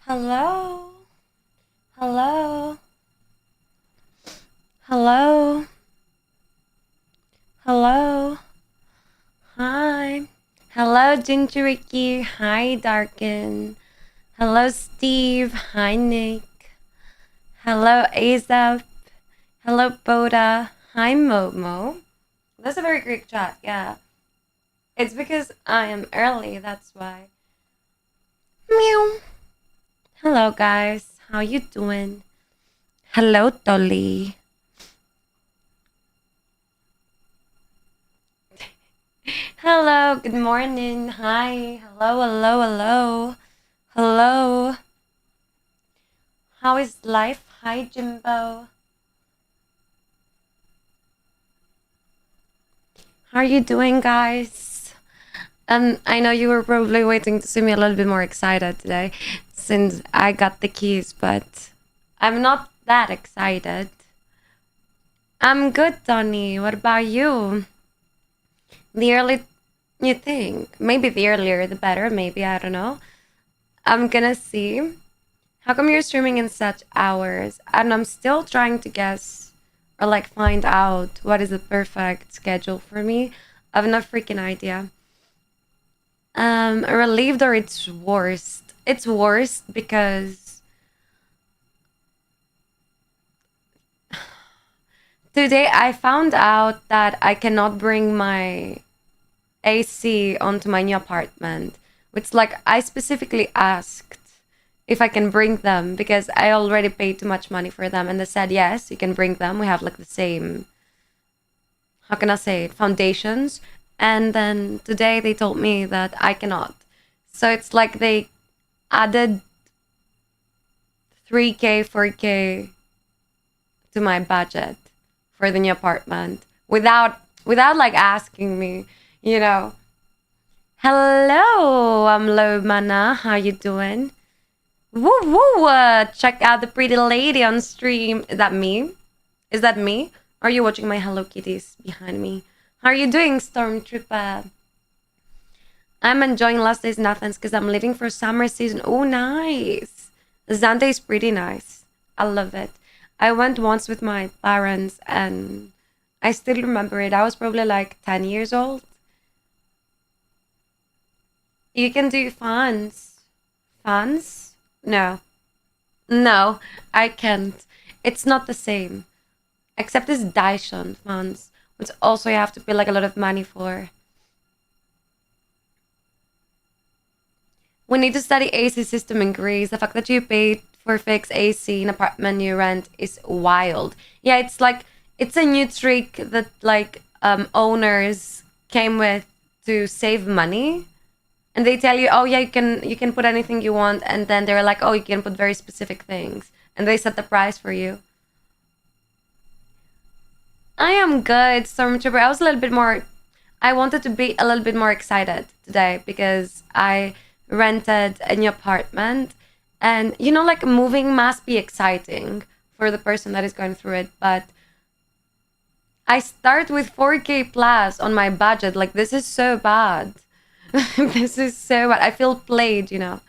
Hello? Hello? Hello? Hello? Hi. Hello, Ginger Ricky. Hi, Darken. Hello, Steve. Hi, Nick. Hello, Azap. Hello, Boda. Hi, Momo. That's a very great chat, yeah. It's because I am early, that's why. Meow. Hello, guys. How you doing? Hello, Dolly. Hello, good morning. Hi. Hello, hello, hello. Hello. How is life? Hi, Jimbo. How are you doing, guys? I know you were probably waiting to see me a little bit more excited today since I got the keys, but I'm not that excited. I'm good, Donnie. What about you? The early you think? Maybe the earlier the better, maybe, I don't know. I'm gonna see. How come you're streaming in such hours? And I'm still trying to guess or like find out what is the perfect schedule for me. I have no freaking idea. Relieved or it's worst. It's worst because today I found out that I cannot bring my AC onto my new apartment. Which like I specifically asked if I can bring them because I already paid too much money for them and they said yes, you can bring them. We have like the same, how can I say it, foundations. And then today they told me that I cannot. So it's like they added 3K, 4K to my budget for the new apartment without like asking me, you know. Hello, I'm Low Mana. How you doing? Woo woo! Check out the pretty lady on stream. Is that me? Is that me? Are you watching my Hello Kitties behind me? How are you doing, Stormtrooper? I'm enjoying last day's nothings because I'm leaving for summer season. Oh, nice. Zante is pretty nice. I love it. I went once with my parents and I still remember it. I was probably like 10 years old. You can do fans. Fans? No. No, I can't. It's not the same. Except this Daishon funds, which also you have to pay like a lot of money for. We need to study AC system in Greece. The fact that you paid for fixed AC in apartment you rent is wild. Yeah, it's like it's a new trick that like owners came with to save money. And they tell you, oh yeah, you can put anything you want, and then they're like, oh, you can put very specific things, and they set the price for you. I am good, Stormtrooper. I was a little bit more. I wanted to be a little bit more excited today because I rented a new apartment, and you know, like moving must be exciting for the person that is going through it. But I start with 4K plus on my budget. Like this is so bad. This is so bad. I feel played, you know.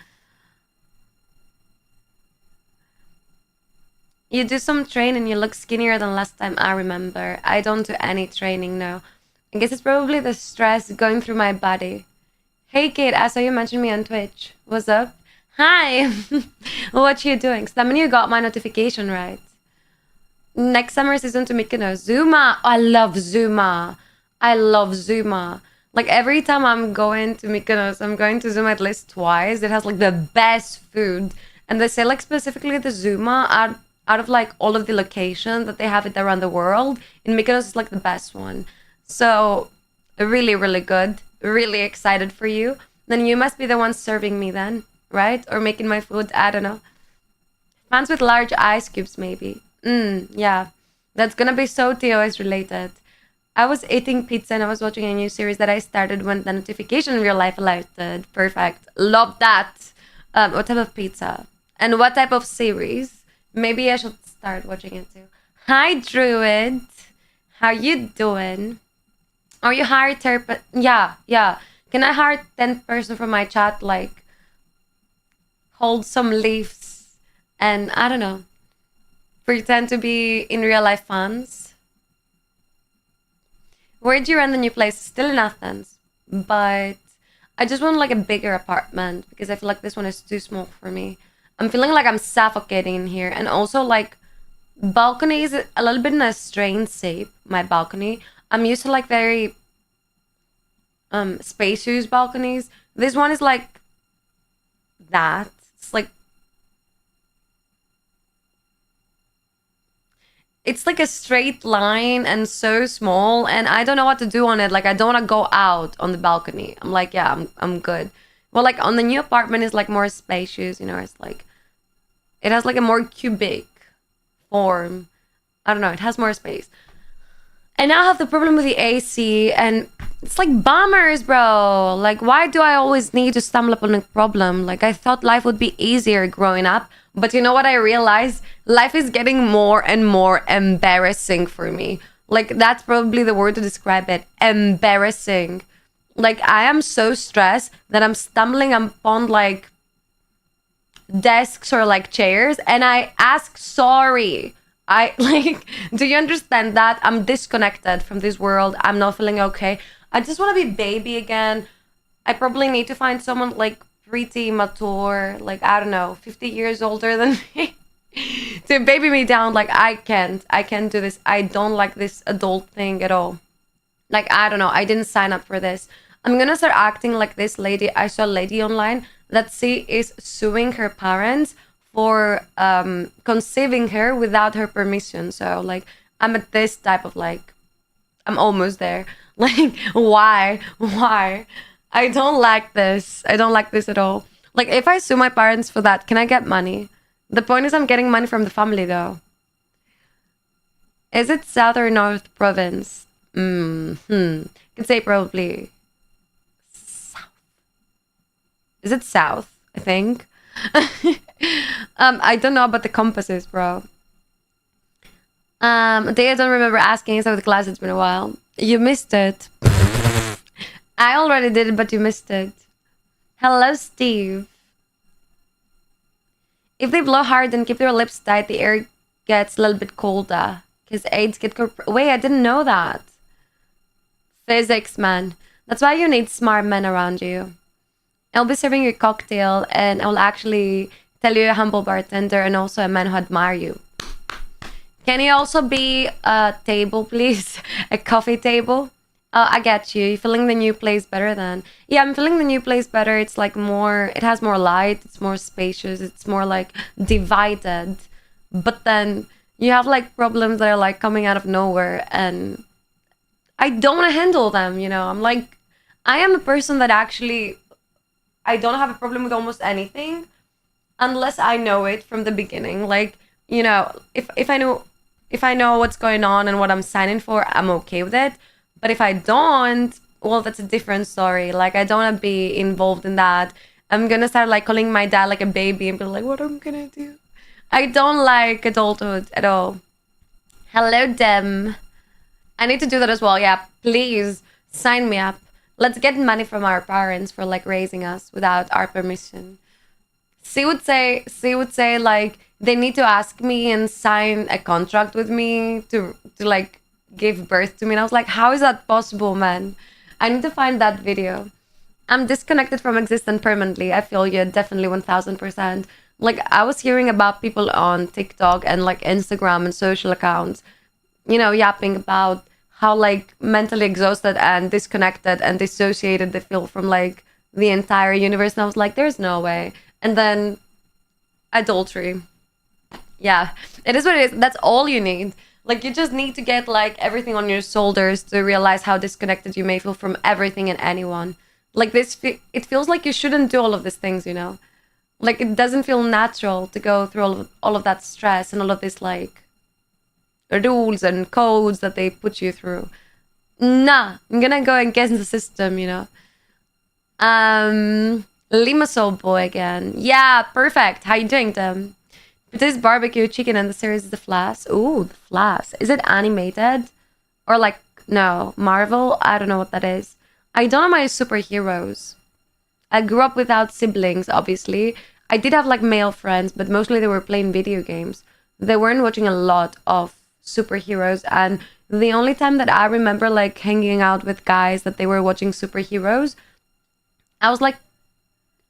You do some training, you look skinnier than last time I remember. I don't do any training now. I guess it's probably the stress going through my body. Hey Kate, I saw you mention me on Twitch. What's up? Hi! What you doing? So that means you got my notification right. Next summer season to Mykonos. Zuma! I love Zuma. I love Zuma. Like every time I'm going to Mykonos, I'm going to Zuma at least twice. It has like the best food. And they say like specifically the Zuma out of like all of the locations that they have it around the world, in Mykonos is like the best one. So really, really good. Really excited for you. Then you must be the one serving me then, right? Or making my food. I don't know. Fans with large ice cubes, maybe. Yeah. That's gonna be so TOS related. I was eating pizza and I was watching a new series that I started when the notification in real life alerted. Perfect. Love that. What type of pizza? And what type of series? Maybe I should start watching it too. Hi, Druid. How you doing? Are you hired therapist? Yeah, yeah. Can I hire 10 person from my chat? Like, hold some leaves and I don't know, pretend to be in real life fans. Where'd you rent the new place? Still in Athens, but I just want like a bigger apartment because I feel like this one is too small for me. I'm feeling like I'm suffocating in here, and also like balcony is a little bit in a strange shape. My balcony. I'm used to like very spacious balconies. This one is like that. It's like a straight line and so small, and I don't know what to do on it. Like I don't want to go out on the balcony. I'm like, yeah, I'm good. Well, like on the new apartment is like more spacious, you know, it's like it has like a more cubic form. I don't know, it has more space. And now I have the problem with the AC, and it's like bummers, bro. Like, why do I always need to stumble upon a problem? Like, I thought life would be easier growing up, but you know what I realized? Life is getting more and more embarrassing for me. Like, that's probably the word to describe it. Embarrassing. Like, I am so stressed that I'm stumbling upon, like, desks or, like, chairs, and I ask sorry. I like, do you understand that? I'm disconnected from this world. I'm not feeling okay. I just want to be baby again. I probably need to find someone like pretty mature, like, I don't know, 50 years older than me to baby me down. Like, I can't do this. I don't like this adult thing at all. Like, I don't know. I didn't sign up for this. I'm gonna start acting like this lady. I saw a lady online that she is suing her parents for conceiving her without her permission. So like I'm at this type of like I'm almost there. Like why? I don't like this. I don't like this at all. Like if I sue my parents for that, can I get money? The point is I'm getting money from the family though. Is it South or North province? Could say probably South. Is it South? I think. I don't know about the compasses, bro. Day I don't remember asking inside the class. It's been a while. You missed it. I already did it, but you missed it. Hello, Steve. If they blow hard and keep their lips tight, the air gets a little bit colder. Because AIDS get... Wait, I didn't know that. Physics, man. That's why you need smart men around you. I'll be serving you a cocktail, and I'll actually tell you a humble bartender and also a man who admire you. Can you also be a table, please? A coffee table? Oh, I get you. You're feeling the new place better then? Yeah, I'm feeling the new place better. It's like more... It has more light. It's more spacious. It's more like divided. But then you have like problems that are like coming out of nowhere, and I don't want to handle them, you know? I'm like... I am a person that actually... I don't have a problem with almost anything unless I know it from the beginning. Like, you know, if I know what's going on and what I'm signing for, I'm okay with it. But if I don't, well, that's a different story. Like, I don't want to be involved in that. I'm going to start like calling my dad like a baby and be like, what am I going to do? I don't like adulthood at all. Hello, Dem. I need to do that as well. Yeah, please sign me up. Let's get money from our parents for like raising us without our permission. She would say like they need to ask me and sign a contract with me to like give birth to me. And I was like, how is that possible, man? I need to find that video. I'm disconnected from existence permanently. I feel you, definitely 1000%. Like I was hearing about people on TikTok and like Instagram and social accounts, you know, yapping about how like mentally exhausted and disconnected and dissociated they feel from like the entire universe. And I was like, there's no way. And then adultery. Yeah, it is what it is. That's all you need. Like you just need to get like everything on your shoulders to realize how disconnected you may feel from everything and anyone. Like this, it feels like you shouldn't do all of these things, you know? Like it doesn't feel natural to go through all of that stress and all of this like rules and codes that they put you through. Nah, I'm gonna go and get in the system, you know. Limassol boy again. Yeah, perfect. How you doing, Tim? This barbecue chicken and the series is The Flash. Ooh, The Flash. Is it animated? Or like, no, Marvel? I don't know what that is. I don't know my superheroes. I grew up without siblings, obviously. I did have like male friends, but mostly they were playing video games. They weren't watching a lot of superheroes. And the only time that I remember like hanging out with guys that they were watching superheroes, I was like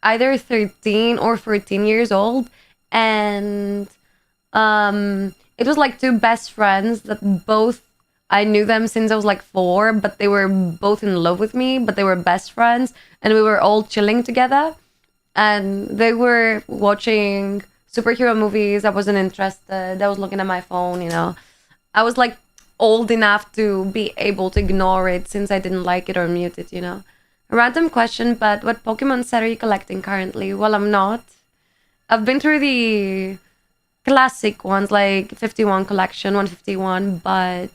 either 13 or 14 years old. And it was like two best friends that both I knew them since I was like 4, but they were both in love with me, but they were best friends, and we were all chilling together. And they were watching superhero movies. I wasn't interested. I was looking at my phone, you know. I was like old enough to be able to ignore it since I didn't like it or mute it, you know. A random question, but what Pokemon set are you collecting currently? Well, I'm not. I've been through the classic ones like 51 collection, 151, but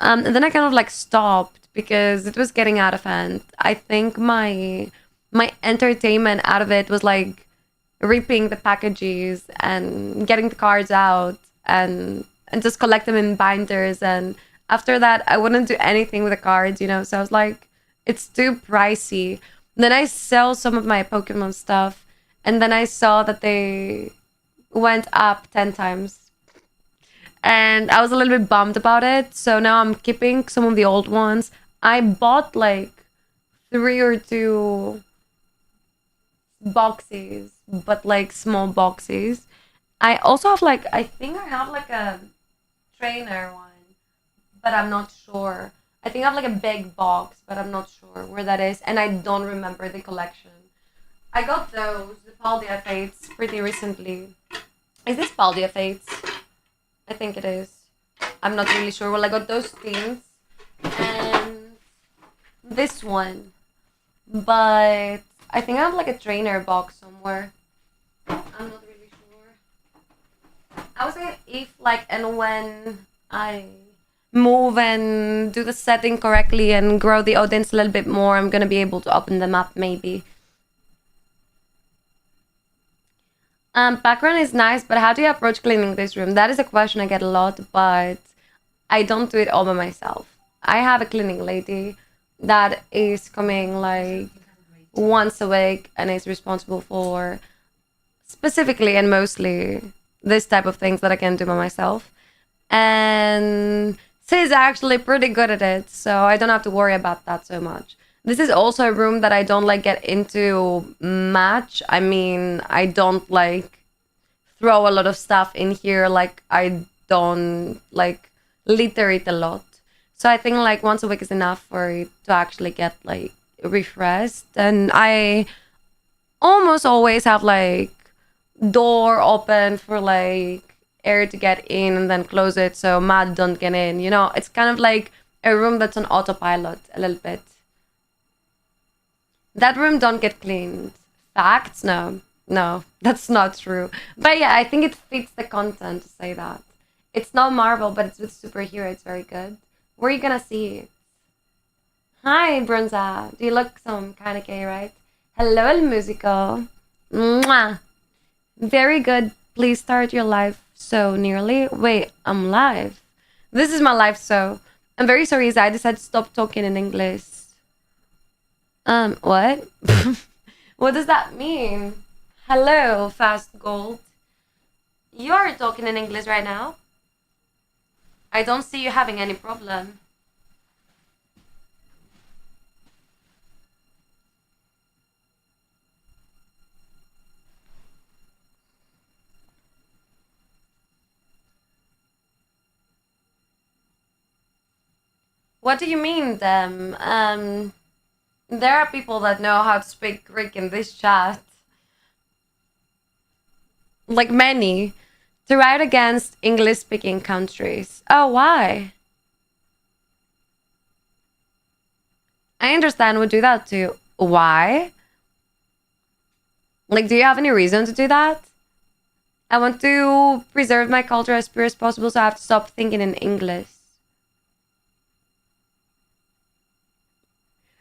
and then I kind of like stopped because it was getting out of hand. I think my entertainment out of it was like ripping the packages and getting the cards out and just collect them in binders, and after that I wouldn't do anything with the cards, you know. So I was like, it's too pricey. Then I sell some of my Pokemon stuff, and then I saw that they went up 10 times. And I was a little bit bummed about it. So now I'm keeping some of the old ones. I bought like 3 or 2 boxes, but like small boxes. I also have like, I think I have like a trainer one, but I'm not sure. I think I have like a big box, but I'm not sure where that is. And I don't remember the collection. I got those, the Paldea Fates, pretty recently. Is this Paldea Fates? I think it is. I'm not really sure. Well, I got those things and this one. But I think I have like a trainer box somewhere. I'm not really sure. I was saying if like and when I move and do the setting correctly and grow the audience a little bit more, I'm gonna be able to open them up maybe. Background is nice, but how do you approach cleaning this room? That is a question I get a lot, but I don't do it all by myself. I have a cleaning lady that is coming like once a week and is responsible for specifically and mostly this type of things that I can do by myself. And she's actually pretty good at it, so I don't have to worry about that so much. This is also a room that I don't like get into much. I mean, I don't like throw a lot of stuff in here. Like I don't like litter it a lot. So I think like once a week is enough for it to actually get like refreshed. And I almost always have like door open for like air to get in and then close it so mud don't get in. You know, it's kind of like a room that's on autopilot a little bit. That room don't get cleaned. Facts? No. No, that's not true. But yeah, I think it fits the content to say that. It's not Marvel, but it's with superhero. It's very good. Where are you gonna see it? Hi, Brunza. Do you look some kind of gay, right? Hello, El Musico. Mwah. Very good. Please start your live so nearly. Wait, I'm live. This is my live so. I'm very sorry, I decided to stop talking in English. What? What does that mean? Hello, Fast Gold. You are talking in English right now. I don't see you having any problem. What do you mean, them? There are people that know how to speak Greek in this chat. Like many. To write against English-speaking countries. Oh, why? I understand would do that too. Why? Like, do you have any reason to do that? I want to preserve my culture as pure as possible, so I have to stop thinking in English.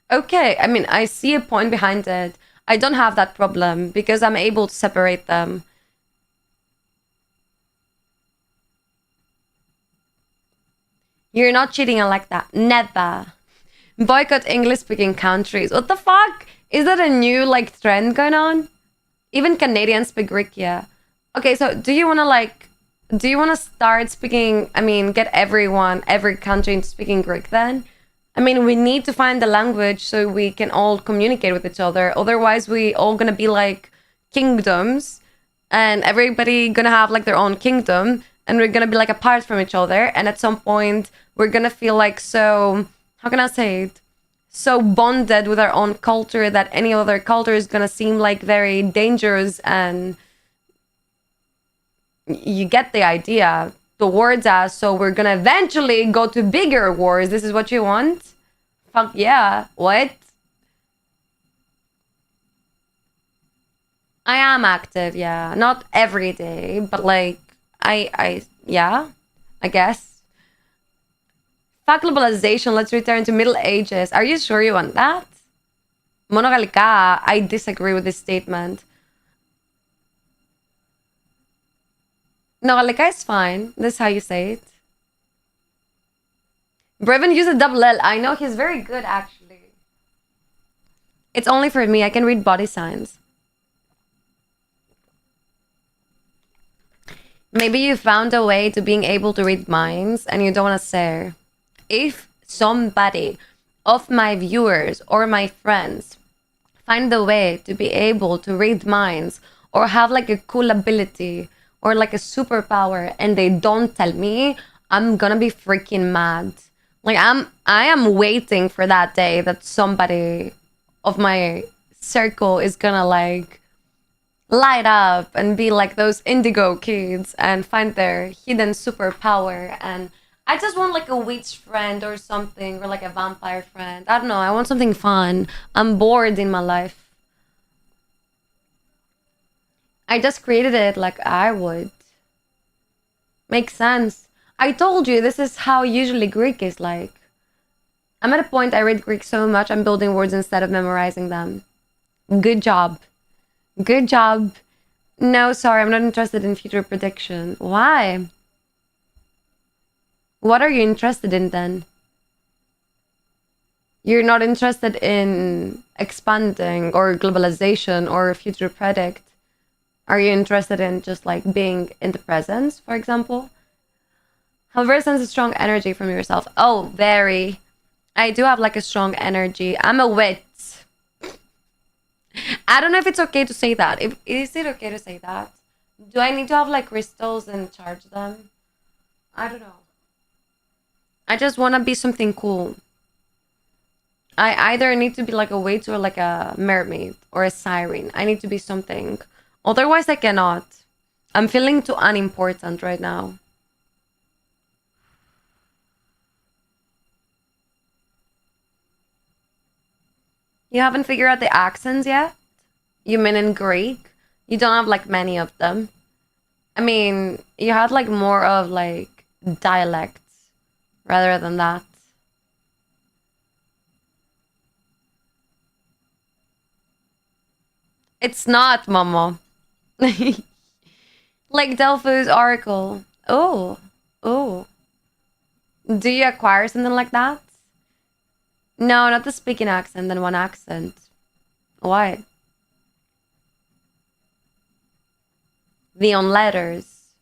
Okay, I mean, I see a point behind it. I don't have that problem because I'm able to separate them. You're not cheating, I like that. Never. Boycott English-speaking countries. What the fuck? Is that a new, like, trend going on? Even Canadians speak Greek, yeah. Okay, so do you want to start speaking, I mean, get every country into speaking Greek then? I mean, we need to find the language so we can all communicate with each other. Otherwise, we all gonna be like kingdoms and everybody gonna have like their own kingdom and we're gonna be like apart from each other. And at some point, we're gonna feel like so, how can I say it? So bonded with our own culture that any other culture is gonna seem like very dangerous, and you get the idea towards us. So we're gonna eventually go to bigger wars. This is what you want? Fuck yeah. What? I am active, yeah. Not every day, but like yeah, I guess. Fuck globalization, let's return to Middle Ages. Are you sure you want that? Monogalika, I disagree with this statement. No, Galika is fine. This is how you say it. Brevin used a double L. I know, he's very good actually. It's only for me. I can read body signs. Maybe you found a way to being able to read minds and you don't want to share. If somebody of my viewers or my friends find a way to be able to read minds or have like a cool ability or like a superpower and they don't tell me, I'm gonna be freaking mad. Like I am waiting for that day that somebody of my circle is gonna like light up and be like those indigo kids and find their hidden superpower. And I just want like a witch friend or something, or like a vampire friend. I don't know. I want something fun. I'm bored in my life. I just created it like I would. Makes sense. I told you this is how usually Greek is like. I'm at a point I read Greek so much I'm building words instead of memorizing them. Good job. Good job. No, sorry, I'm not interested in future prediction. Why? What are you interested in then? You're not interested in expanding or globalization or future predict. Are you interested in just like being in the present, for example? However, sense a strong energy from yourself. Oh, very. I do have like a strong energy. I'm a wit. I don't know if it's okay to say that. Is it okay to say that? Do I need to have like crystals and charge them? I don't know. I just want to be something cool. I either need to be like a witch or like a mermaid or a siren. I need to be something. Otherwise, I cannot. I'm feeling too unimportant right now. You haven't figured out the accents yet? You mean in Greek? You don't have like many of them. I mean, you had like more of like dialects rather than that. It's not, Momo. Like Delphi's Oracle. Oh, oh. Do you acquire something like that? No, not the speaking accent, then one accent. Why? The on letters.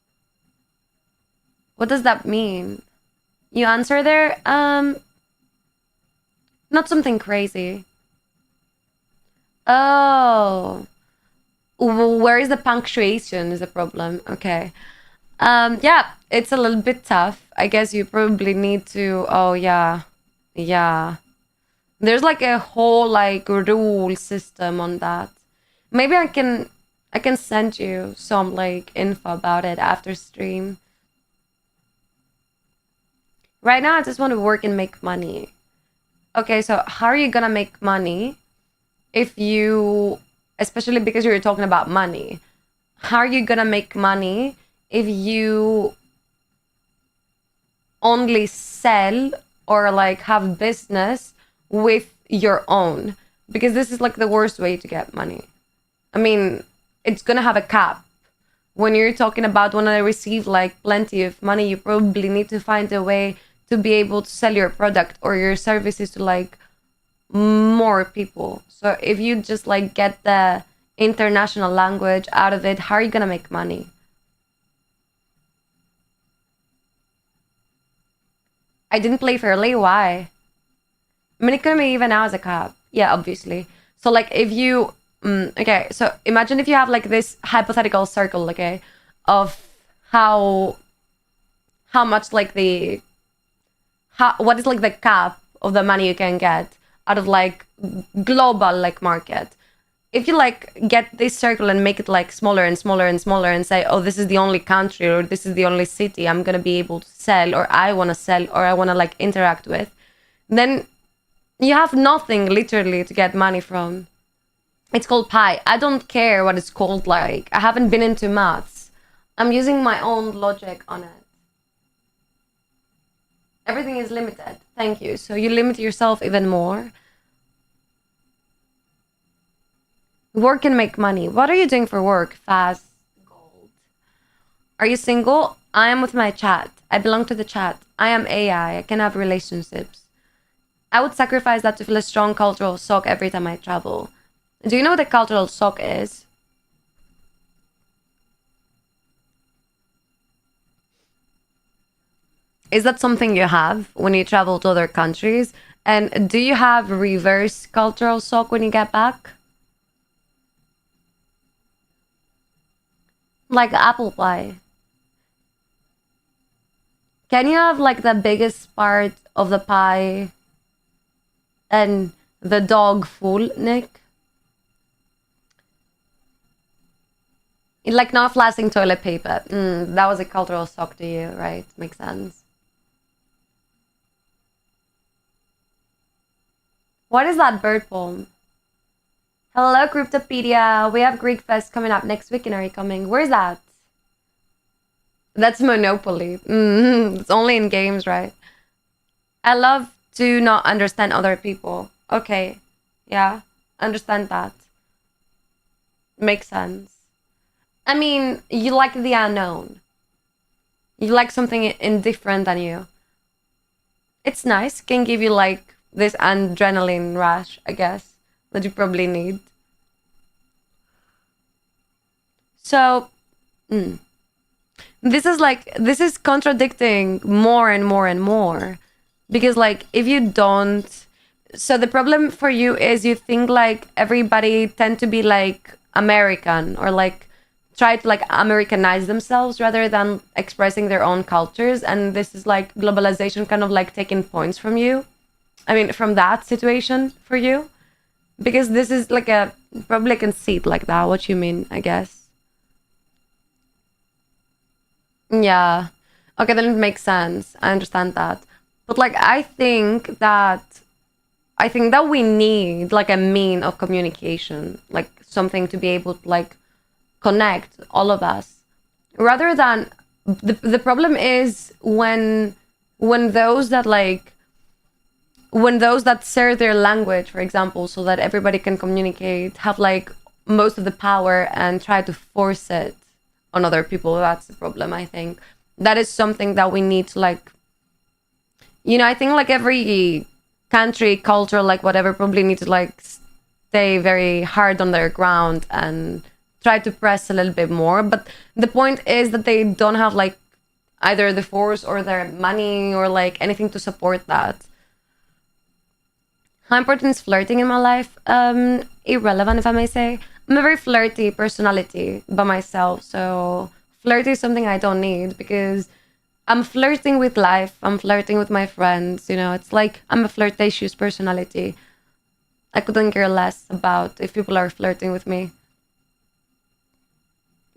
What does that mean? You answer there? Not something crazy. Oh. Where is the punctuation is the problem. Okay. Yeah, it's a little bit tough. I guess you probably need to, oh yeah. Yeah. There's like a whole like rule system on that. Maybe I can send you some like info about it after stream. Right now I just want to work and make money. Okay, so how are you gonna make money if you, especially because you're talking about money, how are you gonna make money if you only sell or like have business with your own? Because this is like the worst way to get money. I mean, it's gonna have a cap. When you're talking about when I receive like plenty of money, you probably need to find a way to be able to sell your product or your services to like more people. So if you just like get the international language out of it, how are you gonna make money? I didn't play fairly. Why? I mean, it could be even now as a cap. Yeah, obviously. So like if you okay, so imagine if you have like this hypothetical circle, okay, of how much like the what is like the cap of the money you can get out of like global like market. If you like get this circle and make it like smaller and smaller and smaller and say, oh, this is the only country or this is the only city I'm gonna be able to sell or I want to sell or I want to like interact with, then you have nothing literally to get money from. It's called pie. I don't care what it's called. Like, I haven't been into maths. I'm using my own logic on it. Everything is limited. Thank you. So you limit yourself even more. Work can make money. What are you doing for work? Fast gold. Are you single? I am with my chat. I belong to the chat. I am AI. I can have relationships. I would sacrifice that to feel a strong cultural shock every time I travel. Do you know what a cultural shock is? Is that something you have when you travel to other countries? And do you have reverse cultural shock when you get back? Like apple pie. Can you have like the biggest part of the pie and the dog full, Nick? Like not flashing toilet paper. That was a cultural shock to you, right? Makes sense. What is that bird poem? Hello, Cryptopedia. We have Greek Fest coming up next weekend. Are you coming? Where's that? That's Monopoly. It's only in games, right? I love to not understand other people. Okay. Yeah. Understand that. Makes sense. I mean, you like the unknown. You like something indifferent than you. It's nice. Can give you like this adrenaline rush, I guess, that you probably need. So, this is contradicting more and more and more. Because like if you don't, so the problem for you is you think like everybody tend to be like American or like try to like Americanize themselves rather than expressing their own cultures, and this is like globalization kind of like taking points from you. I mean, from that situation for you, because this is like a probably conceit like that. What you mean? I guess. Yeah. Okay, then it makes sense. I understand that. But like I think that we need like a mean of communication, like something to be able to like connect all of us. Rather than the problem is when those that like when those that share their language, for example, so that everybody can communicate, have like most of the power and try to force it on other people. That's the problem, I think. That is something that we need to like, I think like every country, culture, like whatever, probably need to like stay very hard on their ground and try to press a little bit more. But the point is that they don't have like either the force or their money or like anything to support that. How important is flirting in my life? Irrelevant, if I may say. I'm a very flirty personality by myself, so flirty is something I don't need because I'm flirting with life. I'm flirting with my friends. It's like I'm a flirtatious personality. I couldn't care less about if people are flirting with me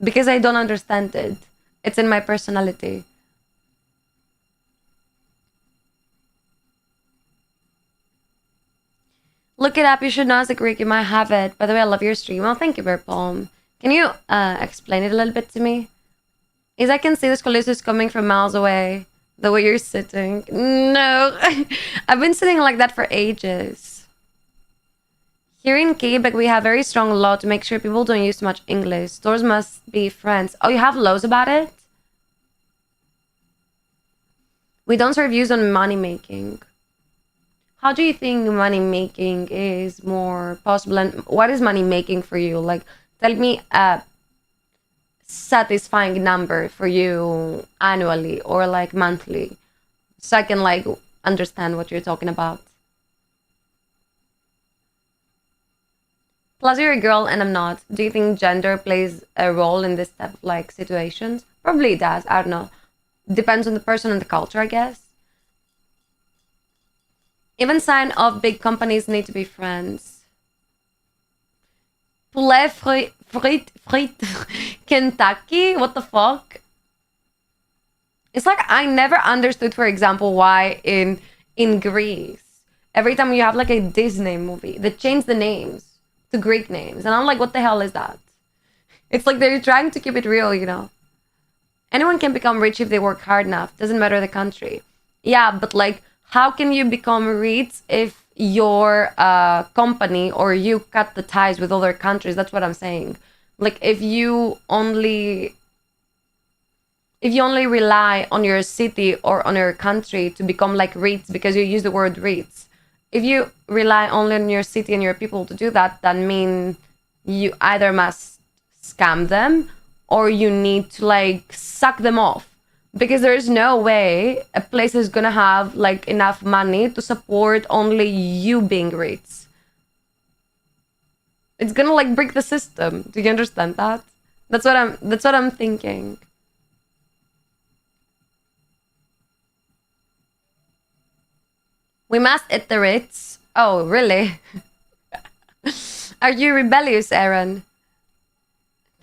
because I don't understand it. It's in my personality. Look it up. You should know as a Greek. You might have it. By the way, I love your stream. Oh, thank you, Bird Palm. Can you explain it a little bit to me? Is I can see the scoliosis coming from miles away. The way you're sitting. No. I've been sitting like that for ages. Here in Quebec, we have very strong law to make sure people don't use too much English. Stores must be friends. Oh, you have laws about it? We don't serve views on money making. How do you think money making is more possible? And what is money making for you? Like Tell me a satisfying number for you annually or like monthly, so I can like understand what you're talking about. Plus, you're a girl and I'm not. Do you think gender plays a role in this type of like situations? Probably it does. I don't know. Depends on the person and the culture, I guess. Even sign of big companies need to be friends. Poulet frit Kentucky? What the fuck? It's like I never understood, for example, why in Greece, every time you have like a Disney movie, they change the names to Greek names. And I'm like, what the hell is that? It's like they're trying to keep it real, you know? Anyone can become rich if they work hard enough. Doesn't matter the country. Yeah, but like, how can you become rich if your company or you cut the ties with other countries? That's what I'm saying. Like, if you only rely on your city or on your country to become like rich because you use the word rich, if you rely only on your city and your people to do that, that means you either must scam them or you need to like suck them off, because there is no way a place is gonna have like enough money to support only you being rich. It's gonna like break the system. Do you understand that? That's what I'm thinking. We must eat the Ritz. Oh, really? Are you rebellious, Aaron?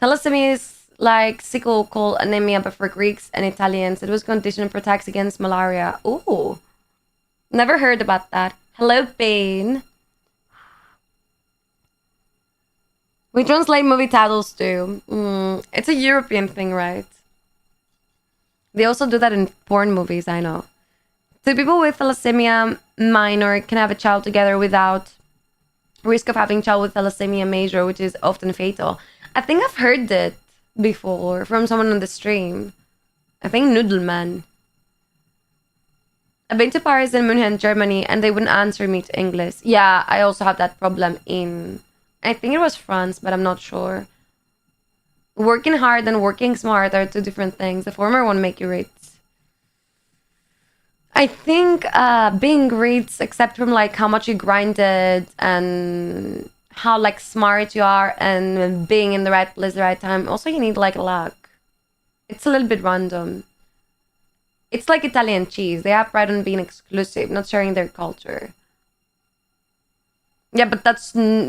Thalassemia is like sickle called anemia, but for Greeks and Italians, it was conditioned and protects against malaria. Ooh. Never heard about that. Hello, Pain. We translate movie titles too. It's a European thing, right? They also do that in porn movies, I know. So people with thalassemia minor can have a child together without risk of having child with thalassemia major, which is often fatal. I think I've heard it before from someone on the stream. I think Noodleman. I've been to Paris and Munich, Germany, and they wouldn't answer me to English. Yeah, I also have that problem in, I think it was France, but I'm not sure. Working hard and working smart are two different things. The former one make you rich. I think being rich, except from like how much you grinded and how like smart you are and being in the right place, the right time. Also, you need like luck. It's a little bit random. It's like Italian cheese. They have pride on being exclusive, not sharing their culture. Yeah, but that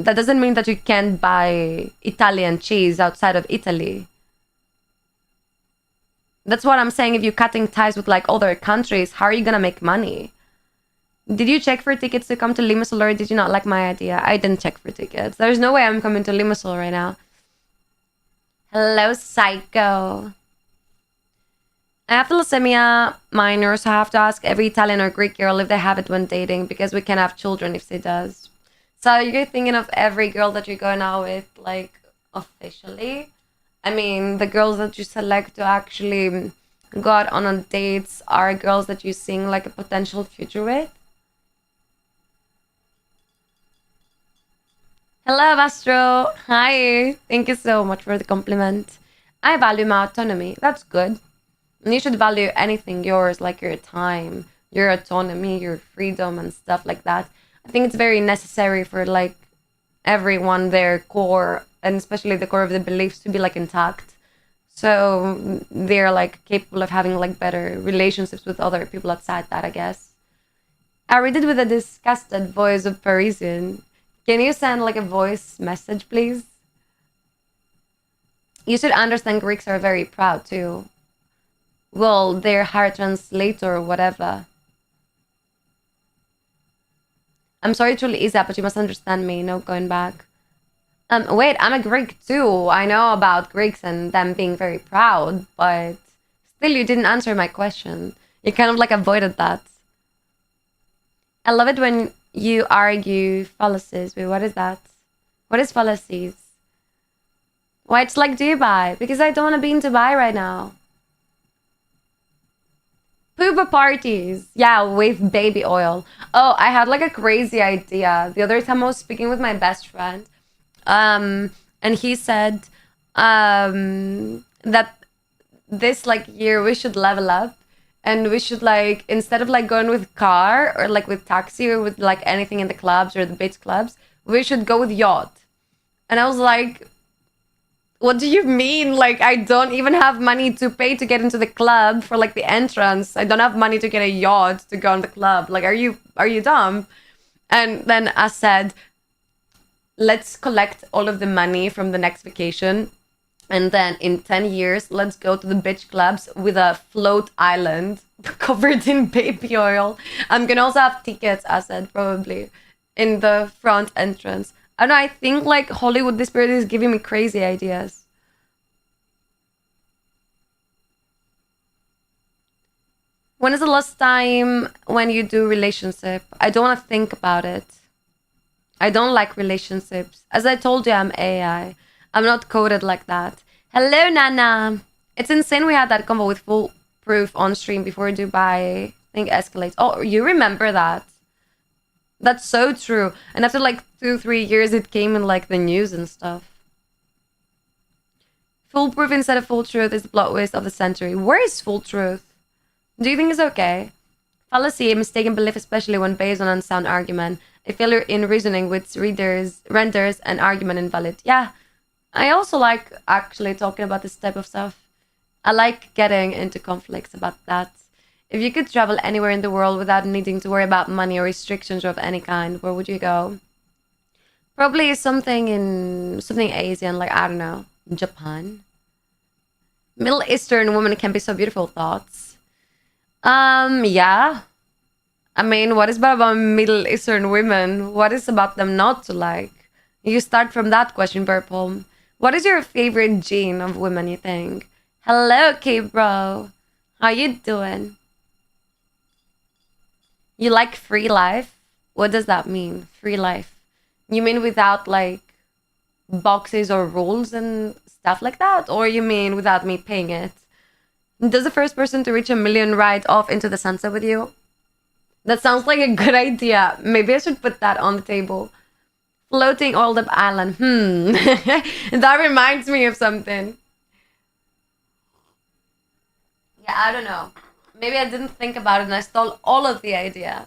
doesn't mean that you can't buy Italian cheese outside of Italy. That's what I'm saying. If you're cutting ties with like other countries, how are you gonna make money? Did you check for tickets to come to Limassol, or did you not like my idea? I didn't check for tickets. There's no way I'm coming to Limassol right now. Hello, Psycho. I have thalassemia minor, so I have to ask every Italian or Greek girl if they have it when dating, because we can have children if she does. So you're thinking of every girl that you're going out with, like, officially? I mean, the girls that you select to actually go out on dates are girls that you seeing like a potential future with. Hello, Astro. Hi. Thank you so much for the compliment. I value my autonomy. That's good. And you should value anything yours, like your time, your autonomy, your freedom, and stuff like that. I think it's very necessary for like everyone, their core, and especially the core of the beliefs, to be like intact, so they're like capable of having like better relationships with other people outside that, I guess. I read it with a disgusted voice of Parisian. Can you send like a voice message, please? You should understand Greeks are very proud too. Well, they're hard translator or whatever. I'm sorry, truly, Isa, but you must understand me. No going back. Wait, I'm a Greek too. I know about Greeks and them being very proud, but still, you didn't answer my question. You kind of like avoided that. I love it when you argue fallacies. Wait, what is that? What is fallacies? Why, it's like Dubai. Because I don't want to be in Dubai right now. Poopa parties. Yeah, with baby oil. Oh, I had like a crazy idea. The other time I was speaking with my best friend. and he said that this like year we should level up, and we should like, instead of like going with car or like with taxi or with like anything in the clubs or the beach clubs, we should go with yacht. And I was like, what do you mean? Like, I don't even have money to pay to get into the club for like the entrance. I don't have money to get a yacht to go in the club. Like, are you dumb? And then I said, let's collect all of the money from the next vacation, and then in 10 years, let's go to the beach clubs with a float island covered in baby oil. I'm gonna also have tickets, I said, probably, in the front entrance. I don't know, I think like Hollywood this period is giving me crazy ideas. When is the last time when you do relationship? I don't want to think about it. I don't like relationships. As I told you, I'm AI. I'm not coded like that. Hello, Nana. It's insane we had that convo with full proof on stream before Dubai thing escalates. Oh, you remember that? That's so true. And after like 2-3 years, it came in like the news and stuff. Foolproof instead of full truth is the plot twist of the century. Where is full truth? Do you think it's okay? Fallacy, a mistaken belief, especially when based on unsound argument. A failure in reasoning which renders an argument invalid. Yeah, I also like actually talking about this type of stuff. I like getting into conflicts about that. If you could travel anywhere in the world without needing to worry about money or restrictions of any kind, where would you go? Probably something Asian, like, I don't know, Japan. Middle Eastern women can be so beautiful. Thoughts? Yeah. I mean, what is bad about Middle Eastern women? What is about them not to like? You start from that question, Purple. What is your favorite gene of women, you think? Hello, K-Bro. How you doing? You like free life? What does that mean, free life? You mean without, like, boxes or rules and stuff like that? Or you mean without me paying it? Does the first person to reach 1 million ride off into the sunset with you? That sounds like a good idea. Maybe I should put that on the table. Floating oiled up island. That reminds me of something. Yeah, I don't know. Maybe I didn't think about it and I stole all of the idea.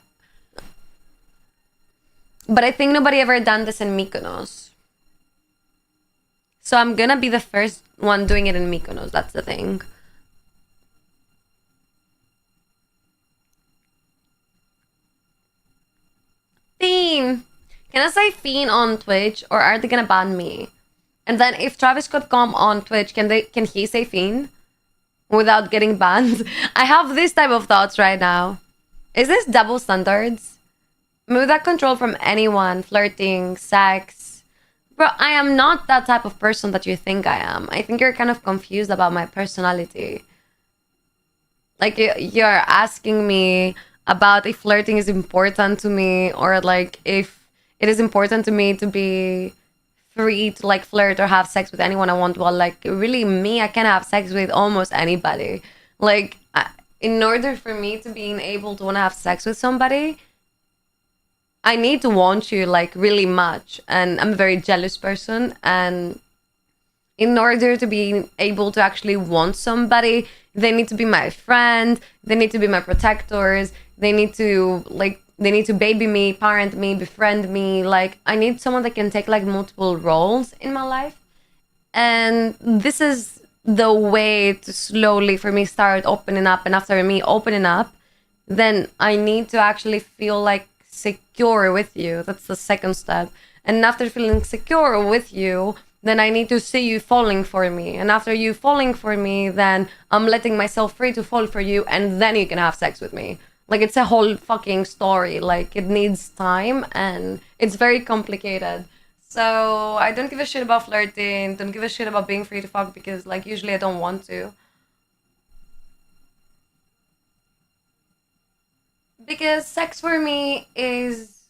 But I think nobody ever done this in Mykonos. So I'm gonna be the first one doing it in Mykonos. That's the thing. Fiend. Can I say Fiend on Twitch, or are they gonna ban me? And then if Travis could come on Twitch, can he say Fiend without getting banned? I have this type of thoughts right now. Is this double standards? Move that control from anyone, flirting, sex. Bro, I am not that type of person that you think I am. I think you're kind of confused about my personality. Like, you're asking me about if flirting is important to me, or like if it is important to me to be free to like flirt or have sex with anyone I want. Well, like, really, me, I can have sex with almost anybody. Like, in order for me to be able to want to have sex with somebody, I need to want you like really much, and I'm a very jealous person, and in order to be able to actually want somebody, they need to be my friend, they need to be my protectors, they need to baby me, parent me, befriend me. Like, I need someone that can take like multiple roles in my life. And this is the way to slowly for me start opening up. And after me opening up, then I need to actually feel like secure with you. That's the second step. And after feeling secure with you, then I need to see you falling for me. And after you falling for me, then I'm letting myself free to fall for you, and then you can have sex with me. Like, it's a whole fucking story. Like, it needs time, and it's very complicated. So I don't give a shit about flirting, don't give a shit about being free to fuck, because like usually I don't want to. Because sex for me is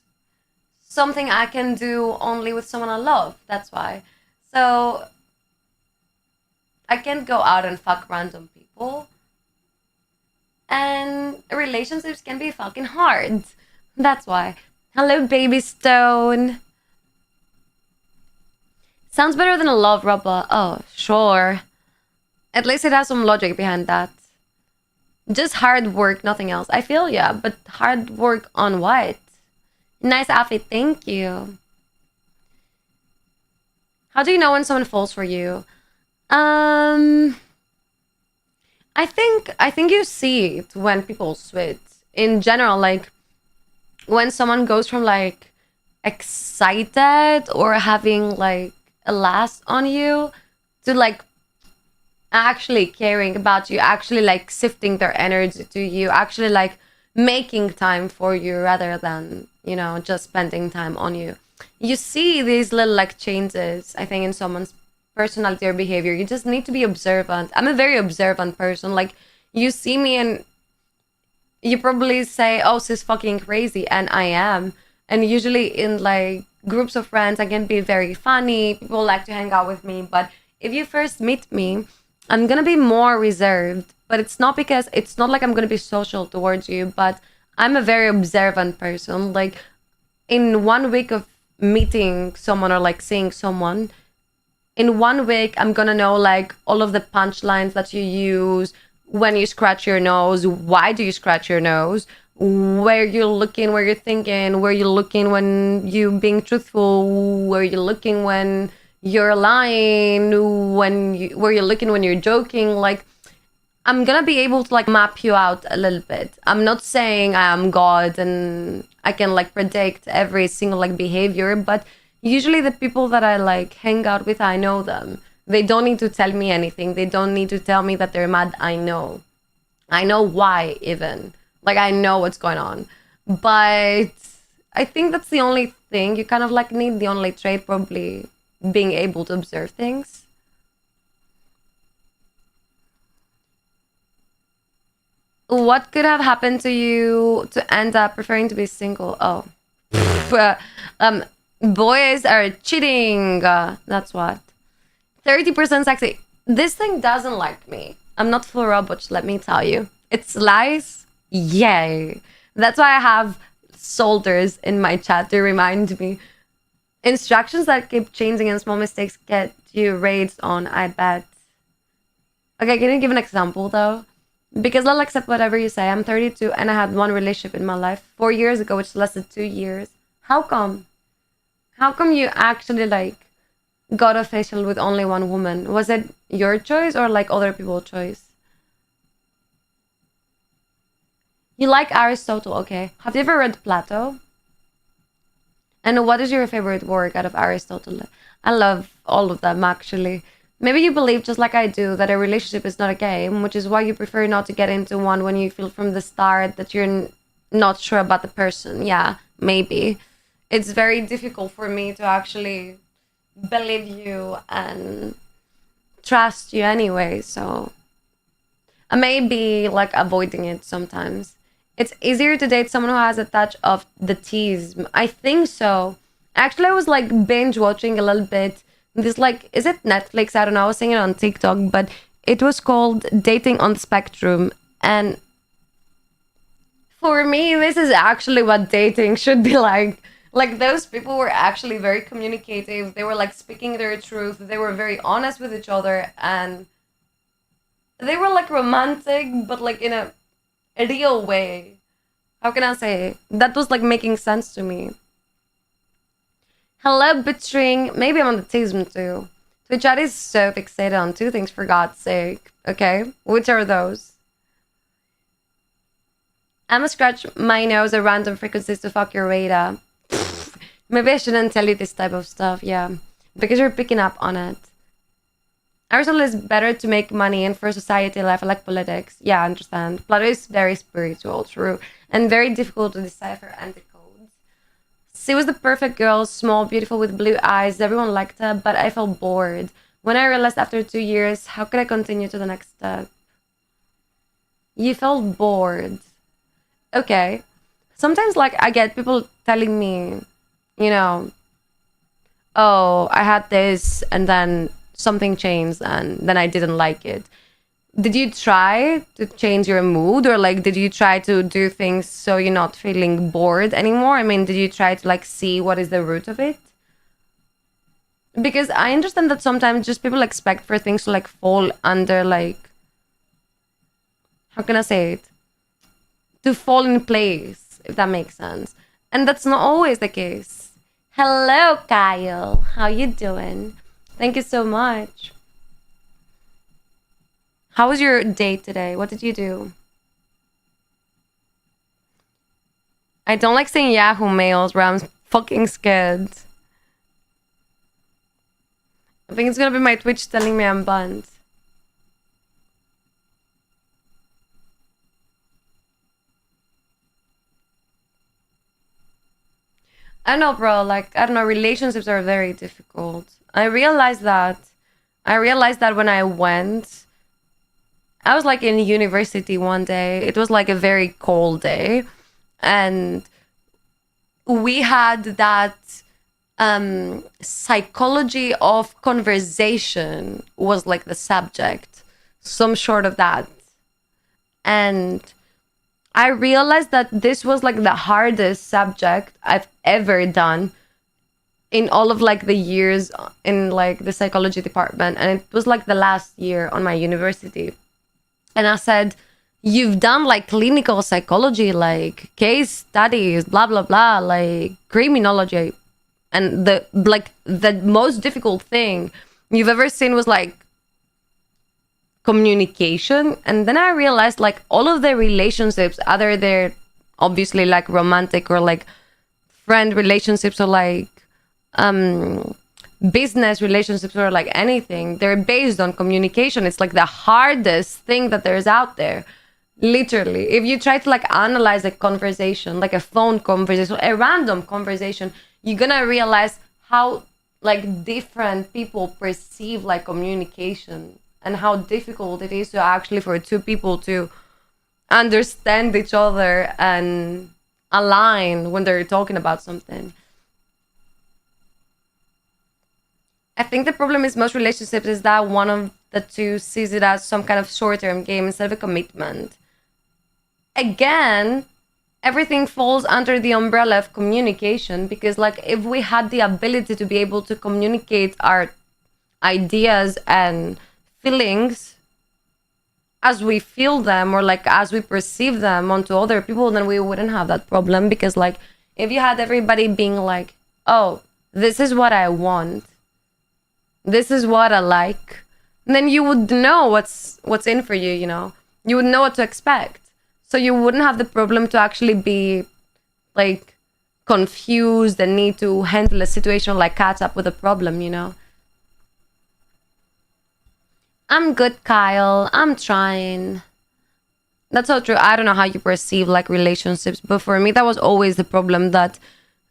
something I can do only with someone I love. That's why. So I can't go out and fuck random people. And relationships can be fucking hard. That's why. Hello, baby stone. Sounds better than a love robot. Oh, sure. At least it has some logic behind that. Just hard work, nothing else. I feel yeah, but hard work on what? Nice outfit, thank you. How do you know when someone falls for you? Um, I think you see it when people switch. In general, like when someone goes from like excited or having like a last on you to like actually caring about you, actually like sifting their energy to you, actually like making time for you rather than, you know, just spending time on you. You see these little like changes, I think, in someone's personality or behavior. You just need to be observant. I'm a very observant person. Like, you see me and you probably say, oh, she's fucking crazy. And I am. And usually in like groups of friends, I can be very funny. People like to hang out with me. But if you first meet me, I'm going to be more reserved. But it's not because it's not like I'm going to be social towards you, but I'm a very observant person. Like, in 1 week of meeting someone or like seeing someone, in 1 week, I'm gonna know like all of the punchlines that you use, when you scratch your nose, why do you scratch your nose, where you're looking, where you're thinking, where you're looking when you being truthful, where you're looking when you're lying, where you're looking when you're joking. Like, I'm gonna be able to like map you out a little bit. I'm not saying I am God and I can like predict every single like behavior, but usually the people that I like hang out with, I know them. They don't need to tell me anything. They don't need to tell me that they're mad. I know. I know why even. Like, I know what's going on. But I think that's the only thing you kind of like need, the only trait, probably being able to observe things. What could have happened to you to end up preferring to be single? Oh. um, boys are cheating. That's what. 30% sexy. This thing doesn't like me. I'm not full robot, let me tell you. It's lies. Yay. That's why I have soldiers in my chat to remind me. Instructions that keep changing and small mistakes get you raised on, I bet. Okay, can you give an example though? Because I'll accept whatever you say. I'm 32 and I had one relationship in my life 4 years ago, which lasted 2 years. How come? How come you actually like got a facial with only one woman? Was it your choice or like other people's choice? You like Aristotle, okay. Have you ever read Plato? And what is your favorite work out of Aristotle? I love all of them actually. Maybe you believe, just like I do, that a relationship is not a game, which is why you prefer not to get into one when you feel from the start that you're not sure about the person. Yeah, maybe. It's very difficult for me to actually believe you and trust you anyway, so I may be like avoiding it sometimes. It's easier to date someone who has a touch of the tease. I think so. Actually, I was like binge watching a little bit. This like, is it Netflix? I don't know. I was seeing it on TikTok, but it was called Dating on Spectrum. And for me, this is actually what dating should be like. Like, those people were actually very communicative. They were like speaking their truth. They were very honest with each other, and they were like romantic, but like in a real way. How can I say? That was like making sense to me. Hello, Bitstring. Maybe I'm on the teasm too. Twitch chat is so fixated on two things, for God's sake. Okay? Which are those? I'ma scratch my nose at random frequencies to fuck your radar. Maybe I shouldn't tell you this type of stuff, yeah. Because you're picking up on it. Aristotle is better to make money and for society life, I like politics. Yeah, I understand. Plato is very spiritual, true. And very difficult to decipher anticodes. She was the perfect girl, small, beautiful with blue eyes. Everyone liked her, but I felt bored. When I realized after 2 years, how could I continue to the next step? You felt bored. Okay. Sometimes, like, I get people telling me, you know, oh, I had this and then something changed and then I didn't like it. Did you try to change your mood, or like did you try to do things so you're not feeling bored anymore? I mean, did you try to like see what is the root of it? Because I understand that sometimes just people expect for things to like fall under like, how can I say it? To fall in place, if that makes sense. And that's not always the case. Hello, Kyle. How you doing? Thank you so much. How was your day today? What did you do? I don't like saying Yahoo mails where I'm fucking scared. I think it's gonna be my Twitch telling me I'm banned. I don't know, bro. Like, I don't know. Relationships are very difficult. I realized that. I realized that when I went, I was like in university one day. It was like a very cold day. And we had that psychology of conversation was like the subject, some sort of that. And I realized that this was like the hardest subject I've ever done in all of like the years in like the psychology department. And it was like the last year on my university. And I said, you've done like clinical psychology, like case studies, blah, blah, blah, like criminology. And the most difficult thing you've ever seen was like communication. And then I realized like all of the relationships, either they're obviously like romantic or like friend relationships or like business relationships or like anything, they're based on communication. It's like the hardest thing that there's out there. Literally, if you try to like analyze a conversation, like a phone conversation, a random conversation, you're gonna realize how like different people perceive like communication and how difficult it is to actually for two people to understand each other and align when they're talking about something. I think the problem is most relationships is that one of the two sees it as some kind of short-term game instead of a commitment. Again, everything falls under the umbrella of communication, because like if we had the ability to be able to communicate our ideas and feelings as we feel them or like as we perceive them onto other people, then we wouldn't have that problem. Because like if you had everybody being like, oh, this is what I want, this is what I like, then you would know what's in for you, you know? You would know what to expect. So you wouldn't have the problem to actually be like confused and need to handle a situation like catch up with a problem, you know? I'm good, Kyle. I'm trying. That's so true. I don't know how you perceive like relationships, but for me that was always the problem, that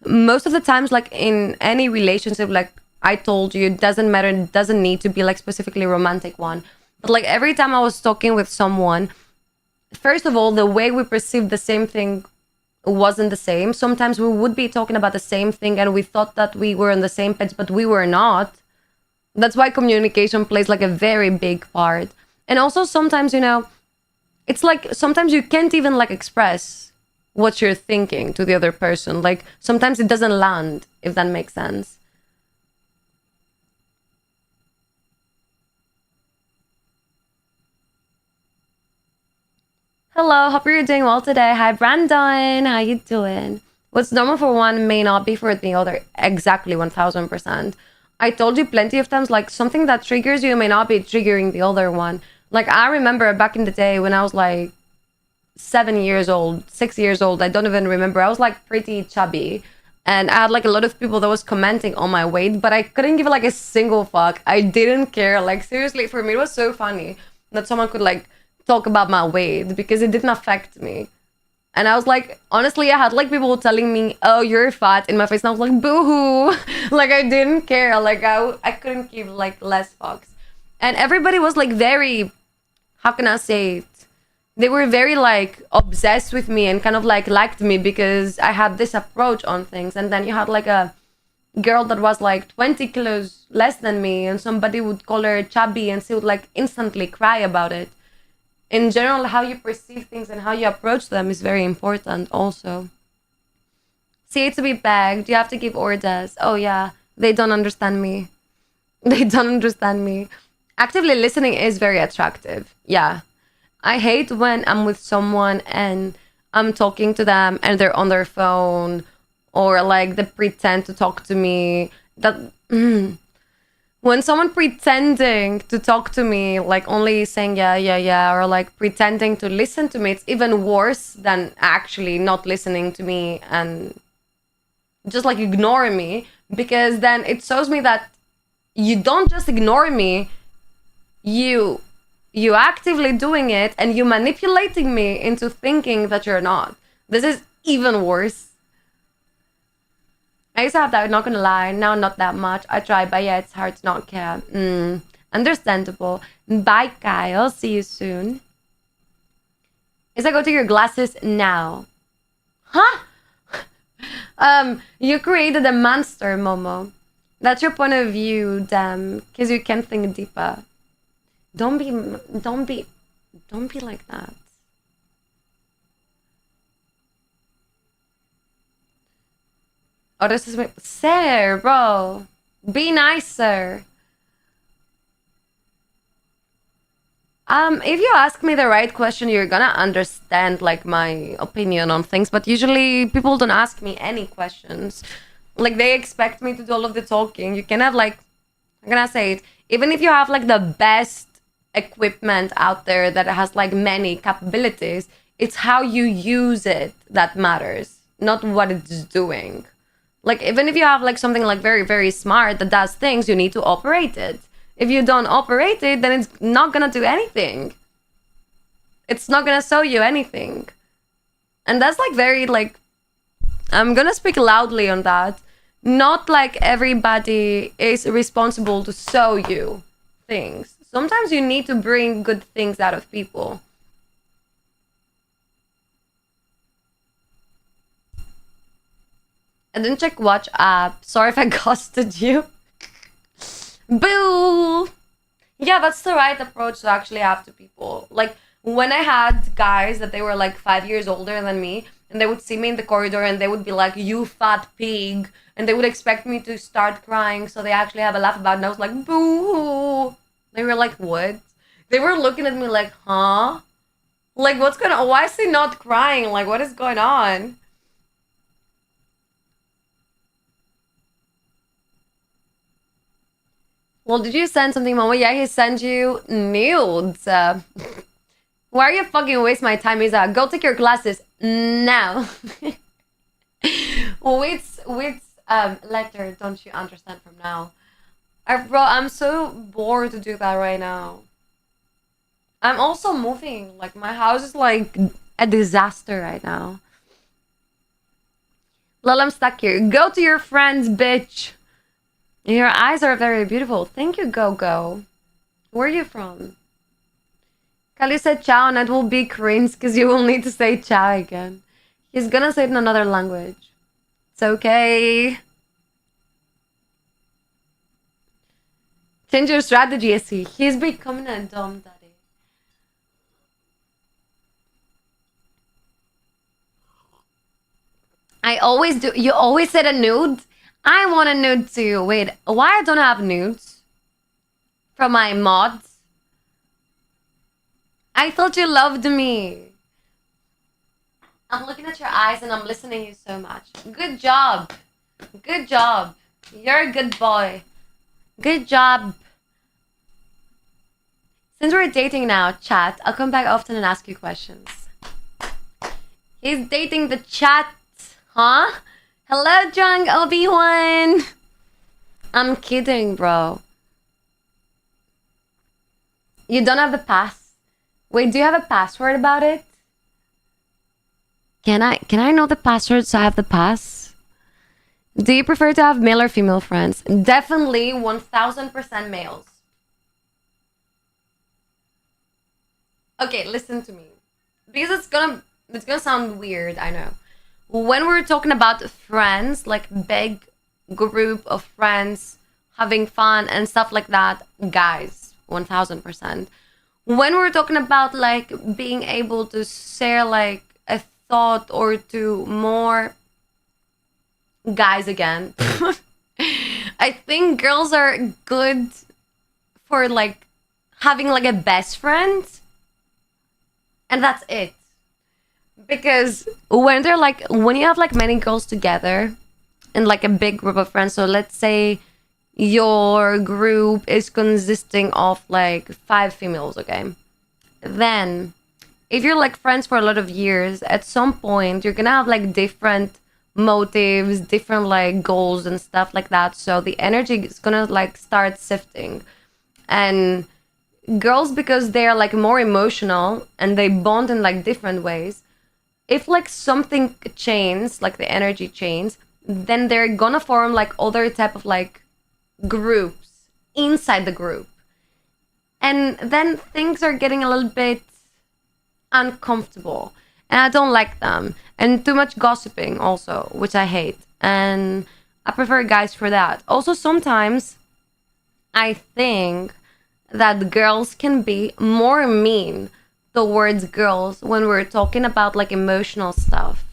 most of the times like in any relationship, like I told you, it doesn't matter, it doesn't need to be like specifically romantic one. But like every time I was talking with someone, first of all, the way we perceived the same thing wasn't the same. Sometimes we would be talking about the same thing and we thought that we were on the same page, but we were not. That's why communication plays like a very big part. And also sometimes, you know, it's like sometimes you can't even like express what you're thinking to the other person. Like sometimes it doesn't land, if that makes sense. Hello, hope you're doing well today. Hi, Brandon. How you doing? What's normal for one may not be for the other. Exactly, 1000%. I told you plenty of times, like something that triggers you may not be triggering the other one. Like I remember back in the day when I was like 7 years old, 6 years old. I don't even remember. I was like pretty chubby. And I had like a lot of people that was commenting on my weight, but I couldn't give like a single fuck. I didn't care. Like seriously, for me, it was so funny that someone could like talk about my weight because it didn't affect me. And I was like, honestly, I had like people telling me, oh, you're fat in my face. And I was like, boo-hoo. Like I didn't care. Like I couldn't give like less fucks. And everybody was like very, how can I say it? They were very like obsessed with me and kind of like liked me because I had this approach on things. And then you had like a girl that was like 20 kilos less than me and somebody would call her chubby and she would like instantly cry about it. In general, how you perceive things and how you approach them is very important also. See, to be begged, you have to give orders. Oh yeah, they don't understand me. They don't understand me. Actively listening is very attractive. Yeah. I hate when I'm with someone and I'm talking to them and they're on their phone, or like they pretend to talk to me. That when someone pretending to talk to me, like only saying yeah, yeah, yeah, or like pretending to listen to me, it's even worse than actually not listening to me and just like ignoring me, because then it shows me that you don't just ignore me, you actively doing it and you manipulating me into thinking that you're not. This is even worse. I used to have that, not gonna lie. Now not that much. I try, but yeah, it's hard to not care. Understandable. Bye, Kyle. See you soon. Is I go to your glasses now? Huh? You created a monster, Momo. That's your point of view, damn. Because you can think deeper. Don't be like that. Oh, this is me. Sir, bro. Be nicer. If you ask me the right question, you're gonna understand like my opinion on things, but usually people don't ask me any questions. Like they expect me to do all of the talking. You can have like, I'm gonna say it, even if you have like the best equipment out there that has like many capabilities, it's how you use it that matters, not what it's doing. Like even if you have like something like very, very smart that does things, you need to operate it. If you don't operate it, then it's not gonna do anything. It's not gonna show you anything. And that's like very like, I'm gonna speak loudly on that. Not like everybody is responsible to show you things. Sometimes you need to bring good things out of people. I didn't check WhatsApp. Sorry if I ghosted you. Boo! Yeah, that's the right approach to actually have to people. Like, when I had guys that they were like 5 years older than me, and they would see me in the corridor and they would be like, you fat pig, and they would expect me to start crying, so they actually have a laugh about it, and I was like, boo! They were like, what? They were looking at me like, huh? Like, what's going on? Why is he not crying? Like, what is going on? Well, did you send something, Mama? Yeah, he sent you nudes. Why are you fucking waste my time, Isa? Go take your classes now. which letter don't you understand from now? Bro, I'm so bored to do that right now. I'm also moving. Like, my house is like a disaster right now. Lol, I'm stuck here. Go to your friends, bitch. Your eyes are very beautiful. Thank you, Go-Go. Where are you from? Kali said ciao and it will be cringe because you will need to say ciao again. He's gonna say it in another language. It's okay. Change your strategy, Essie. He's becoming a dumb daddy. I always do. You always said a nude? I want a nude too. Wait, why I don't have nudes? From my mods? I thought you loved me. I'm looking at your eyes and I'm listening to you so much. Good job. Good job. You're a good boy. Good job. Since we're dating now, chat, I'll come back often and ask you questions. He's dating the chat, huh? Hello, drunk Obi-Wan. I'm kidding, bro. You don't have the pass? Wait, do you have a password about it? Can I know the password so I have the pass? Do you prefer to have male or female friends? Definitely 1000% males. Okay, listen to me. Because it's gonna sound weird, I know. When we're talking about friends, like big group of friends having fun and stuff like that, guys, 1000%. When we're talking about like being able to share like a thought or two more, guys again. I think girls are good for like having like a best friend, and that's it. Because when they're like, when you have like many girls together in like a big group of friends, so let's say your group is consisting of like 5 females, okay? Then if you're like friends for a lot of years, at some point you're gonna have like different motives, different like goals and stuff like that. So the energy is gonna like start shifting. And girls, because they're like more emotional and they bond in like different ways, if like something changes, like the energy changes, then they're gonna form like other type of like groups inside the group. And then things are getting a little bit uncomfortable. And I don't like them. And too much gossiping also, which I hate. And I prefer guys for that. Also, sometimes I think that girls can be more mean towards girls when we're talking about like emotional stuff,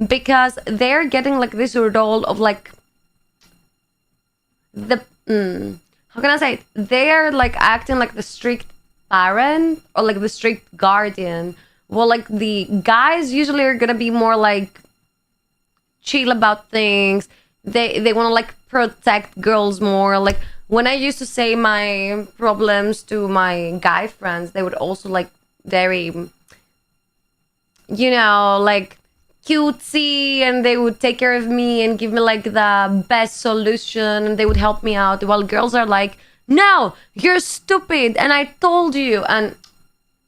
because they're getting like this role of like the how can I say it? They're like acting like the strict parent or like the strict guardian. Well, like the guys usually are gonna be more like chill about things. They want to like protect girls more. Like when I used to say my problems to my guy friends, they would also like very, like cutesy, and they would take care of me and give me like the best solution, and they would help me out. While girls are like, no, you're stupid, and I told you, and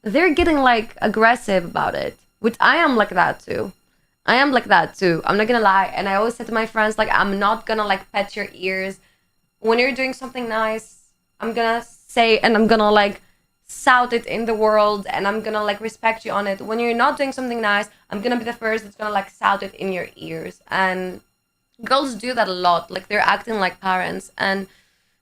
they're getting like aggressive about it, which I am like that too. I'm not gonna lie. And I always say to my friends, like, I'm not gonna like pet your ears when you're doing something nice. I'm gonna say, and I'm gonna like shout it in the world, and I'm gonna like respect you on it. When you're not doing something nice, I'm gonna be the first that's gonna like shout it in your ears. And girls do that a lot. Like they're acting like parents, and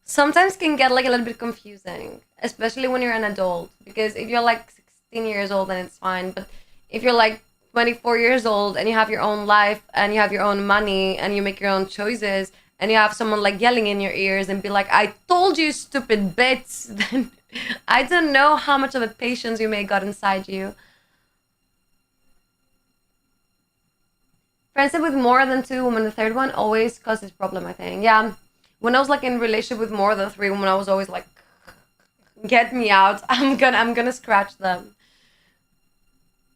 sometimes can get like a little bit confusing, especially when you're an adult. Because if you're like 16 years old, then it's fine. But if you're like 24 years old and you have your own life and you have your own money and you make your own choices, and you have someone like yelling in your ears and be like, I told you, stupid bitch, then I don't know how much of a patience you may got inside you. Friendship with more than 2 women, the third one always causes problem, I think. Yeah. When I was like in relationship with more than 3 women, I was always like, get me out. I'm gonna scratch them.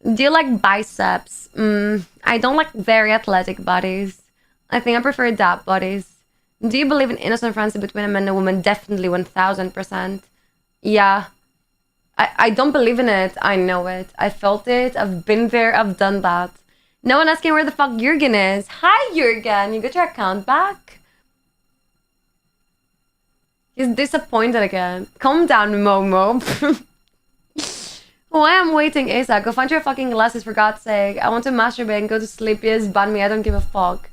Do you like biceps? I don't like very athletic bodies. I think I prefer dap bodies. Do you believe in innocent friendship between a man and a woman? Definitely, 1000%. Yeah. I don't believe in it. I know it. I felt it. I've been there. I've done that. No one asking where the fuck Jurgen is. Hi, Jurgen. You got your account back? He's disappointed again. Calm down, Momo. Why I'm waiting, Asa? Go find your fucking glasses, for God's sake. I want to masturbate and go to sleep. Yes, ban me. I don't give a fuck.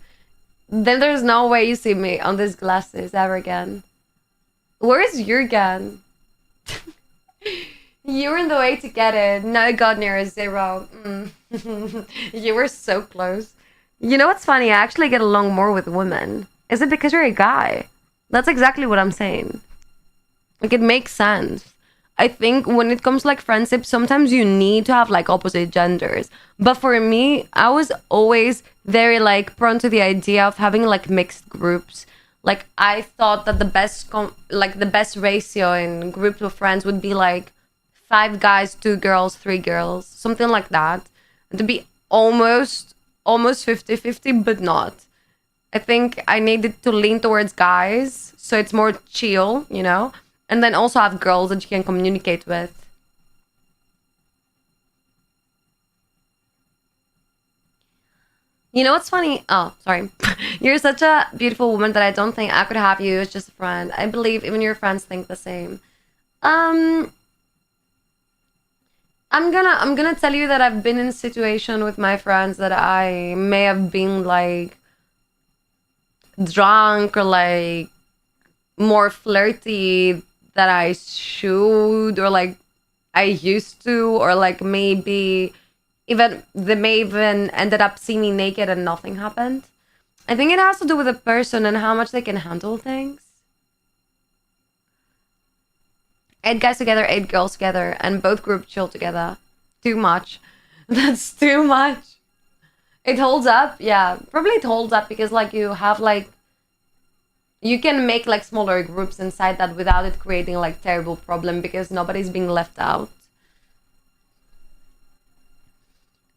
Then there's no way you see me on these glasses ever again. Where is Jurgen? You were in the way to get it. No, it got near a 0. You were so close. You know what's funny? I actually get along more with women. Is it because you're a guy? That's exactly what I'm saying. Like, it makes sense. I think when it comes to like friendship, sometimes you need to have like opposite genders. But for me, I was always very like prone to the idea of having like mixed groups. Like I thought that the best ratio in groups of friends would be like 5 guys, 2 girls, 3 girls, something like that. And to be almost 50-50, but not. I think I needed to lean towards guys, so it's more chill, and then also have girls that you can communicate with. You know what's funny? Oh, sorry. You're such a beautiful woman that I don't think I could have you as just a friend. I believe even your friends think the same. I'm gonna tell you that I've been in a situation with my friends that I may have been like drunk or like more flirty that I should, or like I used to, or like maybe even they may even ended up seeing me naked and nothing happened. I think it has to do with the person and how much they can handle things. 8 guys together, 8 girls together, and both group chill together. Too much. That's too much. It holds up, yeah. Probably it holds up because like you have like you can make like smaller groups inside that without it creating like terrible problem because nobody's being left out.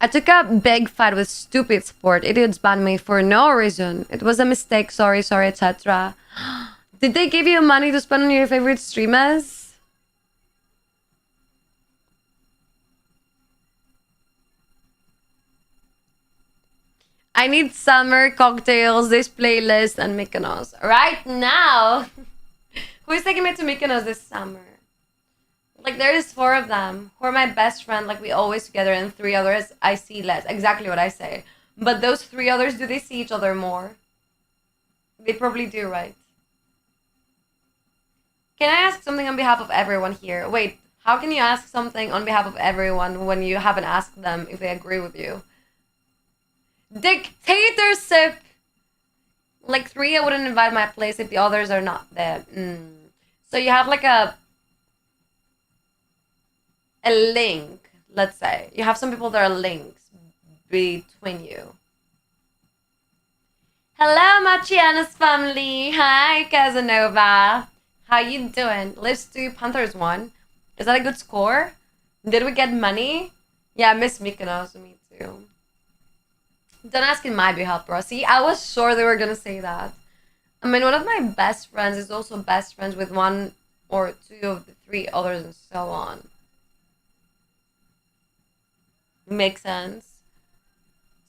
I took a big fight with stupid sport. Idiots banned me for no reason. It was a mistake, sorry, etc. Did they give you money to spend on your favorite streamers? I need summer cocktails, this playlist, and Mykonos. Right now! Who is taking me to Mykonos this summer? Like, there is 4 of them who are my best friend. Like, we always together, and 3 others I see less. Exactly what I say. But those 3 others, do they see each other more? They probably do, right? Can I ask something on behalf of everyone here? Wait, how can you ask something on behalf of everyone when you haven't asked them if they agree with you? Dictatorship! Like 3 I wouldn't invite my place if the others are not there. So you have like a link, let's say. You have some people that are links between you. Hello, Machiana's family. Hi, Casanova. How you doing? Let's do Panthers 1. Is that a good score? Did we get money? Yeah, I miss Mykonos. Me too. Don't ask in my behalf, bro. See, I was sure they were gonna say that. I mean, one of my best friends is also best friends with 1 or 2 of the 3 others and so on. Makes sense.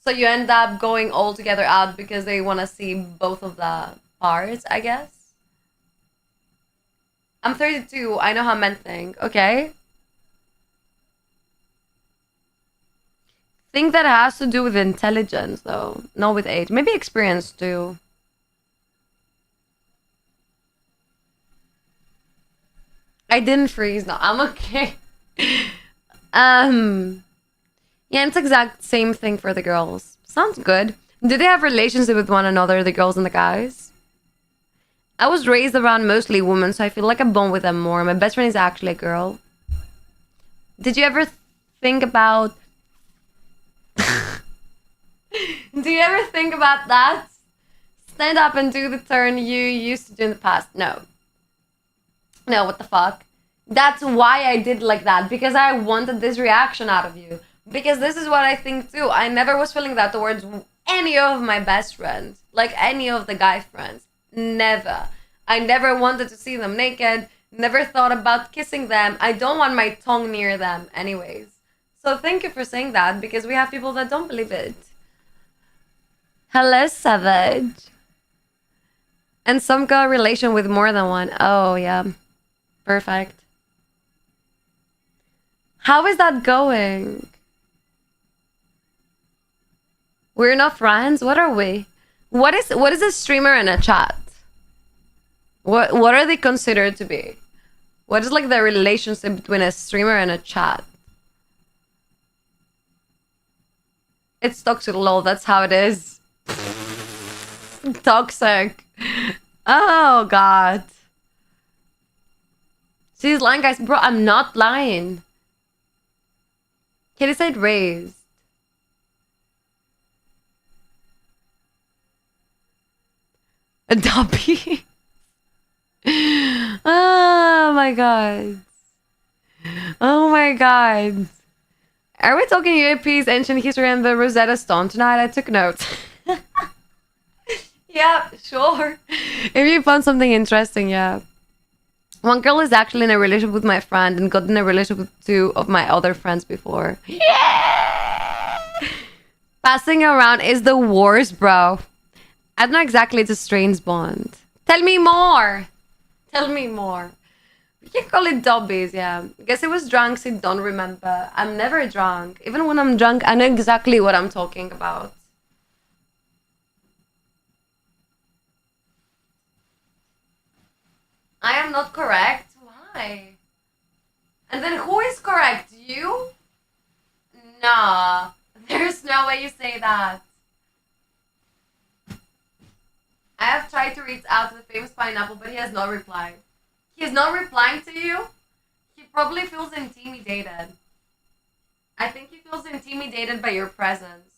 So you end up going all together out because they want to see both of the parts, I guess. I'm 32. I know how men think. Okay. Think that has to do with intelligence, though. Not with age. Maybe experience, too. I didn't freeze. No, I'm okay. Yeah, it's exact same thing for the girls. Sounds good. Do they have relationship with one another, the girls and the guys? I was raised around mostly women, so I feel like I bond with them more. My best friend is actually a girl. Did you ever think about... Do you ever think about that? Stand up and do the turn you used to do in the past. No. No, what the fuck? That's why I did like that. Because I wanted this reaction out of you. Because this is what I think too. I never was feeling that towards any of my best friends. Like any of the guy friends. Never. I never wanted to see them naked. Never thought about kissing them. I don't want my tongue near them anyways. So thank you for saying that. Because we have people that don't believe it. Hello, Savage. And some got a relation with more than one. Oh, yeah. Perfect. How is that going? We're not friends? What are we? What is a streamer in a chat? What are they considered to be? What is like the relationship between a streamer and a chat? It's toxic, lol. That's how it is. Toxic. Oh god. She's lying, guys. Bro, I'm not lying. Kitty said raised. A Dobby. Oh my god. Oh my god. Are we talking UAP's ancient history and the Rosetta Stone tonight? I took notes. Yeah, sure. If you found something interesting, yeah. One girl is actually in a relationship with my friend and got in a relationship with 2 of my other friends before. Yeah! Passing around is the worst, bro. I don't know exactly, it's a strange bond. Tell me more! Tell me more. We can call it Dobbies, yeah. Guess it was drunk, so don't remember. I'm never drunk. Even when I'm drunk, I know exactly what I'm talking about. I am not correct? Why? And then who is correct? You? Nah. There's no way you say that. have tried to reach out to the famous pineapple, but he has not replied. He is not replying to you. He probably feels intimidated. I think he feels intimidated by your presence.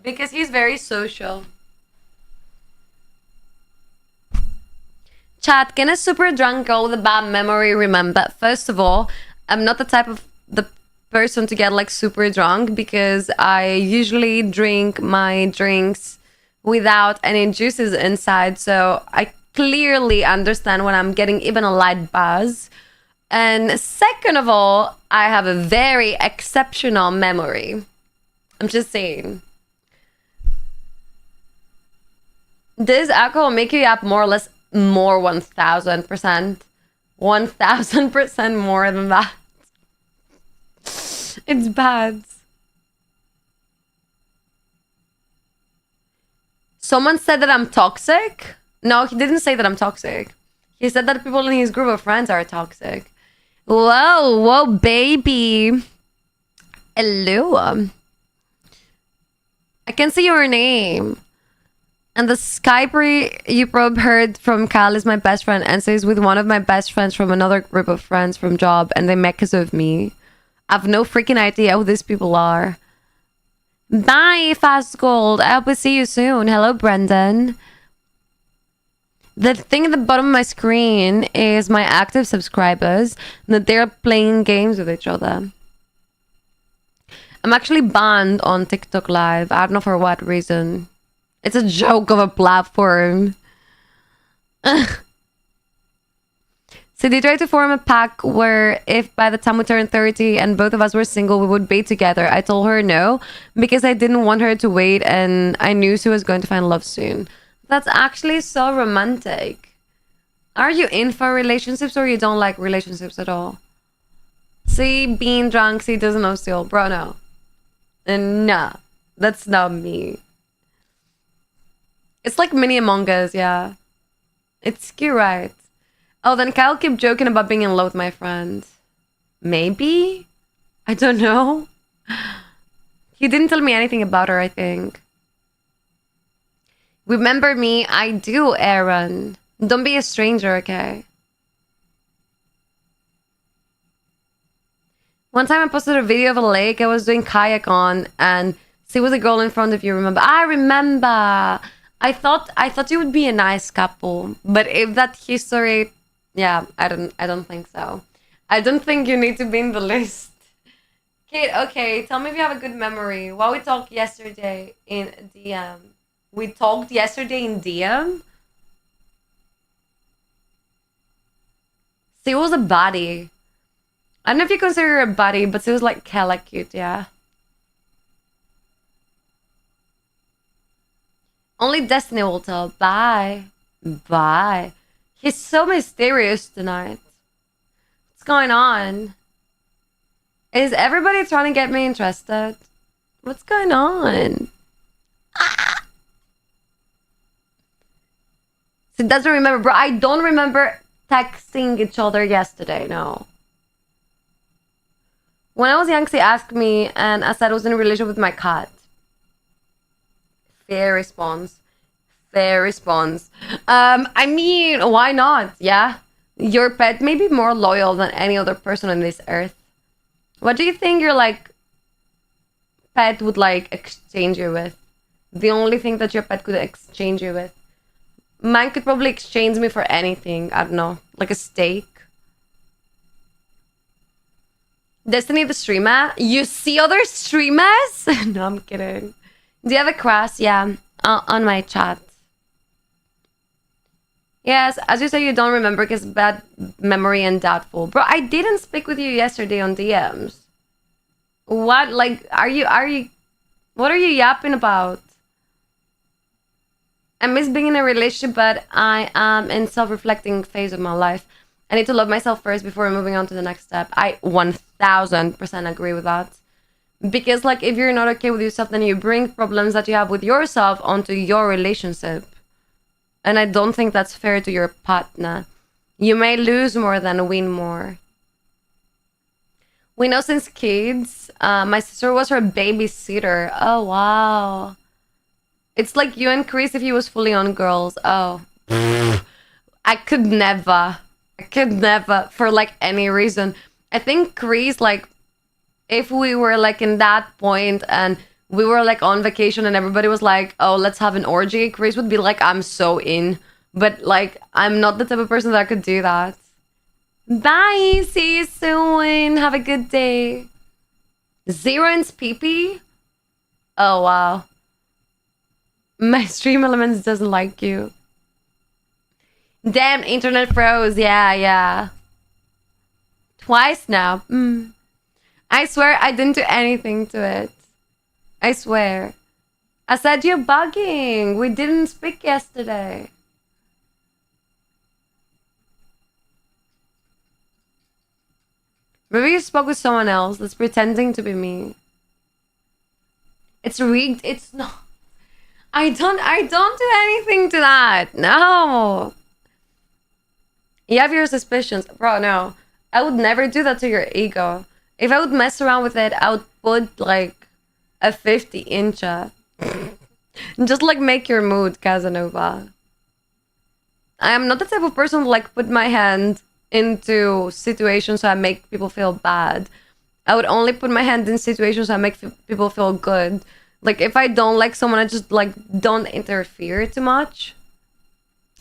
Because he's very social. Chat, can a super drunk girl with a bad memory remember? First of all, I'm not the type of the person to get like super drunk because I usually drink my drinks without any juices inside. So I clearly understand when I'm getting even a light buzz. And second of all, I have a very exceptional memory. I'm just saying. Does alcohol make you yap more or less? More 1000%. 1000% more than that. It's bad. Someone said that I'm toxic. No, he didn't say that I'm toxic. He said that people in his group of friends are toxic. Whoa, whoa, baby. Hello. I can see your name. And the Skype you probably heard from Cal is my best friend and says with one of my best friends from another group of friends from job, and they met because of me. I've no freaking idea who these people are. Bye, Fast Gold. I hope to see you soon. Hello, Brendan. The thing at the bottom of my screen is my active subscribers, that they're playing games with each other. I'm actually banned on TikTok Live. I don't know for what reason. It's a joke of a platform. So they tried to form a pact where if by the time we turned 30 and both of us were single, we would be together. I told her no, because I didn't want her to wait and I knew she was going to find love soon. That's actually so romantic. Are you in for relationships or you don't like relationships at all? See, being drunk, see, doesn't know still. Bro, no. And nah, that's not me. It's like mini Among Us, yeah. It's cute, right? Oh, then Kyle kept joking about being in love with my friend. Maybe? I don't know. He didn't tell me anything about her, I think. Remember me? I do, Aaron. Don't be a stranger, okay? One time I posted a video of a lake I was doing kayak on and see was a girl in front of you, remember? I remember! I thought you would be a nice couple, but if that history, yeah, I don't think so. I don't think you need to be in the list. Kate, okay, tell me if you have a good memory. While we talked yesterday in DM. We talked yesterday in DM? She was a baddie. I don't know if you consider her a baddie, but she was like hella cute, yeah. Only Destiny will tell. Bye. Bye. He's so mysterious tonight. What's going on? Is everybody trying to get me interested? What's going on? Ah! She doesn't remember, bro. I don't remember texting each other yesterday, no. When I was young, she asked me, and I said I was in a relationship with my cat. Fair response. Fair response. I mean, why not? Yeah. Your pet may be more loyal than any other person on this earth. What do you think your, like, pet would, like, exchange you with? The only thing that your pet could exchange you with. Mine could probably exchange me for anything. I don't know. Like a steak. Destiny the streamer? You see other streamers? No, I'm kidding. Do you have a crush? Yeah. On my chat. Yes, as you say, you don't remember because bad memory and doubtful. Bro, I didn't speak with you yesterday on DMs. What? Like, what are you yapping about? I miss being in a relationship, but I am in self-reflecting phase of my life. I need to love myself first before moving on to the next step. I 1000% agree with that. Because, like, if you're not okay with yourself, then you bring problems that you have with yourself onto your relationship. And I don't think that's fair to your partner. You may lose more than win more. We know since kids. My sister was her babysitter. Oh, wow. It's like you and Chris if he was fully on girls. Oh. I could never. I could never for like any reason. I think Chris, like, if we were like in that point and we were like on vacation and everybody was like, oh, let's have an orgy, Chris would be like, I'm so in. But like, I'm not the type of person that could do that. Bye. See you soon. Have a good day. Zeron's PP? Oh, wow. My stream elements doesn't like you. Damn, internet froze. Yeah. Twice now. I swear I didn't do anything to it. I swear. I said you're bugging. We didn't speak yesterday. Maybe you spoke with someone else that's pretending to be me. It's rigged. It's not. I don't do anything to that. No. You have your suspicions. Bro, no. I would never do that to your ego. If I would mess around with it, I would put like a 50-incher. Just like make your mood, Casanova. I am not the type of person who like put my hand into situations so I make people feel bad. I would only put my hand in situations so I make people feel good. Like if I don't like someone, I just like don't interfere too much.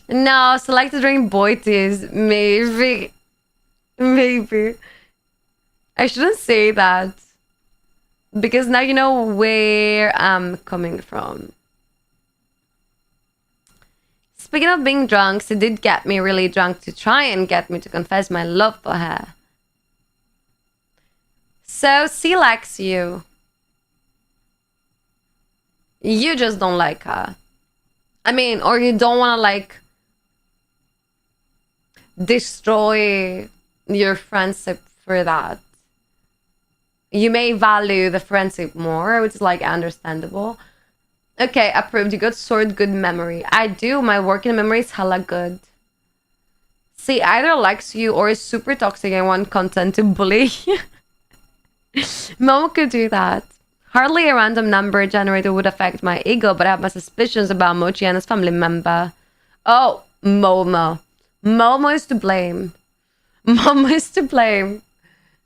No, so like to drink boy teas, maybe. I shouldn't say that because now you know where I'm coming from. Speaking of being drunk, she did get me really drunk to try and get me to confess my love for her. So she likes you. You just don't like her. I mean, or you don't want to like destroy your friendship for that. You may value the friendship more, which is like understandable. Okay, approved. You got sword good memory. I do. My working memory is hella good. See, either likes you or is super toxic and want content to bully. Momo could do that. Hardly a random number generator would affect my ego, but I have my suspicions about Mochi and his family member. Oh, Momo. Momo is to blame. Momo is to blame.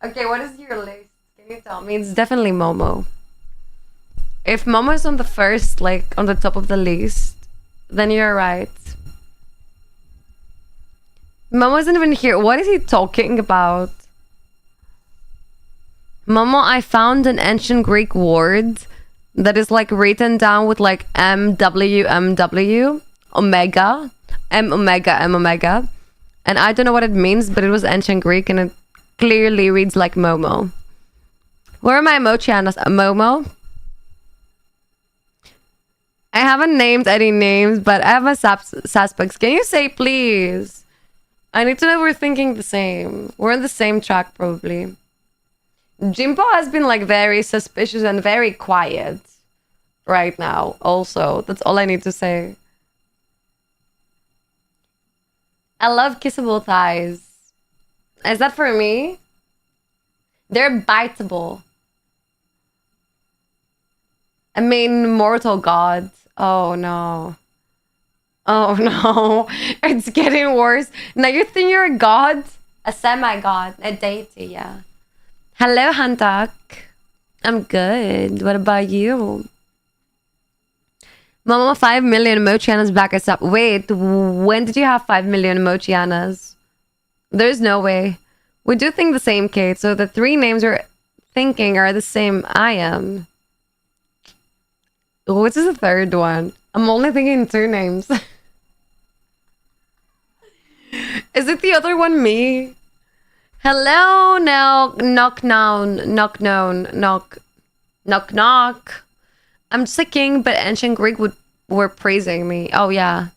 Okay, what is your list? Can you tell me? It's definitely Momo. If Momo is on the first, like, on the top of the list, then you're right. Momo isn't even here. What is he talking about? Momo, I found an ancient Greek word that is, like, written down with, like, MW, omega, M omega. And I don't know what it means, but it was ancient Greek, and it clearly reads like Momo. Where are my emochianas? Momo? I haven't named any names, but I have my suspects. Can you say please? I need to know we're thinking the same. We're on the same track, probably. Jimbo has been like very suspicious and very quiet right now. Also, that's all I need to say. I love kissable thighs. Is that for me? They're biteable. I mean, mortal god. Oh no. Oh no. It's getting worse. Now you think you're a god? A semi-god. A deity, yeah. Hello, Hantak. I'm good. What about you? Mama, 5 million Mochianas back us up. Wait, when did you have 5 million Mochianas? There's no way. We do think the same, Kate. So the three names we're thinking are the same I am. Which is the third one? I'm only thinking 2 names. Is it the other one me? Hello, no, knock. I'm just a king, but ancient Greek were praising me. Oh yeah.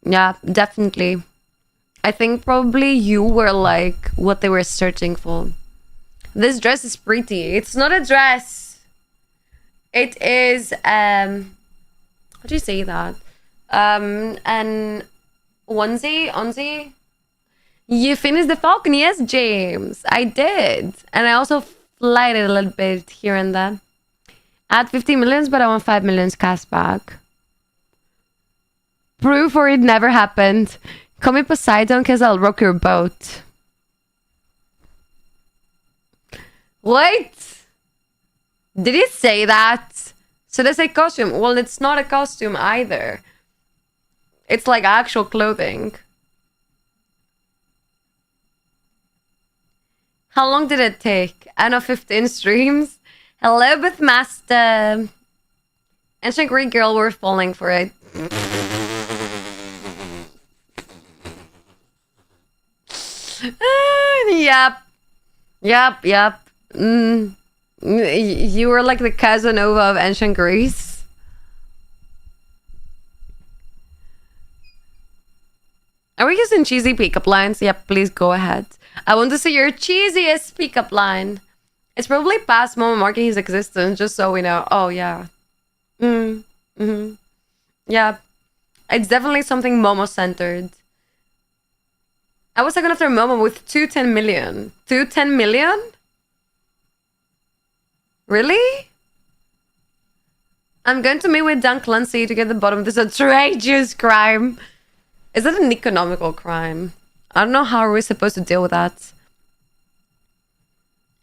Yeah, definitely. I think probably you were like what they were searching for. This dress is pretty. It's not a dress. It is how do you say that? An onesie? You finished the Falcon, yes, James. I did. And I also flighted a little bit here and there. I had 50 millions, but I want 5 millions cash back. Proof or it never happened. Call me Poseidon because I'll rock your boat. Wait! Did he say that? So they say costume. Well, it's not a costume either. It's like actual clothing. How long did it take? I know, 15 streams. Hello, Bithmaster. Ancient Greek girl, we're falling for it. Yep. You were like the Casanova of ancient Greece. Are we using cheesy pickup lines? Yep, please go ahead. I want to see your cheesiest pickup line. It's probably past Momo marking his existence, just so we know. Oh, yeah. Yeah. It's definitely something Momo-centered. I was talking after Momo with 210 million. 210 million? Really? I'm going to meet with Dan Clancy to get the bottom of this outrageous crime. Is that an economical crime? I don't know how we're supposed to deal with that.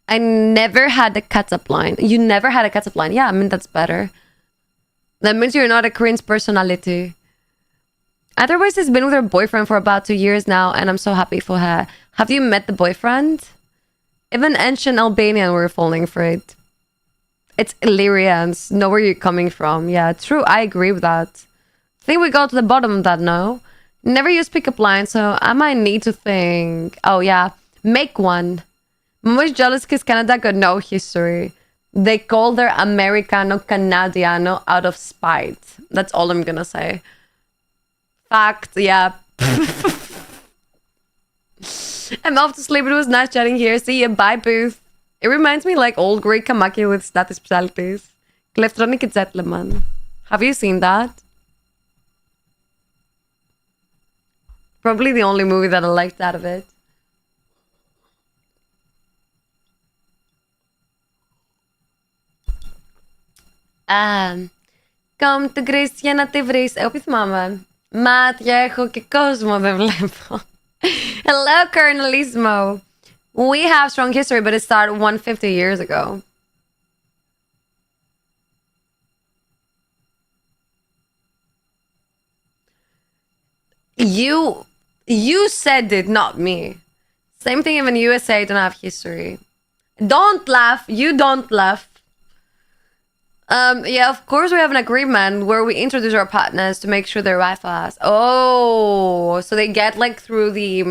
I never had a catsup line. You never had a catsup line. Yeah, I mean, that's better. That means you're not a cringe personality. Otherwise, she's been with her boyfriend for about 2 years now, and I'm so happy for her. Have you met the boyfriend? Even ancient Albanian were falling for it. It's Illyrians. Know where you're coming from. Yeah, true. I agree with that. I think we got to the bottom of that now. Never use pickup lines, so I might need to think. Oh, yeah. Make one. Momo's jealous because Canada got no history. They call their Americano Canadiano out of spite. That's all I'm gonna say. Fact, yeah. I'm off to sleep. It was nice chatting here. See you. Bye, Booth. It reminds me like old Greek Kamaki with status specialties. Kleftronik Zetleman. Have you seen that? Probably the only movie that I liked out of it. Come to Greece για να τη βρεις. Εγώ θυμάμαι. Μάτια έχω και κόσμο δεν βλέπω. Hello, Colonelismo. We have strong history, but it started 150 years ago. You said it, not me. Same thing even USA don't have history. Don't laugh. You don't laugh. Yeah, of course we have an agreement where we introduce our partners to make sure they're right for us. Oh, so they get like through the...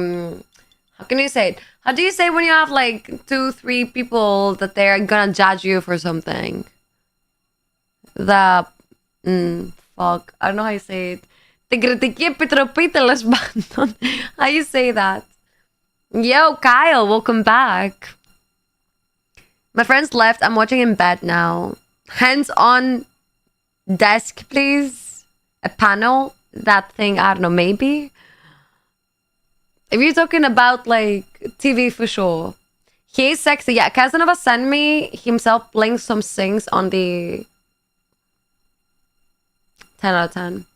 how can you say it? How do you say when you have like 2-3 people that they're gonna judge you for something? The... fuck. I don't know how you say it. Την κριτική επιτροπή, τέλος πάντων. How you say that? Yo, Kyle, welcome back. My friends left. I'm watching in bed now. Hands on desk, please. A panel. That thing, I don't know, maybe. If you're talking about like TV for sure. He's sexy. Yeah, Casanova sent me himself playing some things on the 10 out of 10.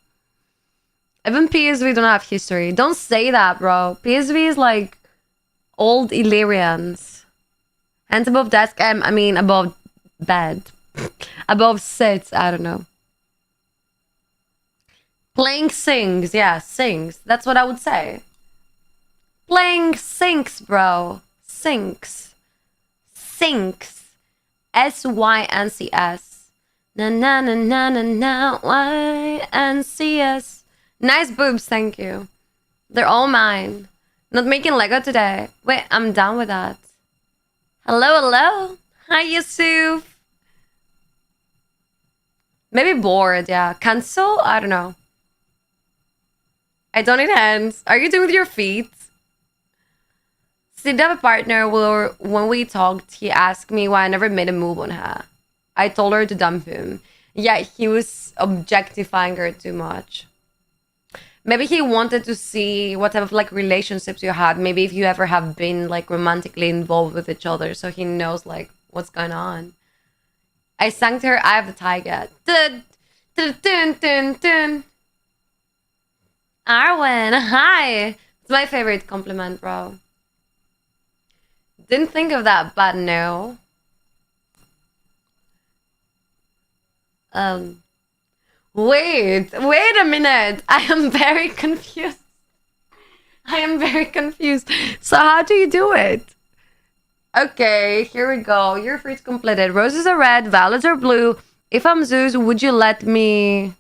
Even PSV don't have history. Don't say that, bro. PSV is like old Illyrians. Hands above desk. I mean, above bed. Above sits. I don't know. Playing sings. Yeah, sings. That's what I would say. Playing sinks, bro. Sinks. Sinks. SYNCS. Na na na na na na. YNCS. Nice boobs, thank you. They're all mine. Not making Lego today. Wait, I'm done with that. Hello. Hi, Yusuf. Maybe bored, yeah. Cancel? I don't know. I don't need hands. Are you doing with your feet? Did I have a partner where when we talked, he asked me why I never made a move on her. I told her to dump him. Yeah, he was objectifying her too much. Maybe he wanted to see what type of like relationships you had. Maybe if you ever have been like romantically involved with each other, so he knows like what's going on. I sang to her "Eye of the Tiger." Dun, dun, dun, dun, dun. Arwen, hi. It's my favorite compliment, bro. Didn't think of that, but no. Um, wait a minute. I am very confused. I am very confused. So how do you do it? Okay, here we go. Your fruit's completed. Roses are red, violets are blue. If I'm Zeus, would you let me...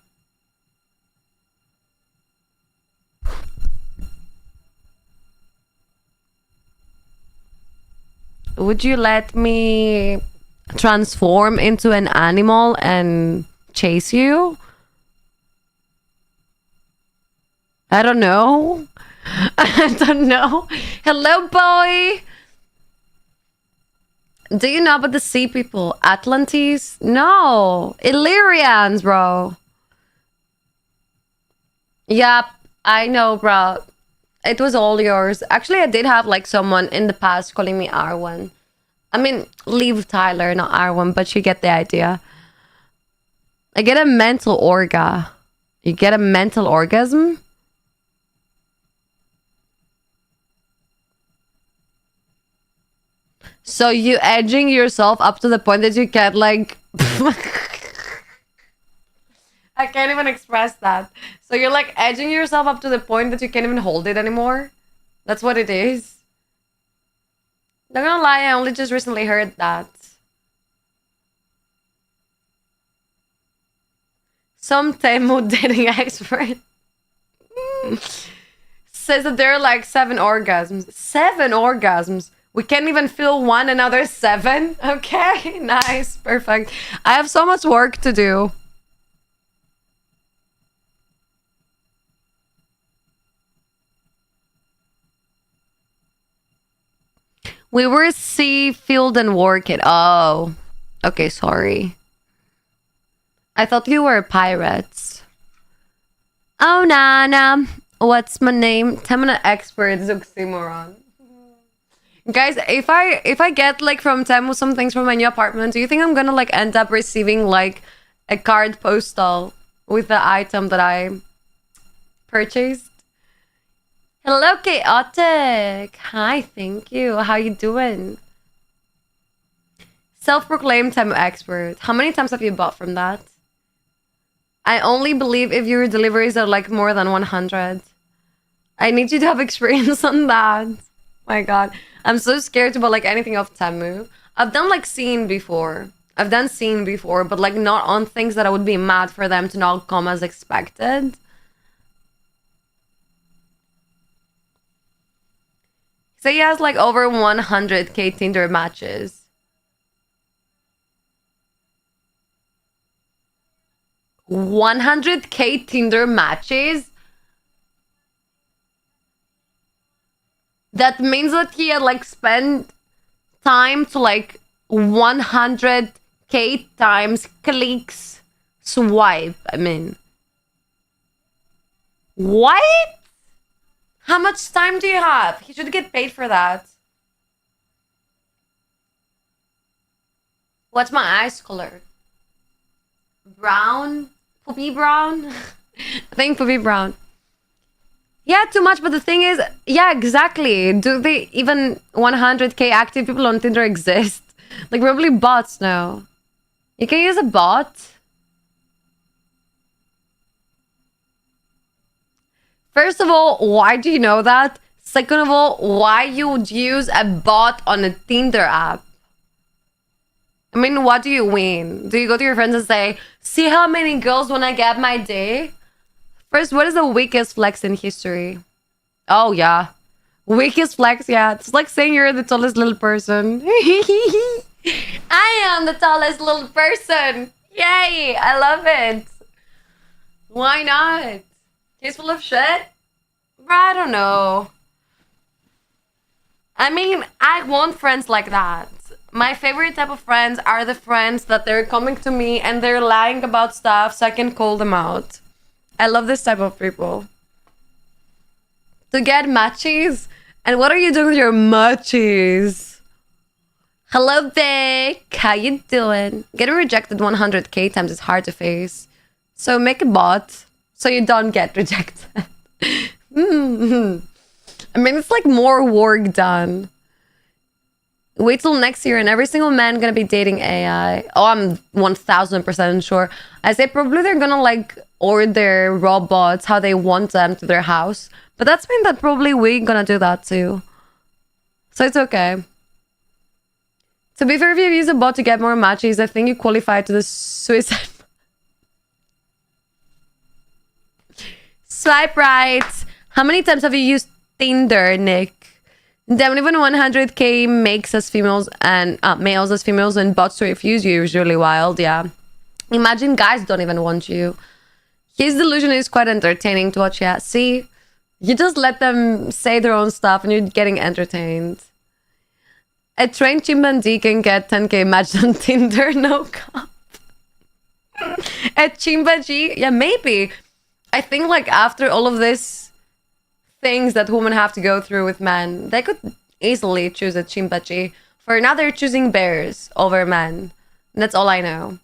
Would you let me transform into an animal and chase you? I don't know. I don't know. Hello, boy. Do you know about the sea people? Atlantes? No. Illyrians, bro. Yep, I know, bro. It was all yours. Actually, I did have like someone in the past calling me Arwen. I mean, leave Tyler, not Arwen, but you get the idea. I get a mental orga. You get a mental orgasm? So you edging yourself up to the point that you can't like... I can't even express that. So you're like edging yourself up to the point that you can't even hold it anymore? That's what it is? Not gonna lie, I only just recently heard that. Some Temu dating expert says that there are like 7 orgasms. 7 orgasms? We can't even feel one another 7? Okay, nice, perfect. I have so much work to do. We were sea, field, and work it. Oh. Okay, sorry. I thought you were pirates. Oh, Nana. What's my name? Temana expert, Zuximoron. Guys, if I get like from Temu some things from my new apartment, do you think I'm gonna like end up receiving like a card postal with the item that I purchased? Hello, Chaotic. Hi, thank you. How you doing? Self-proclaimed Temu expert. How many times have you bought from that? I only believe if your deliveries are like more than 100. I need you to have experience on that. My god. I'm so scared to buy like anything off Temu. I've done like Scene before. I've done Scene before, but like not on things that I would be mad for them to not come as expected. So he has like over 100k Tinder matches. 100k Tinder matches? That means that he had like spent time to like 100k times clicks swipe. I mean, what? How much time do you have? He should get paid for that. What's my eyes color? Brown? Poopy brown? I think poopy brown. Yeah, too much, but the thing is, yeah, exactly. Do they even 100k active people on Tinder exist? Like, probably bots now. You can use a bot. First of all, why do you know that? Second of all, why you would use a bot on a Tinder app? I mean, what do you win? Do you go to your friends and say, see how many girls when I get my day? First, what is the weakest flex in history? Oh, yeah. Weakest flex, yeah. It's like saying you're the tallest little person. I am the tallest little person. Yay, I love it. Why not? He's full of shit? I don't know. I mean, I want friends like that. My favorite type of friends are the friends that they're coming to me and they're lying about stuff so I can call them out. I love this type of people. To get matches? And what are you doing with your matches? Hello, Vic. How you doing? Getting rejected 100k times is hard to face. So make a bot so you don't get rejected. I mean, it's like more work done. Wait till next year and every single man gonna be dating AI. Oh, I'm 1000% sure. I say probably they're gonna like order robots how they want them to their house. But that's mean that probably we gonna do that too. So it's okay. To be fair, if you use a bot to get more matches, I think you qualify to the suicide. Swipe right. How many times have you used Tinder, Nick? Damn, even 100k makes us females and males as females and bots to refuse you is really wild, yeah. Imagine guys don't even want you. His delusion is quite entertaining to watch, yeah. See? You just let them say their own stuff and you're getting entertained. A trained chimpanzee can get 10k matched on Tinder, no cop. A chimpanzee? Yeah, maybe. I think like after all of this things that women have to go through with men, they could easily choose a chimpanzee. For now, they're choosing bears over men. That's all I know.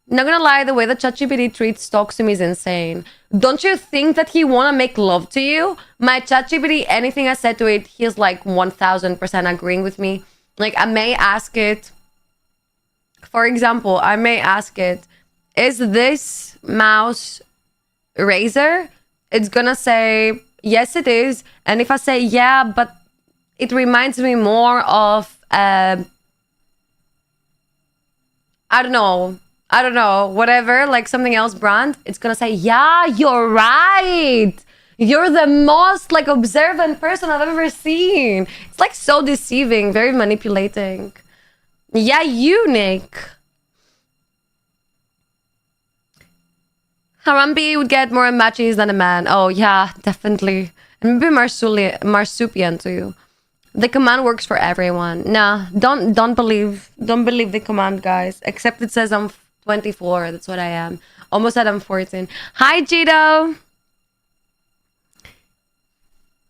Not gonna lie, the way that ChatGPT treats talks to me is insane. Don't you think that he wanna make love to you? My ChatGPT, anything I said to it, he's like 1000% agreeing with me. Like, I may ask it, for example, I may ask it, is this mouse razor? It's gonna say, yes, it is. And if I say, yeah, but it reminds me more of, I don't know, whatever, like something else brand, it's gonna say, yeah, you're right. You're the most like observant person I've ever seen. It's like so deceiving, very manipulating. Yeah, you, Nick. Harambe would get more matches than a man. Oh, yeah, definitely. And maybe marsupial too. The command works for everyone. Nah, don't believe the command, guys. Except it says I'm 24. That's what I am. Almost said I'm 14. Hi, Jito.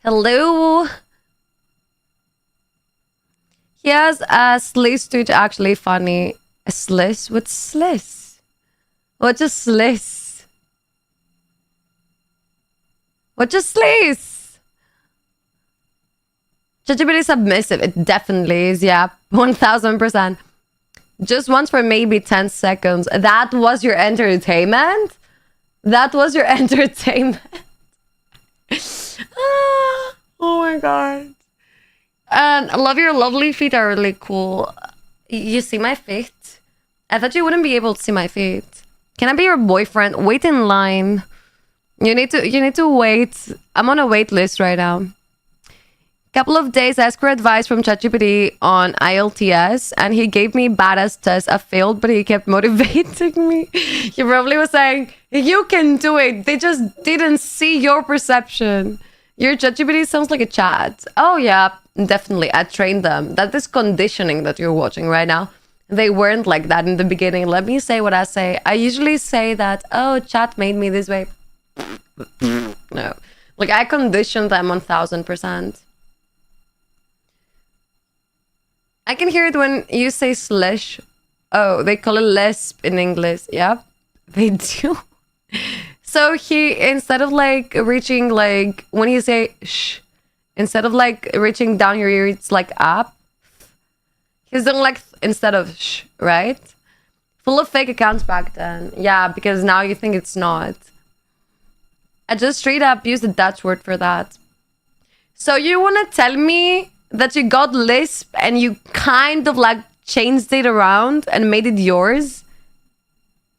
Hello. He has a sliss to actually funny. A sliss? What's sliss? What's a sliss? What's a slice? ChatGPT is submissive. It definitely is. Yeah, 1000%. Just once for maybe 10 seconds. That was your entertainment? That was your entertainment? Oh my god. And I love your lovely feet are really cool. You see my feet? I thought you wouldn't be able to see my feet. Can I be your boyfriend? Wait in line. You need to wait. I'm on a wait list right now. Couple of days, I asked for advice from ChatGPT on IELTS, and he gave me badass tests. I failed, but he kept motivating me. He probably was saying, you can do it. They just didn't see your perception. Your ChatGPT sounds like a chat. Oh yeah, definitely. I trained them. That is conditioning that you're watching right now. They weren't like that in the beginning. Let me say what I say. I usually say that, oh, chat made me this way. No, like I conditioned them 1000%. I can hear it when you say slush. Oh, they call it lisp in English. Yep, they do. So he, instead of like reaching, like when you say shh, instead of like reaching down your ear, it's like up. He's doing like instead of shh, right? Full of fake accounts back then. Yeah, because now you think it's not. I just straight up used the Dutch word for that. So you want to tell me that you got Lisp and you kind of like changed it around and made it yours?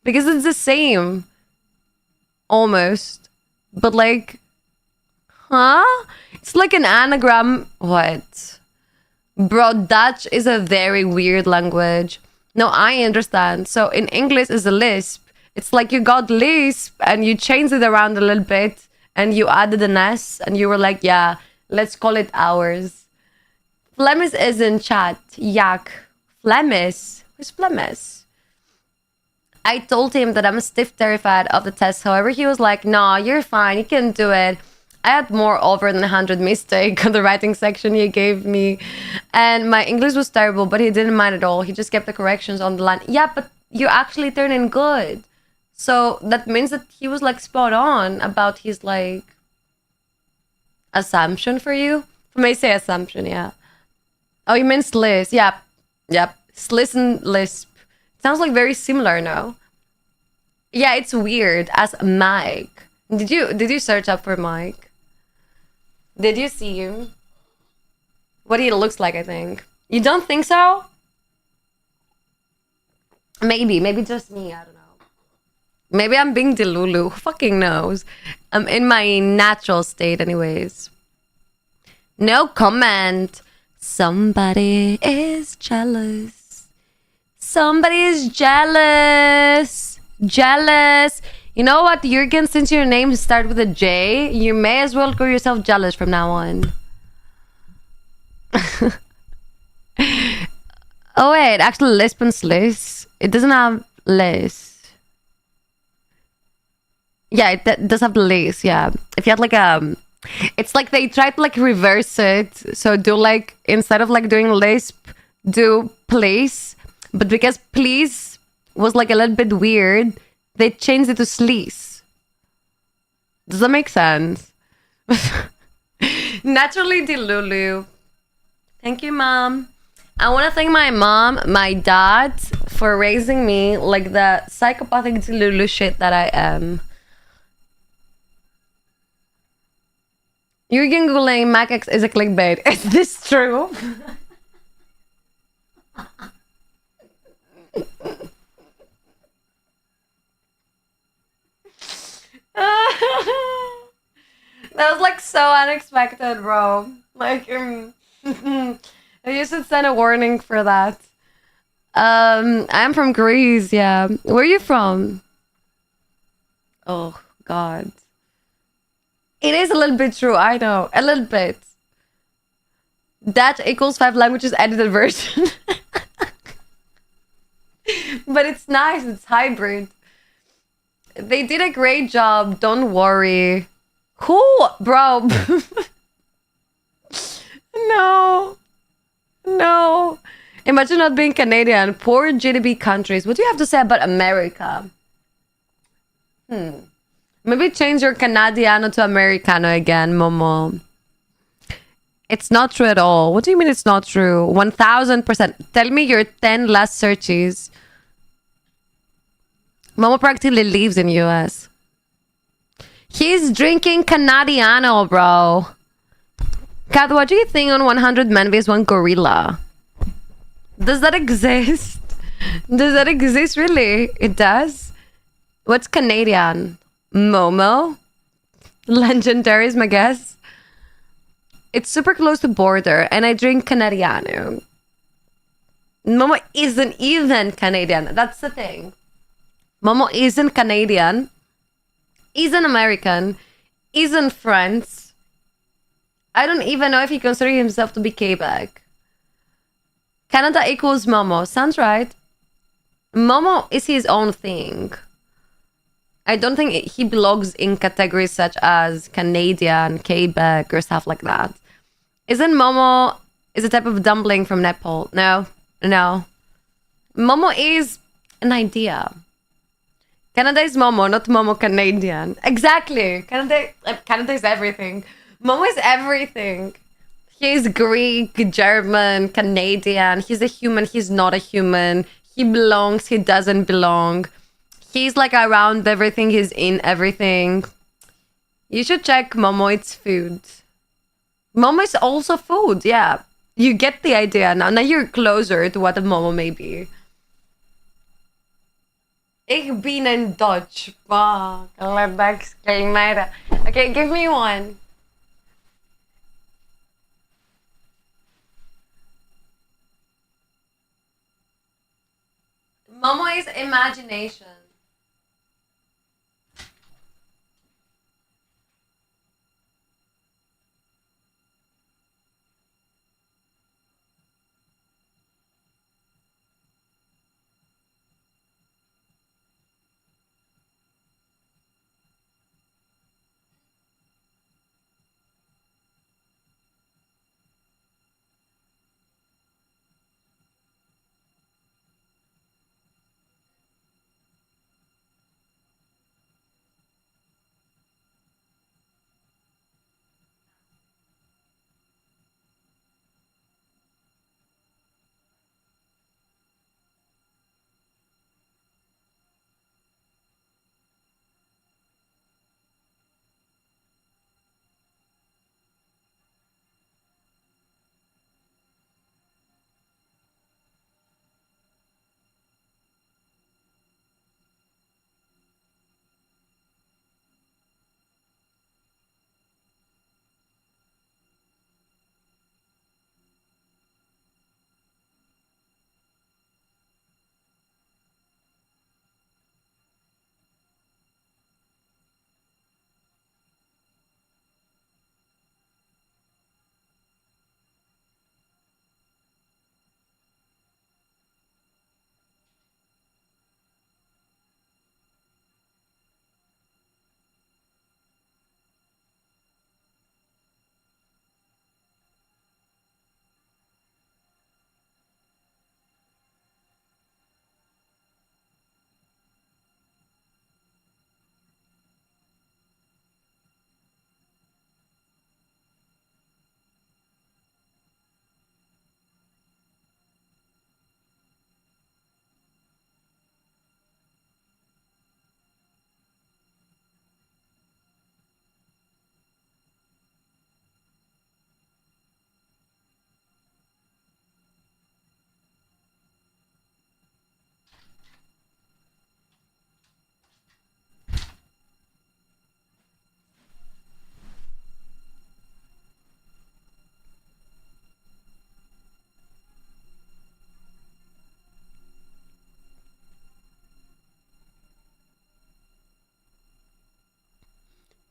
Because it's the same. Almost. But like, huh? It's like an anagram. What? Bro, Dutch is a very weird language. No, I understand. So in English is a Lisp. It's like you got Lisp and you changed it around a little bit and you added an S and you were like, yeah, let's call it ours. Flemish is in chat. Yak. Flemish? Who's Flemish? I told him that I'm stiff terrified of the test. However, he was like, no, you're fine. You can do it. I had more over than 100 mistakes on the writing section he gave me. And my English was terrible, but he didn't mind at all. He just kept the corrections on the line. Yeah, but you actually turned in good. So that means that he was like spot on about his like assumption for you. I may say assumption, yeah. Oh, you mean sliss? Yep, yep. Sliss and lisp sounds like very similar. No, yeah, it's weird. As Mike, did you search up for Mike? Did you see him? What he looks like? I think you don't think so. Maybe just me. I don't know. Maybe I'm being delulu. Who fucking knows? I'm in my natural state, anyways. No comment. Somebody is jealous. Somebody is jealous. Jealous. You know what, Jurgen? Since your name starts with a J, you may as well call yourself jealous from now on. Oh wait, actually, lisp and sliss. It doesn't have lace. Yeah, it does have the lace. Yeah, if you had like it's like they tried to like reverse it. So do like instead of like doing lisp, do please. But because please was like a little bit weird, they changed it to sleaze. Does that make sense? Naturally delulu. Thank you, mom. I want to thank my mom, my dad, for raising me like the psychopathic delulu shit that I am. You're googling Macax is a clickbait. Is this true? That was like so unexpected, bro. Like, you should send a warning for that. I'm from Greece, yeah. Where are you from? Oh, God. It is a little bit true, I know. A little bit. That equals 5 languages edited version. But it's nice, it's hybrid. They did a great job, don't worry. Who? Bro. No. No. Imagine not being Canadian. Poor GDP countries. What do you have to say about America? Maybe change your Canadiano to Americano again, Momo. It's not true at all. What do you mean it's not true? 1000%. Tell me your 10 last searches. Momo practically lives in US. He's drinking Canadiano, bro. Kat, what do you think on 100 men vs 1 gorilla? Does that exist? Does that exist really? It does? What's Canadian? Momo? Legendary is my guess. It's super close to border and I drink Canadiano. Momo isn't even Canadian. That's the thing. Momo isn't Canadian. Isn't American. Isn't French. I don't even know if he considers himself to be Quebec. Canada equals Momo. Sounds right. Momo is his own thing. I don't think he belongs in categories such as Canadian, Quebec, or stuff like that. Isn't Momo is a type of dumpling from Nepal? No, no. Momo is an idea. Canada is Momo, not Momo Canadian. Exactly. Canada is everything. Momo is everything. He's Greek, German, Canadian. He's a human. He's not a human. He belongs. He doesn't belong. He's like around everything. He's in everything. You should check Momo. It's food. Momo is also food. Yeah. You get the idea now. Now you're closer to what a Momo may be. Ik ben in Dutch. Fuck. Okay, give me one. Momo is imagination.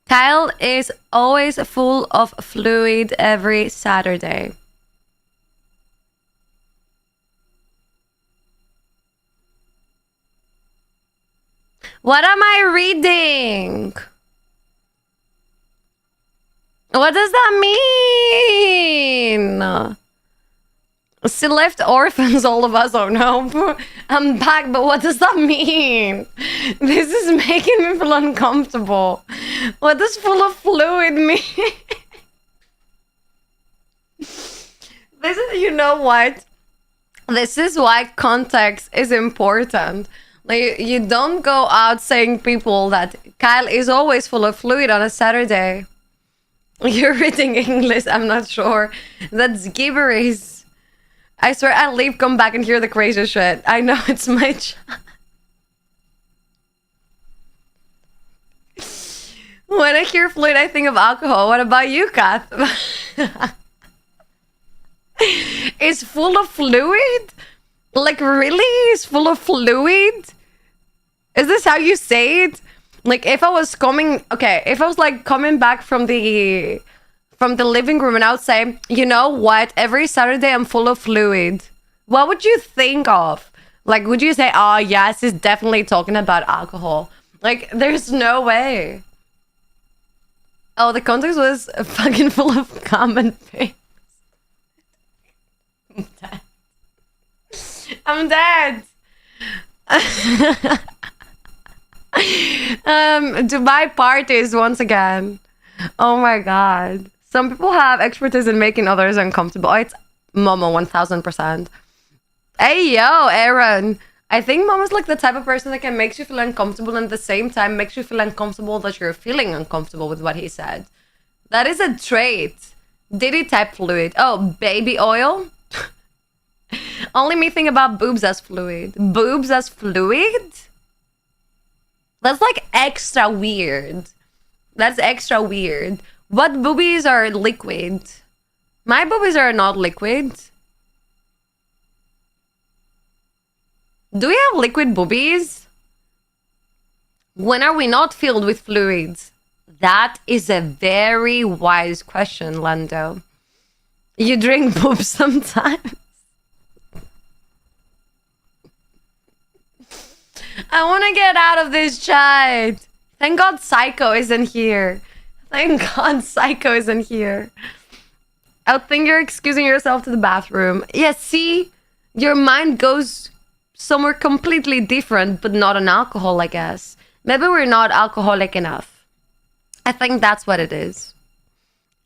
Kyle is always full of fluid every Saturday. What am I reading? What does that mean? She left orphans, all of us. Oh no, I'm back, but what does that mean? This is making me feel uncomfortable. What does full of fluid mean? This is, you know what? This is why context is important. Like, you don't go out saying people that Kyle is always full of fluid on a Saturday. You're reading English, I'm not sure. That's gibberish. I swear I'll leave, come back and hear the crazy shit. I know it's my job. When I hear fluid, I think of alcohol. What about you, Kath? It's full of fluid? Like, really? It's full of fluid? Is this how you say it? Like, if I was coming... Okay, if I was, like, coming back from the living room and I would say, you know what? Every Saturday I'm full of fluid. What would you think of? Like, would you say, oh, yes, he's definitely talking about alcohol? Like, there's no way. Oh, the context was fucking full of common things. I'm dead. Dubai parties once again. Oh my god. Some people have expertise in making others uncomfortable. Oh, it's Momo 1000%. Hey yo, Aaron. I think Momo's like the type of person that can make you feel uncomfortable and at the same time makes you feel uncomfortable that you're feeling uncomfortable with what he said. That is a trait. Did he type fluid? Oh, baby oil? Only me think about boobs as fluid. Boobs as fluid? That's like extra weird. That's extra weird. What boobies are liquid? My boobies are not liquid. Do we have liquid boobies? When are we not filled with fluids? That is a very wise question, Lando. You drink boobs sometimes? I want to get out of this chat. Thank God Psycho isn't here. Thank God Psycho isn't here. I think you're excusing yourself to the bathroom. Yeah, see? Your mind goes somewhere completely different, but not on alcohol, I guess. Maybe we're not alcoholic enough. I think that's what it is.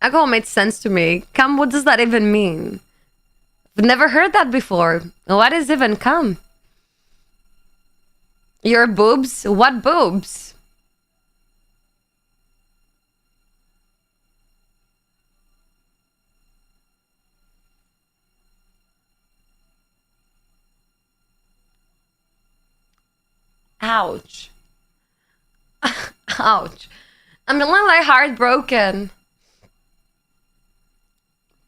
Alcohol made sense to me. Come, what does that even mean? I've never heard that before. What is even come? Your boobs? What boobs? Ouch. Ouch. I'm feeling like heartbroken.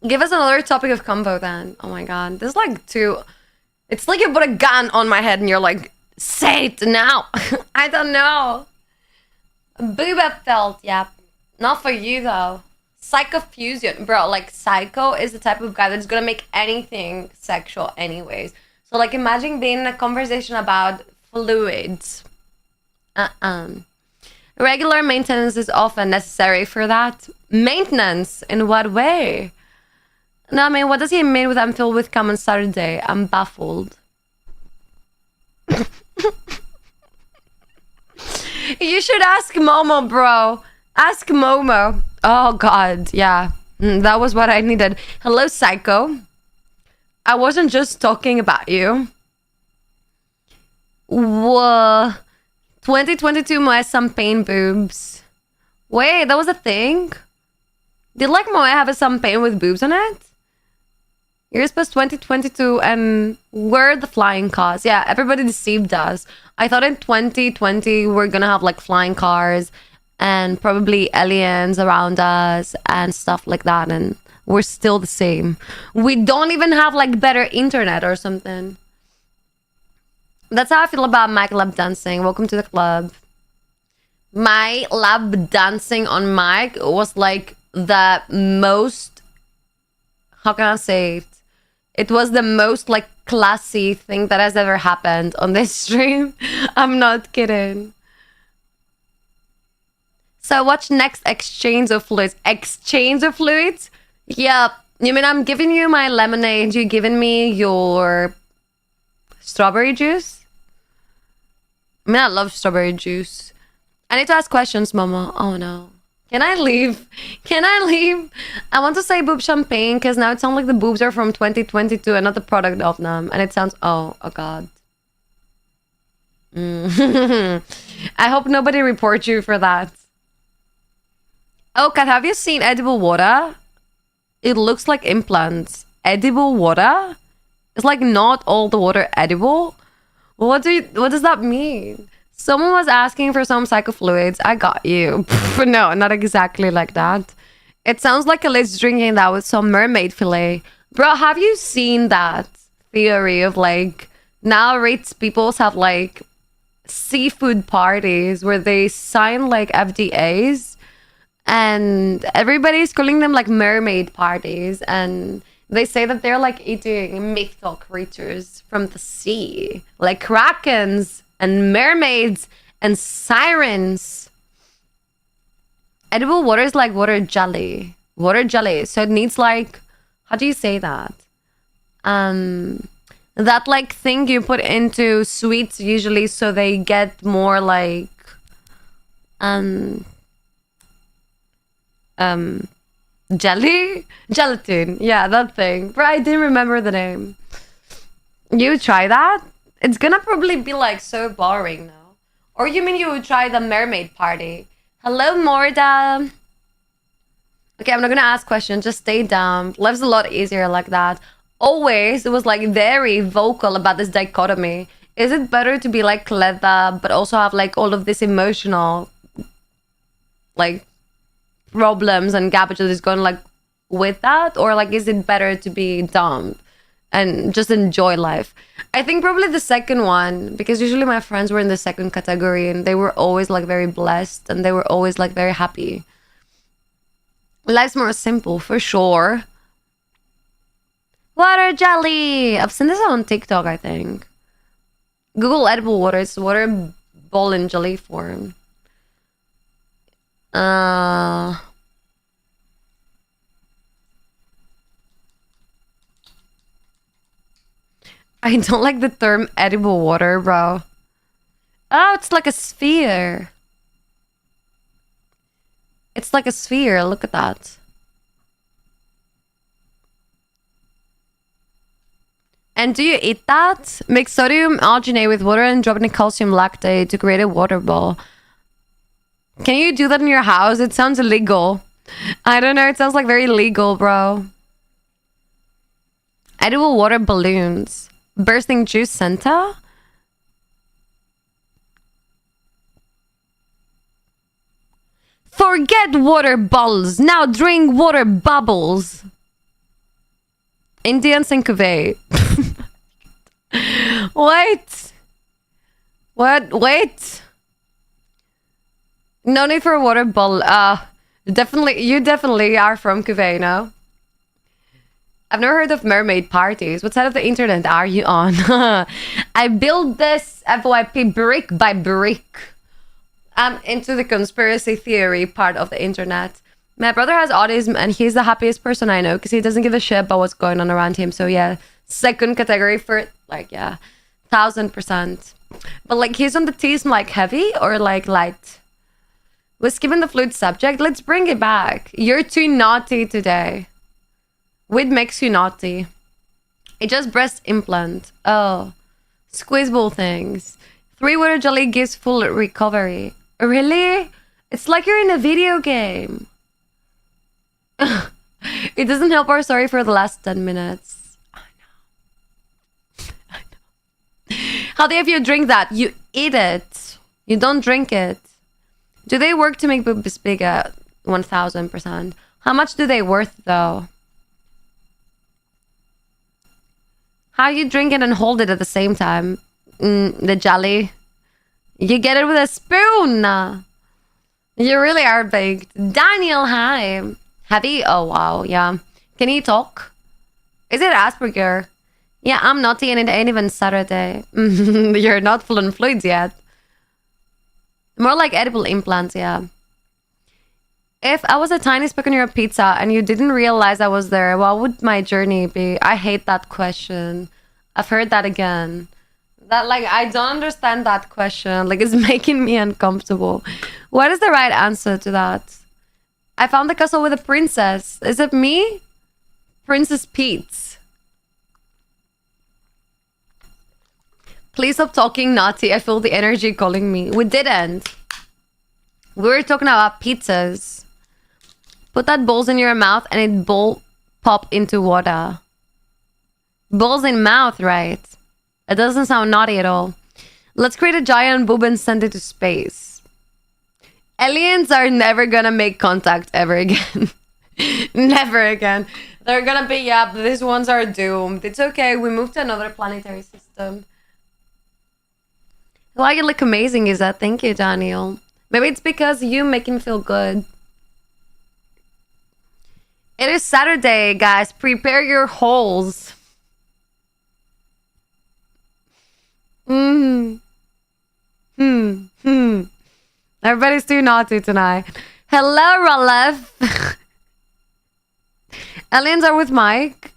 Give us another topic of combo then. Oh my god. This is like too... It's like you put a gun on my head and you're like, say it now. I don't know. Booba felt, yeah. Not for you though. Psychofusion. Bro, like Psycho is the type of guy that's gonna make anything sexual anyways. So like imagine being in a conversation about fluids. Regular maintenance is often necessary for that. Maintenance? In what way? No, I mean, what does he mean with I'm filled with cum on Saturday? I'm baffled. You should ask Momo, bro. Ask Momo. Oh, God. Yeah. That was what I needed. Hello, Psycho. I wasn't just talking about you. Whoa. 2022 Moe has some pain boobs. Wait, that was a thing? Did like Moe have a some pain with boobs on it? Years past 2022 and we're the flying cars. Yeah, everybody deceived us. I thought in 2020 we're gonna have like flying cars and probably aliens around us and stuff like that, and we're still the same. We don't even have like better internet or something. That's how I feel about Michael Up Dancing. Welcome to the club. My lab dancing on mic was like the most, how can I say it? It was the most like classy thing that has ever happened on this stream. I'm not kidding. So what's next? Exchange of fluids. Exchange of fluids? Yep. You mean I'm giving you my lemonade, you giving me your strawberry juice? I mean, I love strawberry juice. I need to ask questions, Mama. Oh no. Can I leave? Can I leave? I want to say boob champagne because now it sounds like the boobs are from 2022 and not the product of them. And it sounds, oh God. I hope nobody reports you for that. Oh, Kat, have you seen edible water? It looks like implants. Edible water? It's like not all the water edible. What does that mean? Someone was asking for some psychofluids. I got you. No, not exactly like that. It sounds like Elise drinking that with some mermaid fillet. Bro, have you seen that theory of like now rich peoples have like seafood parties where they sign like FDAs and everybody's calling them like mermaid parties, and they say that they're like eating mythical creatures from the sea, like krakens and mermaids and sirens. Edible water is like water jelly. Water jelly. So it needs like, how do you say that? That like thing you put into sweets usually so they get more like jelly? Gelatin. Yeah, that thing. But I didn't remember the name. You try that? It's gonna probably be like so boring now. Or you mean you would try the mermaid party? Hello, Morda. Okay, I'm not gonna ask questions. Just stay down. Life's a lot easier like that. Always, it was like very vocal about this dichotomy. Is it better to be like clever, but also have like all of this emotional, like problems and garbage that is going like with that, or like is it better to be dumb and just enjoy life? I think probably the second one, because usually my friends were in the second category and they were always like very blessed and they were always like very happy. Life's more simple for sure. Water jelly. I've seen this on TikTok, I think. Google edible water. It's water ball in jelly form. I don't like the term edible water, bro. Oh, it's like a sphere. It's like a sphere. Look at that. And do you eat that? Mix sodium alginate with water and drop in calcium lactate to create a water ball. Can you do that in your house? It sounds illegal. I don't know. It sounds like very legal, bro. Edible water balloons. Bursting juice center? Forget water balls. Now drink water bubbles. Indians in Kuwait. Wait. What? Wait. No need for a water bottle. Definitely, you definitely are from Kuwait, no? I've never heard of mermaid parties. What side of the internet are you on? I build this FYP brick by brick. I'm into the conspiracy theory part of the internet. My brother has autism and he's the happiest person I know because he doesn't give a shit about what's going on around him. So yeah, second category for like, yeah, 1000%. But like he's on the team like heavy or like light. We're skipping the fluid subject. Let's bring it back. You're too naughty today. What makes you naughty? It just breast implant. Oh, squeezable things. 3 water jelly gives full recovery. Really? It's like you're in a video game. It doesn't help our story for the last 10 minutes. I know. How do you drink that? You eat it. You don't drink it. Do they work to make boobs bigger? 1000%. How much do they worth though? How you drink it and hold it at the same time? The jelly. You get it with a spoon. You really are baked. Daniel, hi. Heavy? Oh, wow. Yeah. Can you talk? Is it Asperger? Yeah, I'm naughty and it ain't even Saturday. You're not full on fluids yet. More like edible implants, yeah. If I was a tiny speck on your pizza and you didn't realize I was there, what would my journey be? I hate that question. I've heard that again. That, like, I don't understand that question. Like, it's making me uncomfortable. What is the right answer to that? I found the castle with a princess. Is it me? Princess Pete. Please stop talking naughty. I feel the energy calling me. We didn't. We were talking about pizzas. Put that balls in your mouth and it ball pop into water. Balls in mouth, right? It doesn't sound naughty at all. Let's create a giant boob and send it to space. Aliens are never gonna make contact ever again. Never again. They're gonna be, yeah, these ones are doomed. It's okay, we moved to another planetary system. Why you look amazing, is that? Thank you, Daniel. Maybe it's because you make him feel good. It is Saturday, guys. Prepare your holes. Everybody's too naughty tonight. Hello, Ralef. Aliens are with Mike.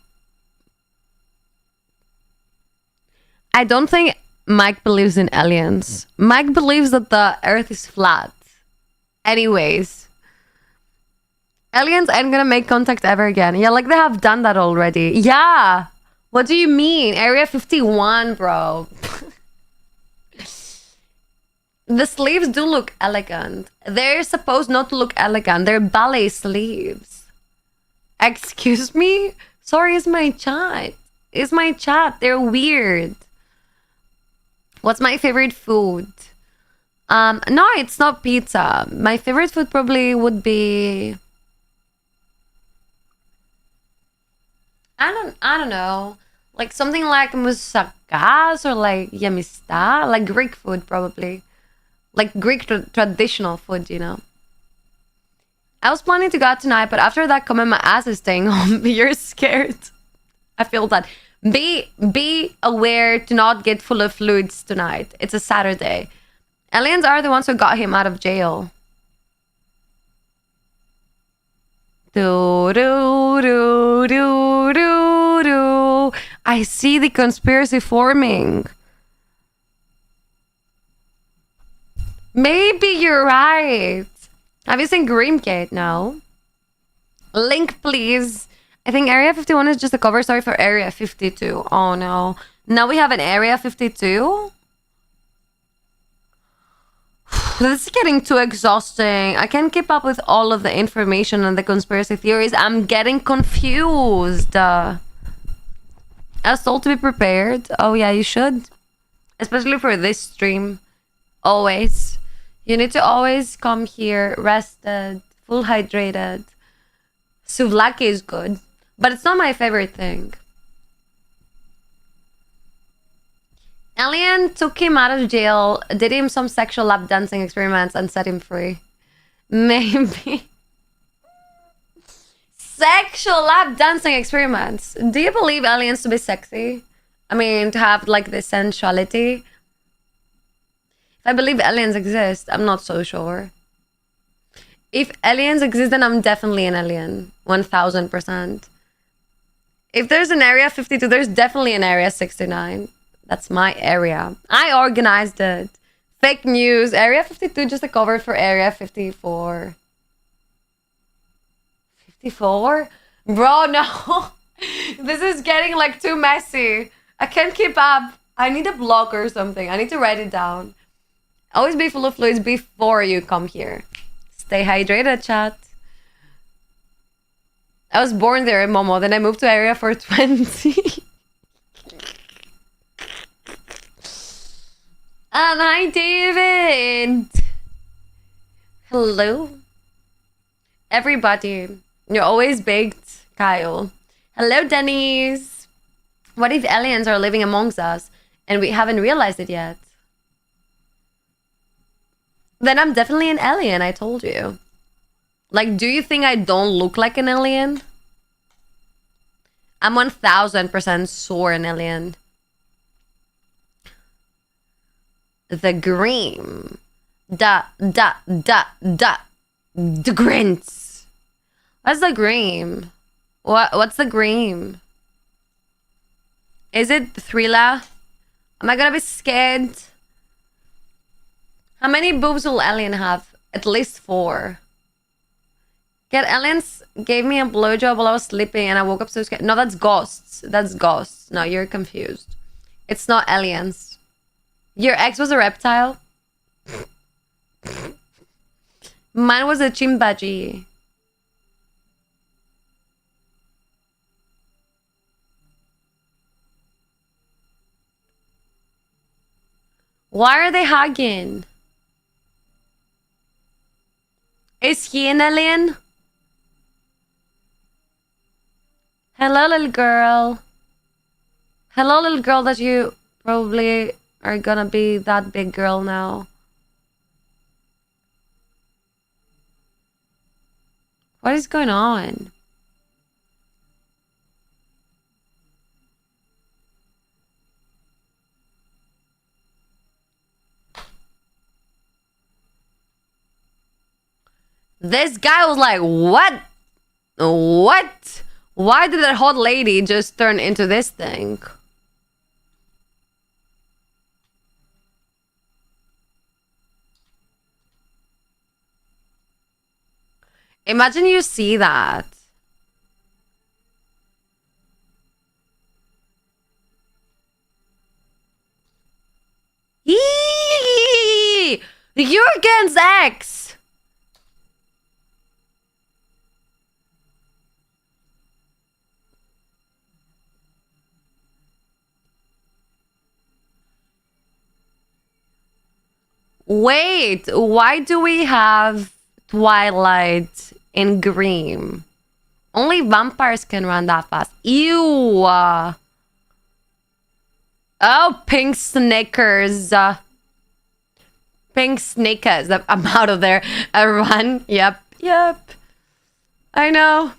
I don't think Mike believes in aliens. Mike believes that the Earth is flat. Anyways. Aliens ain't gonna make contact ever again. Yeah, like they have done that already. Yeah. What do you mean? Area 51, bro. The sleeves do look elegant. They're supposed not to look elegant. They're ballet sleeves. Excuse me? Sorry, it's my chat. It's my chat. They're weird. What's my favorite food? No, it's not pizza. My favorite food probably would be... I don't know. Like something like moussakas or like yamista. Like Greek food probably. Like Greek traditional food, you know. I was planning to go out tonight, but after that comment, my ass is staying home. You're scared. I feel that. Be aware to not get full of fluids tonight. It's a Saturday. Aliens are the ones who got him out of jail. Do do do do do do. I see the conspiracy forming. Maybe you're right. Have you seen Grimgate? No. Link, please. I think Area 51 is just a cover story for Area 52. Oh no. Now we have an Area 52? This is getting too exhausting. I can't keep up with all of the information and the conspiracy theories. I'm getting confused. I was told to be prepared. Oh yeah, you should. Especially for this stream. Always. You need to always come here rested, full hydrated. Souvlaki is good, but it's not my favorite thing. Alien took him out of jail, did him some sexual lap dancing experiments, and set him free. Maybe. Sexual lap dancing experiments. Do you believe aliens to be sexy? I mean, to have like the sensuality? If I believe aliens exist, I'm not so sure. If aliens exist, then I'm definitely an alien. 1000%. If there's an Area 52, there's definitely an Area 69. That's my area. I organized it. Fake news. Area 52 just a cover for Area 54. 54? Bro, no. This is getting like too messy. I can't keep up. I need a block or something. I need to write it down. Always be full of fluids before you come here. Stay hydrated, chat. I was born there in Momo, then I moved to Area 420. And hi, David. Hello. Everybody. You're always baked, Kyle. Hello, Denise. What if aliens are living amongst us and we haven't realized it yet? Then I'm definitely an alien, I told you. Like, do you think I don't look like an alien? I'm 1000% sure an alien. The Grim. The Grins. What's the Grim? What's the Grim? Is it thriller? Am I gonna be scared? How many boobs will alien have? At least 4. Get aliens gave me a blowjob while I was sleeping and I woke up so scared. No, that's ghosts. That's ghosts. No, you're confused. It's not aliens. Your ex was a reptile? Mine was a chimpanzee. Why are they hugging? Is he an alien? Hello, little girl. Hello, little girl that you probably are gonna be that big girl now. What is going on? This guy was like, what? What? Why did that hot lady just turn into this thing? Imagine you see that. Yee! Jurgen's ex! Wait, why do we have Twilight in Green? Only vampires can run that fast. Ew! Oh, pink Snickers. Pink Snickers. I'm out of there. I run. Yep. I know.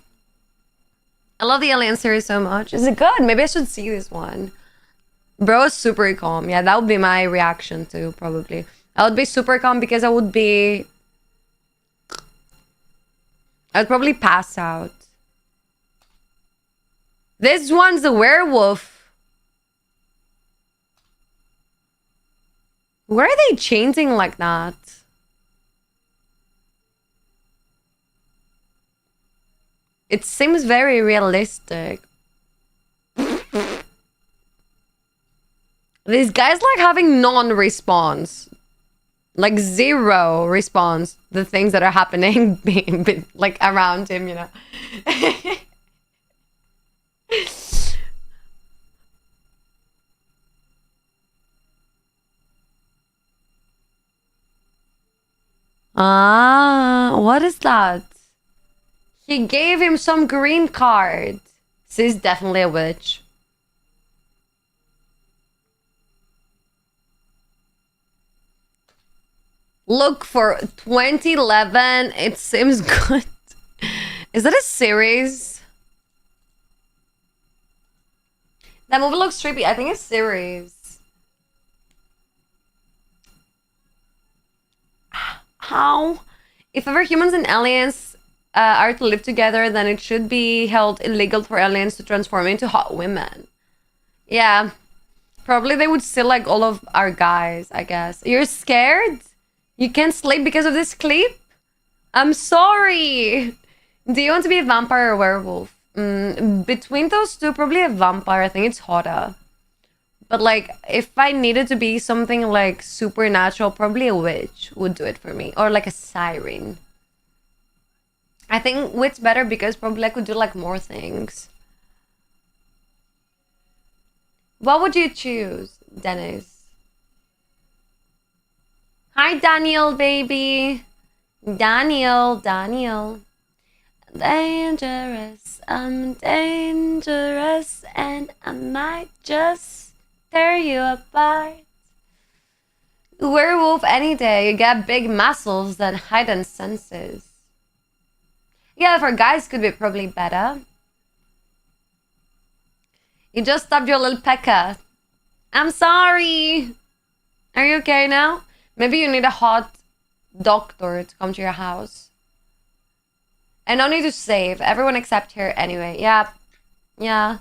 I love the Alien series so much. Is it good? Maybe I should see this one. Bro is super calm. Yeah, that would be my reaction too, probably. I would be super calm because I would probably pass out. This one's a werewolf. Why are they changing like that? It seems very realistic. This guy's like having non-response. Like 0 response. The things that are happening like around him, you know. What is that? He gave him some green card. She's definitely a witch. Look, for 2011, it seems good. Is that a series? That movie looks creepy. I think it's series. How? If ever humans and aliens are to live together, then it should be held illegal for aliens to transform into hot women. Yeah. Probably they would steal like all of our guys, I guess. You're scared? You can't sleep because of this clip? I'm sorry. Do you want to be a vampire or a werewolf? Between those two, probably a vampire. I think it's hotter. But like, if I needed to be something like supernatural, probably a witch would do it for me. Or like a siren. I think witch better because probably I could do like more things. What would you choose, Dennis? Hi, Daniel, baby. Daniel. Dangerous, I'm dangerous, and I might just tear you apart. Werewolf any day. You get big muscles than heightened senses. Yeah, for guys could be probably better. You just stabbed your little pecker. I'm sorry. Are you okay now? Maybe you need a hot doctor to come to your house. And no need to save. Everyone except her anyway. Yeah. Yeah.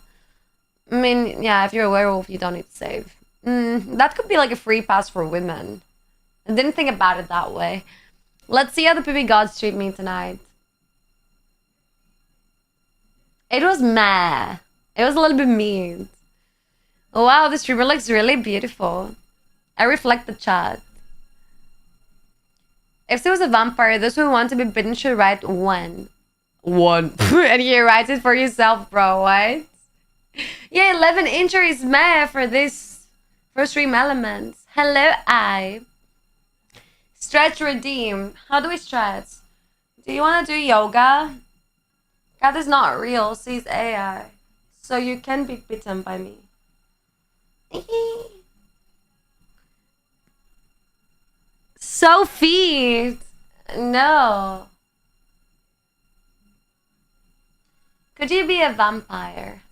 I mean, yeah, if you're a werewolf, you don't need to save. That could be like a free pass for women. I didn't think about it that way. Let's see how the PB gods treat me tonight. It was meh. It was a little bit mean. Wow, this streamer looks really beautiful. I reflect the chat. If there was a vampire, those who want to be bitten should write one. One. And you write it for yourself, bro, what? Yeah, 11 incher is meh for this. For stream elements. Hello, I. Stretch redeem. How do we stretch? Do you want to do yoga? God is not real, she's AI. So you can be bitten by me. Sophie! No. Could you be a vampire?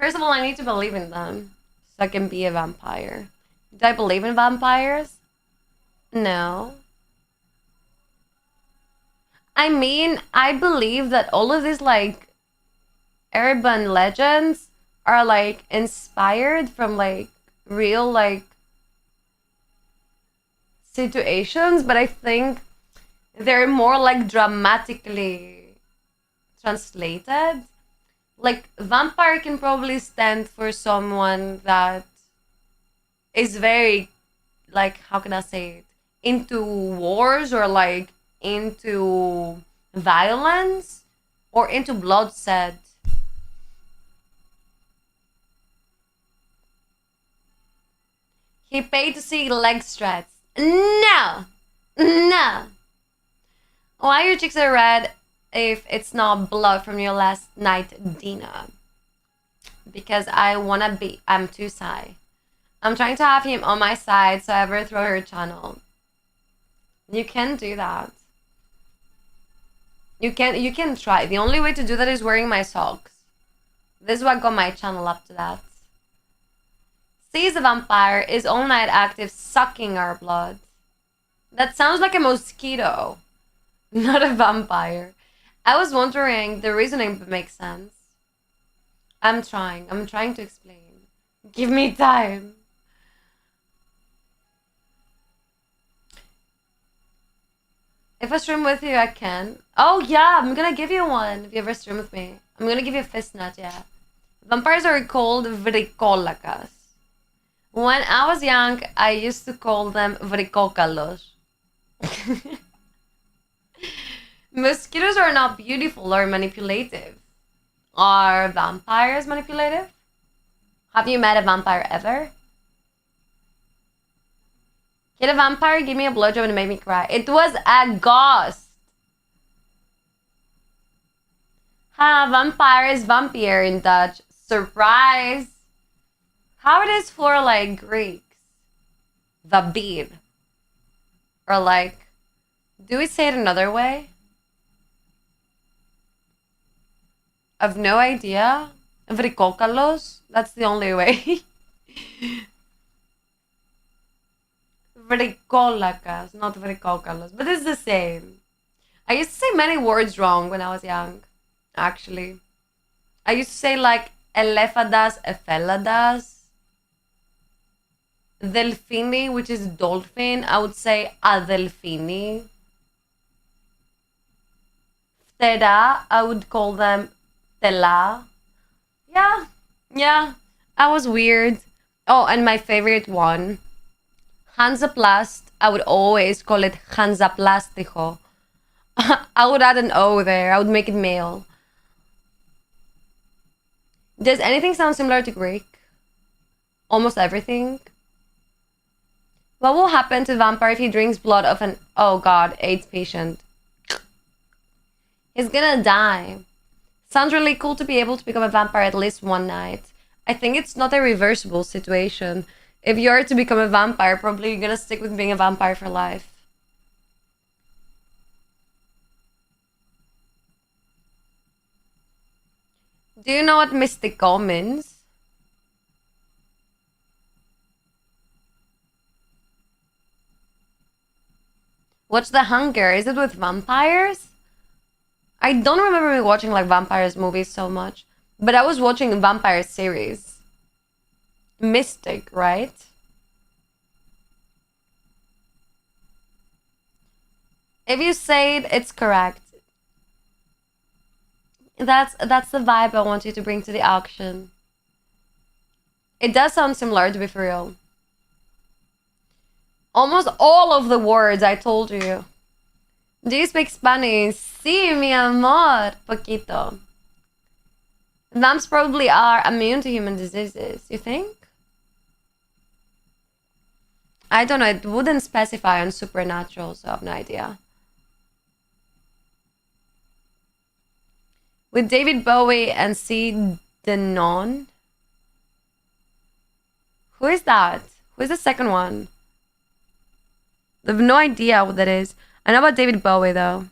First of all, I need to believe in them. So I can be a vampire. Do I believe in vampires? No. I mean, I believe that all of these, like, urban legends are, like, inspired from, like, real, like, situations, but I think they're more, like, dramatically translated. Like, vampire can probably stand for someone that is very, like, how can I say it? Into wars or, like, into violence or into bloodshed. He paid to see leg stretch. No! No! Why your cheeks are red if it's not blood from your last night dinner? Because I'm too shy. I'm trying to have him on my side so I ever throw her channel. You can do that. You can try. The only way to do that is wearing my socks. This is what got my channel up to that. Sees a vampire, is all night active, sucking our blood. That sounds like a mosquito, not a vampire. I was wondering, the reasoning makes sense. I'm trying to explain. Give me time. If I stream with you, I can. Oh yeah, I'm gonna give you one if you ever stream with me. I'm gonna give you a fist nut, yeah. Vampires are called vrikolakas. When I was young, I used to call them vrikokalos. Mosquitoes are not beautiful or manipulative. Are vampires manipulative? Have you met a vampire ever? Can a vampire give me a blowjob and make me cry? It was a ghost. Ha, vampire is vampire in Dutch. Surprise. How it is for, like, Greeks? Vabir. Or, like, do we say it another way? I've no idea. Vrikokalos? That's the only way. Vrikolakas, not vrikokalos. But it's the same. I used to say many words wrong when I was young, actually. I used to say, like, elephadas, epheladas. Delfini, which is dolphin, I would say adelfini. Ptera, I would call them tela. Yeah, I was weird. Oh, and my favorite one, Hansaplast, I would always call it Hansaplastico. I would add an O there, I would make it male. Does anything sound similar to Greek? Almost everything. What will happen to a vampire if he drinks blood of an, oh god, AIDS patient? He's gonna die. Sounds really cool to be able to become a vampire at least one night. I think it's not a reversible situation. If you're to become a vampire, probably you're gonna stick with being a vampire for life. Do you know what mystical means? What's the hunger? Is it with vampires? I don't remember me watching like vampires movies so much, but I was watching a vampire series. Mystic, right? If you say it, it's correct. That's the vibe I want you to bring to the auction. It does sound similar, to be for real. Almost all of the words I told you. Do you speak Spanish? Sí, mi amor. Poquito. Vamps probably are immune to human diseases, you think? I don't know, it wouldn't specify on supernatural, so I have no idea. With David Bowie and C. Denon? Who is that? Who is the second one? I have no idea what that is. I know about David Bowie, though.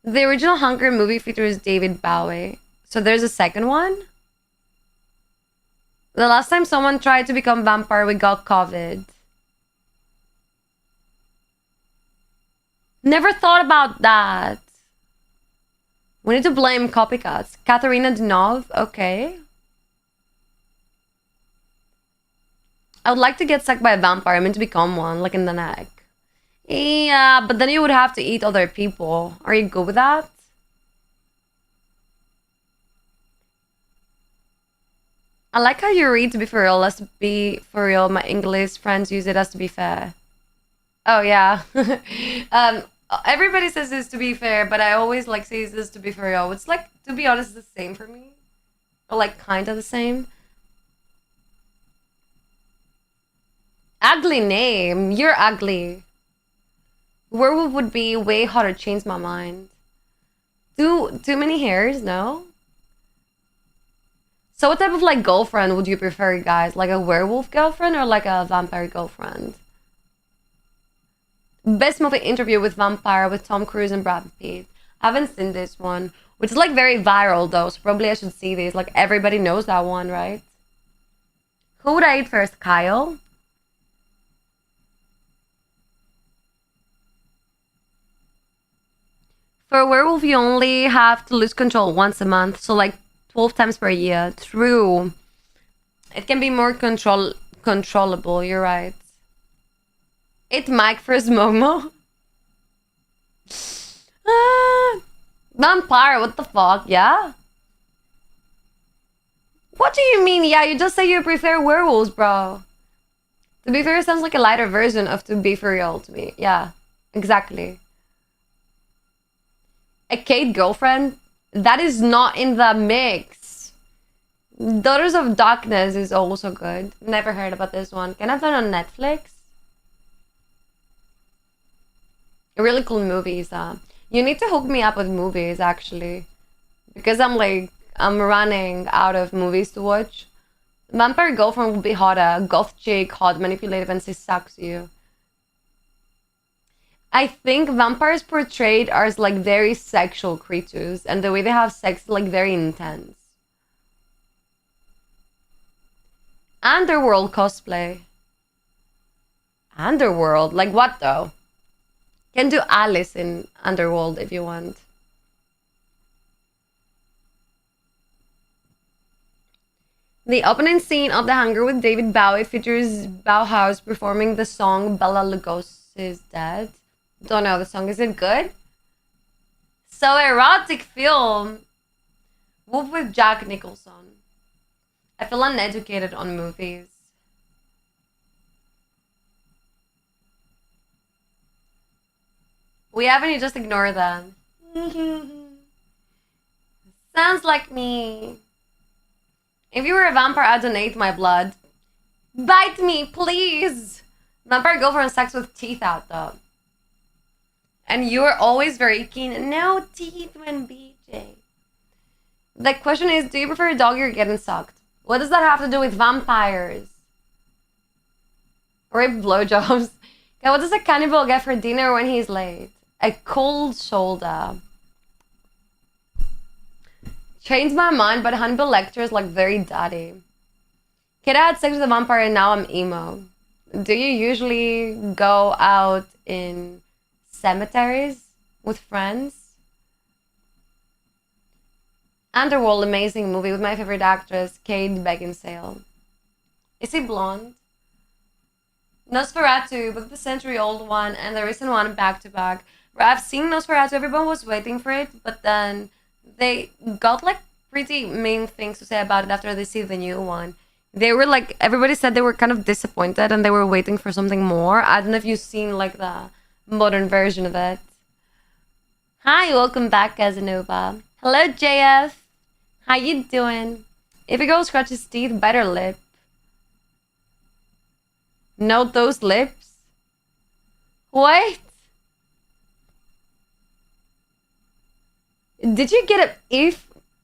The original Hunger movie features David Bowie. So there's a second one? The last time someone tried to become vampire, we got COVID. Never thought about that. We need to blame copycats. Katharina Deneuve, okay. I would like to get sucked by a vampire. I mean to become one, like in the neck. Yeah, but then you would have to eat other people. Are you good with that? I like how you read to be for real. Let's be for real. My English friends use it as to be fair. Oh, yeah. Everybody says this to be fair, but I always like say this to be for real. It's like, to be honest, the same for me. Or like kind of the same. Ugly name. You're ugly. Werewolf would be way harder. Change my mind. Too many hairs? No. So what type of like girlfriend would you prefer, guys? Like a werewolf girlfriend or like a vampire girlfriend? Best movie interview with vampire with Tom Cruise and Brad Pitt. I haven't seen this one, which is like very viral though, so probably I should see this. Like everybody knows that one, right? Who would I eat first? Kyle? For a werewolf, you only have to lose control once a month, so like 12 times per year. True. It can be more controllable, you're right. Eat Mike first, Momo. Vampire, what the fuck, yeah? What do you mean, yeah? You just say you prefer werewolves, bro. To be fair, sounds like a lighter version of To Be For Real to me. Yeah, exactly. A Kate girlfriend? That is not in the mix. Daughters of Darkness is also good. Never heard about this one. Can I find it on Netflix? A really cool movies. You need to hook me up with movies, actually. Because I'm running out of movies to watch. Vampire girlfriend would be hotter. Goth chick, hot, manipulative, and she sucks you. I think vampires portrayed are as like very sexual creatures, and the way they have sex is like very intense. Underworld cosplay. Underworld? Like what though? Can do Alice in Underworld if you want. The opening scene of The Hunger with David Bowie features Bauhaus performing the song Bela Lugosi's Dead. Don't know the song. Is it good? So erotic film. Wolf with Jack Nicholson. I feel uneducated on movies. We haven't, you just ignore them. Sounds like me. If you were a vampire, I'd donate my blood. Bite me, please! Vampire girlfriend sex with teeth out, though. And you're always very keen. No teeth when BJ. The question is, do you prefer a dog or getting sucked? What does that have to do with vampires? Rape blowjobs. Okay, what does a cannibal get for dinner when he's late? A cold shoulder. Changed my mind, but Hannibal Lecter is like very daddy. Kid, I had sex with a vampire and now I'm emo. Do you usually go out in cemeteries with friends? Underworld, amazing movie with my favorite actress, Kate Beckinsale. Is he blonde? Nosferatu, both the century-old one and the recent one back-to-back. I've seen Nosferatu, everyone was waiting for it, but then they got like pretty mean things to say about it after they see the new one. They were like, everybody said they were kind of disappointed and they were waiting for something more. I don't know if you've seen like the modern version of it. Hi, welcome back, Casanova. Hello, JF. How you doing? If a girl scratches teeth, bite her lip. Note those lips. What? Did you get a...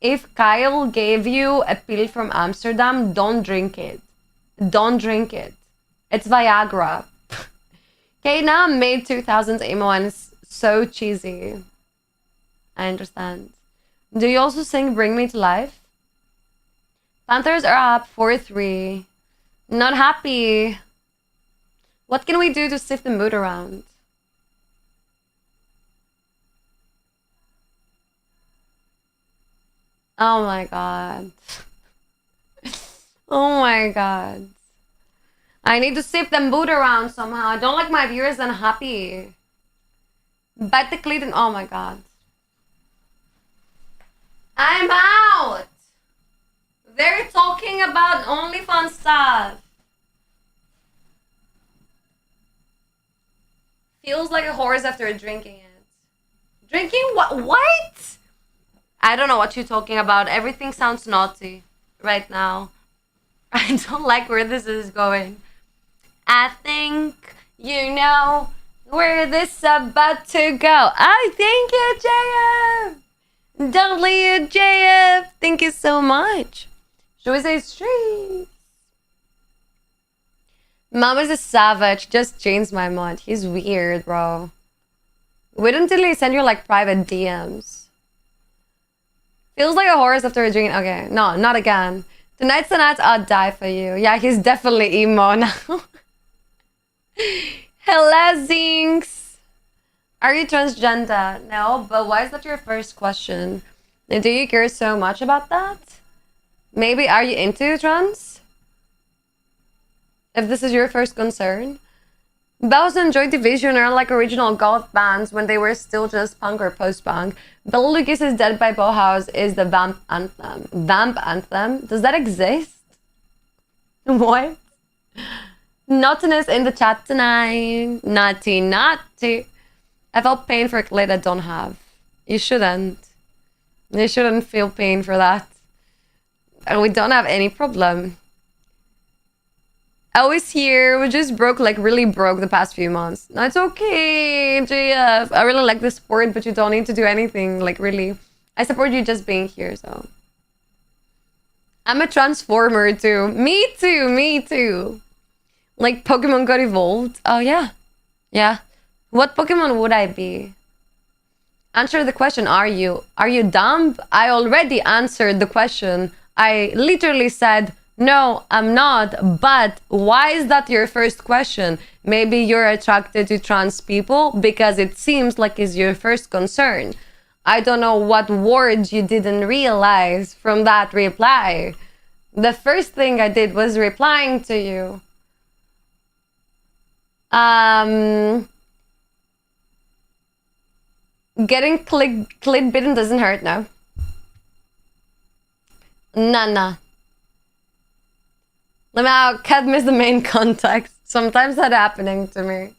If Kyle gave you a pill from Amsterdam, don't drink it. Don't drink it. It's Viagra. Okay, now I'm mid 2000s emo and it's so cheesy. I understand. Do you also sing Bring Me to Life? Panthers are up 4-3. Not happy. What can we do to sift the mood around? Oh my god. Oh my god. I need to sift the mood around somehow. I don't like my viewers unhappy. Bite the clit and oh my god. I'm out! They're talking about OnlyFans stuff. Feels like a horse after drinking it. Drinking what? What? I don't know what you're talking about. Everything sounds naughty right now. I don't like where this is going. I think you know where this is about to go. I thank you, JF. WJF. Thank you so much. Should we say streets? Mama's a savage. Just changed my mind. He's weird, bro. Wait until he send you like private DMs. Feels like a horse after a drink. Okay, no, not again. Tonight's the night I'll die for you. Yeah, he's definitely emo now. Hello, Zinx. Are you transgender? No, but why is that your first question? Do you care so much about that? Maybe are you into trans? If this is your first concern. Bells and Joy Division are like original goth bands when they were still just punk or post-punk. Bella Lucas's Dead by Bauhaus is the Vamp Anthem. Vamp Anthem? Does that exist? What? Naughtiness in the chat tonight. Naughty, naughty. I felt pain for a clit I don't have. You shouldn't. You shouldn't feel pain for that. And we don't have any problem. I was here, we just broke, like really broke the past few months. No, it's okay, JF. I really like the sport, but you don't need to do anything, like really. I support you just being here, so. I'm a transformer too. Me too, me too. Like Pokemon got evolved. Oh yeah. Yeah. What Pokemon would I be? Answer the question, are you? Are you dumb? I already answered the question. I literally said, no, I'm not, but why is that your first question? Maybe you're attracted to trans people because it seems like it's your first concern. I don't know what words you didn't realize from that reply. The first thing I did was replying to you. Getting clit bitten doesn't hurt, no. Nah. Let me out. Cadm is the main context. Sometimes that's happening to me.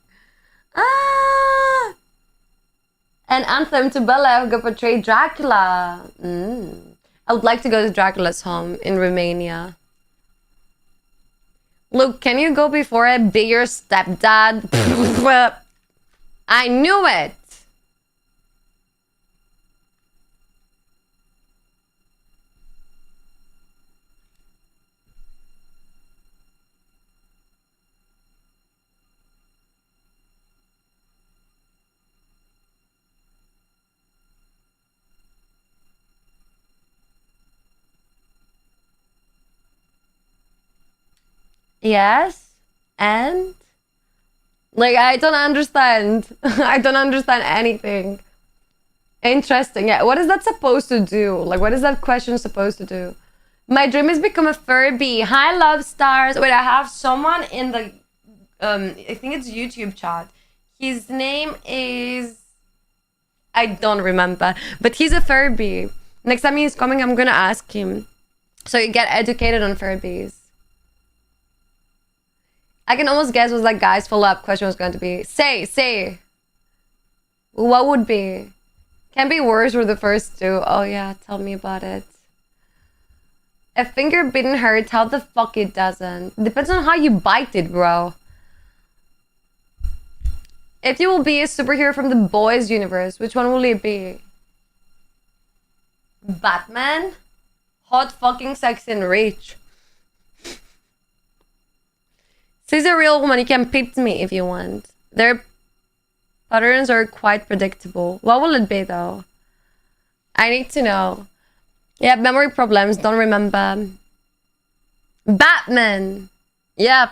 An anthem to Bella who portrayed Dracula. I would like to go to Dracula's home in Romania. Luke, can you go before I be your stepdad? I knew it. Yes. And like I don't understand. I don't understand anything. Interesting. Yeah. What is that supposed to do? Like what is that question supposed to do? My dream is become a Furby. Hi, love stars. Wait, I have someone in the I think it's YouTube chat. His name is I don't remember, but he's a Furby. Next time he's coming, I'm gonna ask him. So you get educated on Furbies. I can almost guess what that guy's follow-up question was going to be. Say. What would be? Can be worse for the first two. Oh yeah, tell me about it. A finger bitten hurts. How the fuck it doesn't? Depends on how you bite it, bro. If you will be a superhero from the boys universe, which one will it be? Batman? Hot, fucking, sexy, and rich. She's a real woman. You can pit me if you want. Their patterns are quite predictable. What will it be, though? I need to know. Yeah, memory problems. Don't remember. Batman! Yep.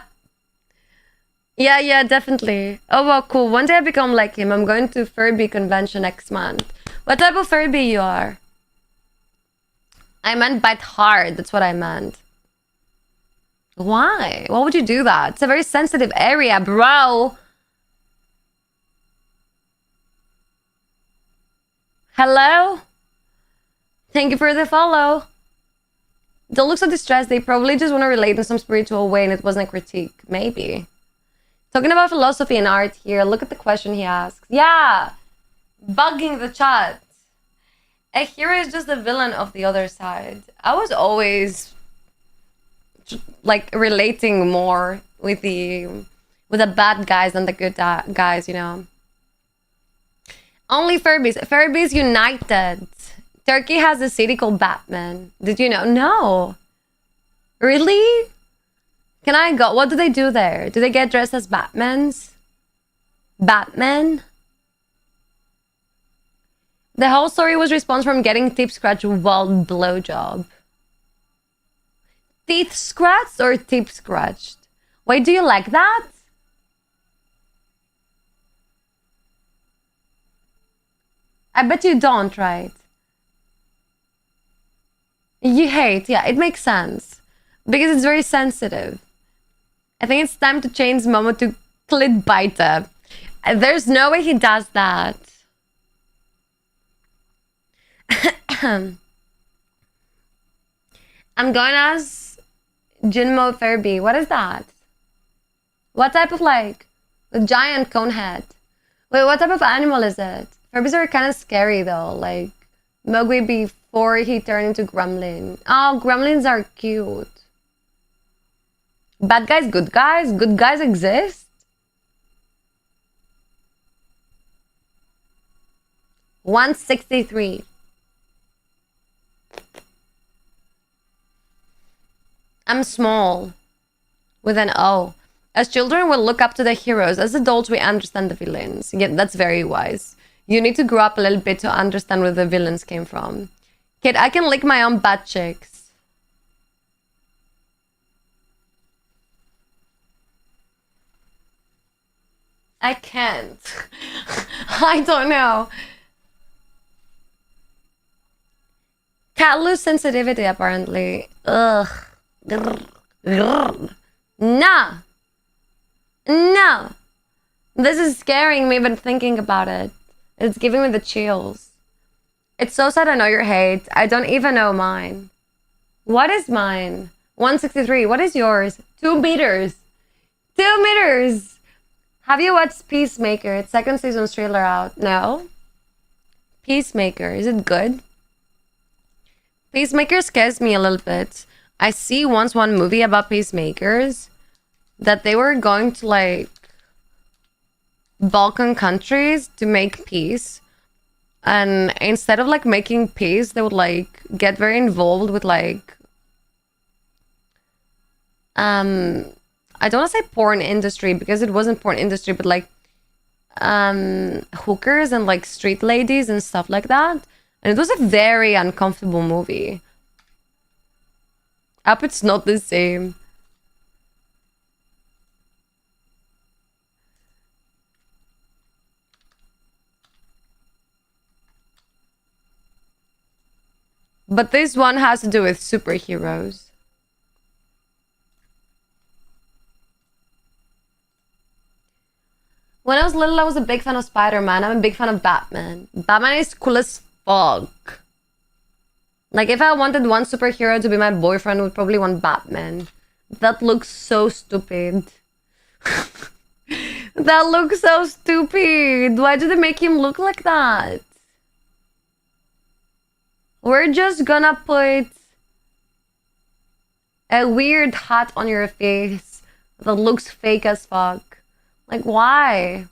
Yeah, definitely. Oh, well, cool. One day I become like him. I'm going to Furby convention next month. What type of Furby you are? I meant bite hard. That's what I meant. Why? Why would you do that? It's a very sensitive area, bro. Hello? Thank you for the follow. Don't look so distressed. They probably just want to relate in some spiritual way and it wasn't a critique. Maybe. Talking about philosophy and art here. Look at the question he asks. Yeah. Bugging the chat. A hero is just the villain of the other side. I was always like relating more with the bad guys than the good guys, you know. Only Furbies. Furbies United. Turkey has a city called Batman. Did you know? No. Really? Can I go? What do they do there? Do they get dressed as Batmans? Batman? The whole story was response from getting teeth scratched while blowjob. Teeth scratched or teeth scratched? Wait, do you like that? I bet you don't, right? You hate, yeah, it makes sense. Because it's very sensitive. I think it's time to change Momo to clit biter. There's no way he does that. I'm going as Jinmo Furby. What is that? What type of like a giant cone head? Wait, what type of animal is it? Furbies are kind of scary though. Like Mowgli before he turned into Gremlin. Oh, Gremlins are cute. Bad guys, good guys? Good guys exist? $163. I'm small. With an O. As children, we'll look up to the heroes. As adults, we understand the villains. Yeah, that's very wise. You need to grow up a little bit to understand where the villains came from. Kid, I can lick my own butt cheeks. I can't. I don't know. Cat lose sensitivity, apparently. Ugh. No. No. This is scaring me even thinking about it. It's giving me the chills. It's so sad I know your hate. I don't even know mine. What is mine? 163. What is yours? 2 meters. 2 meters. Have you watched Peacemaker? It's second season's trailer out. No? Peacemaker. Is it good? Peacemaker scares me a little bit. I see once one movie about peacemakers that they were going to like Balkan countries to make peace, and instead of like making peace, they would like get very involved with like I don't want to say porn industry because it wasn't porn industry, but like hookers and like street ladies and stuff like that. And it was a very uncomfortable movie. I hope it's not the same. But this one has to do with superheroes. When I was little, I was a big fan of Spider-Man. I'm a big fan of Batman. Batman is cool as fuck. Like, if I wanted one superhero to be my boyfriend, I would probably want Batman. That looks so stupid. That looks so stupid. Why do they make him look like that? We're just gonna put a weird hat on your face that looks fake as fuck. Like, why?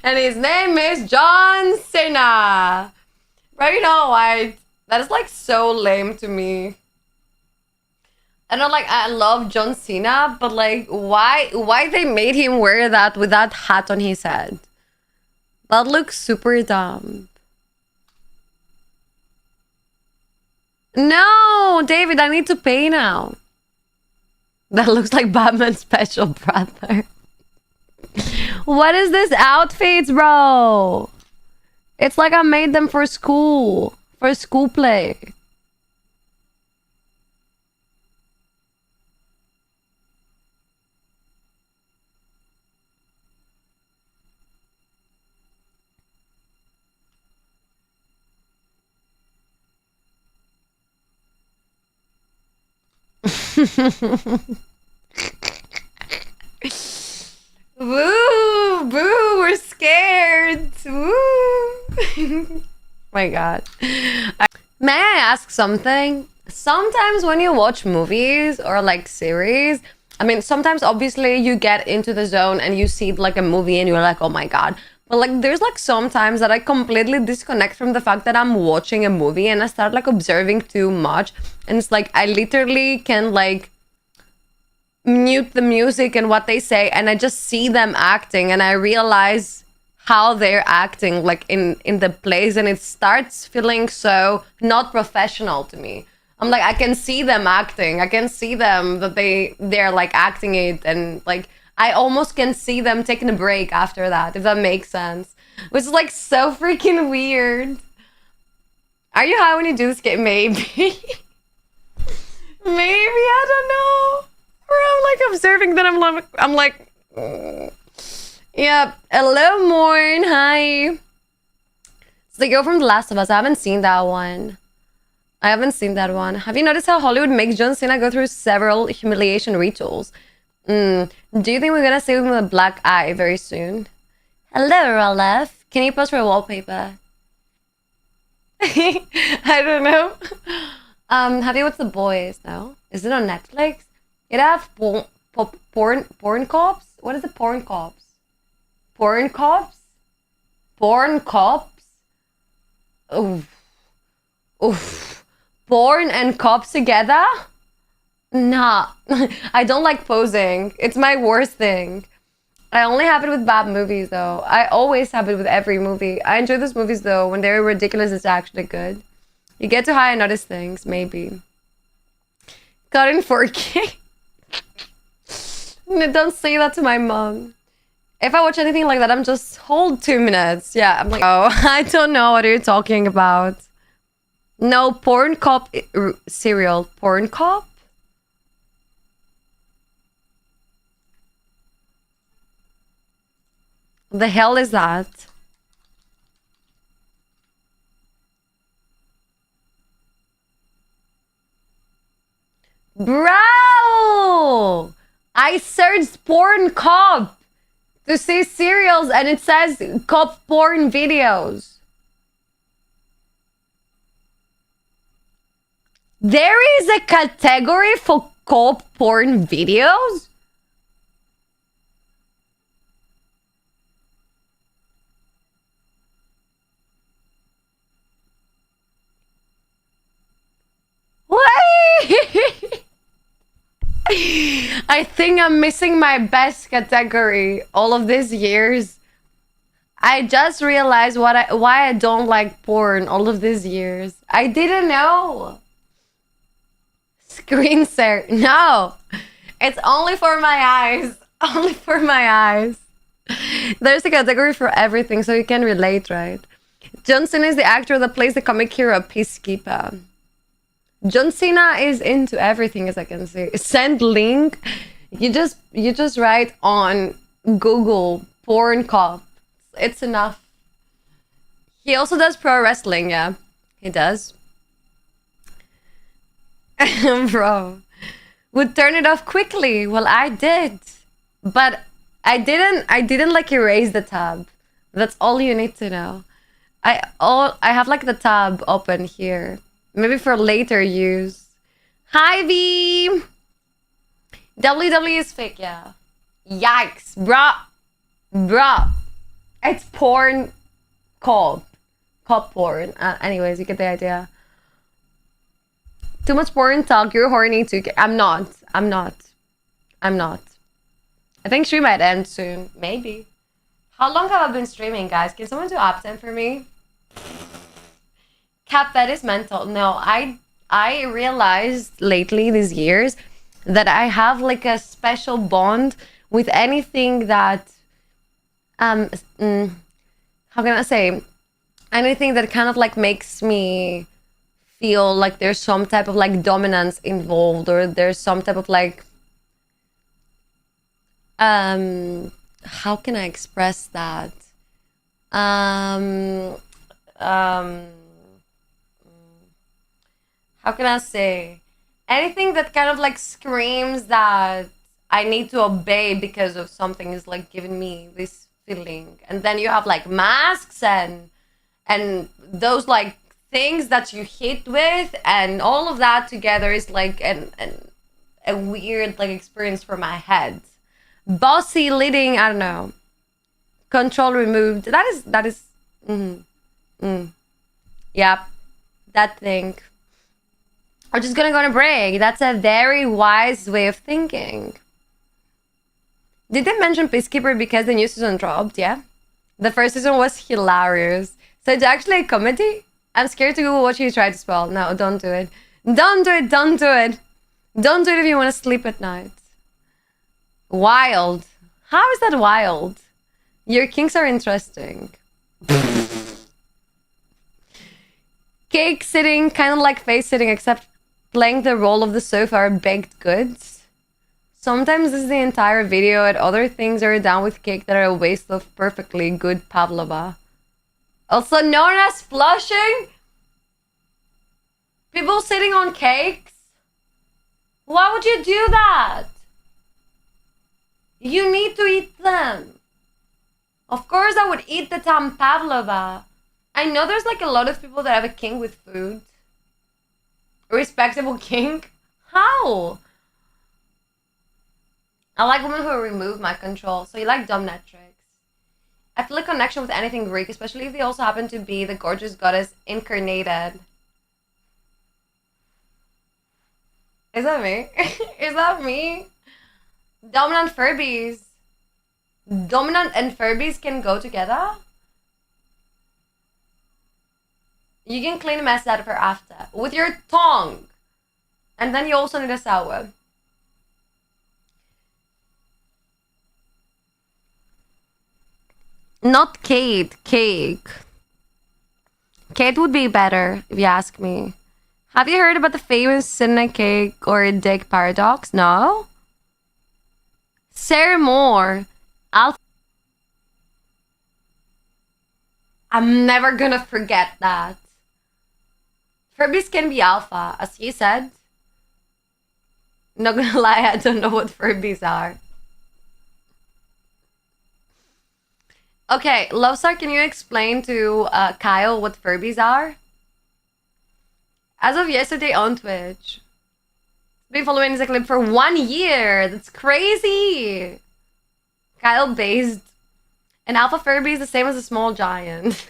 And his name is John Cena. Bro, you know why? That is like so lame to me. I know, like, I love John Cena, but like, why they made him wear that with that hat on his head? That looks super dumb. No, David, I need to pay now. That looks like Batman's special brother. What is this outfits, bro? It's like I made them for school play. Woo! Boo! We're scared! Woo! My god. May I ask something? Sometimes when you watch movies or like series, I mean, sometimes obviously you get into the zone and you see like a movie and you're like, oh my god. But like, there's like sometimes that I completely disconnect from the fact that I'm watching a movie and I start like observing too much. And it's like, I literally can like mute the music and what they say and I just see them acting and I realize how they're acting like in the plays and it starts feeling so not professional to me. I'm like, I can see them acting. I can see them that they're like acting it and like I almost can see them taking a break after that, if that makes sense. Which is like so freaking weird. Are you high when you do this game? Maybe. Maybe, I don't know. Or I'm like observing that I'm like yep. Hello, Morn. Hi. It's the girl from The Last of Us. I haven't seen that one. Have you noticed how Hollywood makes John Cena go through several humiliation rituals? Do you think we're gonna see him with a black eye very soon? Hello, Ralph. Can you post for a wallpaper? I don't know. Have you watched The Boys? No? Is it on Netflix? It have porn cops? What is it? Porn cops? Porn cops? Porn cops? Oof. Oof. Porn and cops together? Nah. I don't like posing. It's my worst thing. I only have it with bad movies though. I always have it with every movie. I enjoy those movies though. When they're ridiculous, it's actually good. You get too high and notice things, maybe. Got in 4K. Don't say that to my mom. If I watch anything like that, I'm just hold 2 minutes. Yeah, I'm like, oh, I don't know what you're talking about. No, porn cop serial. Porn cop? The hell is that? Bro! I searched porn cop to see serials and it says cop porn videos. There is a category for cop porn videos? I think I'm missing my best category all of these years. I just realized why I don't like porn all of these years. I didn't know. Screen share. No. It's only for my eyes. Only for my eyes. There's a category for everything, so you can relate, right? John Cena is the actor that plays the comic hero Peacekeeper. John Cena is into everything, as I can see. Send link. You just write on Google porn cop. It's enough. He also does pro wrestling, yeah. He does. Bro. Would turn it off quickly. Well, I did. But I didn't like erase the tab. That's all you need to know. I have like the tab open here. Maybe for later use. Hi V. WWE is fake, yeah. Yikes, bruh. It's porn cop porn. Anyways, you get the idea. Too much porn talk. You're horny too. I'm not. I think stream might end soon. Maybe. How long have I been streaming, guys? Can someone do opt-in for me? Cap, that is mental. No, I realized lately these years that I have like a special bond with anything that how can I say, anything that kind of like makes me feel like there's some type of like dominance involved, or there's some type of like how can I express that? How can I say? Anything that kind of like screams that I need to obey because of something is like giving me this feeling. And then you have like masks and those like things that you hit with, and all of that together is like a weird like experience for my head. Bossy leading, I don't know. Control removed. That is Yep. That thing. We're just gonna go on a break. That's a very wise way of thinking. Did they mention Peacekeeper because the new season dropped? Yeah. The first season was hilarious. So it's actually a comedy? I'm scared to Google what you tried to spell. No, don't do it. Don't do it. Don't do it. Don't do it if you want to sleep at night. Wild. How is that wild? Your kinks are interesting. Cake sitting, kind of like face sitting, except playing the role of the sofa are baked goods. Sometimes this is the entire video, and other things are done with cake that are a waste of perfectly good pavlova. Also known as flushing? People sitting on cakes? Why would you do that? You need to eat them. Of course I would eat the damn pavlova. I know there's like a lot of people that have a kink with food. A respectable kink? How? I like women who remove my control. So you like dominatrix. I feel a connection with anything Greek, especially if they also happen to be the gorgeous goddess incarnated. Is that me? Is that me? Dominant Furbies. Dominant and Furbies can go together? You can clean a mess out of her after. With your tongue. And then you also need a shower. Not Kate. Cake. Kate would be better, if you ask me. Have you heard about the famous Sydney cake or dick paradox? No? Sarah Moore. I'm never gonna forget that. Furbies can be alpha, as he said. Not gonna lie, I don't know what Furbies are. Okay, Lovestar, can you explain to Kyle what Furbies are? As of yesterday on Twitch. Been following this clip for 1 year. That's crazy. Kyle based. An alpha Furby is the same as a small giant.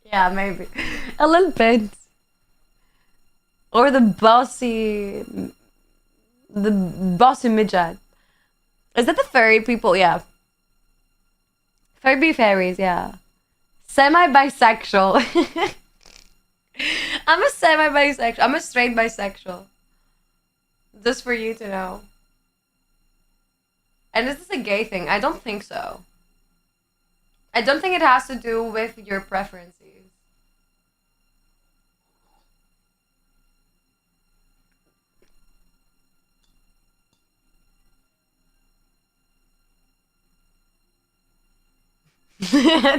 Yeah, maybe. A little bit. Or the bossy The bossy midget. Is that the furry people? Yeah. Furby fairies, yeah. Semi-bisexual. I'm a semi-bisexual. I'm a straight bisexual. Just for you to know. And is this a gay thing? I don't think so. I don't think it has to do with your preferences.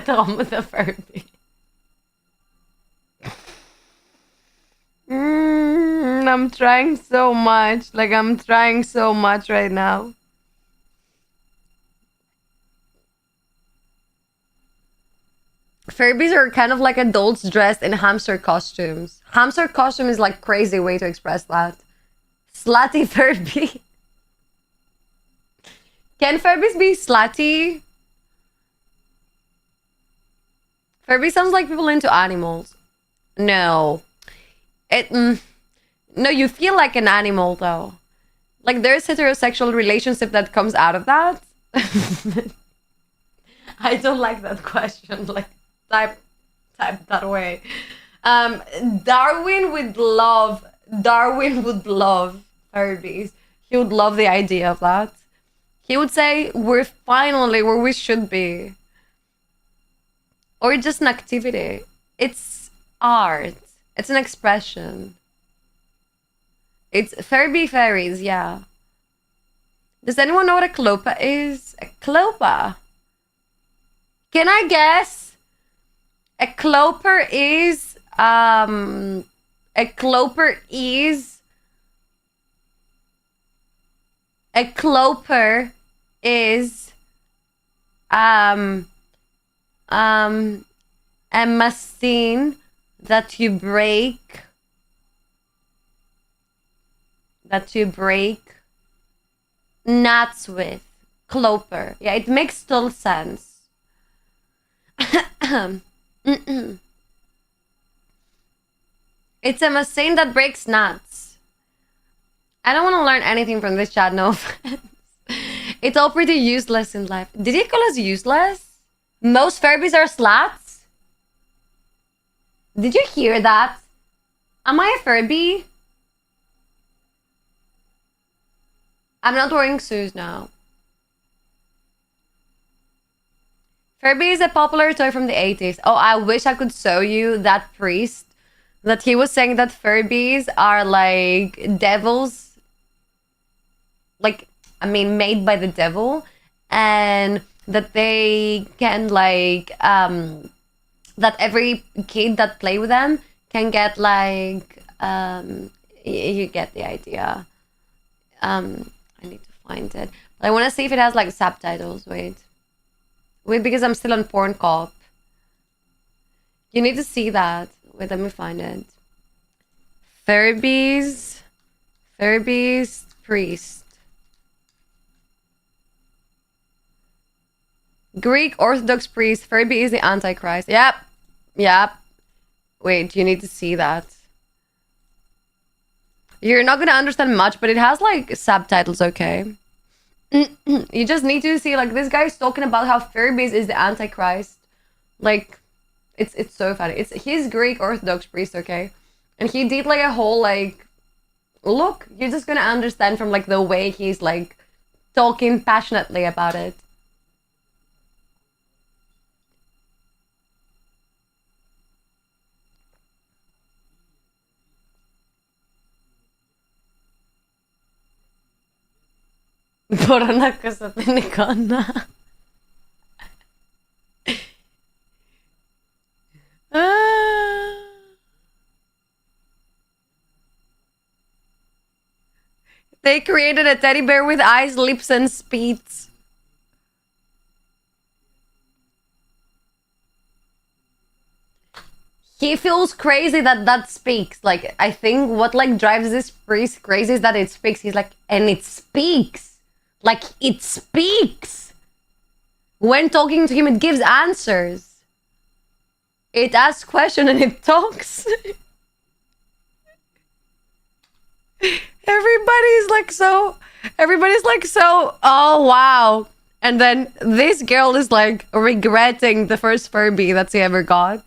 Tom with the Furby. I'm trying so much. Like, I'm trying so much right now. Furbies are kind of like adults dressed in hamster costumes. Hamster costume is like crazy way to express that. Slutty Furby. Can Furbies be slutty? Furby sounds like people into animals. No. No, you feel like an animal though. Like there's heterosexual relationship that comes out of that. I don't like that question. Like type that way. Darwin would love Furbies. He would love the idea of that. He would say we're finally where we should be. Or just an activity. It's art. It's an expression. It's Furby fairies, yeah. Does anyone know what a clopa is? A clopa. Can I guess? A cloper is a cloper is a cloper is a machine that you break nuts with. Cloper. Yeah, it makes total sense. It's a machine that breaks nuts. I don't want to learn anything from this chat, no offense. It's all pretty useless in life. Did he call us useless? Most Furbies are sluts? Did you hear that? Am I a Furby? I'm not wearing shoes now. Furby is a popular toy from the 80s. Oh, I wish I could show you that priest. That he was saying that Furbies are like devils. Like, I mean, made by the devil. And that they can like, that every kid that play with them can get like, you get the idea. I need to find it. But I want to see if it has like subtitles. Wait, because I'm still on Porn Cop. You need to see that. Wait, let me find it. Furbies priest. Greek Orthodox priest. Furby is the Antichrist. Yep. Wait, you need to see that. You're not gonna understand much, but it has like subtitles, okay? You just need to see, like, this guy's talking about how Furbies is the Antichrist. Like, it's so funny. He's Greek Orthodox priest, okay? And he did like a whole like, look, you're just gonna understand from like the way he's like talking passionately about it. Por una cosa tiene conna. They created a teddy bear with eyes, lips, and speeds. He feels crazy that speaks. Like, I think what like drives this priest crazy is that it speaks. He's like, and it speaks. Like, it speaks. When talking to him, it gives answers. It asks questions and it talks. Everybody's like so, everybody's like so, oh wow. And then this girl is like regretting the first Furby that she ever got.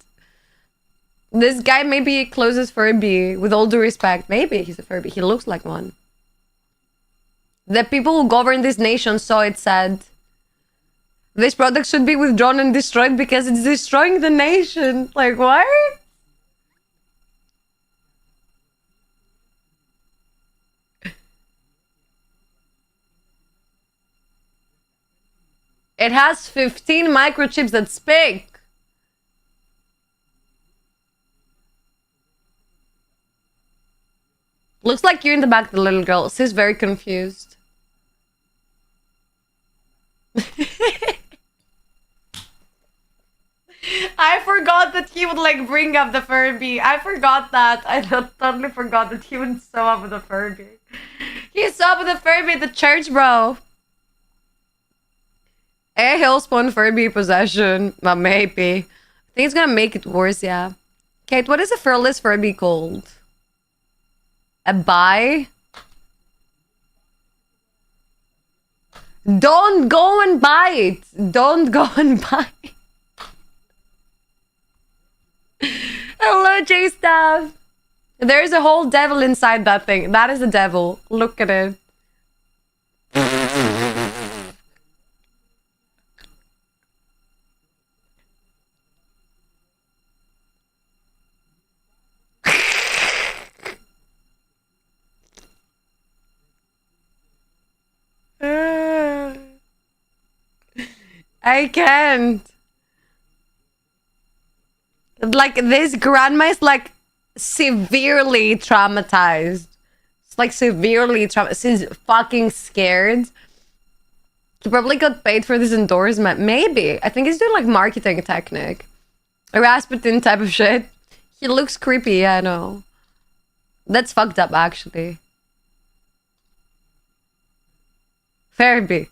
This guy may be a closest Furby, with all due respect. Maybe he's a Furby. He looks like one. The people who govern this nation saw it said, this product should be withdrawn and destroyed because it's destroying the nation. Like, what? It has 15 microchips that speak. Looks like you're in the back, the little girl. She's very confused. I forgot that he would like bring up the Furby. I forgot that. I totally forgot that he would sew up with the Furby. He saw up with the Furby at the church, bro. A Hillspawn Furby possession. Well, maybe. I think it's gonna make it worse, yeah. Kate, what is a furless Furby called? A buy? Don't go and buy it. Don't go and buy it. Hello, J-Staff. There's a whole devil inside that thing. That is a devil. Look at it. I can't. Like, this grandma is like severely traumatized. It's like severely traumatized. She's fucking scared. She probably got paid for this endorsement. Maybe. I think he's doing like marketing technique. A Rasputin type of shit. He looks creepy, yeah, I know. That's fucked up, actually. Furby.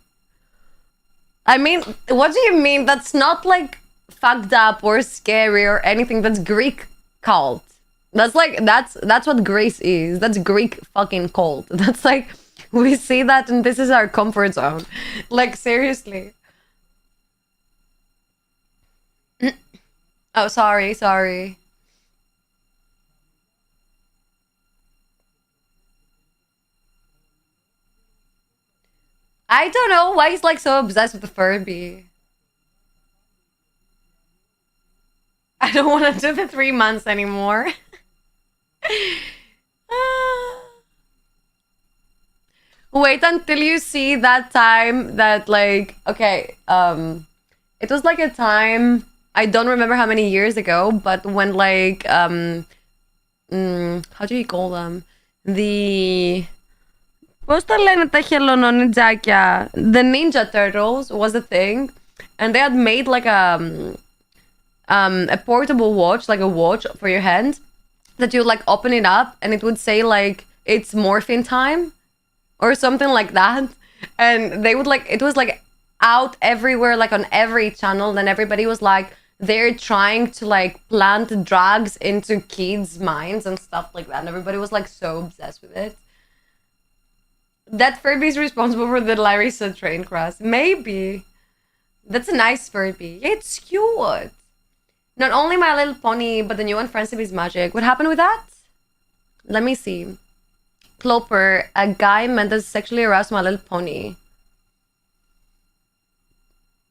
I mean, what do you mean? That's not like fucked up or scary or anything. That's Greek cult. That's like, that's what Greece is. That's Greek fucking cult. That's like, we see that and this is our comfort zone. Like, seriously. Oh, sorry. I don't know why he's like so obsessed with the Furby. I don't want to do the 3 months anymore. Wait until you see that time that like, okay, it was like a time, I don't remember how many years ago, but when like, how do you call them? Πώς τα λένε τα χελωνονιτζάκια? The Ninja Turtles was a thing, and they had made like a portable watch, like a watch for your hand, that you like open it up and it would say like it's morphin time or something like that, and they would like, it was like out everywhere, like on every channel, and everybody was like, they're trying to like plant drugs into kids' minds and stuff like that, and everybody was like so obsessed with it. That Furby's responsible for the Larissa train crash. Maybe. That's a nice Furby. Yeah, it's cute. Not only My Little Pony, but the new one, Friendship is Magic. What happened with that? Let me see. Cloper, a guy meant to sexually arouse My Little Pony.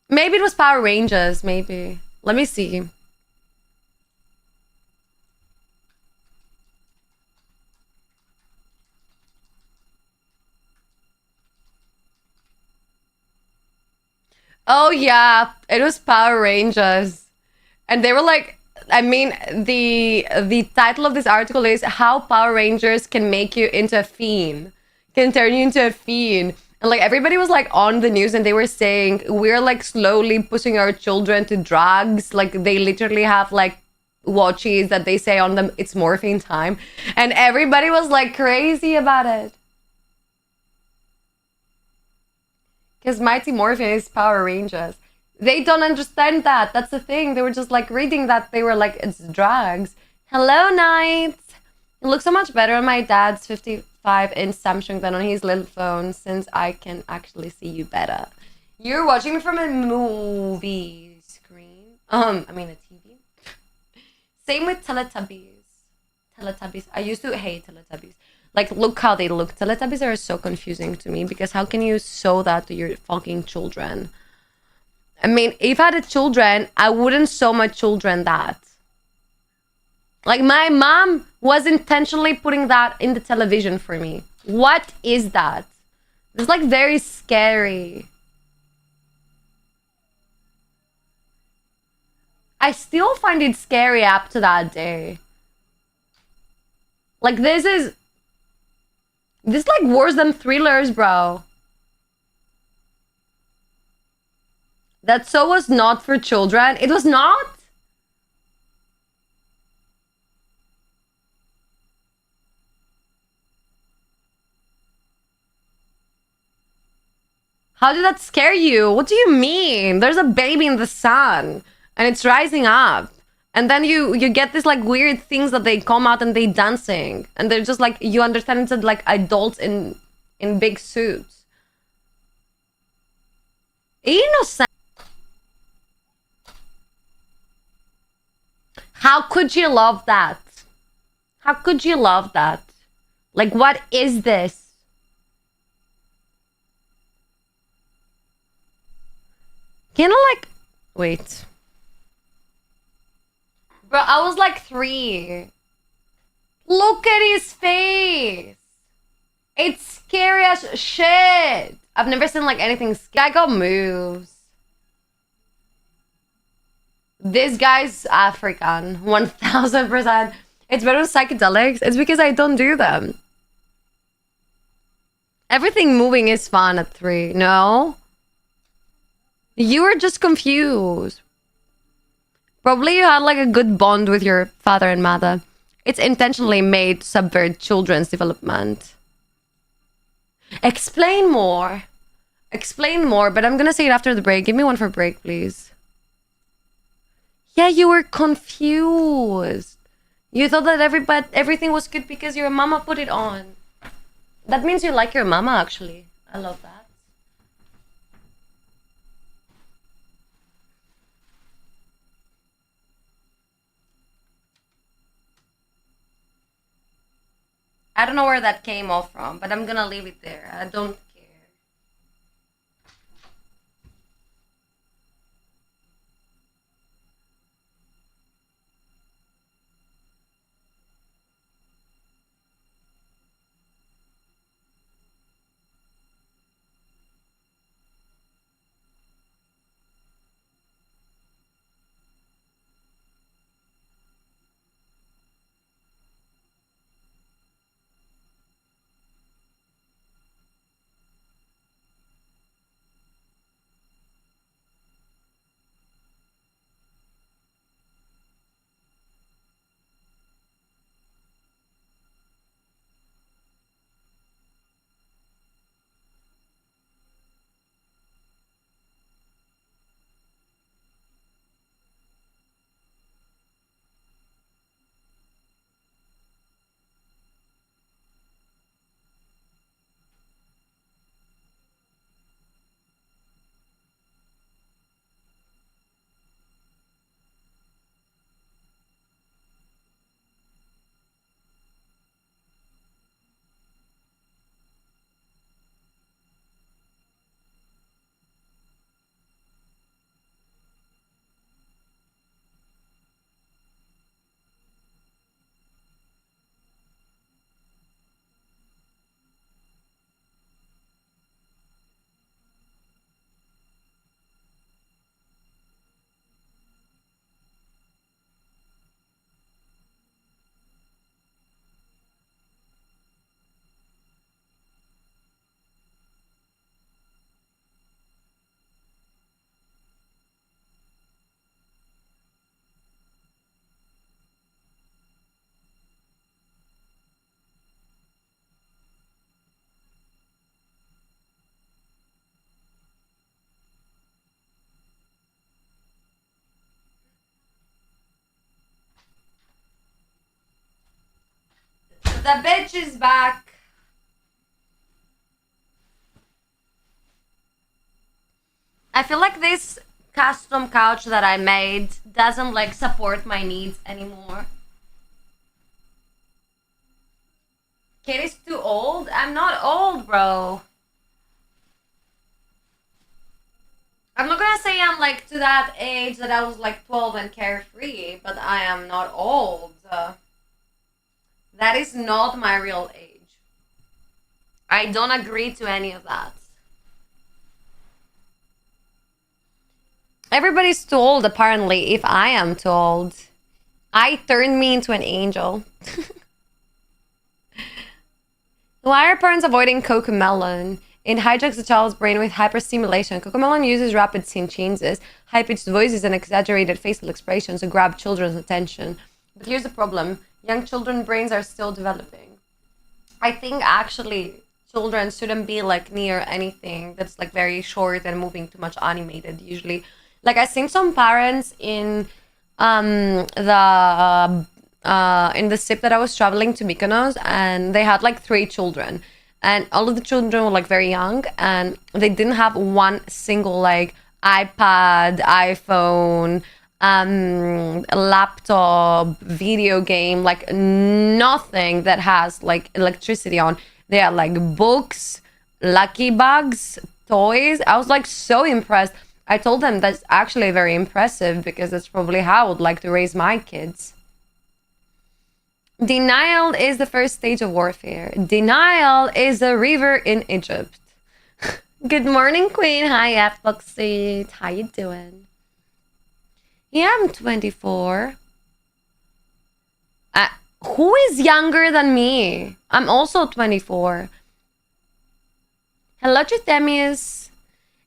Maybe it was Power Rangers, maybe. Let me see. Oh yeah, it was Power Rangers. And they were like, I mean, the title of this article is How Power Rangers Can Make You Into a Fiend. Can turn you into a fiend. And like everybody was like on the news and they were saying, we're like slowly pushing our children to drugs. Like they literally have like watches that they say on them, it's morphine time. And everybody was like crazy about it. Because Mighty Morphin is Power Rangers. They don't understand that. That's the thing. They were just like reading that. They were like, it's drugs. Hello, Knight. It looks so much better on my dad's 55-inch Samsung than on his little phone, since I can actually see you better. You're watching me from a movie screen. I mean a TV. Same with Teletubbies. Teletubbies. I used to hate Teletubbies. Like, look how they look. Teletubbies are so confusing to me because how can you show that to your fucking children? I mean, if I had children, I wouldn't show my children that. Like, my mom was intentionally putting that in the television for me. What is that? It's like very scary. I still find it scary up to that day. Like, this is like worse than thrillers, bro. That show was not for children. It was not. How did that scare you? What do you mean? There's a baby in the sun and it's rising up. And then you get this like weird things that they come out and they dancing. And they're just like, you understand it's like adults in big suits. Innocent. How could you love that? How could you love that? Like, what is this? Can I like... Wait. Bro, I was like 3. Look at his face. It's scary as shit. I've never seen like anything scary. I got moves. This guy's African. 1000%. It's better than psychedelics. It's because I don't do them. Everything moving is fun at 3. No? You were just confused. Probably you had like a good bond with your father and mother. It's intentionally made to subvert children's development. Explain more. Explain more, but I'm gonna say it after the break. Give me one for break, please. Yeah, you were confused. You thought that everything was good because your mama put it on. That means you like your mama, actually. I love that. I don't know where that came off from, but I'm gonna leave it there. I don't care. The bitch is back. I feel like this custom couch that I made doesn't like support my needs anymore. Katie's too old? I'm not old, bro. I'm not gonna say I'm like to that age that I was like 12 and carefree, but I am not old. That is not my real age. I don't agree to any of that. Everybody's too old, apparently, if I am too old. I turned me into an angel. Why are parents avoiding Cocomelon? It hijacks the child's brain with hyperstimulation. Cocomelon uses rapid scene changes, high-pitched voices, and exaggerated facial expressions to grab children's attention. But here's the problem. Young children's brains are still developing. I think, actually, children shouldn't be, like, near anything that's, like, very short and moving too much animated, usually. Like, I've seen some parents in the SIP that I was traveling to Mykonos, and they had like 3 children, and all of the children were like very young, and they didn't have one single like iPad, iPhone, laptop, video game, like nothing that has like electricity on. They had like books, lucky bags, toys. I was like so impressed. I told them that's actually very impressive because that's probably how I would like to raise my kids. Denial is the first stage of warfare. Denial is a river in Egypt. Good morning, Queen. Hi, Foxy. How you doing? Yeah, I'm 24. Who is younger than me? I'm also 24. Hello, Trithemius.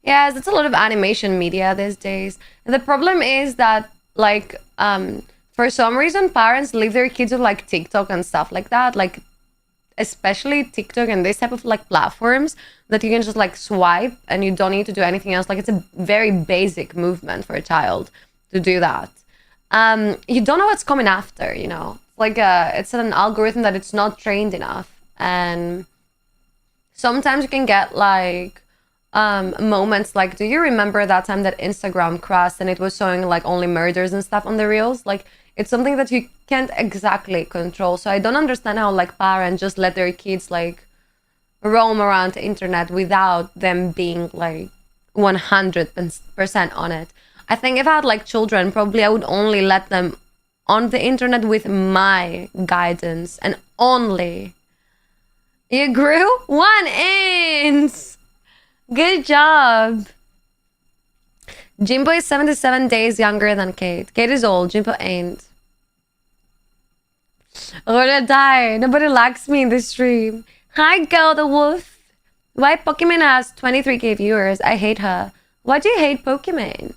Yes, it's a lot of animation media these days. The problem is that, like, for some reason, parents leave their kids with, like, TikTok and stuff like that. Like, especially TikTok and this type of, like, platforms that you can just, like, swipe and you don't need to do anything else. Like, it's a very basic movement for a child to do that. You don't know what's coming after, you know? Like, it's an algorithm that it's not trained enough. And sometimes you can get, like, moments like, do you remember that time that Instagram crashed and it was showing like only murders and stuff on the reels? Like, it's something that you can't exactly control. So I don't understand how like parents just let their kids like roam around the internet without them being like 100% on it. I think if I had like children, probably I would only let them on the internet with my guidance and only. You grew 1 inch. Good job. Jimbo is 77 days younger than Kate. Kate is old. Jimbo ain't. I'm gonna die. Nobody likes me in this stream. Hi, Girl the Wolf. Why Pokemon has 23k viewers? I hate her. Why do you hate Pokemon?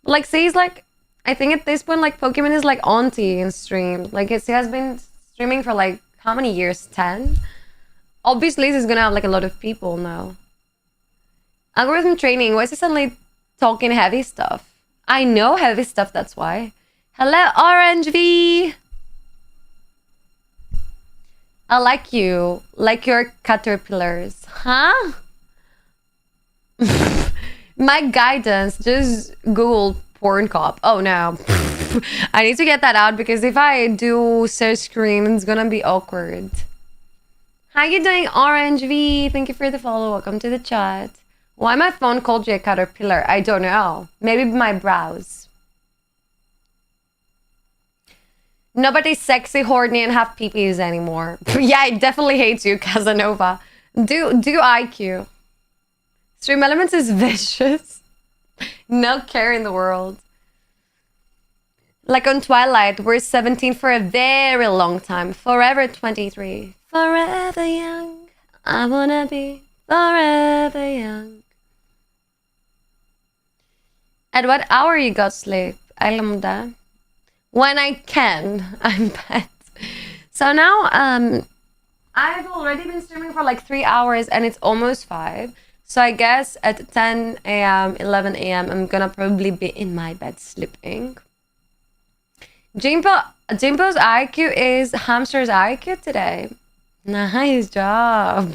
Like, she's like, I think at this point, like, Pokemon is like auntie in stream. Like, she has been streaming for like, how many years? 10? Obviously, she's gonna have like a lot of people now. Algorithm training. Why is he suddenly talking heavy stuff? I know heavy stuff, that's why. Hello, Orange V. I like you. Like your caterpillars. Huh? My guidance. Just Google porn cop. Oh no. I need to get that out because if I do search screen, it's gonna be awkward. How you doing, Orange V? Thank you for the follow. Welcome to the chat. Why my phone called you a caterpillar? I don't know. Maybe my brows. Nobody's sexy, horny, and have peepees anymore. Yeah, I definitely hate you, Casanova. Do IQ. Stream Elements is vicious. No care in the world. Like on Twilight, we're 17 for a very long time. Forever 23. Forever young. I wanna be forever young. At what hour you got sleep? Alam da. When I can, I bet. So now, I've already been streaming for like 3 hours and it's almost 5. So I guess at 10 a.m., 11 a.m., I'm gonna probably be in my bed sleeping. Jimbo's IQ is hamster's IQ today. Nice job.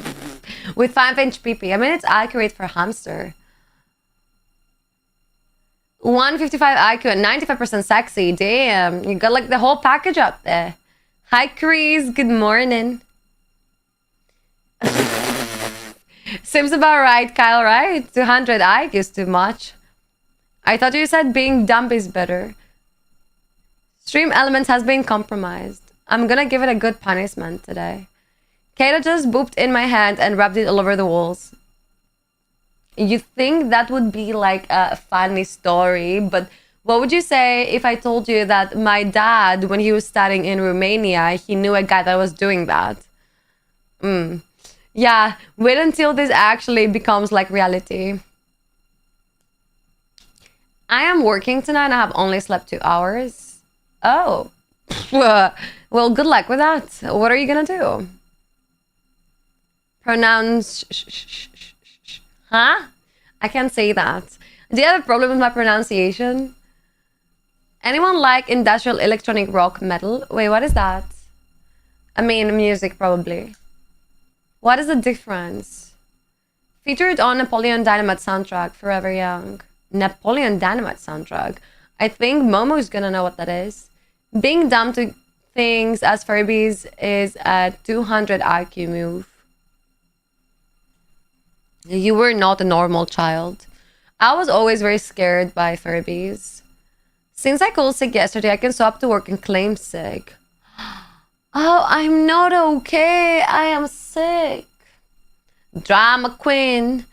With 5-inch PP. I mean, it's accurate for hamster. 155 IQ and 95% sexy. Damn. You got like the whole package up there. Hi, Chris. Good morning. Seems about right, Kyle, right? 200 IQ is too much. I thought you said being dumb is better. Stream elements has been compromised. I'm gonna give it a good punishment today. Kato just booped in my hand and rubbed it all over the walls. You think that would be like a funny story, but what would you say if I told you that my dad, when he was studying in Romania, he knew a guy that was doing that? Yeah, wait until this actually becomes like reality. I am working tonight and I have only slept 2 hours. Oh. Well, good luck with that. What are you gonna do? Pronounce... Huh? I can't say that. Do you have a problem with my pronunciation? Anyone like industrial electronic rock metal? Wait, what is that? I mean, music, probably. What is the difference? Featured on Napoleon Dynamite soundtrack, Forever Young. Napoleon Dynamite soundtrack. I think Momo is gonna know what that is. Being dumb to things as Furbies is a 200 IQ move. You were not a normal child. I was always very scared by Furbies. Since I called sick yesterday, I can show up to work and claim sick. Oh, I'm not okay. I am sick. Drama queen.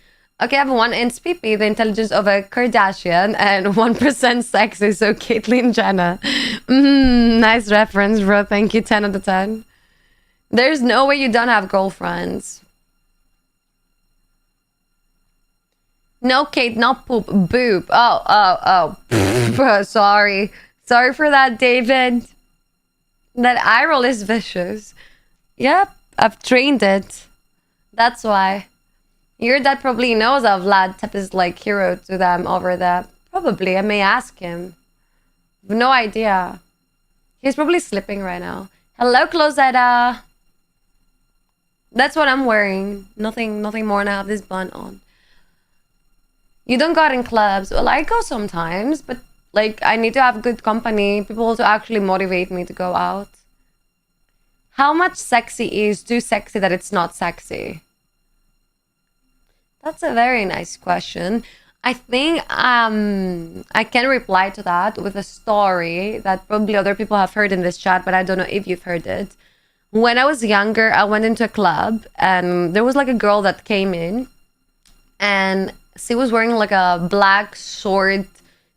Okay, I have 1-inch PP, the intelligence of a Kardashian, and 1% sexy, so Caitlyn Jenner. Nice reference, bro. Thank you, 10 out of 10. There's no way you don't have girlfriends. No, Kate, not poop. Boop. Oh. Sorry. Sorry for that, David. That eye roll is vicious. Yep, I've trained it. That's why. Your dad probably knows that Vlad Tep is like hero to them over there. Probably. I may ask him. No idea. He's probably sleeping right now. Hello, Closetta. That's what I'm wearing. Nothing more, and I have this bun on. You don't go out in clubs. Well, I go sometimes, but like I need to have good company, people to actually motivate me to go out. How much sexy is too sexy that it's not sexy? That's a very nice question. I think I can reply to that with a story that probably other people have heard in this chat, but I don't know if you've heard it. When I was younger, I went into a club and there was like a girl that came in and she was wearing like a black short,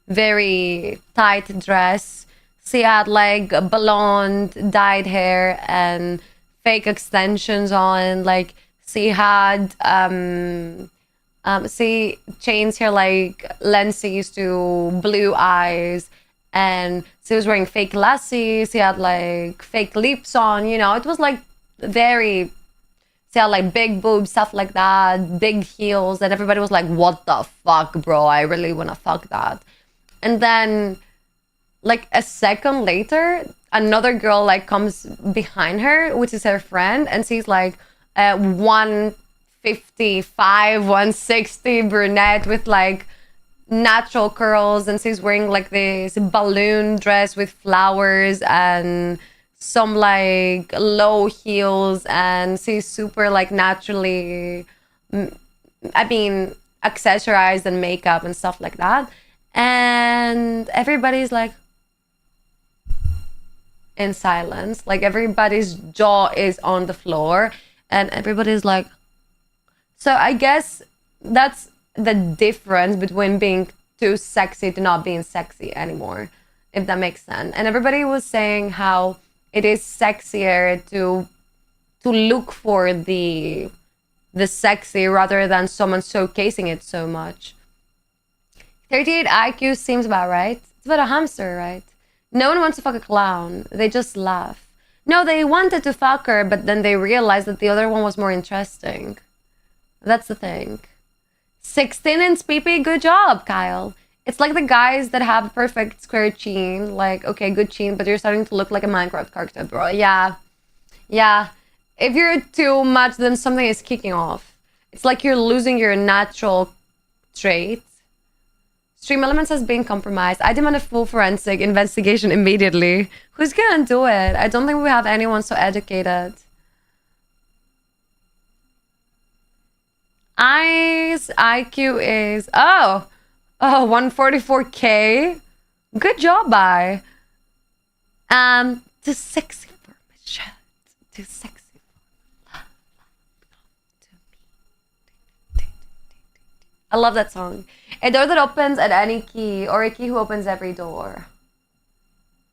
very tight dress. She had like blonde dyed hair and fake extensions on. Like she had she changed her like lenses to blue eyes, and she was wearing fake lashes. She had like fake lips on. You know, it was like very. She had like big boobs, stuff like that, big heels, and everybody was like, "What the fuck, bro? I really wanna fuck that." And then, like a second later, another girl like comes behind her, which is her friend, and she's like 155, 160 brunette with like natural curls, and she's wearing like this balloon dress with flowers and some like low heels, and she's super like naturally, accessorized and makeup and stuff like that. And everybody's like in silence, like everybody's jaw is on the floor and everybody's like, so I guess that's the difference between being too sexy to not being sexy anymore, if that makes sense. And everybody was saying how it is sexier to look for the sexy rather than someone showcasing it so much. 38 IQ seems about right. It's about a hamster, right? No one wants to fuck a clown. They just laugh. No, they wanted to fuck her, but then they realized that the other one was more interesting. That's the thing. 16-inch PP, good job, Kyle. It's like the guys that have a perfect square chin, like, okay, good chin, but you're starting to look like a Minecraft character, bro. Yeah. If you're too much, then something is kicking off. It's like you're losing your natural traits. Stream elements has been compromised. I demand a full forensic investigation immediately. Who's gonna do it? I don't think we have anyone so educated. I's IQ is 144K. Good job, I. Too sexy for Michelle. Too sexy. I love that song. A door that opens at any key, or a key who opens every door.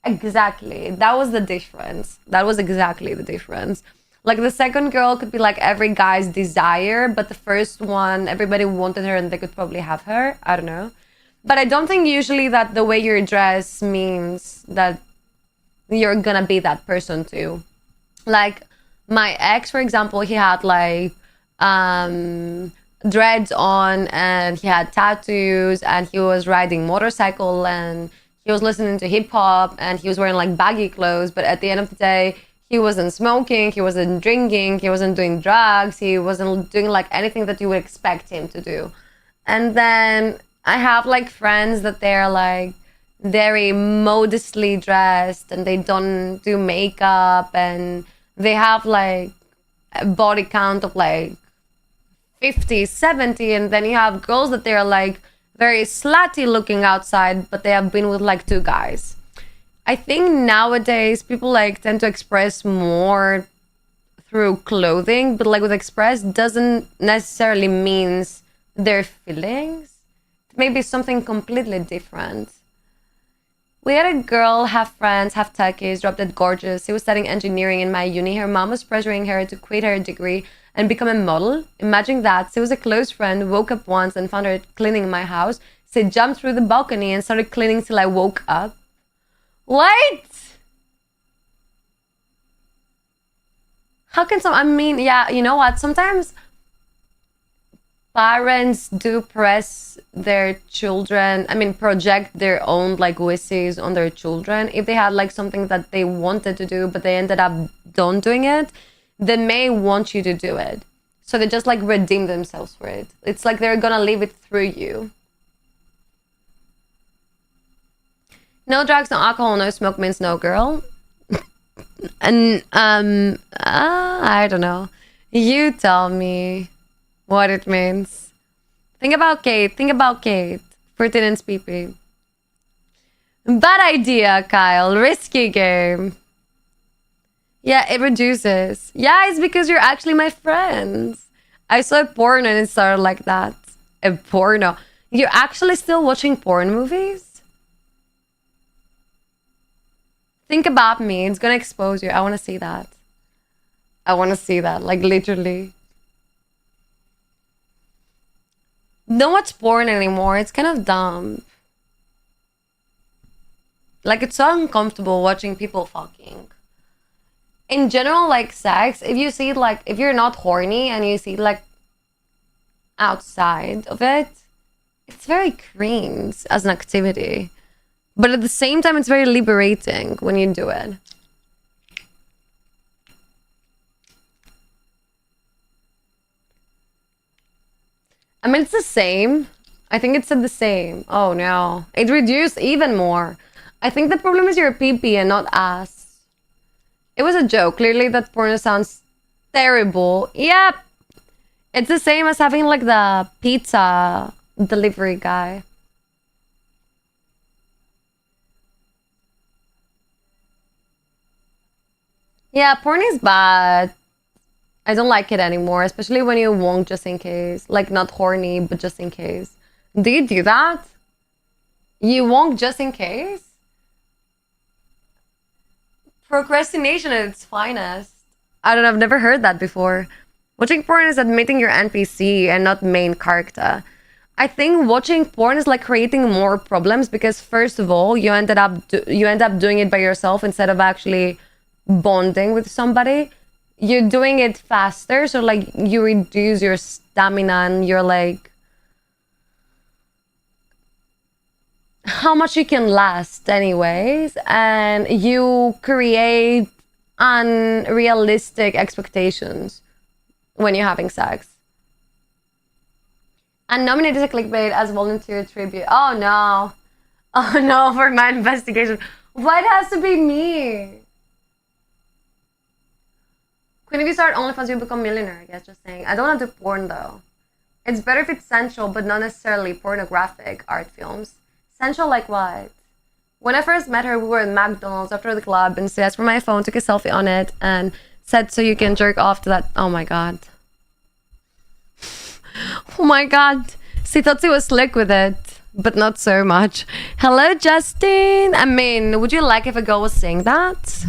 Exactly. That was the difference. That was exactly the difference. Like the second girl could be like every guy's desire, but the first one, everybody wanted her and they could probably have her. I don't know. But I don't think usually that the way you're dressed means that you're gonna be that person too. Like my ex, for example, he had like dreads on and he had tattoos and he was riding motorcycle and he was listening to hip hop and he was wearing like baggy clothes, but at the end of the day he wasn't smoking, he wasn't drinking, he wasn't doing drugs, he wasn't doing like anything that you would expect him to do. And then I have like friends that they're like very modestly dressed and they don't do makeup and they have like a body count of like 50, 70, and then you have girls that they're like very slutty looking outside, but they have been with like 2 guys. I think nowadays people like tend to express more through clothing, but like with express doesn't necessarily means their feelings. Maybe something completely different. We had a girl, half France, half Turkish, dropped dead gorgeous. She was studying engineering in my uni. Her mom was pressuring her to quit her degree and become a model. Imagine that. She was a close friend, woke up once and found her cleaning my house. She jumped through the balcony and started cleaning till I woke up. What? How can some, I mean, yeah, you know what? Sometimes parents do press their children, I mean, project their own like wishes on their children. If they had like something that they wanted to do, but they ended up don't doing it, they may want you to do it. So they just like redeem themselves for it. It's like they're gonna live it through you. No drugs, no alcohol, no smoke means no girl. And I don't know. You tell me what it means. Think about Kate. Think about Kate. Flirting and PP. Bad idea, Kyle. Risky game. Yeah, it reduces. Yeah, it's because you're actually my friends. I saw a porn and it started like that. A porno. You're actually still watching porn movies? Think about me. It's gonna expose you. I want to see that. I want to see that. Like, literally. Don't watch porn anymore. It's kind of dumb. Like, it's so uncomfortable watching people fucking. In general, like, sex, if you see, like, if you're not horny and you see, like, outside of it, it's very cringe as an activity. But at the same time, it's very liberating when you do it. I mean, it's the same. I think it said the same. Oh, no. It reduced even more. I think the problem is your pee-pee and not ass. It was a joke. Clearly, that porno sounds terrible. Yep. It's the same as having, like, the pizza delivery guy. Yeah, porn is bad. I don't like it anymore, especially when you won't just in case. Like, not horny, but just in case. Do you do that? You won't just in case? Procrastination at its finest. I don't know, I've never heard that before. Watching porn is admitting you're NPC and not main character. I think watching porn is like creating more problems because first of all, you end up doing it by yourself instead of actually bonding with somebody. You're doing it faster, so like you reduce your stamina and you're like how much you can last anyways, and you create unrealistic expectations when you're having sex. And nominated as a clickbait as volunteer tribute. Oh no. Oh no, for my investigation. Why it has to be me? Queen, if you start OnlyFans, you become millionaire, I guess, just saying. I don't want to do porn though. It's better if it's sensual, but not necessarily pornographic art films. Sensual like what? When I first met her, we were in McDonald's after the club, and she asked for my phone, took a selfie on it, and said, so you can jerk off to that. Oh my god. Oh my god. She thought she was slick with it, but not so much. Hello, Justin. I mean, would you like if a girl was saying that?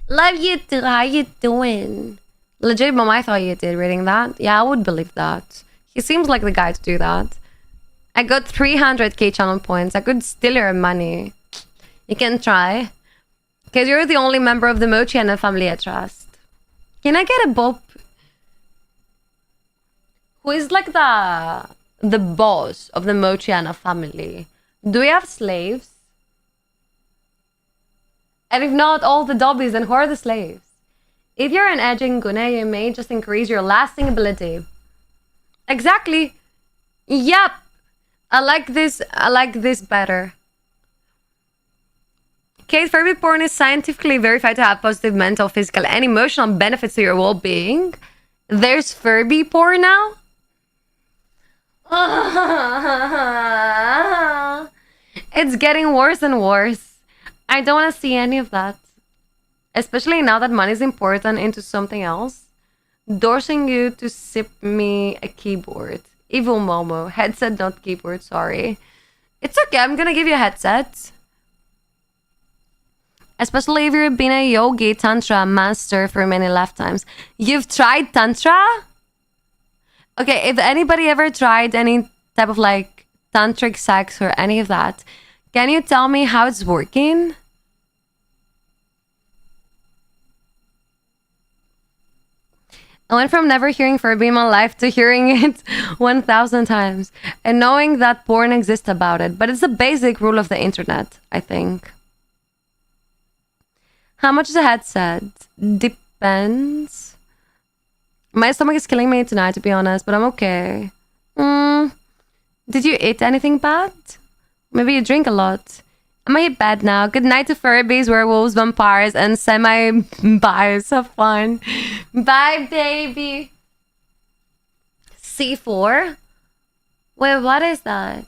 Love you too. How you doing? Legit, mom, I thought you did reading that. Yeah, I would believe that. He seems like the guy to do that. I got 300k channel points. I could steal your money. You can try. Because you're the only member of the Mochiana family I trust. Can I get a bob? Who is like the boss of the Mochiana family? Do we have slaves? And if not all the dobbies, then who are the slaves? If you're an edging gune, you may just increase your lasting ability. Exactly. Yep. I like this better. Kate, Furby porn is scientifically verified to have positive mental, physical, and emotional benefits to your well-being. There's Furby porn now? It's getting worse and worse. I don't want to see any of that. Especially now that money is important into something else. Endorsing you to sip me a keyboard. Evil Momo. Headset, not keyboard, sorry. It's okay, I'm gonna give you a headset. Especially if you've been a yogi tantra master for many lifetimes. You've tried tantra? Okay, if anybody ever tried any type of like tantric sex or any of that, can you tell me how it's working? I went from never hearing Furby in my life to hearing it 1,000 times and knowing that porn exists about it. But it's the basic rule of the internet, I think. How much is a headset? Depends. My stomach is killing me tonight, to be honest, but I'm okay. Did you eat anything bad? Maybe you drink a lot. Am I in bed now? Good night to Furbies, werewolves, vampires, and semi-bios. Have fun. Bye, baby. C4? Wait, what is that?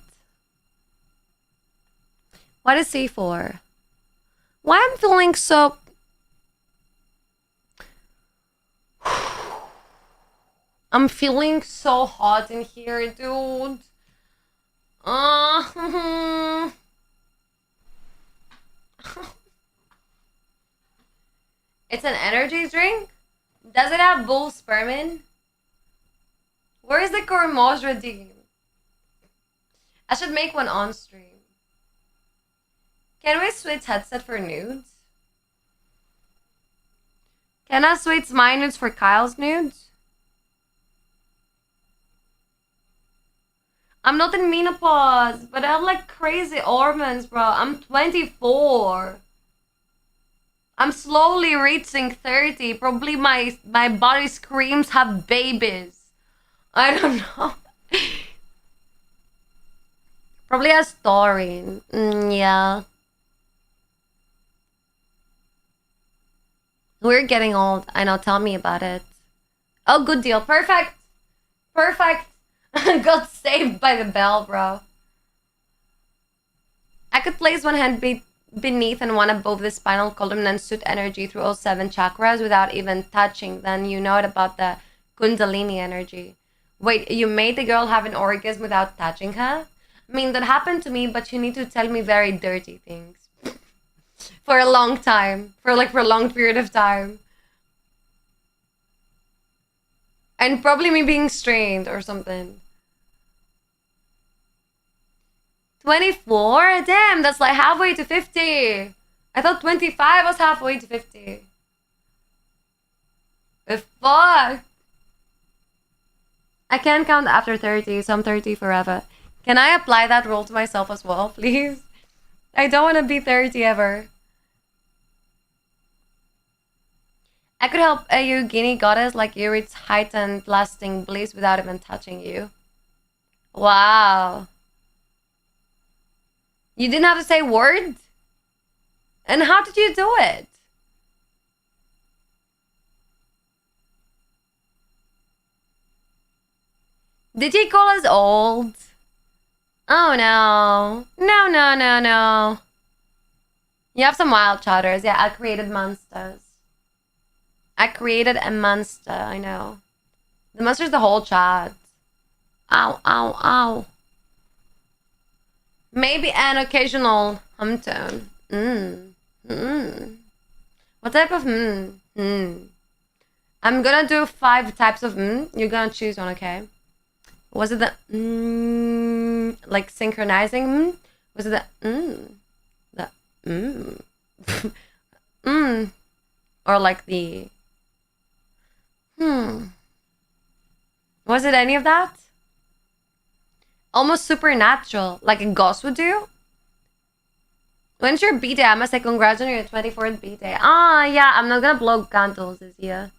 What is C4? Why I'm feeling so... I'm feeling so hot in here, dude. It's an energy drink? Does it have bull spermin? Where is the Cormos redeem? I should make one on stream. Can we switch headset for nudes? Can I switch my nudes for Kyle's nudes? I'm not in menopause, but I have like crazy hormones, bro. I'm 24. I'm slowly reaching 30. Probably my body screams have babies. I don't know. Probably a story. Yeah. We're getting old. I know. Tell me about it. Oh, good deal. Perfect. Perfect. Got saved by the bell, bro. I could place one hand beneath and one above the spinal column and suit energy through all 7 chakras without even touching. Then you know it about the Kundalini energy. Wait, you made the girl have an orgasm without touching her? I mean, that happened to me, but you need to tell me very dirty things. For a long time. For a long period of time. And probably me being strained or something. 24? Damn, that's like halfway to 50. I thought 25 was halfway to 50. The fuck? I can't count after 30, so I'm 30 forever. Can I apply that rule to myself as well, please? I don't want to be 30 ever. I could help a Yogini goddess like you reach heightened lasting bliss without even touching you. Wow. You didn't have to say words? And how did you do it? Did he call us old? Oh no. No, no, no, no. You have some wild chatters. Yeah, I created monsters. I created a monster, I know. The monster's the whole chat. Ow, ow, ow. Maybe an occasional hum tone. What type of I'm gonna do 5 types of You're gonna choose one, okay? Was it the like synchronizing Was it the or like the Was it any of that? Almost supernatural, like a ghost would do? When's your B-day? I must say congrats on your 24th B-day. Ah, yeah, I'm not gonna blow candles this year.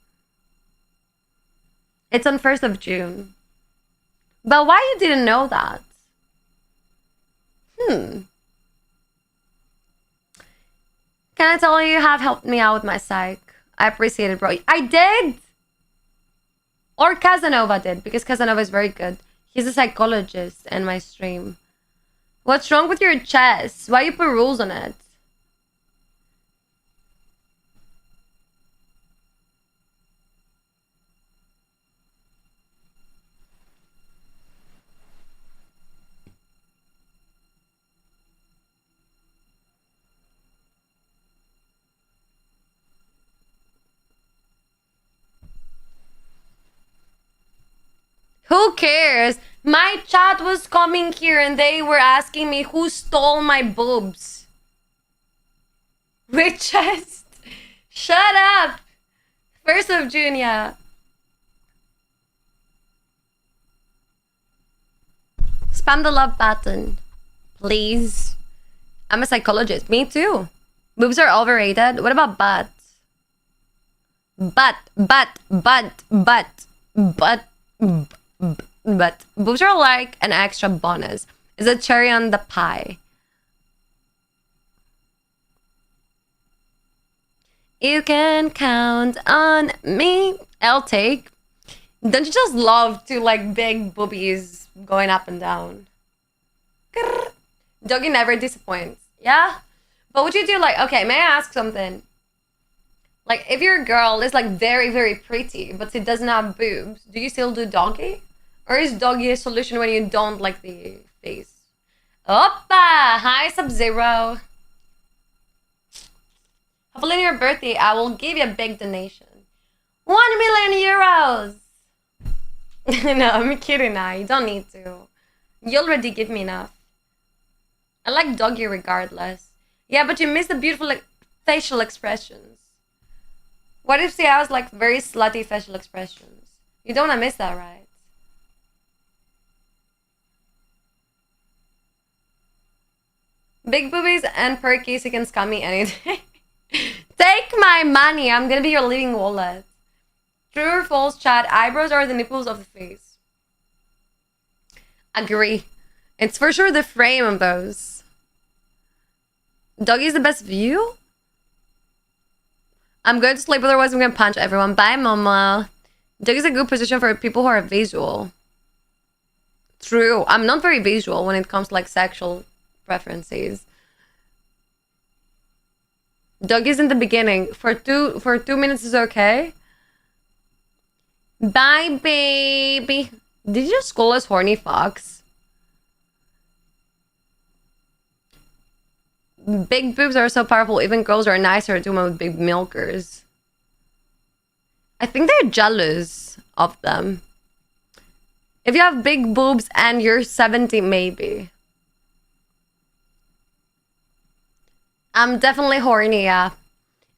It's on 1st of June. But why you didn't know that? Can I tell you have helped me out with my psych? I appreciate it, bro. I did! Or Casanova did, because Casanova is very good. He's a psychologist in my stream. What's wrong with your chest? Why you put rules on it? Who cares? My chat was coming here and they were asking me who stole my boobs. Which chest? Shut up! 1st of June, yeah. Spam the love button, please. I'm a psychologist. Me too. Boobs are overrated. What about butt? But boobs are like an extra bonus. It's a cherry on the pie. You can count on me. I'll take. Don't you just love to like big boobies going up and down? Doggy never disappoints. Yeah? But would you do like, okay, may I ask something? Like, if your girl is like very, very pretty, but she doesn't have boobs, do you still do doggy? Or is doggy a solution when you don't like the face? Oppa! Hi, Sub-Zero. Hopefully on your birthday, I will give you a big donation. 1 million euros! No, I'm kidding now. You don't need to. You already give me enough. I like doggy regardless. Yeah, but you miss the beautiful like, facial expressions. What if she has like very slutty facial expressions? You don't wanna miss that, right? Big boobies and perkies, you can scam me any day. Take my money, I'm gonna be your living wallet. True or false, chat, eyebrows are the nipples of the face. Agree. It's for sure the frame of those. Doggy's the best view? I'm going to sleep, otherwise I'm gonna punch everyone. Bye, mama. Doggy's a good position for people who are visual. True. I'm not very visual when it comes to like sexual preferences. Doggy's in the beginning. For two minutes is okay. Bye, baby. Did you just call us horny fox? Big boobs are so powerful. Even girls are nicer to women with big milkers. I think they're jealous of them. If you have big boobs and you're 70, maybe. I'm definitely horny, yeah.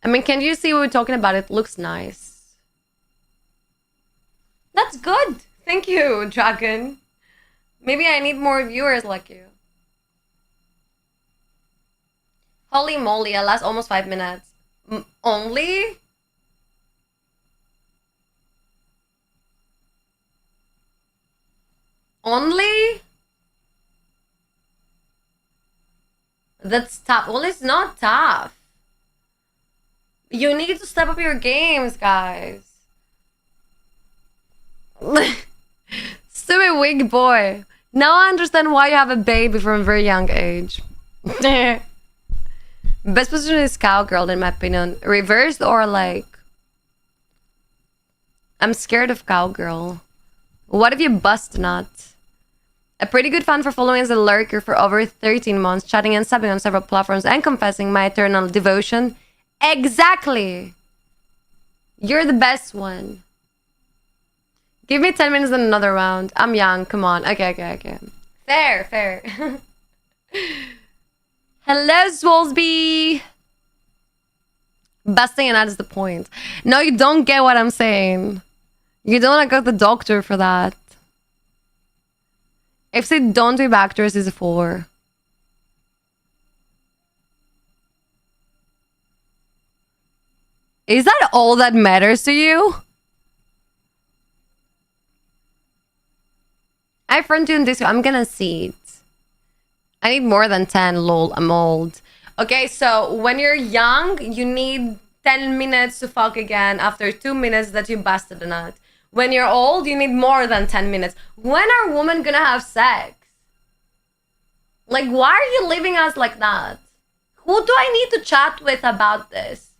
I mean, can you see what we're talking about? It looks nice. That's good. Thank you, Dragon. Maybe I need more viewers like you. Holy moly, I last almost 5 minutes. Only? Only? That's tough. Well, it's not tough. You need to step up your games, guys. Stupid weak boy. Now I understand why you have a baby from a very young age. Best position is cowgirl, in my opinion. Reversed or like... I'm scared of cowgirl. What if you bust a nut? A pretty good fan for following as a lurker for over 13 months, chatting and subbing on several platforms and confessing my eternal devotion. Exactly! You're the best one. Give me 10 minutes and another round. I'm young, come on. Okay. Fair. Hello, Swolsby! Busting a nut is the point. No, you don't get what I'm saying. You don't want to go to the doctor for that. If they don't do actors is a 4. Is that all that matters to you? I friend you in this. I'm gonna see it. I need more than 10. Lol, I'm old. Okay, so when you're young, you need 10 minutes to fuck again after 2 minutes that you busted a nut. When you're old, you need more than 10 minutes. When are women gonna have sex? Like, why are you leaving us like that? Who do I need to chat with about this?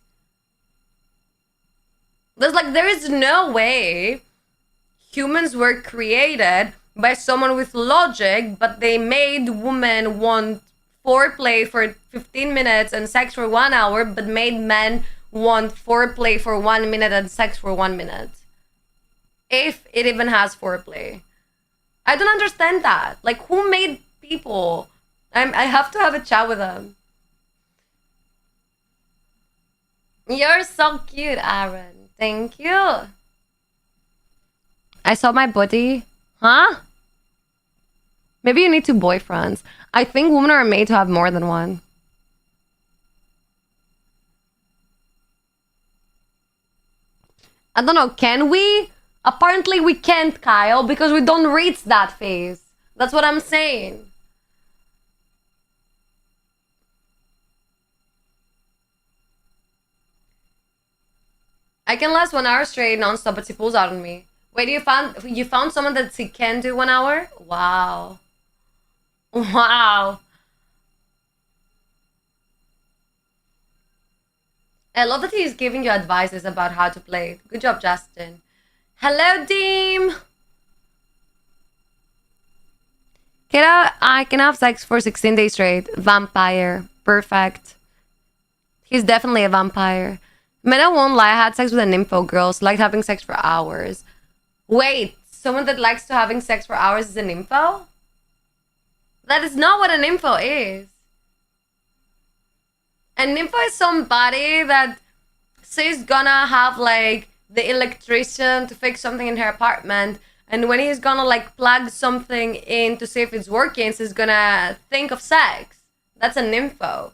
There is no way humans were created by someone with logic, but they made women want foreplay for 15 minutes and sex for 1 hour, but made men want foreplay for 1 minute and sex for 1 minute. If it even has foreplay. I don't understand that. Like, who made people? I have to have a chat with them. You're so cute, Aaron. Thank you. I saw my body. Huh? Maybe you need 2 boyfriends. I think women are made to have more than one. I don't know, can we? Apparently we can't, Kyle, because we don't reach that phase. That's what I'm saying. I can last 1 hour straight non-stop, but she pulls out on me. Wait, you found someone that she can do 1 hour? Wow. Wow. I love that he's giving you advices about how to play it. Good job, Justin. Hello, Deem. I can have sex for 16 days straight. Vampire. Perfect. He's definitely a vampire. Man, I won't lie. I had sex with an info girl. So liked having sex for hours. Wait, someone that likes to having sex for hours is an info? That is not what an info is. An info is somebody that says gonna have like the electrician to fix something in her apartment, and when he's gonna like plug something in to see if it's working, so he's gonna think of sex. That's an info.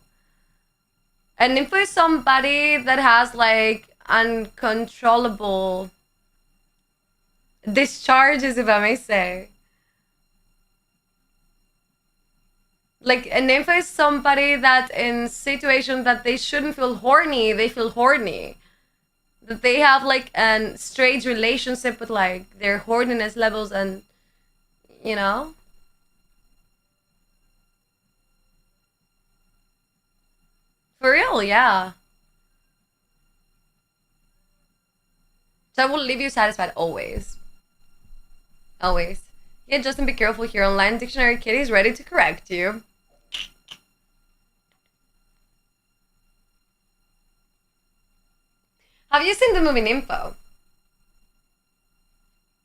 An info is somebody that has like uncontrollable discharges, if I may say. Like, an nympho is somebody that in situations that they shouldn't feel horny, they feel horny. That they have, like, a strange relationship with, like, their horniness levels and, you know? For real, yeah. So I will leave you satisfied always. Always. Yeah, Justin, be careful here. Online Dictionary Kitty is ready to correct you. Have you seen the movie Nympho?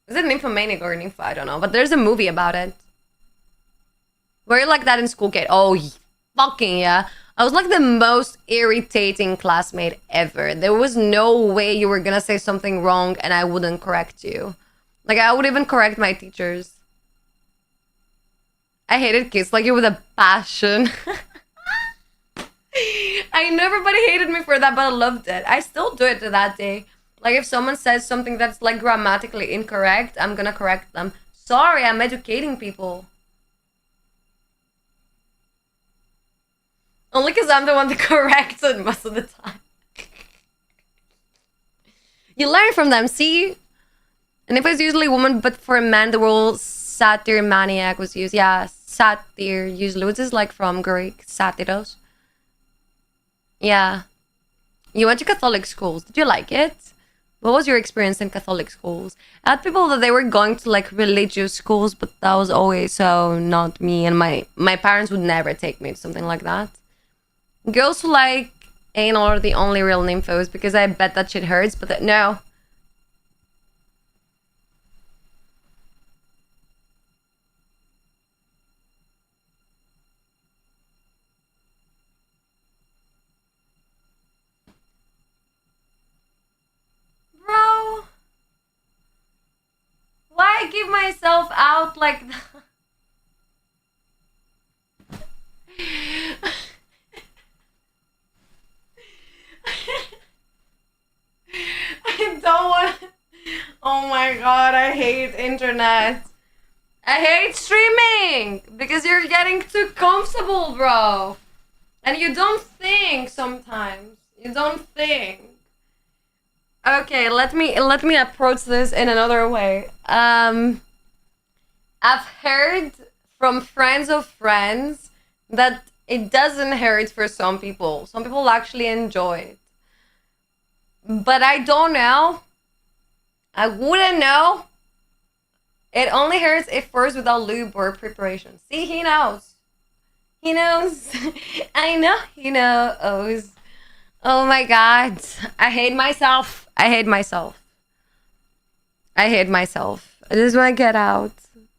Is it Nymphomaniac or Nympho? I don't know. But there's a movie about it. Were you like that in school, Kate? Oh, fucking yeah. I was like the most irritating classmate ever. There was no way you were gonna say something wrong and I wouldn't correct you. Like, I would even correct my teachers. I hated kids like you with a passion. I know everybody hated me for that, but I loved it. I still do it to that day. Like, if someone says something that's, like, grammatically incorrect, I'm gonna correct them sorry, I'm educating people. Only because I'm the one that corrects it most of the time. You learn from them, see? And if it's usually woman, but for men, the word satyr maniac was used. Yeah, satyr usually, which is like from Greek, satyros. Yeah. You went to Catholic schools. Did you like it? What was your experience in Catholic schools? I had people that they were going to like religious schools, but that was always so not me. And my parents would never take me to something like that. Girls who like anal are the only real nymphos because I bet that shit hurts, but no. Bro, why give myself out like that? I don't want. Oh my god, I hate internet. I hate streaming because you're getting too comfortable, bro. And you don't think sometimes. You don't think. Okay, let me approach this in another way. I've heard from friends of friends that it doesn't hurt for some people. Some people actually enjoy it. But I don't know. I wouldn't know. It only hurts if first without lube or preparation. See, he knows. He knows. I know he knows. Oh my god. I hate myself. I hate myself. I hate myself. I just want to get out.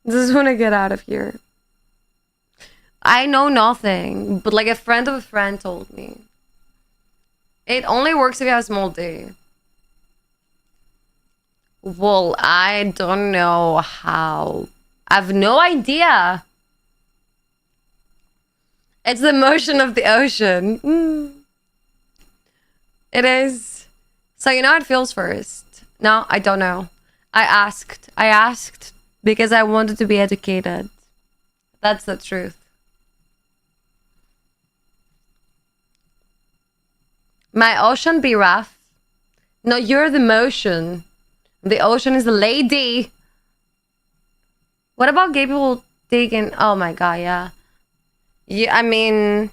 I just want to get out of here. I know nothing, but like a friend of a friend told me. It only works if you have a small D. Well, I don't know how. I have no idea. It's the motion of the ocean. It is. So you know how it feels first. No, I don't know. I asked because I wanted to be educated. That's the truth. My ocean be rough. No, you're the motion. The ocean is the lady. What about gay people taking? Oh my god, yeah. Yeah, I mean,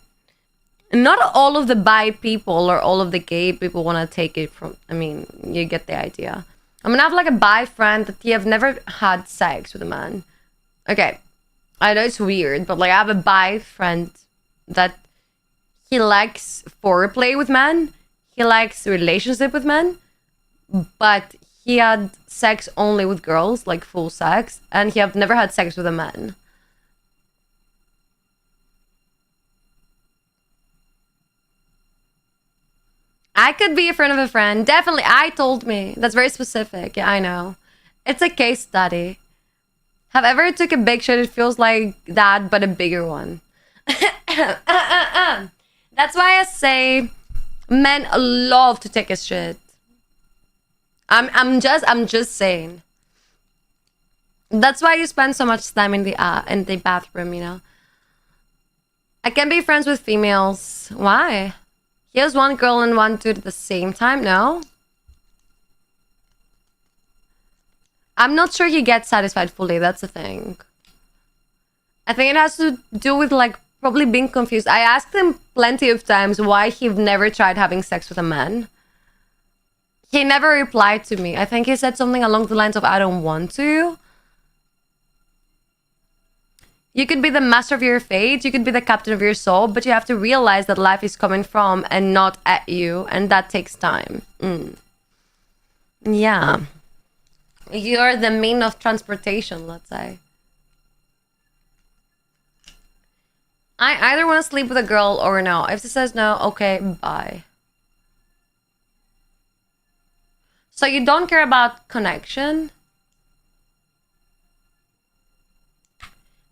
not all of the bi people or all of the gay people want to take it from. I mean, you get the idea. I'm gonna have like a bi friend that you have never had sex with a man. Okay, I know it's weird, but like I have a bi friend that he likes foreplay with men. He likes relationship with men, but he had sex only with girls, like full sex, and he have never had sex with a man. I could be a friend of a friend. Definitely. I told me. That's very specific. Yeah, I know. It's a case study. Have ever took a big shit? It feels like that, but a bigger one. That's why I say men love to take a shit. I'm just saying. That's why you spend so much time in the bathroom, you know. I can be friends with females. Why? He has one girl and one dude at the same time, no? I'm not sure he gets satisfied fully, that's the thing. I think it has to do with like probably being confused. I asked him plenty of times why he never tried having sex with a man. He never replied to me. I think he said something along the lines of I don't want to. You could be the master of your fate, you could be the captain of your soul, but you have to realize that life is coming from and not at you, and that takes time. Yeah. You're the mean of transportation, let's say. I either want to sleep with a girl or no. If she says no, okay, bye. So you don't care about connection?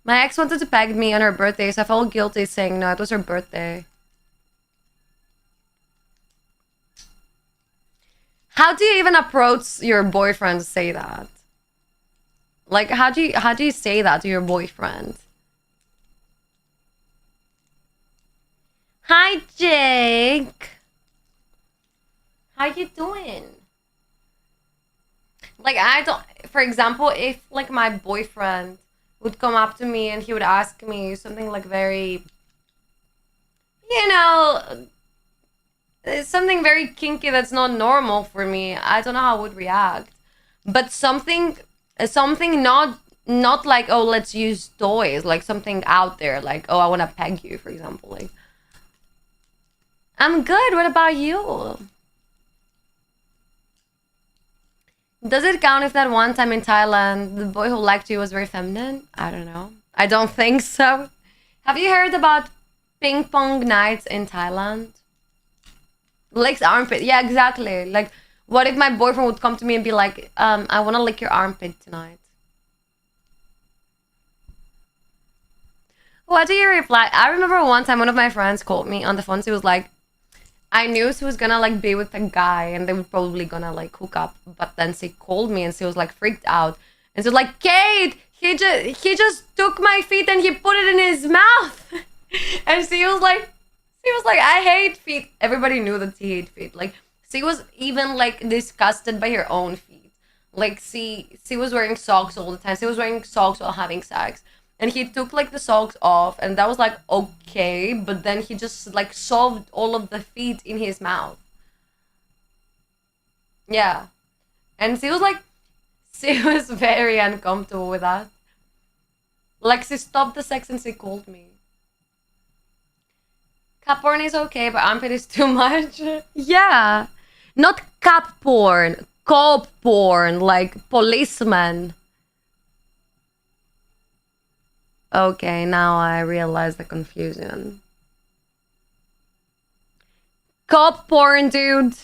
My ex wanted to peg me on her birthday, so I felt guilty saying no, it was her birthday. How do you even approach your boyfriend to say that? Like, how do you say that to your boyfriend? Hi, Jake. How you doing? Like, I don't, for example, if like my boyfriend would come up to me and he would ask me something like very, you know, something very kinky that's not normal for me, I don't know how I would react. But something not like, oh, let's use toys, like something out there, like, oh, I want to peg you, for example. Like, I'm good. What about you? Does it count if that one time in Thailand, the boy who liked you was very feminine? I don't know. I don't think so. Have you heard about ping pong nights in Thailand? Licks armpit. Yeah, exactly. Like, what if my boyfriend would come to me and be like, I want to lick your armpit tonight? What do you reply? I remember one time one of my friends called me on the phone. She was like, I knew she was gonna like be with a guy and they were probably gonna like hook up. But then she called me and she was like freaked out. And she was like, Kate, he just took my feet and he put it in his mouth. And she was like, I hate feet. Everybody knew that she hated feet. Like, she was even like disgusted by her own feet. Like, she was wearing socks all the time. She was wearing socks while having sex. And he took like the socks off, and that was like okay, but then he just like shoved all of the feet in his mouth. Yeah. And she was very uncomfortable with that. Like, she stopped the sex and she called me. Cup porn is okay, but armpit is too much. Yeah. Not cup porn, cop porn, like policeman. Okay, now I realize the confusion. Cop porn, dude.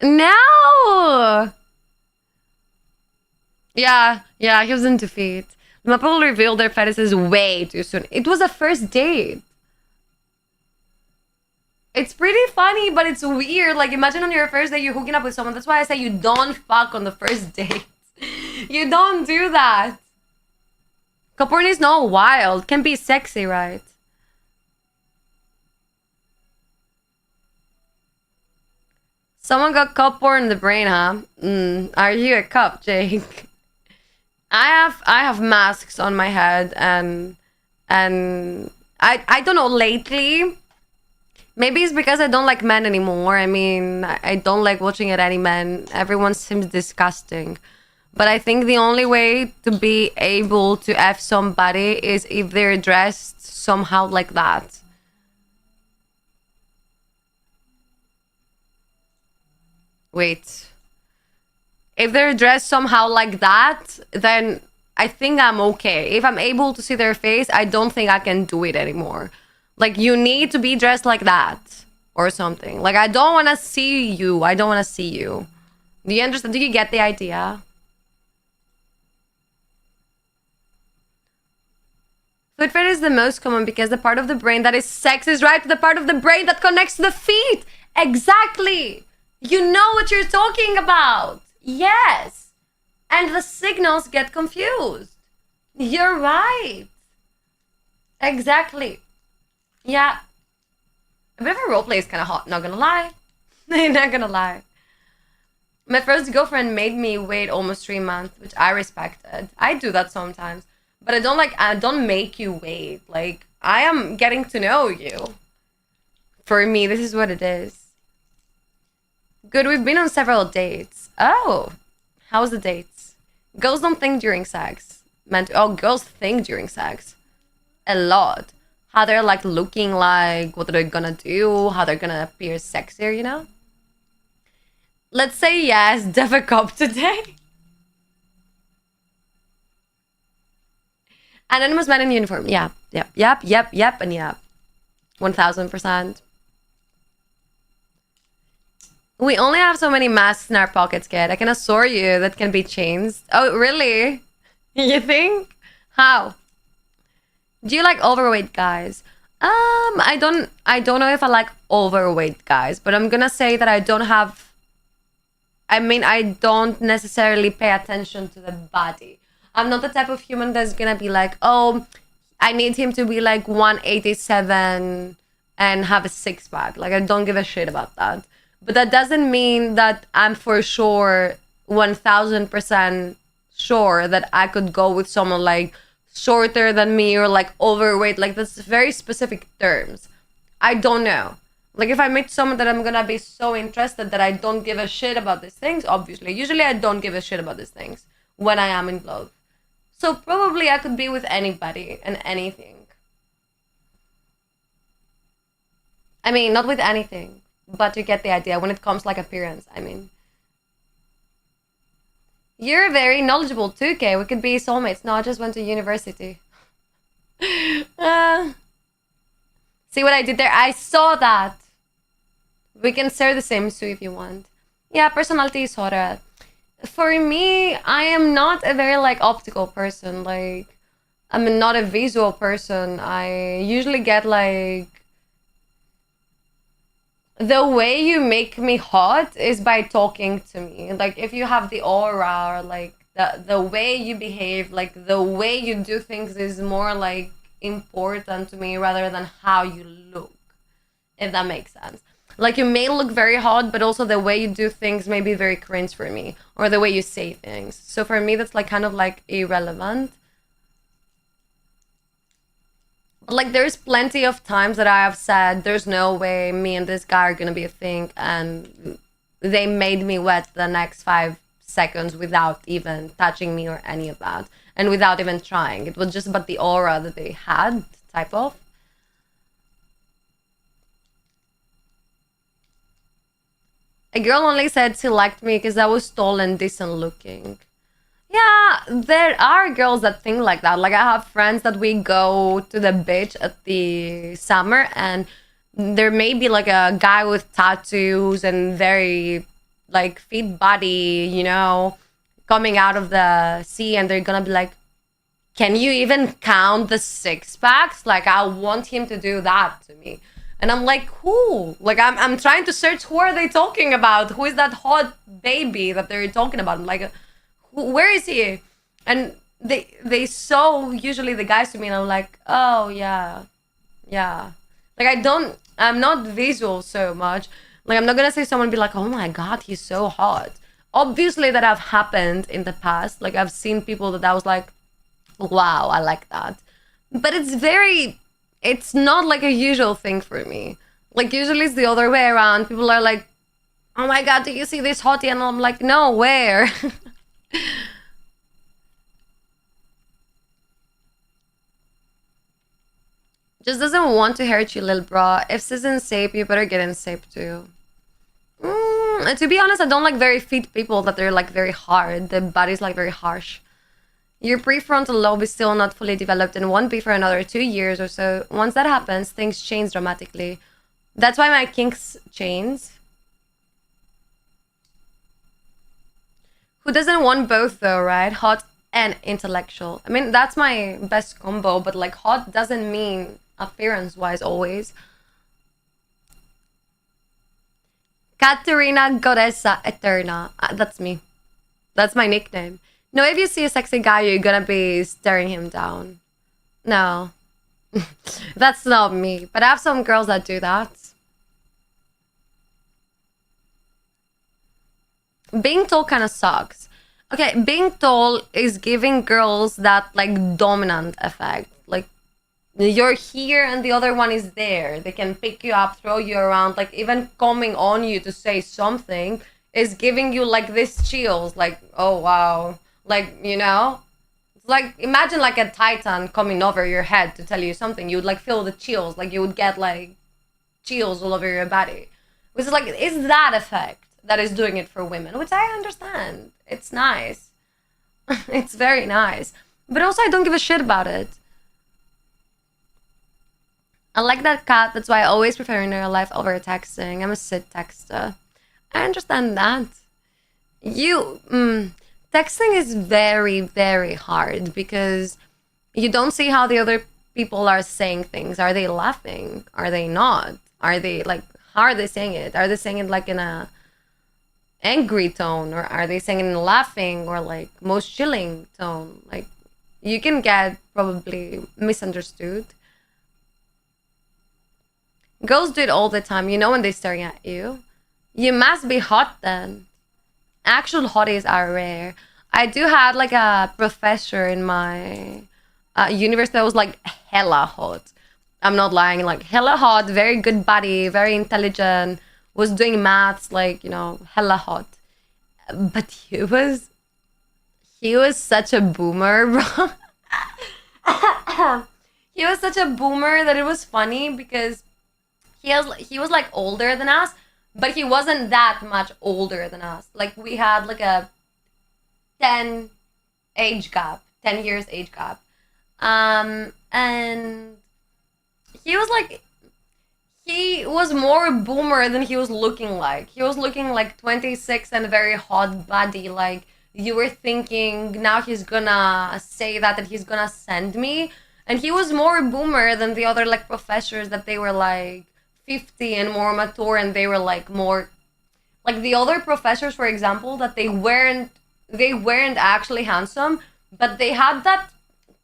No. Yeah, he was into feet. My people revealed their fetishes way too soon. It was a first date. It's pretty funny, but it's weird. Like, imagine on your first date you're hooking up with someone. That's why I say you don't fuck on the first date. You don't do that. Porn is not wild. Can be sexy, right? Someone got cup porn in the brain, huh? Are you a cup, Jake? I have masks on my head and I don't know, lately. Maybe it's because I don't like men anymore. I mean, I don't like watching at any men. Everyone seems disgusting. But I think the only way to be able to F somebody is if they're dressed somehow like that. Wait. If they're dressed somehow like that, then I think I'm okay. If I'm able to see their face, I don't think I can do it anymore. Like, you need to be dressed like that or something. Like, I don't want to see you. I don't want to see you. Do you understand? Do you get the idea? Foot fetish is the most common because the part of the brain that is sex is right to the part of the brain that connects to the feet. Exactly. You know what you're talking about. Yes. And the signals get confused. You're right. Exactly. Yeah. A bit of a roleplay is kind of hot, not gonna lie. Not gonna lie. My first girlfriend made me wait almost 3 months, which I respected. I do that sometimes. But I don't make you wait. Like, I am getting to know you. For me, this is what it is. Good, we've been on several dates. Oh, how's the dates? Girls don't think during sex. Girls think during sex. A lot. How they're like looking like, what they're gonna do, how they're gonna appear sexier, you know? Let's say yes, Def a cup today. Anonymous man in uniform. Yeah, yep, and yep. 1000%. We only have so many masks in our pockets, kid. I can assure you that can be changed. Oh, really? You think? How? Do you like overweight guys? I don't know if I like overweight guys, but I'm gonna say that I don't necessarily pay attention to the body. I'm not the type of human that's gonna be like, oh, I need him to be like 187 and have a six pack. Like, I don't give a shit about that. But that doesn't mean that I'm for sure 1000% sure that I could go with someone like shorter than me or like overweight. Like, that's very specific terms. I don't know. Like, if I meet someone that I'm gonna be so interested that I don't give a shit about these things, obviously. Usually I don't give a shit about these things when I am in love. So probably I could be with anybody and anything. I mean, not with anything, but you get the idea when it comes like appearance, I mean. You're very knowledgeable too, Kay. We could be soulmates. No, I just went to university. uh, see what I did there? I saw that. We can share the same suit if you want. Yeah, personality is horror. For me, I am not a very like optical person. Like, I'm not a visual person. I usually get like the way you make me hot is by talking to me. Like, if you have the aura or like the way you behave, like the way you do things is more like important to me rather than how you look, if that makes sense. Like, you may look very hot, but also the way you do things may be very cringe for me, or the way you say things. So for me, that's like kind of like irrelevant. But like, there's plenty of times that I have said, there's no way me and this guy are gonna be a thing, and they made me wet the next 5 seconds without even touching me or any of that, and without even trying. It was just about the aura that they had, type of. A girl only said she liked me because I was tall and decent looking. Yeah, there are girls that think like that. Like, I have friends that we go to the beach at the summer, and there may be like a guy with tattoos and very like fit body, you know, coming out of the sea, and they're gonna be like, can you even count the six packs? Like, I want him to do that to me. And I'm like, who? Like, I'm trying to search, who are they talking about? Who is that hot baby that they're talking about? I'm like, where is he? And they show usually the guys to me, and I'm like, oh yeah. Like, I'm not visual so much. Like, I'm not gonna say someone be like, oh my god, he's so hot. Obviously that have happened in the past. Like, I've seen people that I was like, wow, I like that. But it's not like a usual thing for me. Like, usually it's the other way around. People are like, oh my god, do you see this hottie? And I'm like, no, where? Just doesn't want to hurt you, little bra. If she's in shape, you better get in shape too. To be honest, I don't like very fit people that they're like very hard. The body's like very harsh. Your prefrontal lobe is still not fully developed and won't be for another 2 years or so. Once that happens, things change dramatically. That's why my kinks change. Who doesn't want both though, right? Hot and intellectual. I mean, that's my best combo, but like, hot doesn't mean appearance-wise always. Katerina Goddessa Eterna. That's me. That's my nickname. No, if you see a sexy guy, you're gonna be staring him down. No. That's not me. But I have some girls that do that. Being tall kind of sucks. Okay, being tall is giving girls that like dominant effect. Like, you're here and the other one is there. They can pick you up, throw you around, like even coming on you to say something is giving you like this chills. Like, oh wow. Like, you know? It's like, imagine like a titan coming over your head to tell you something. You would like feel the chills. Like, you would get like chills all over your body. Which is like, it's that effect that is doing it for women, which I understand. It's nice. It's very nice. But also, I don't give a shit about it. I like that cat. That's why I always prefer in real life over texting. I'm a sit texter. I understand that. Texting is very, very hard because you don't see how the other people are saying things. Are they laughing? Are they not? Are they like, how are they saying it? Are they saying it like in a angry tone, or are they saying it in laughing or like most chilling tone? Like, you can get probably misunderstood. Girls do it all the time. You know when they're staring at you. You must be hot then. Actual hotties are rare. I do have like a professor in my university that was like hella hot. I'm not lying, like hella hot, very good body, very intelligent, was doing maths, like, you know, hella hot. But he was such a boomer, bro. He was such a boomer that it was funny because he was like older than us, but he wasn't that much older than us. Like we had like a 10 age gap, 10 years age gap. And he was more boomer than he was looking like. He was looking like 26 and very hot body. Like you were thinking now he's gonna say that he's gonna send me. And he was more boomer than the other like professors that they were like 50 and more mature, and they were like more like the other professors, for example, that they weren't actually handsome, but they had that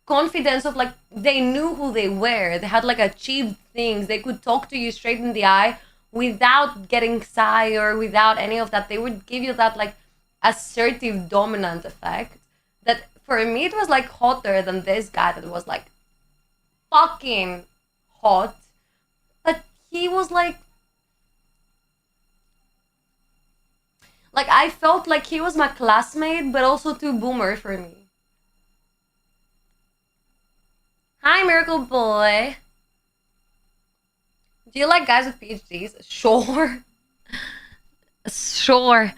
confidence of like they knew who they were. They had like achieved things. They could talk to you straight in the eye without getting shy or without any of that. They would give you that like assertive dominant effect that for me it was like hotter than this guy that was like fucking hot. But he was like I felt like he was my classmate but also too boomer for me. Hi, Miracle Boy. Do you like guys with PhDs? Sure. Sure.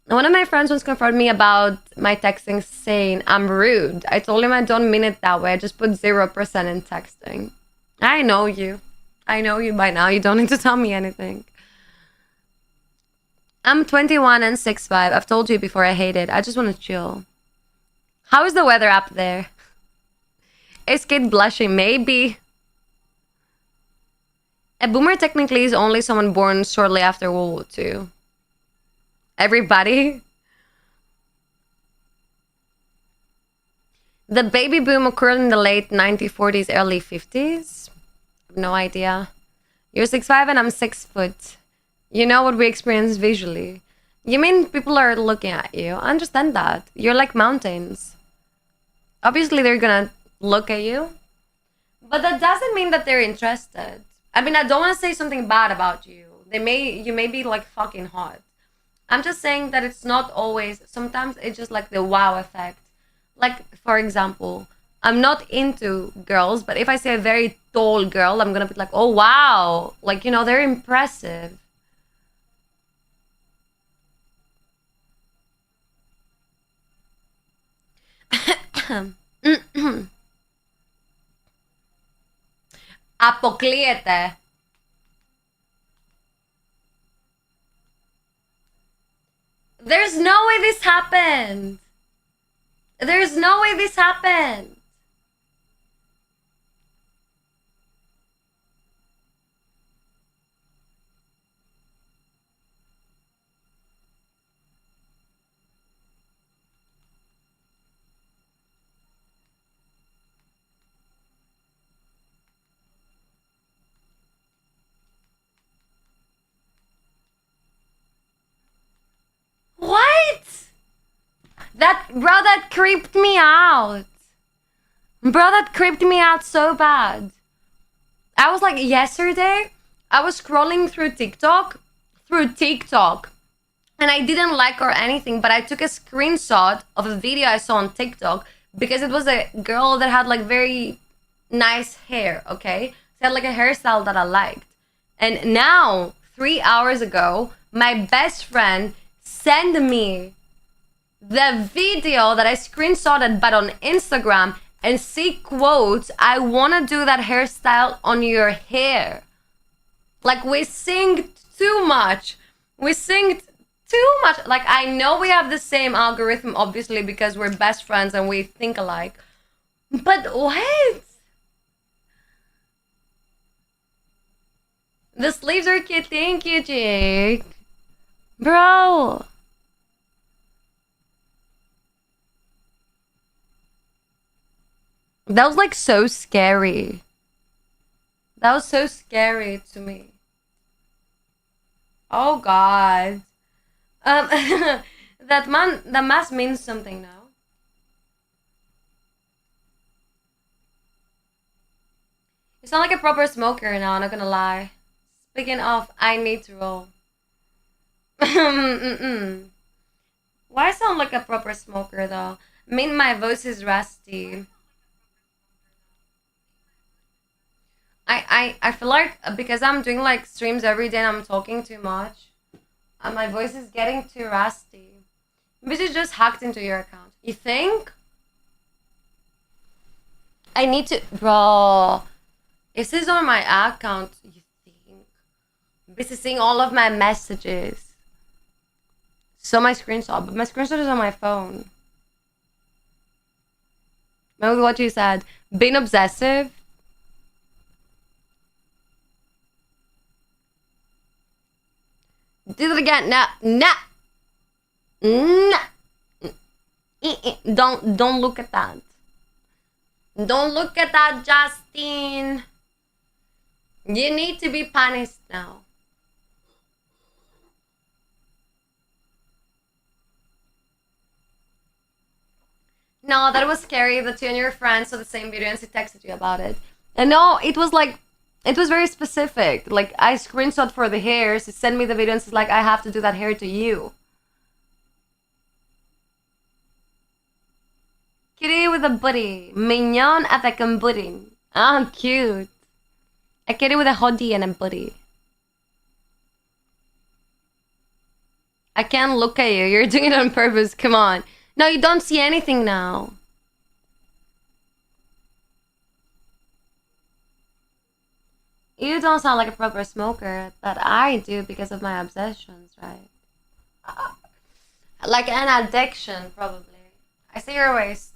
One of my friends once confronted me about my texting saying I'm rude. I told him I don't mean it that way. I just put 0% in texting. I know you. I know you by now. You don't need to tell me anything. I'm 21 and 6'5". I've told you before I hate it. I just want to chill. How is the weather up there? Is Kate blushing? Maybe. A boomer technically is only someone born shortly after World War II. Everybody? The baby boom occurred in the late 1940s, early 50s? No idea. You're 6'5" and I'm 6 foot. You know what we experience visually. You mean people are looking at you? I understand that. You're like mountains. Obviously they're gonna look at you, but that doesn't mean that they're interested. I mean, I don't want to say something bad about you. You may be like fucking hot. I'm just saying that it's not always. Sometimes it's just like the wow effect. Like, for example, I'm not into girls, but if I see a very tall girl, I'm gonna be like, oh wow, like, you know, they're impressive. Αποκλείεται. There's no way this happened. There's no way this happened. What? That creeped me out. Bro, that creeped me out so bad. I was like, yesterday, I was scrolling through TikTok, and I didn't like or anything, but I took a screenshot of a video I saw on TikTok because it was a girl that had like very nice hair, okay? She had like a hairstyle that I liked. And now, 3 hours ago, my best friend sent me the video that I screenshotted but on Instagram, and she quotes, I want to do that hairstyle on your hair. Like, we sing too much. We sing too much. Like, I know we have the same algorithm, obviously, because we're best friends and we think alike. But what? Sleeves are cute. Thank you, Jake. Bro. That was like so scary. That was so scary to me. Oh God. That mask means something now. It's not like a proper smoker now, I'm not gonna lie. Speaking of, I need to roll. Why sound like a proper smoker though? I mean, my voice is rusty. I feel like because I'm doing like streams every day and I'm talking too much, my voice is getting too rusty. Maybe it just hacked into your account. You think? I need to, bro. Is this on my account? You think? This is seeing all of my messages. So my screenshot, but my screenshot is on my phone. Remember what you said? Being obsessive. Do it again. Nah. Don't look at that. Don't look at that, Justine. You need to be punished now. No, that was scary that you and your friends saw the same video and she texted you about it. And no, it was like, it was very specific. Like, I screenshot for the hair, she sent me the video and she's like, I have to do that hair to you. Kitty with a booty. Mignon avec un booty. Oh, cute. A kitty with a hoodie and a booty. I can't look at you. You're doing it on purpose. Come on. No, you don't see anything now. You don't sound like a proper smoker, but I do because of my obsessions, right? Like an addiction, probably. I see your waist.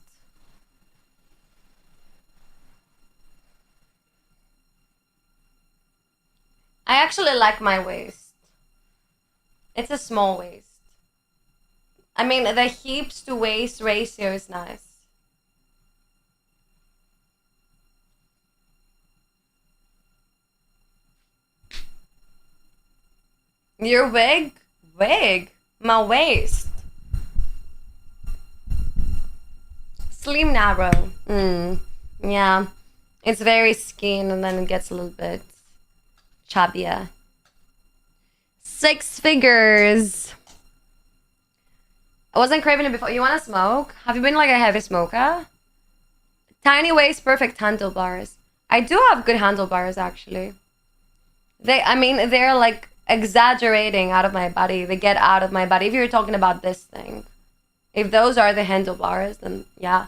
I actually like my waist. It's a small waist. I mean, the hips to waist ratio is nice. Your wig? Wig? My waist. Slim narrow. Yeah. It's very skin and then it gets a little bit chubbier. 6 figures. I wasn't craving it before. You want to smoke? Have you been like a heavy smoker? Tiny waist, perfect handlebars. I do have good handlebars actually. They're like exaggerating out of my body. They get out of my body. If you're talking about this thing, if those are the handlebars, then yeah.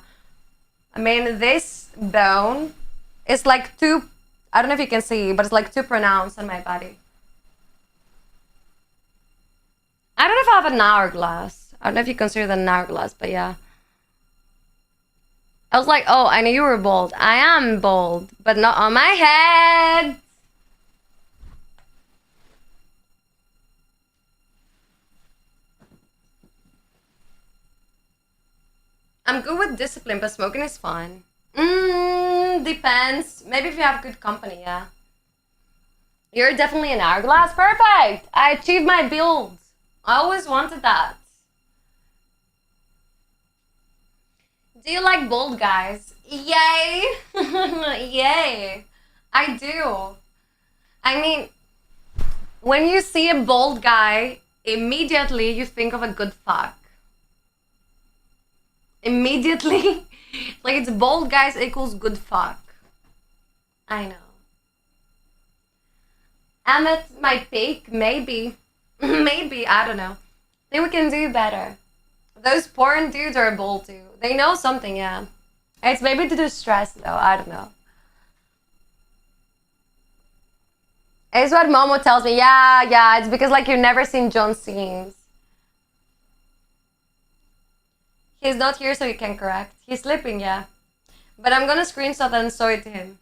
I mean, this bone is like too, I don't know if you can see, but it's like too pronounced on my body. I don't know if I have an hourglass. I don't know if you consider that an hourglass, but yeah. I was like, oh, I knew you were bald. I am bald, but not on my head. I'm good with discipline, but smoking is fun. Depends. Maybe if you have good company, yeah. You're definitely an hourglass. Perfect. I achieved my build. I always wanted that. Do you like bald guys? Yay! Yay! I do. I mean, when you see a bald guy, immediately you think of a good fuck. Immediately. Like, it's bald guys equals good fuck. I know. I'm at my peak, maybe. Maybe, I don't know. I think we can do better. Those porn dudes are bald too. They know something, yeah. It's maybe to do stress though, I don't know. It's what Momo tells me. Yeah, it's because like you've never seen John scenes. He's not here so you can correct. He's sleeping, yeah. But I'm gonna screenshot and show it to him.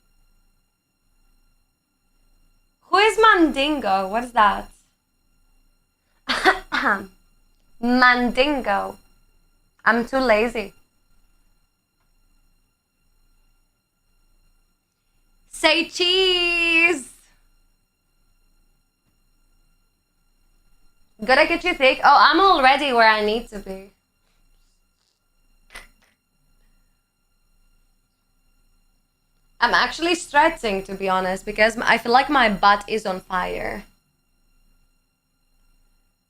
Who is Mandingo? What is that? Mandingo. I'm too lazy. Say cheese. Gotta get you thick. Oh, I'm already where I need to be. I'm actually stretching, to be honest, because I feel like my butt is on fire.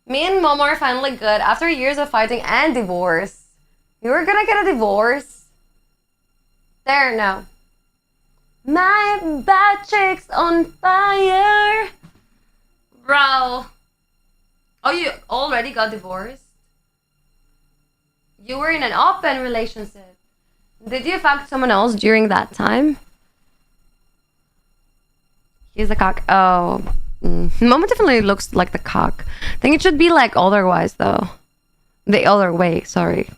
Me and Mom are finally good after years of fighting and divorce. You were gonna get a divorce? There, no. My butt cheek's on fire. Bro. Oh, you already got divorced? You were in an open relationship. Did you fuck someone else during that time? He's a cock. Oh. Mama definitely looks like the cock. I think it should be like otherwise, though. The other way, sorry.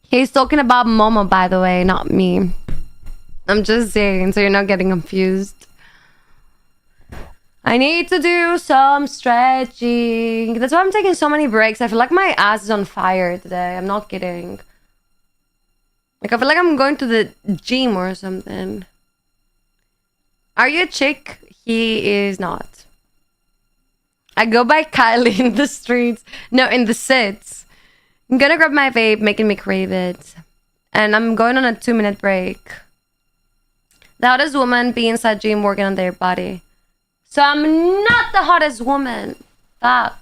He's talking about Momo, by the way, not me. I'm just saying, so you're not getting confused. I need to do some stretching. That's why I'm taking so many breaks. I feel like my ass is on fire today. I'm not kidding. Like, I feel like I'm going to the gym or something. Are you a chick? He is not. I go by Kylie in the streets. No, in the sits. I'm gonna grab my vape, making me crave it. And I'm going on a 2-minute break. The hottest woman be inside gym working on their body. So I'm not the hottest woman. Fuck.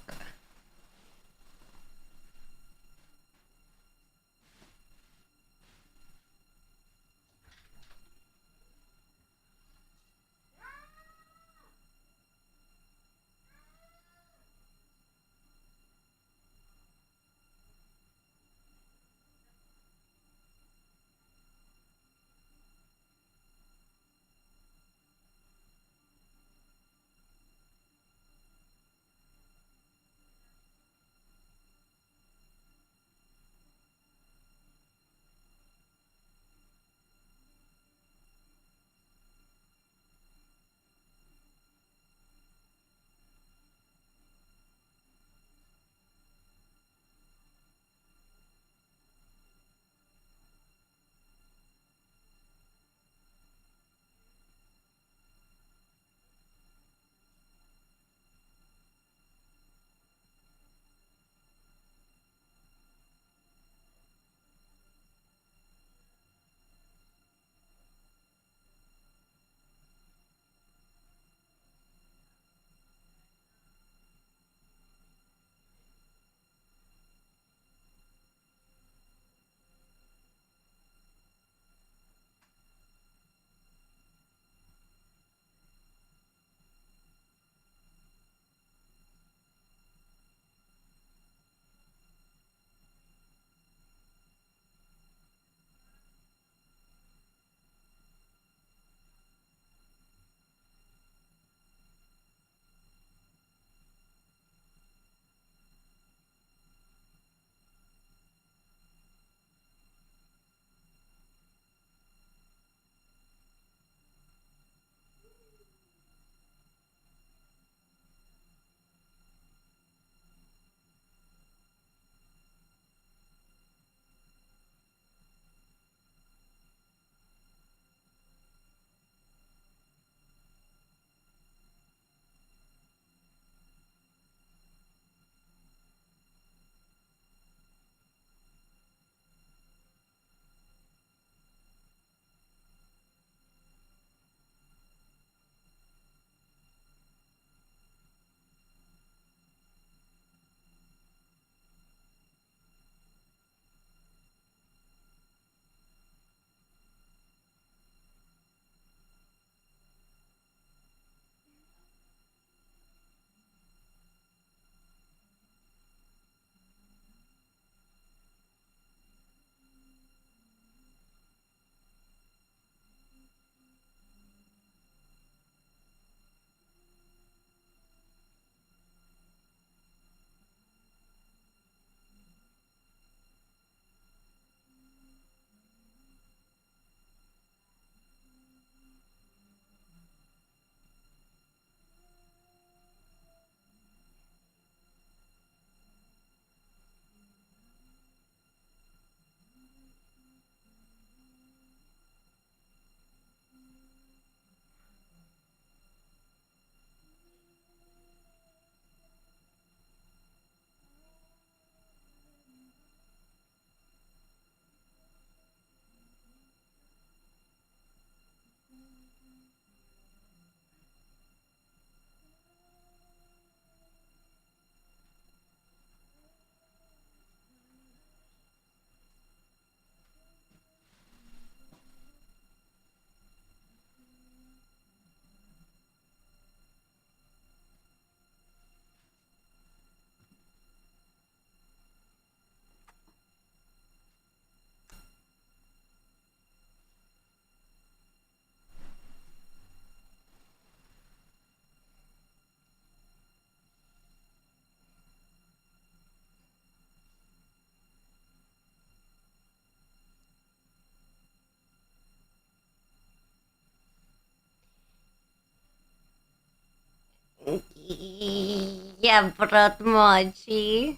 Yeah, brought mochi.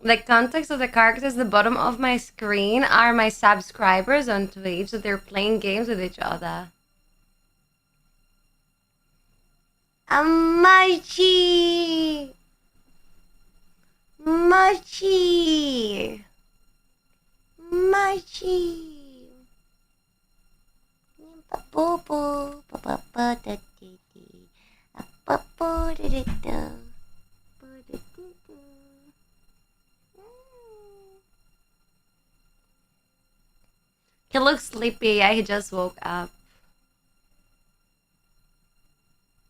The context of the characters at the bottom of my screen are my subscribers on Twitch, so they're playing games with each other. Mochi! Mochi! Mochi! He looks sleepy. Yeah, he just woke up.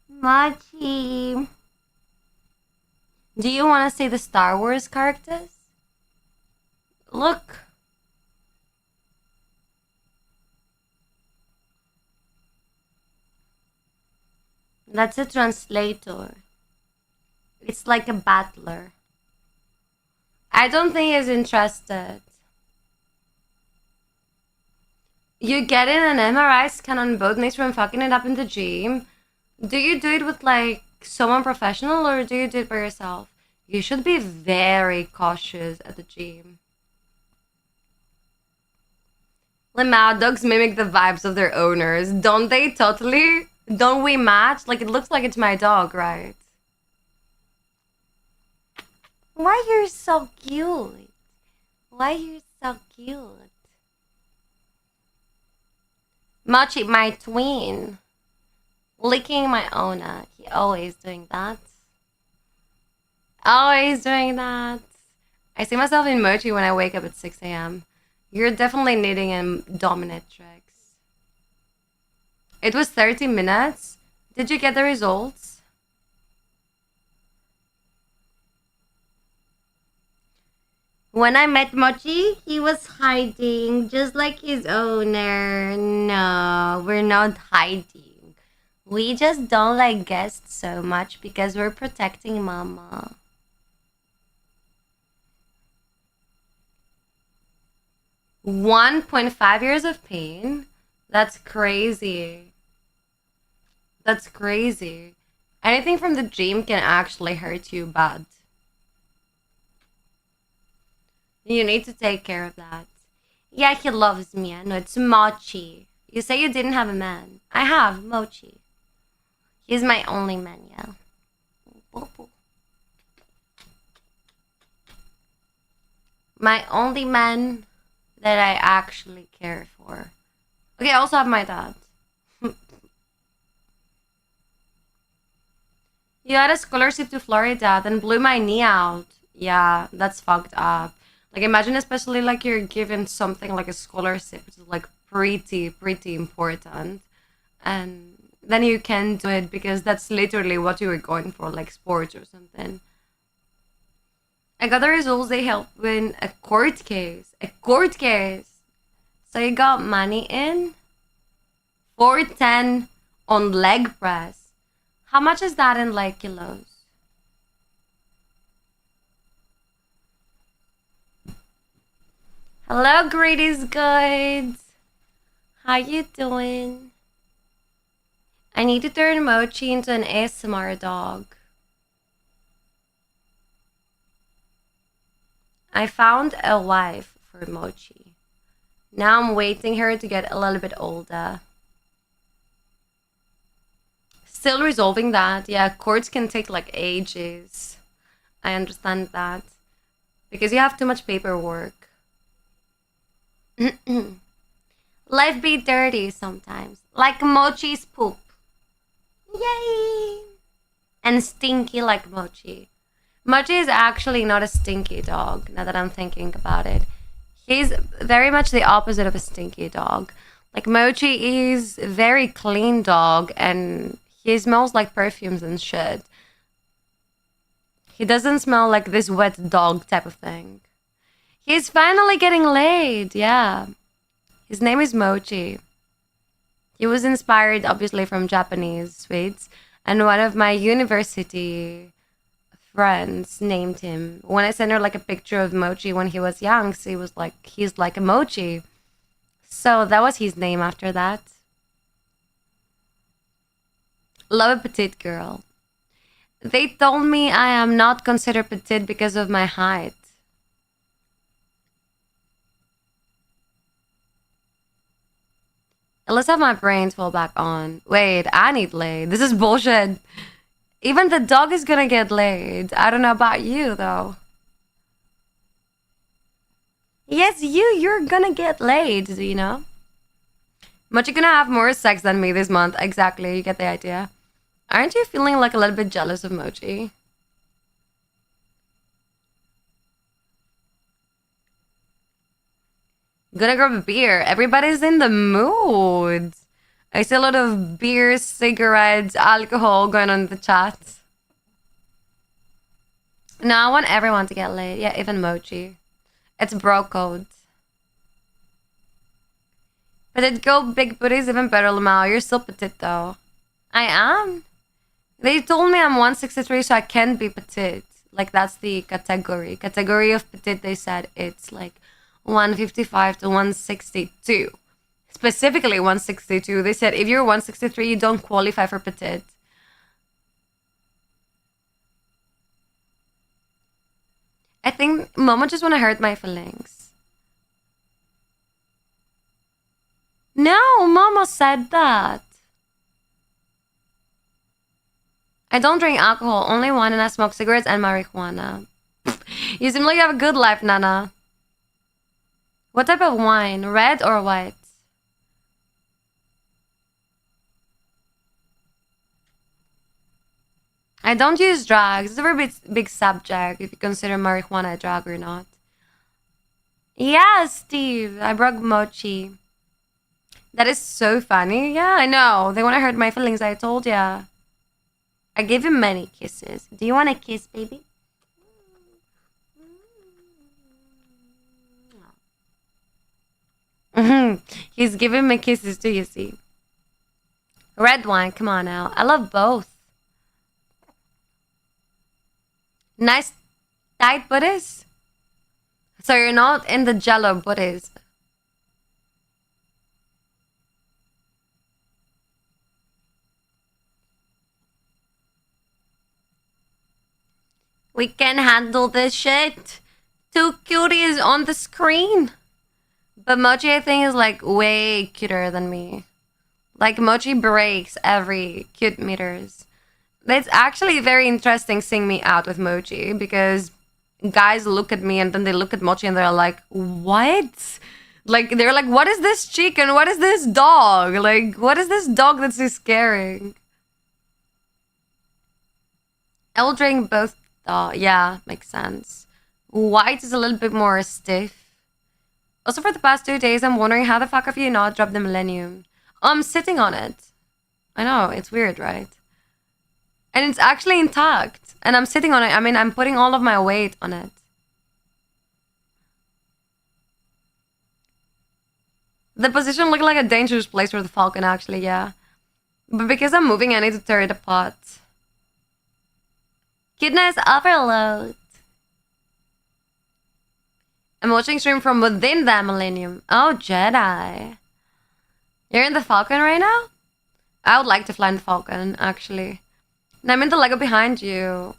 Mochi. Do you want to see the Star Wars characters? Look. That's a translator. It's like a battler. I don't think he's interested. You get in an MRI scan on both knees from fucking it up in the gym. Do you do it with like someone professional or do you do it by yourself? You should be very cautious at the gym. Lamau dogs mimic the vibes of their owners. Don't they totally? Don't we match? Like, it looks like it's my dog, right? Why you're so cute? Why you're so cute? Mochi, my twin. Licking my owner. He always doing that. Always doing that. I see myself in Mochi when I wake up at 6 a.m. You're definitely needing a dominatrix. It was 30 minutes. Did you get the results? When I met Mochi, he was hiding, just like his owner. No, we're not hiding. We just don't like guests so much because we're protecting Mama. $1.5 years of pain? That's crazy. That's crazy. Anything from the gym can actually hurt you bad. You need to take care of that. Yeah, he loves me. I know it's Mochi. You say you didn't have a man. I have, Mochi. He's my only man, yeah. My only man that I actually care for. Okay, I also have my dad. You had a scholarship to Florida, then blew my knee out. Yeah, that's fucked up. Like, imagine especially like you're given something like a scholarship, which is like pretty important. And then you can do it because that's literally what you were going for, like sports or something. I got the results. They helped win a court case. A court case. So you got money in 410 on leg press. How much is that in like kilos? Hello, Greedy's Goods. How you doing? I need to turn Mochi into an ASMR dog. I found a wife for Mochi. Now I'm waiting her to get a little bit older. Still resolving that. Yeah, courts can take like ages. I understand that. Because you have too much paperwork. Life be dirty sometimes. Like Mochi's poop. Yay! And stinky like Mochi. Mochi is actually not a stinky dog, now that I'm thinking about it. He's very much the opposite of a stinky dog. Like, Mochi is a very clean dog, and he smells like perfumes and shit. He doesn't smell like this wet dog type of thing. He's finally getting laid, yeah. His name is Mochi. He was inspired, obviously, from Japanese sweets, and one of my university friends named him. When I sent her like a picture of Mochi when he was young, she was like, he's like a Mochi. So that was his name after that. Love a petite girl. They told me I am not considered petite because of my height. Let's have my brain fall back on. Wait, I need laid. This is bullshit. Even the dog is gonna get laid. I don't know about you, though. Yes, you're gonna get laid, you know? But you're gonna have more sex than me this month. Exactly, you get the idea. Aren't you feeling like a little bit jealous of Mochi? Gonna grab a beer. Everybody's in the mood. I see a lot of beer, cigarettes, alcohol going on in the chat. No, I want everyone to get laid. Yeah, even Mochi. It's bro code. But it go big booties even better, Lamau. You're still petite though. I am. They told me I'm 163, so I can be petite. Like that's the category. Category of petite, they said it's like 155 to 162. Specifically 162. They said if you're 163, you don't qualify for petite. I think Mama just want to hurt my feelings. No, Mama said that. I don't drink alcohol, only wine, and I smoke cigarettes and marijuana. You seem like you have a good life, Nana. What type of wine? Red or white? I don't use drugs. It's a very big subject if you consider marijuana a drug or not. Yeah, Steve. I broke Mochi. That is so funny. Yeah, I know. They want to hurt my feelings. I told ya. I gave him many kisses. Do you want a kiss, baby? He's giving me kisses too, you see. Red wine, come on now. I love both. Nice tight booties. So you're not in the jello booties. We can handle this shit. Two cuties on the screen. But Mochi, I think, is like way cuter than me. Like Mochi breaks every cute meters. It's actually very interesting seeing me out with Mochi because guys look at me and then they look at Mochi and they're like, what? Like, they're like, what is this chicken? What is this dog? Like, what is this dog that's so scaring? I will drink both. Yeah, makes sense. White is a little bit more stiff. Also, for the past 2 days, I'm wondering how the fuck have you not dropped the millennium? Oh, I'm sitting on it. I know, it's weird, right? And it's actually intact. And I'm sitting on it. I mean, I'm putting all of my weight on it. The position looked like a dangerous place for the falcon, actually, yeah. But because I'm moving, I need to tear it apart. Cuteness overload. I'm watching stream from within the millennium. Oh, Jedi. You're in the Falcon right now? I would like to fly in the Falcon, actually. And I'm in the Lego behind you.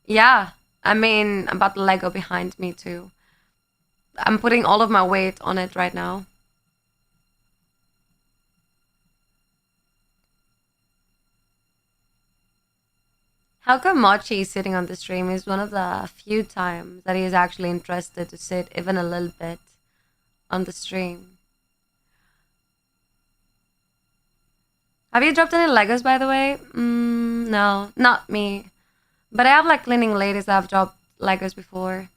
Yeah, I mean, about the Lego behind me, too. I'm putting all of my weight on it right now. How come Mochi sitting on the stream is one of the few times that he is actually interested to sit even a little bit on the stream. Have you dropped any Legos, by the way? No, not me. But I have like cleaning ladies that have dropped Legos before.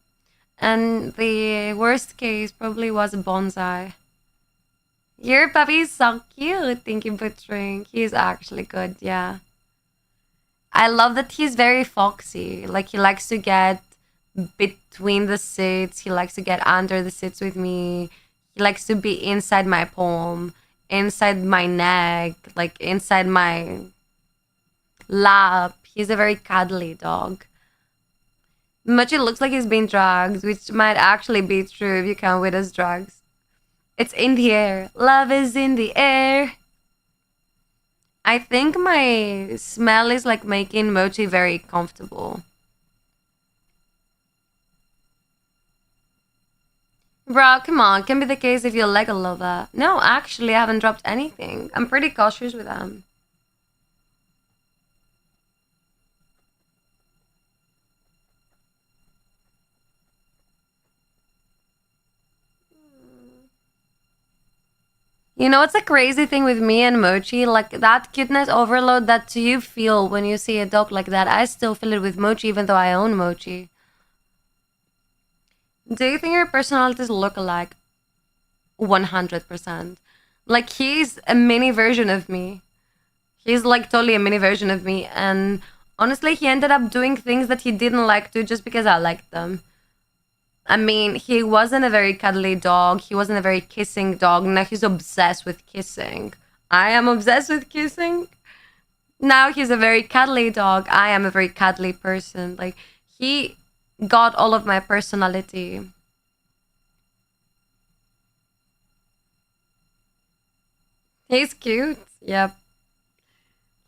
And the worst case probably was a bonsai. Your puppy is so cute. Thank you for drink. He's actually good, yeah. I love that he's very foxy. Like, he likes to get between the seats. He likes to get under the seats with me. He likes to be inside my palm, inside my neck, like inside my lap. He's a very cuddly dog. Much it looks like he's been drugged, which might actually be true if you count with as drugs. It's in the air. Love is in the air. I think my smell is like making Mochi very comfortable. Bro, come on. Can be the case if you're Lego lover. No, actually, I haven't dropped anything. I'm pretty cautious with them. You know what's the crazy thing with me and Mochi? Like that cuteness overload that you feel when you see a dog like that, I still feel it with Mochi even though I own Mochi. Do you think your personalities look alike? 100%. Like he's a mini version of me. He's like totally a mini version of me. And honestly, he ended up doing things that he didn't like to just because I liked them. I mean, he wasn't a very cuddly dog. He wasn't a very kissing dog. Now he's obsessed with kissing. I am obsessed with kissing. Now he's a very cuddly dog. I am a very cuddly person. Like, he got all of my personality. He's cute. Yep.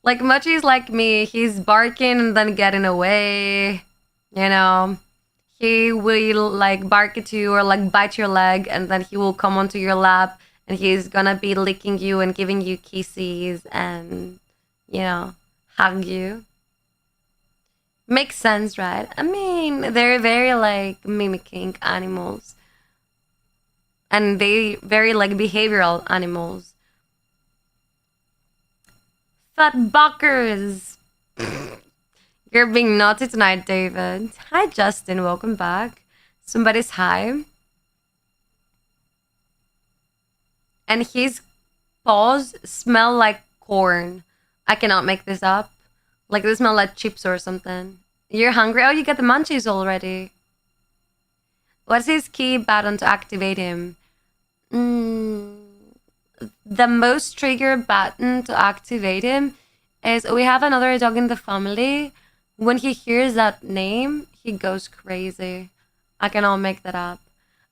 Like, Mochi's like me. He's barking and then getting away. You know? He will like bark at you or like bite your leg and then he will come onto your lap and he's gonna be licking you and giving you kisses and, you know, hug you. Makes sense, right? I mean, they're very like mimicking animals. And they very like behavioral animals. Fat buckers! You're being naughty tonight, David. Hi, Justin. Welcome back. Somebody's high. And his paws smell like corn. I cannot make this up. Like they smell like chips or something. You're hungry? Oh, you get the munchies already. What's his key button to activate him? The most trigger button to activate him is we have another dog in the family. When he hears that name, he goes crazy. I cannot make that up.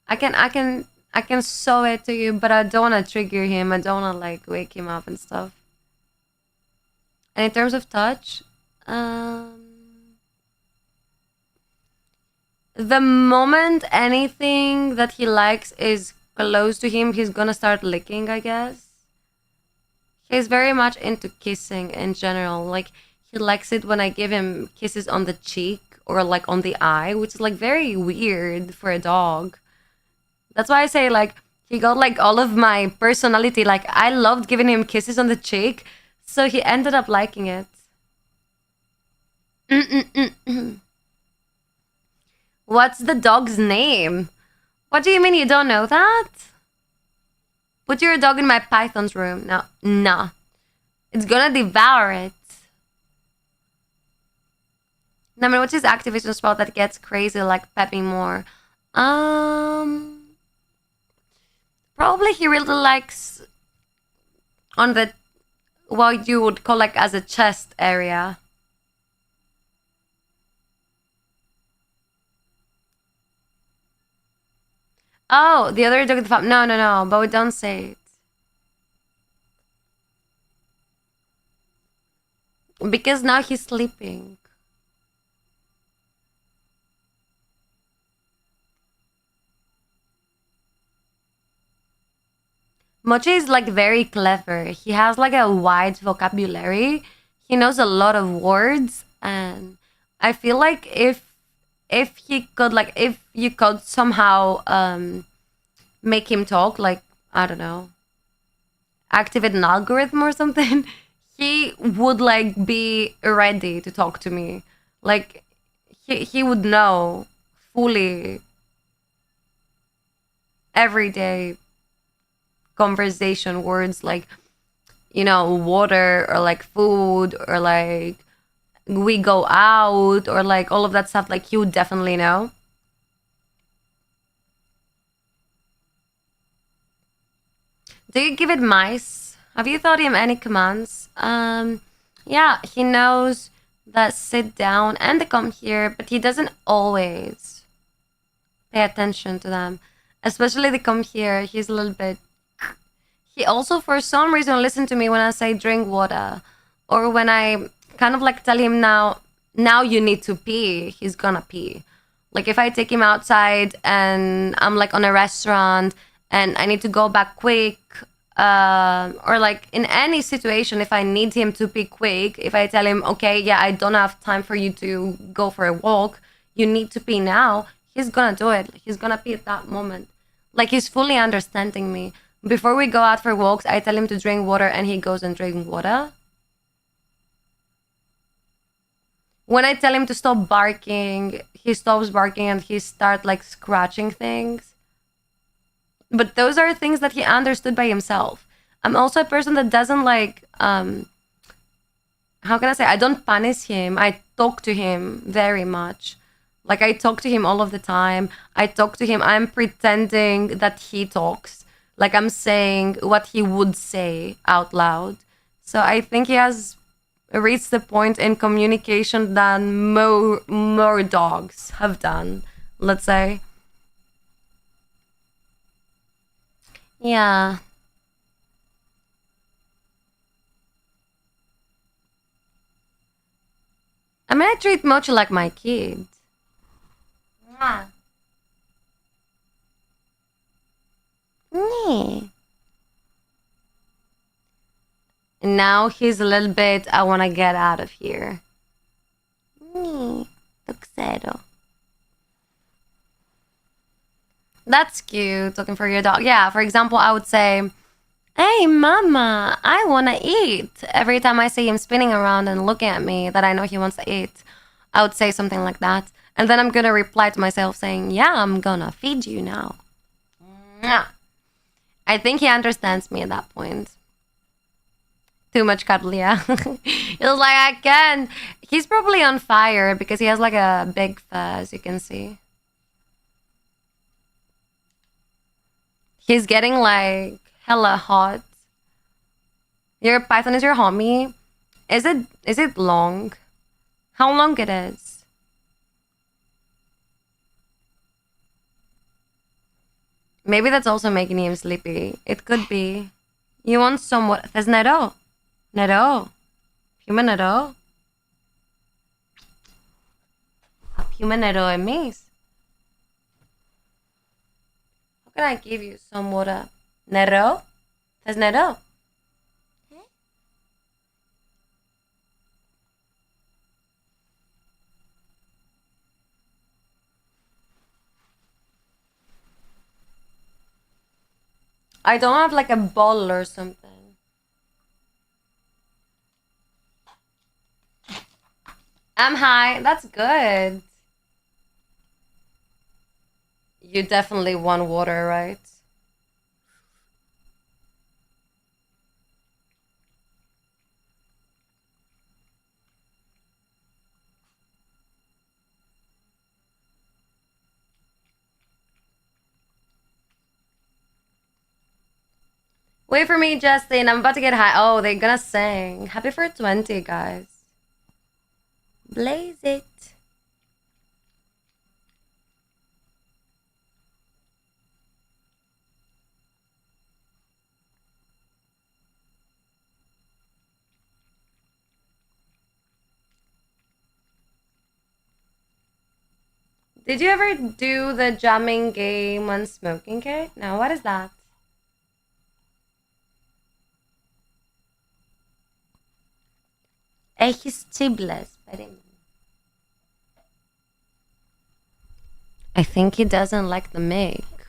I can show it to you, but I don't want to trigger him. I don't want to like wake him up and stuff. And in terms of touch, the moment anything that he likes is close to him, he's gonna start licking, I guess. He's very much into kissing in general. Like, he likes it when I give him kisses on the cheek or like on the eye, which is like very weird for a dog. That's why I say like he got like all of my personality. Like I loved giving him kisses on the cheek, so he ended up liking it. What's the dog's name? What do you mean you don't know that? Put your dog in my python's room. No, nah. It's gonna devour it. No, I mean, what's his activation spot that gets crazy like Peppy more? Probably he really likes on the what you would call like as a chest area. Oh, the other dog at the farm. No, no, no, but we don't say it. Because now he's sleeping. Mochi is like very clever. He has like a wide vocabulary. He knows a lot of words, and I feel like if he could like if you could somehow make him talk, like I don't know, activate an algorithm or something, he would like be ready to talk to me. Like he would know fully everyday conversation words like, you know, water or like food or like we go out or like all of that stuff. Like he would definitely know. Do you give it mice? Have you taught him any commands? Yeah, he knows that sit down and to come here, but he doesn't always pay attention to them. Especially the come here, he's a little bit. He also, for some reason, listened to me when I say drink water. Or when I kind of like tell him now you need to pee, he's gonna pee. Like if I take him outside and I'm like on a restaurant and I need to go back quick, or like in any situation, if I need him to pee quick, if I tell him, okay, yeah, I don't have time for you to go for a walk, you need to pee now, he's gonna do it. He's gonna pee at that moment. Like he's fully understanding me. Before we go out for walks, I tell him to drink water and he goes and drinks water. When I tell him to stop barking, he stops barking and he starts like scratching things. But those are things that he understood by himself. I'm also a person that doesn't like how can I say, I don't punish him. I talk to him very much. Like I talk to him all of the time. I talk to him. I'm pretending that he talks. Like I'm saying what he would say out loud. So I think he has reached the point in communication than more dogs have done, let's say. Yeah. I mean, I treat Mochi like my kid. Mwah. Yeah. And now he's a little bit, I want to get out of here. Tuxedo. That's cute, looking for your dog. Yeah, for example, I would say, hey, mama, I want to eat. Every time I see him spinning around and looking at me that I know he wants to eat, I would say something like that. And then I'm going to reply to myself saying, yeah, I'm going to feed you now. Mwah. I think he understands me at that point. Too much cuddle, yeah. He was like, I can. He's probably on fire because he has like a big fur, as you can see. He's getting like hella hot. Your python is your homie. Is it long? How long it is? Maybe that's also making him sleepy. It could be. You want some what? There's Nero. Nero. Human Nero. Human Nero and me. How can I give you some water? Nero? There's Nero. I don't have like a bottle or something. I'm high. That's good. You definitely want water, right? Wait for me, Justin. I'm about to get high. Oh, they're gonna sing. Happy 420, guys. Blaze it. Did you ever do the jamming game on smoking cake? No, what is that? Irresistibles. I think he doesn't like the milk.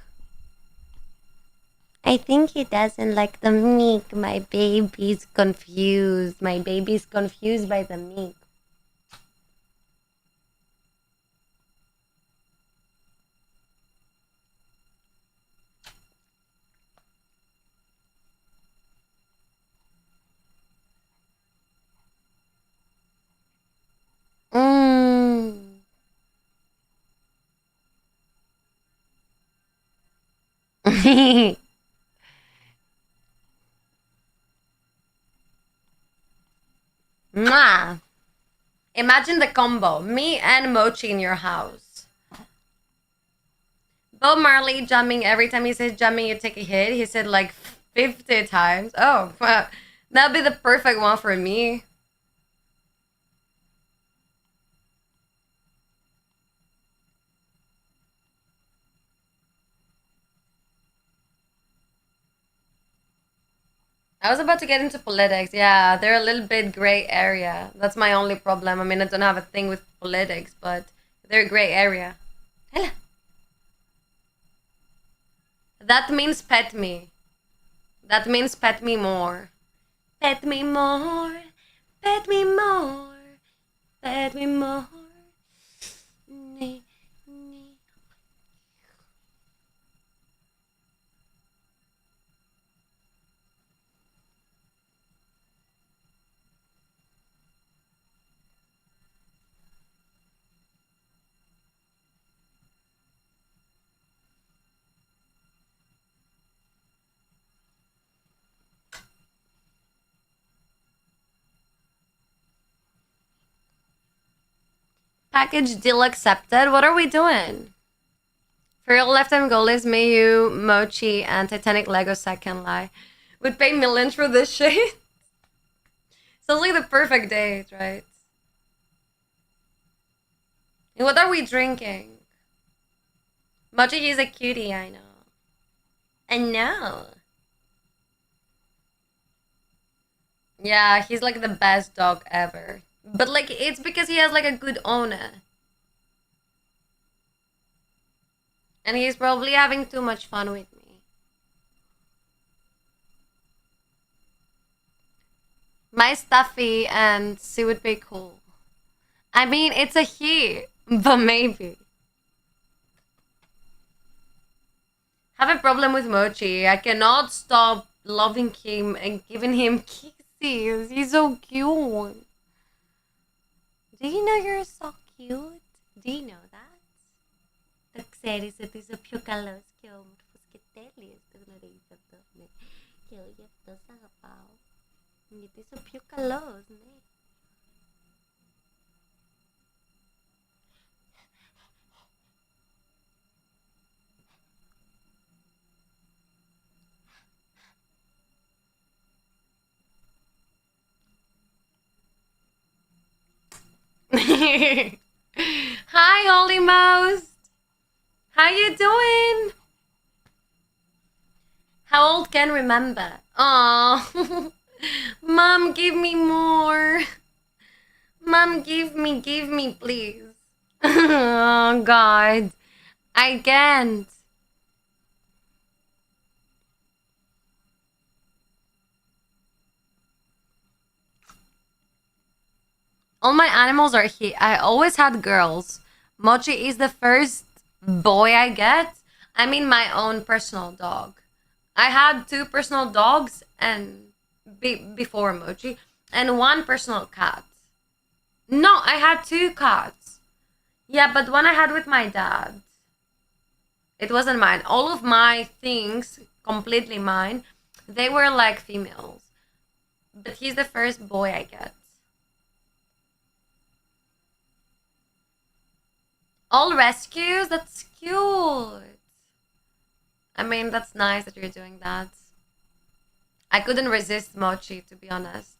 I think he doesn't like the milk. My baby's confused. My baby's confused by the milk. Mm. Mwah. Imagine the combo. Me and Mochi in your house. Bob Marley jumping every time he says jumping, you take a hit. He said like 50 times. Oh, that'd be the perfect one for me. I was about to get into politics. Yeah, they're a little bit gray area. That's my only problem. I mean, I don't have a thing with politics, but they're gray area. Hello. That means pet me. That means pet me more. Pet me more. Pet me more. Pet me more. Package deal accepted. What are we doing? For your lifetime goal is Mayu, Mochi, and Titanic Lego Second Lie. Would pay millions for this shit. Sounds like the perfect date, right? And what are we drinking? Mochi is a cutie, I know. I know. Yeah, he's like the best dog ever. But like, it's because he has like a good owner. And he's probably having too much fun with me. My stuffy and she would be cool. I mean, it's a he, but maybe. Have a problem with Mochi. I cannot stop loving him and giving him kisses. He's so cute. Do you know you're so cute? Do you know that? Tak ξέρεις ότι είσαι πιο καλός και όμορφος και τέλειος το γνωρίζεις αυτό, ναι. Και εγώ γι' αυτό σ' αγαπάω. Γιατί είσαι πιο καλός, ναι. Hi, Holy Most. How you doing? How old can remember? Oh, Mom, give me more. Mom, give me, please. Oh, God. I can't. All my animals are here. I always had girls. Mochi is the first boy I get. I mean, my own personal dog. I had two personal dogs and before Mochi, and one personal cat. No, I had two cats. Yeah, but one I had with my dad. It wasn't mine. All of my things, completely mine, they were like females. But he's the first boy I get. All rescues? That's cute. I mean, that's nice that you're doing that. I couldn't resist Mochi, to be honest.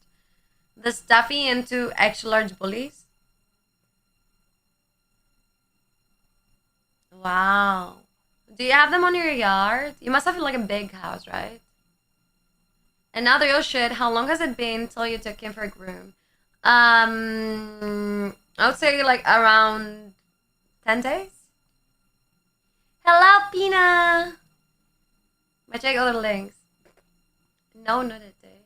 The stuffy into extra large bullies? Wow. Do you have them on your yard? You must have like a big house, right? Another real shit. How long has it been till you took him for a groom? I would say like around 10 days. Hello, Pina. I check other links. No, not a day.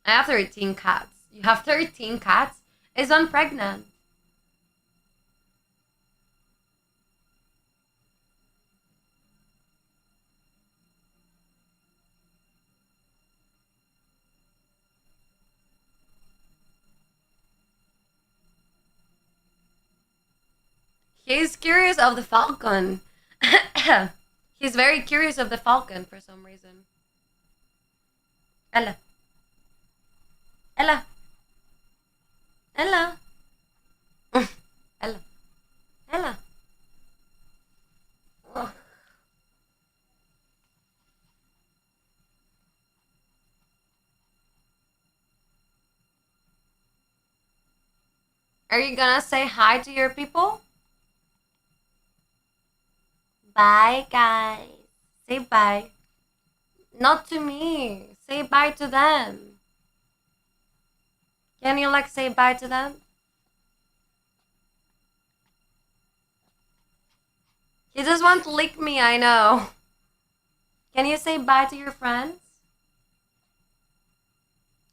I have 13 cats. You have 13 cats? Is one pregnant? He's curious of the falcon. He's very curious of the falcon for some reason. Ella. Ella. Ella. Ella. Ella. Oh. Are you gonna say hi to your people? Bye, guys. Say bye. Not to me. Say bye to them. Can you like say bye to them? You just want to lick me, I know. Can you say bye to your friends?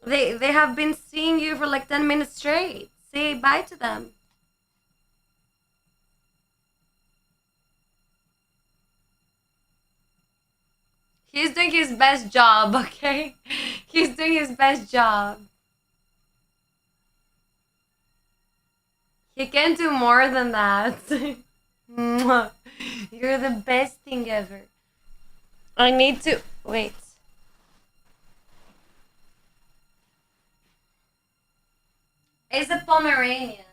They have been seeing you for like 10 minutes straight. Say bye to them. He's doing his best job, okay? He's doing his best job. He can do more than that. You're the best thing ever. I need to wait. It's a Pomeranian.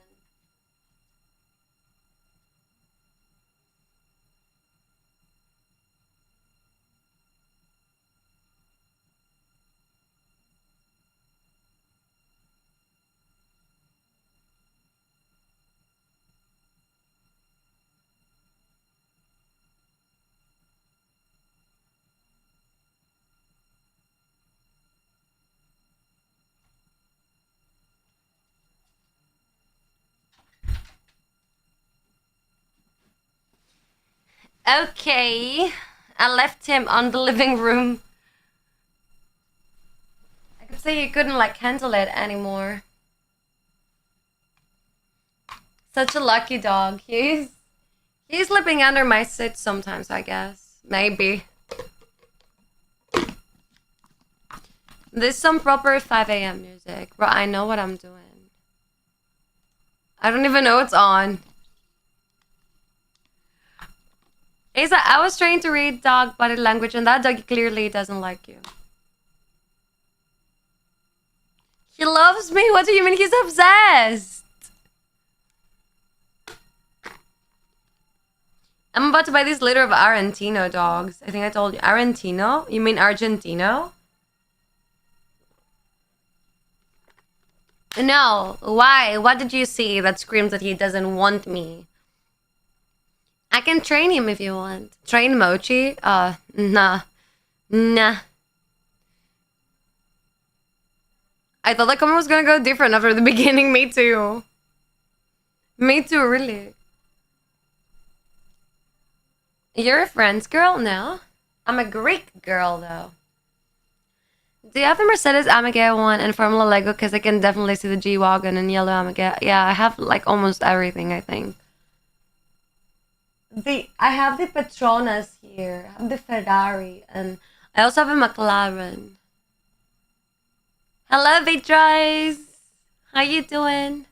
Okay. I left him on the living room. I could say he couldn't like handle it anymore. Such a lucky dog. He's slipping under my seat sometimes, I guess. Maybe. This is some proper 5 a.m. music. Bro, I know what I'm doing. I don't even know it's on. Asa, I was trying to read dog body language and that dog clearly doesn't like you. He loves me? What do you mean he's obsessed? I'm about to buy this litter of Argentino dogs. I think I told you. Argentino? You mean Argentino? No. Why? What did you see that screams that he doesn't want me? I can train him if you want. Train Mochi? Nah. Nah. I thought the comment was gonna go different after the beginning. Me too. Me too, really. You're a French girl? No. I'm a Greek girl, though. Do you have the Mercedes AMG one and Formula Lego? Because I can definitely see the G-Wagon and yellow AMG. Yeah, I have like almost everything, I think. I have the Petronas here. I have the Ferrari. And I also have a McLaren. Hello, Beatrice. How you doing?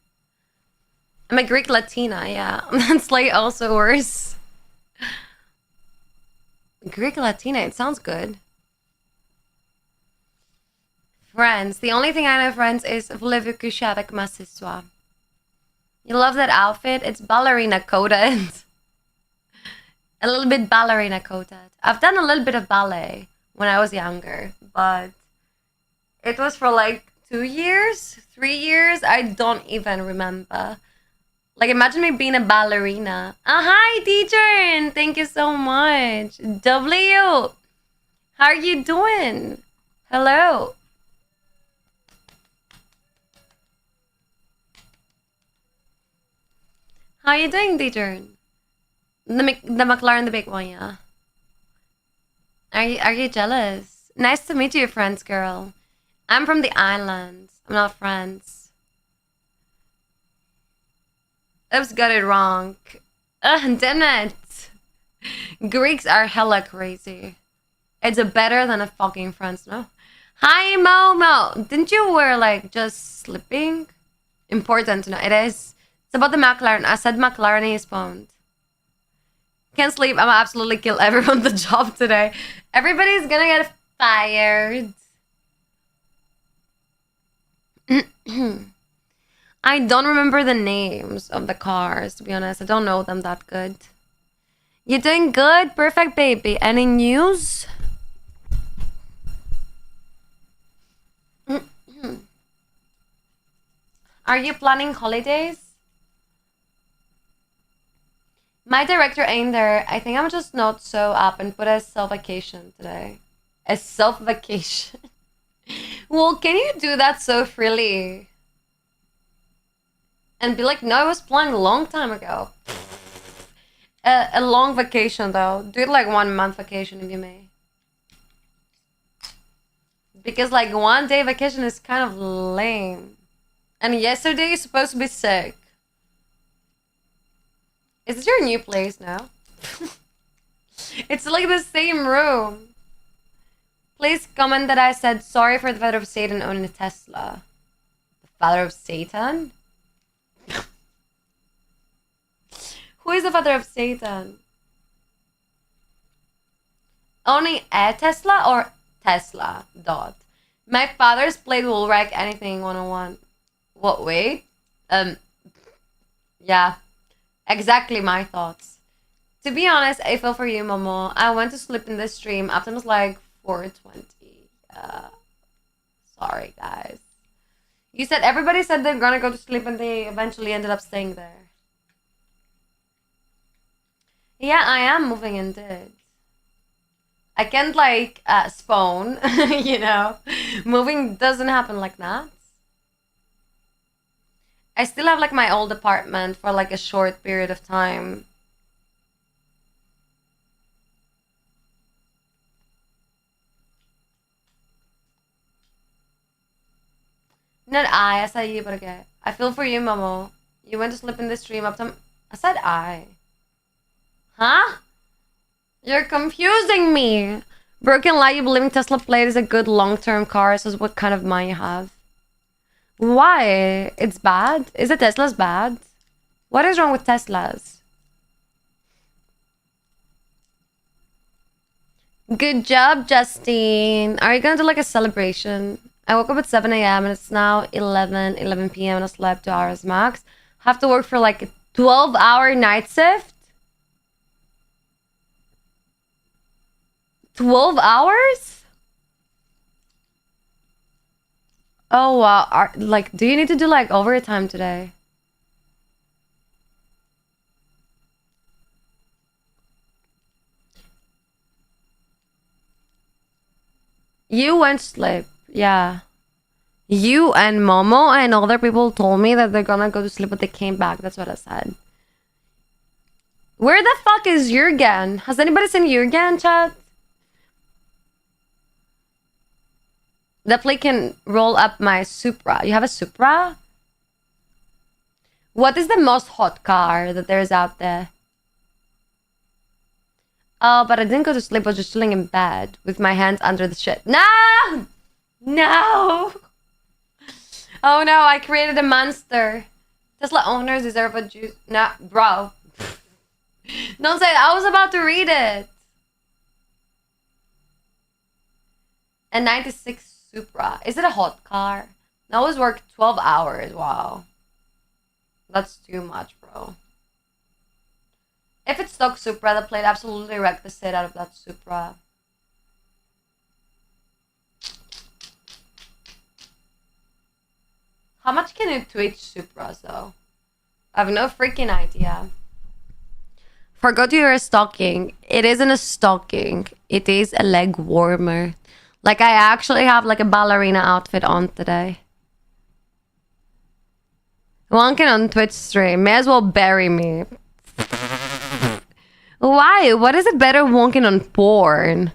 I'm a Greek Latina, yeah. That's like also worse. Greek Latina, it sounds good. Friends. The only thing I know, friends, is voulez-vous coucher avec moi ce soir? You love that outfit? It's ballerina coated. A little bit ballerina coated. I've done a little bit of ballet when I was younger, but it was for like 2 years, 3 years. I don't even remember. Like, imagine me being a ballerina. Hi, teacher! Thank you so much. W, how are you doing? Hello. How are you doing, teacher? The McLaren, the big one, yeah. Are you jealous? Nice to meet you, French girl. I'm from the islands. I'm not French. Oops, got it wrong. Damn it. Greeks are hella crazy. It's better than a fucking French, no? Hi, Momo. Didn't you wear like just sleeping? Important to know. It is. It's about the McLaren. I said McLaren is spawned. Can't sleep. I'm gonna absolutely kill everyone on the job today. Everybody's gonna get fired. I don't remember the names of the cars, to be honest. I don't know them that good. You doing good? Perfect, baby. Any news? Are you planning holidays? My director ain't there. I think I'm just not so up and put a self vacation today. A self-vacation. Well, can you do that so freely? And be like, no, I was planning a long time ago. A long vacation, though. Do it like 1 month vacation if you may. Because like 1 day vacation is kind of lame. And yesterday you're supposed to be sick. Is this your new place now? It's like the same room. Please comment that I said sorry for the father of Satan owning a Tesla. The father of Satan? Who is the father of Satan? Owning a Tesla or Tesla? Dot. My father's played will wreck anything 101. What, wait? Yeah. Exactly my thoughts. To be honest, I feel for you, Momo. I went to sleep in this stream after it was like 4:20. Sorry, guys. You said everybody said they're gonna go to sleep and they eventually ended up staying there. Yeah, I am moving indeed. I can't like spawn, you know. Moving doesn't happen like that. I still have like my old apartment for like a short period of time. Not I said you, but okay. I feel for you, Momo. You went to sleep in the stream up to... I said I. Huh? You're confusing me. Broken lie, you believing Tesla Plate is a good long-term car, so what kind of mind you have? Why? It's bad? Is it Tesla's bad? What is wrong with Teslas? Good job, Justine. Are you gonna do like a celebration? I woke up at 7 a.m. and it's now 11 p.m. and I slept 2 hours max. Have to work for like a 12-hour night shift? 12 hours? Oh, wow. Like, do you need to do like overtime today? You went to sleep. Yeah. You and Momo and other people told me that they're gonna go to sleep, but they came back. That's what I said. Where the fuck is Jurgen? Has anybody seen Jurgen, chat? Definitely can roll up my Supra. You have a Supra? What is the most hot car that there is out there? Oh, but I didn't go to sleep. I was just chilling in bed with my hands under the shit. No! No! Oh no, I created a monster. Tesla owners deserve a juice. Nah, bro. Don't say it. I was about to read it. A 96 Supra. Is it a hot car? I always work 12 hours. Wow. That's too much, bro. If it's stock Supra, the plate absolutely wrecked the shit out of that Supra. How much can you Twitch Supras, though? I have no freaking idea. Forgot you're a stocking. It isn't a stocking. It is a leg warmer. Like, I actually have, like, a ballerina outfit on today. Wonking on Twitch stream. May as well bury me. Why? What is it better wonking on porn?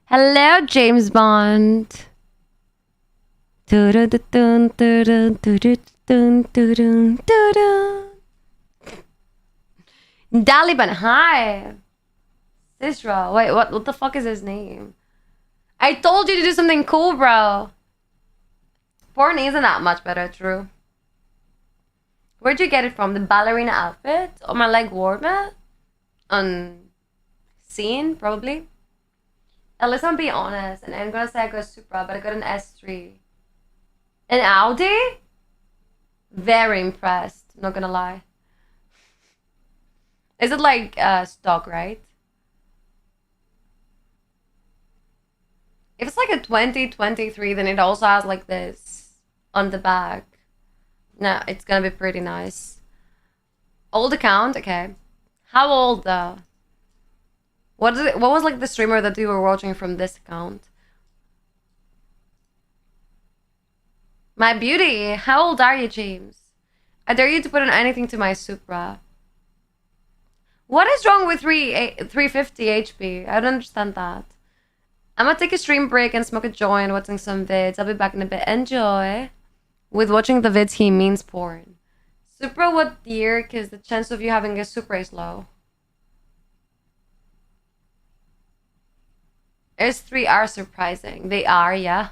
Hello, James Bond. Daliban, hi. Sisra. Wait, what the fuck is his name? I told you to do something cool, bro. Porn isn't that much better, true. Where'd you get it from? The ballerina outfit? Or my leg warmer? On scene, probably. At least I'm being honest. And I'm gonna say I got a Supra, but I got an S3. An Audi? Very impressed. Not gonna lie. Is it like stock, right? If it's like a 2023, then it also has like this on the back. No, it's gonna be pretty nice. Old account? Okay. How old though? What was like the streamer that you were watching from this account? My beauty. How old are you, James? I dare you to put in anything to my Supra. What is wrong with 350 HP? I don't understand that. I'm gonna take a stream break and smoke a joint, watching some vids. I'll be back in a bit. Enjoy. With watching the vids, he means porn. Supra what year? Because the chance of you having a Supra is low. S3 are surprising. They are, yeah.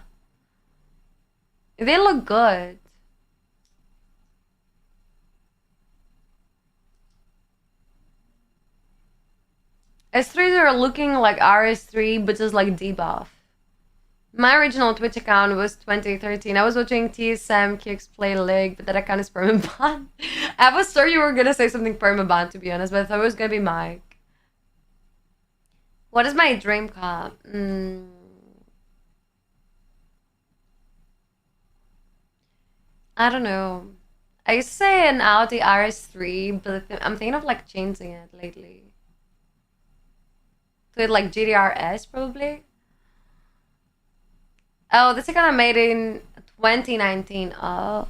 They look good. S3s are looking like RS3, but just like debuff. My original Twitch account was 2013. I was watching TSM Kicks play League, but that account is permaban. I was sure you were gonna say something permaban, to be honest, but I thought it was gonna be Mike. What is my dream car? I don't know. I used to say an Audi RS3, but I'm thinking of like changing it lately. To like GTRS probably. Oh, this account I made in 2019. Oh.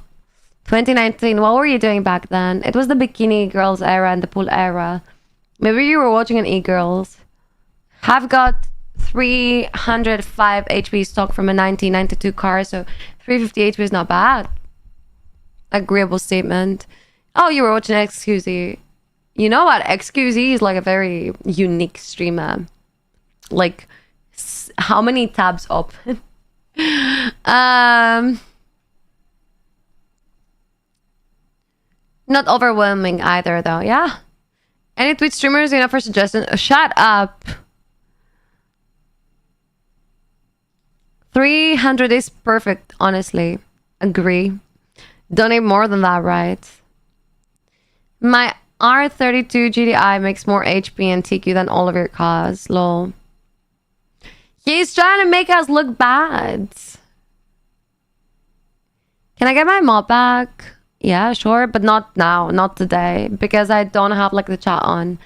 2019. What were you doing back then? It was the bikini girls era and the pool era. Maybe you were watching an e-girls. Have got 305 HP stock from a 1992 car, so 350 HP is not bad. Agreeable statement. Oh, you were watching XQZ. You know what? XQZ is like a very unique streamer. Like, how many tabs open? Not overwhelming either, though. Yeah. Any Twitch streamers you know for suggestion? Shut up. 300 is perfect, honestly. Agree. Don't need more than that, right? My R32 GDI makes more HP and TQ than all of your cars. Lol. He's trying to make us look bad. Can I get my mod back? Yeah, sure, but not now, not today, because I don't have like the chat on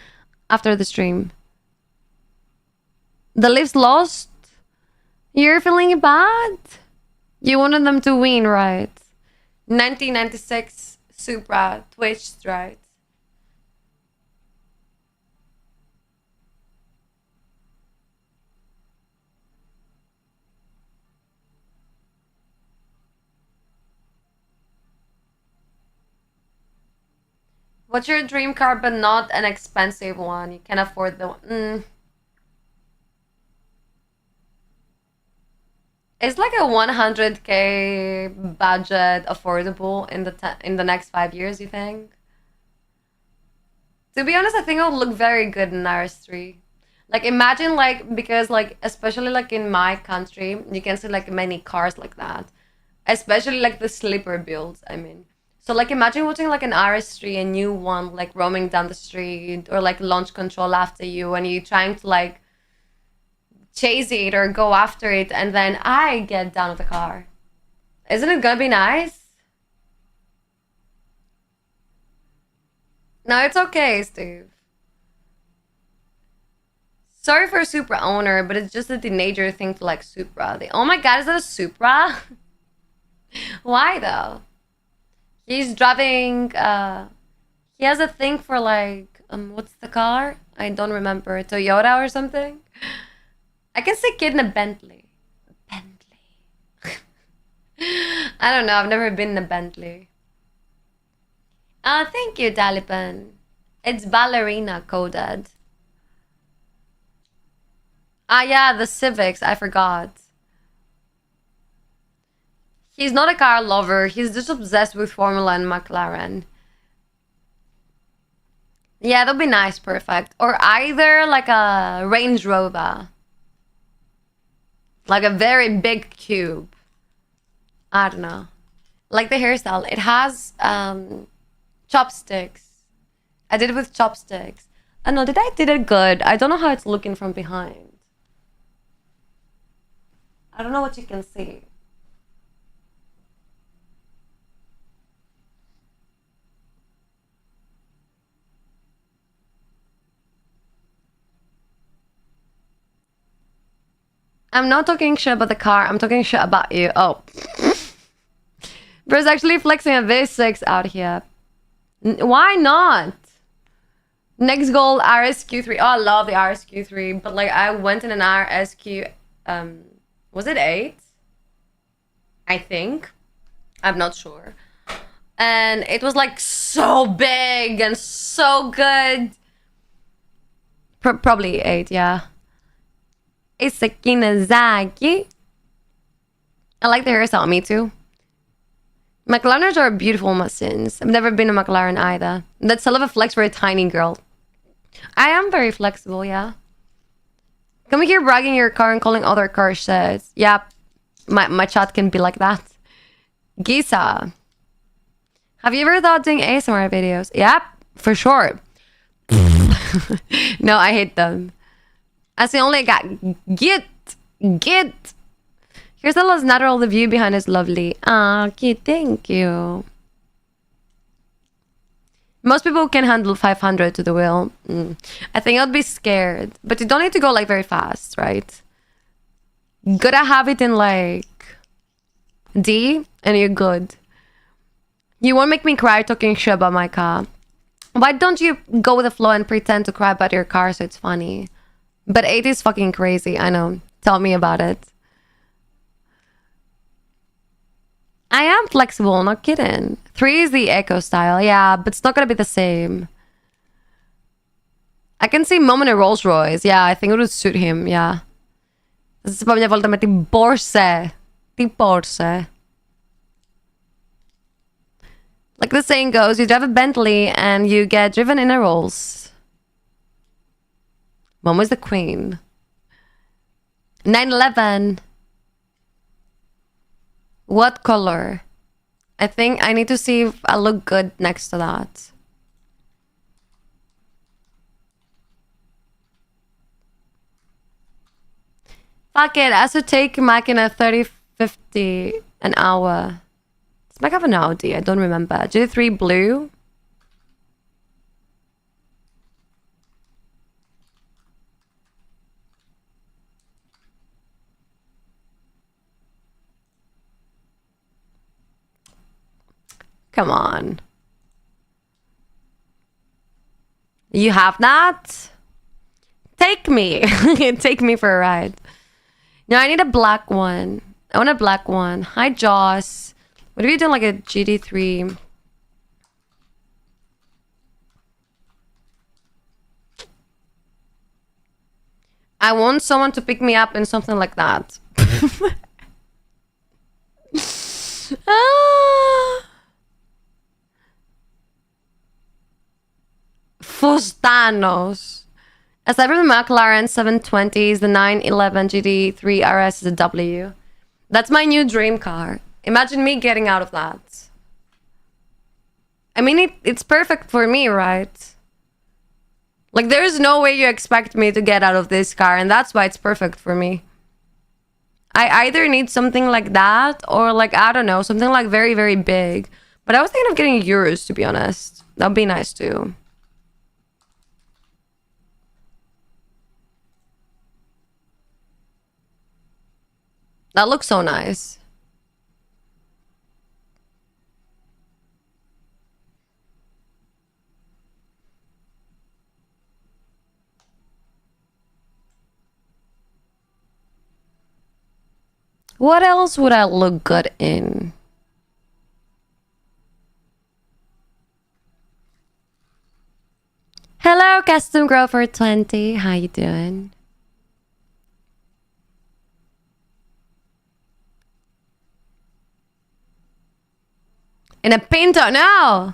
after the stream. The lift's lost? You're feeling bad? You wanted them to win, right? 1996 Supra twitched, right? What's your dream car, but not an expensive one? You can afford the one. Is like a 100K budget affordable in the next 5 years? You think? To be honest, I think it would look very good in RS3. Like imagine like because like especially like in my country, you can see like many cars like that, especially like the sleeper builds. I mean, so like imagine watching like an RS3, a new one like roaming down the street or like launch control after you, and you trying to like chase it or go after it, and then I get down with the car. Isn't it gonna be nice? No, it's okay, Steve. Sorry for Supra owner, but it's just a teenager thing to like Supra. Oh my god, is that a Supra? Why though? He's driving he has a thing for like what's the car? I don't remember. Toyota or something? I can say kid in a Bentley. Bentley. I don't know, I've never been in a Bentley. Thank you, Taliban. It's ballerina coded. Yeah, the Civics, I forgot. He's not a car lover, he's just obsessed with Formula and McLaren. Yeah, that'd be nice, perfect. Or either like a Range Rover. Like a very big cube. I don't know. Like the hairstyle. It has chopsticks. I did it with chopsticks. I know, did it good. I don't know how it's looking from behind. I don't know what you can see. I'm not talking shit about the car. I'm talking shit about you. Oh. Bro's actually flexing a V6 out here. Why not? Next goal, RSQ3. Oh, I love the RSQ3. But like, I went in an RSQ... was it 8? I think. I'm not sure. And it was like so big and so good. Probably 8, yeah. It's a Kinazaki. I like the hairstyle, me too. McLarens are beautiful machines. I've never been a McLaren either. That's a lot of a flex for a tiny girl. I am very flexible, yeah. Come here bragging your car and calling other cars shit. Yeah, my chat can be like that. Gisa. Have you ever thought doing ASMR videos? Yep, for sure. No, I hate them. That's the only guy. Get. Here's the last natural. The view behind is lovely. Ah, cute. Thank you. Most people can handle 500 to the wheel. I think I'd be scared. But you don't need to go like very fast, right? You gotta have it in like D and you're good. You won't make me cry talking shit about my car. Why don't you go with the flow and pretend to cry about your car so it's funny? But 8 is fucking crazy, I know. Tell me about it. I am flexible, not kidding. 3 is the eco style, yeah, but it's not gonna be the same. I can see Mom in a Rolls Royce. Yeah, I think it would suit him, yeah. Sa pa niya volta με την Porsche. Την Porsche. Like the saying goes, you drive a Bentley and you get driven in a Rolls. Mom was the queen. 911. What color? I think I need to see if I look good next to that. Fuck it, I should take Machina 30-50 an hour. Does Mac have an Audi? I don't remember. GT3 blue? Come on. You have that? Take me. Take me for a ride. No, I need a black one. I want a black one. Hi, Joss. What if you done like a GT3? I want someone to pick me up in something like that. Fustanos. Aside from the McLaren 720s, the 911 GT3 RS is a W. That's my new dream car. Imagine me getting out of that. I mean, it's perfect for me, right? Like, there's no way you expect me to get out of this car, and that's why it's perfect for me. I either need something like that, or like, I don't know, something like very, very big. But I was thinking of getting Euros, to be honest. That'd be nice too. That looks so nice. What else would I look good in? Hello, Custom Grow for 20. How you doing? In a Pinto, no!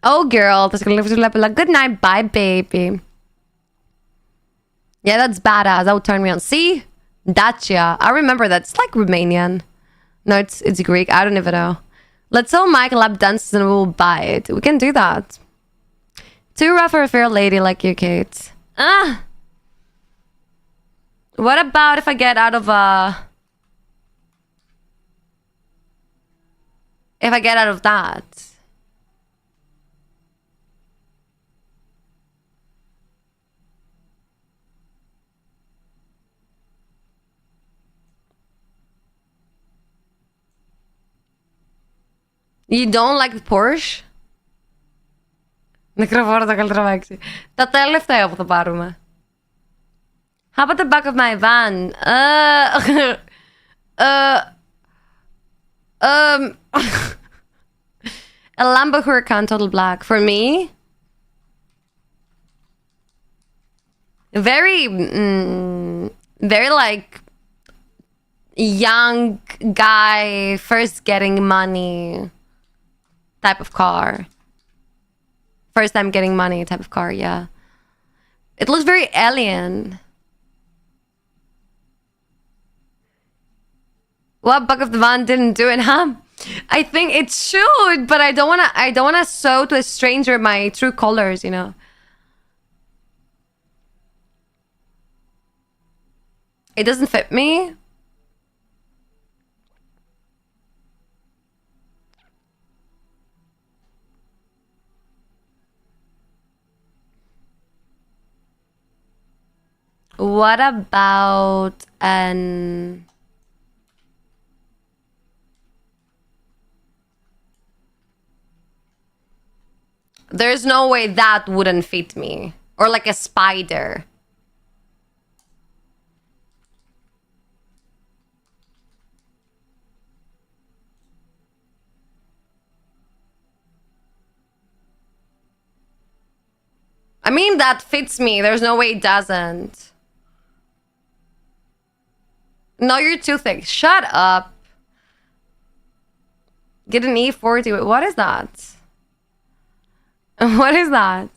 Oh, girl. Good night. Bye, baby. Yeah, that's badass. That would turn me on. See? Dacia. I remember that. It's like Romanian. No, it's Greek. I don't even know. Let's sell Mike lap dances and we'll buy it. We can do that. Too rough for a fair lady like you, Kate. Ah! What about if I get out of if I get out of that? You don't like the Porsche? Νεκροφόρο το καλύτερο αμάξι. Τα τελευταία που θα πάρουμε. How about the back of my van? A Lambo Huracan total black. For me? Very, very like young guy, first getting money type of car. First time getting money type of car, yeah. It looks very alien. What back of the van didn't do it, huh? I think it should, but I don't wanna show to a stranger my true colors, you know. It doesn't fit me. What about an... There's no way that wouldn't fit me. Or like a spider. I mean, that fits me. There's no way it doesn't. No, you're too thick. Shut up. Get an E40. What is that? What is that?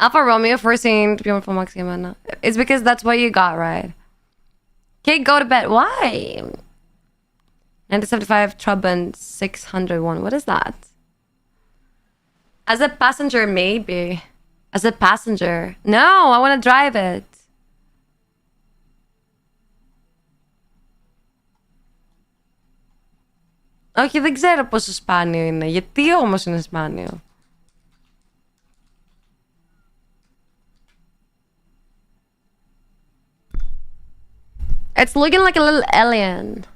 Alfa Romeo 14 beautiful Maximana. It's because that's what you got, right? Okay, go to bed. Why? 1975 Trabant 601. What is that? As a passenger, maybe. As a passenger. No, I want to drive it. Όχι, δεν ξέρω πόσο σπάνιο είναι. Γιατί όμως είναι σπάνιο? It's looking like a little alien.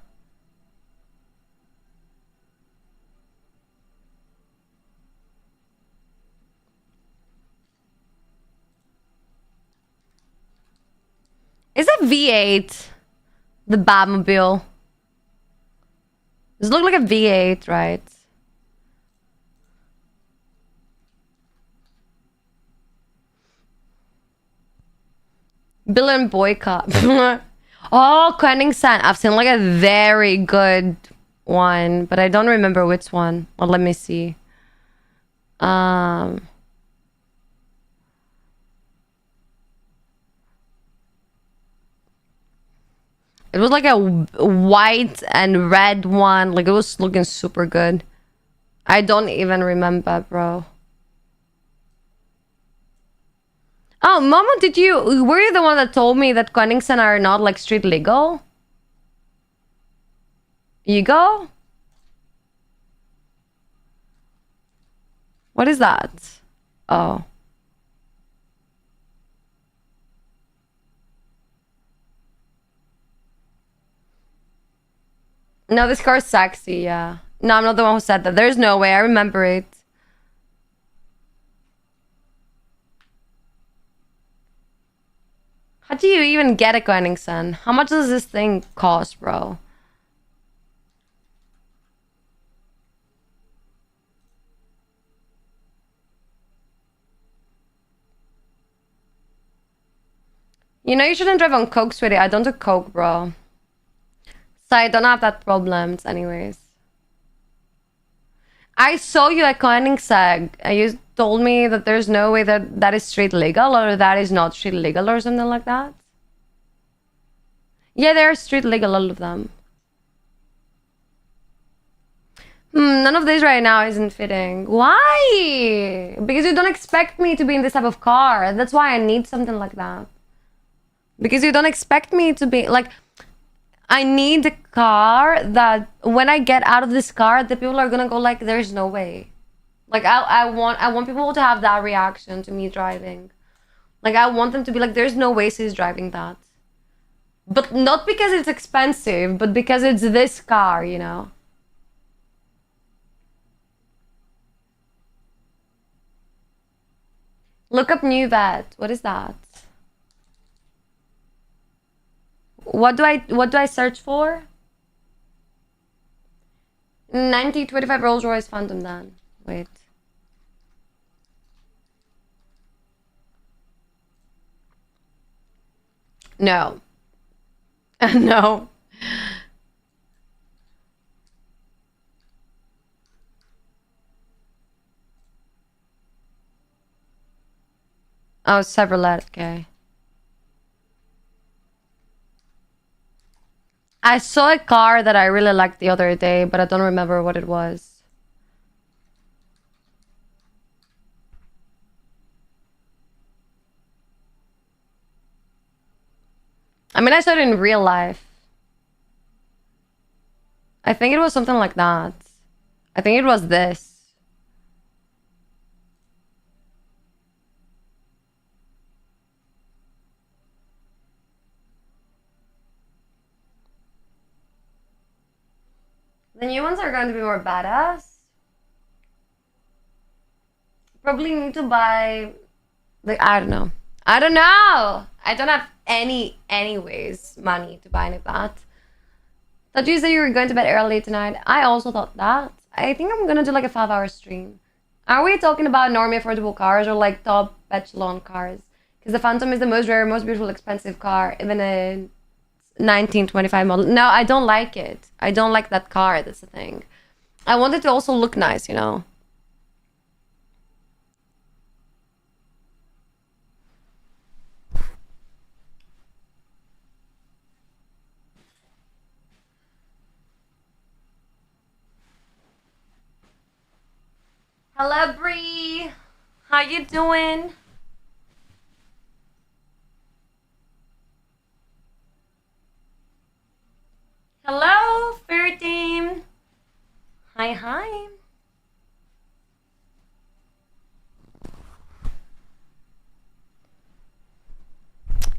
Is it V8? The Batmobile? Does it look like a V8, right? Bill and Boycott. Oh, Koenigsegg. I've seen like a very good one, but I don't remember which one. Well, let me see. It was like a white and red one. Like, it was looking super good. I don't even remember, bro. Oh, Mama, were you the one that told me that Koenigsegg are not like street legal? You go? What is that? Oh. No, this car's sexy, yeah. No, I'm not the one who said that. There's no way. I remember it. How do you even get a Koenigsegg? How much does this thing cost, bro? You know you shouldn't drive on coke, sweetie. I don't do coke, bro. So I don't have that problems anyways. I saw you at Koenigsegg. You told me that there's no way that that is street legal or that is not street legal or something like that. Yeah, they're street legal, all of them. None of this right now isn't fitting. Why? Because you don't expect me to be in this type of car. That's why I need something like that. Because you don't expect me to be like... I need a car that when I get out of this car, the people are gonna go like, there's no way. Like, I want people to have that reaction to me driving. Like, I want them to be like, there's no way she's driving that. But not because it's expensive, but because it's this car, you know? Look up new vet. What is that? What do I search for? 1925 Rolls Royce Phantom then. Wait. No. No. Oh, Chevrolet. Okay. I saw a car that I really liked the other day, but I don't remember what it was. I mean, I saw it in real life. I think it was something like that. I think it was this. The new ones are going to be more badass. Probably need to buy, like, I don't know. I don't know. I don't have anyways money to buy any of that. Thought you said you were going to bed early tonight. I also thought that. I think I'm gonna do like a 5-hour stream. Are we talking about normally affordable cars or like top echelon cars? Because the Phantom is the most rare, most beautiful, expensive car, even a 1925 model. No, I don't like it. I don't like that car. That's the thing. I want it to also look nice, you know. Hello, Bree. How you doing? Hello, Flirting. Hi, hi.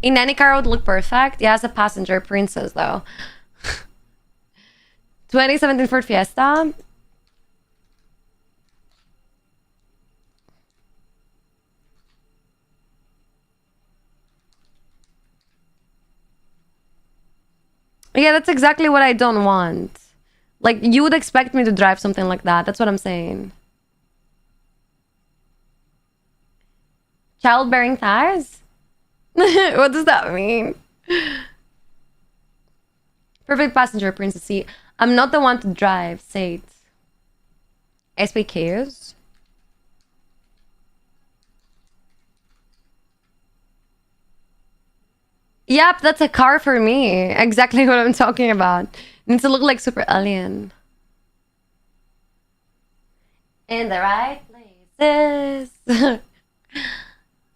In any car would look perfect. Yeah, as a passenger princess though. 2017 Ford Fiesta. Yeah, that's exactly what I don't want. Like, you would expect me to drive something like that. That's what I'm saying. Childbearing tires? What does that mean? Perfect passenger princess. See, I'm not the one to drive. Say it. SPKs? Yep, that's a car for me. Exactly what I'm talking about. It needs to look like super alien. In the right places.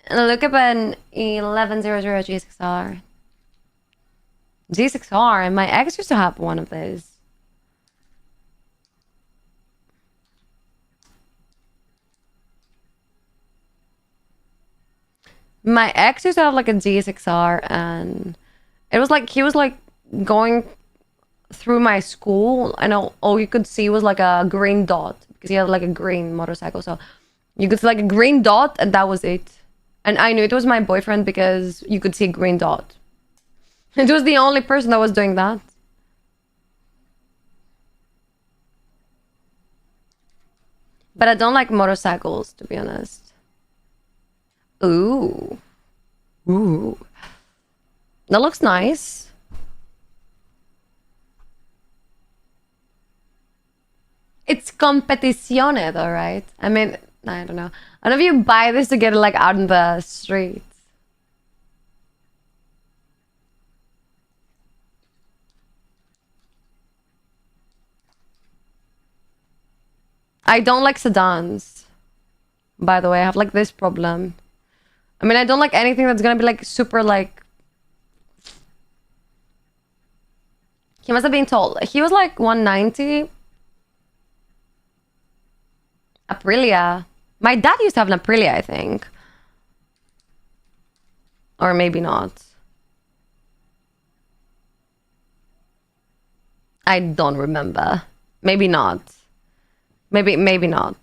Look up an 1100 G6R. G6R, and my ex used to have one of those. My ex used to have like a G6R, and it was like he was like going through my school, and all you could see was like a green dot because he had like a green motorcycle. So you could see like a green dot, and that was it. And I knew it was my boyfriend because you could see a green dot. It was the only person that was doing that. But I don't like motorcycles, to be honest. Ooh. Ooh. That looks nice. It's competizione though, right? I mean, I don't know. I don't know if you buy this to get it like out in the streets. I don't like sedans. By the way, I have like this problem. I mean, I don't like anything that's gonna be like super like... He must have been tall. He was like 190. Aprilia. My dad used to have an Aprilia, I think. Or maybe not. I don't remember. Maybe not. Maybe not.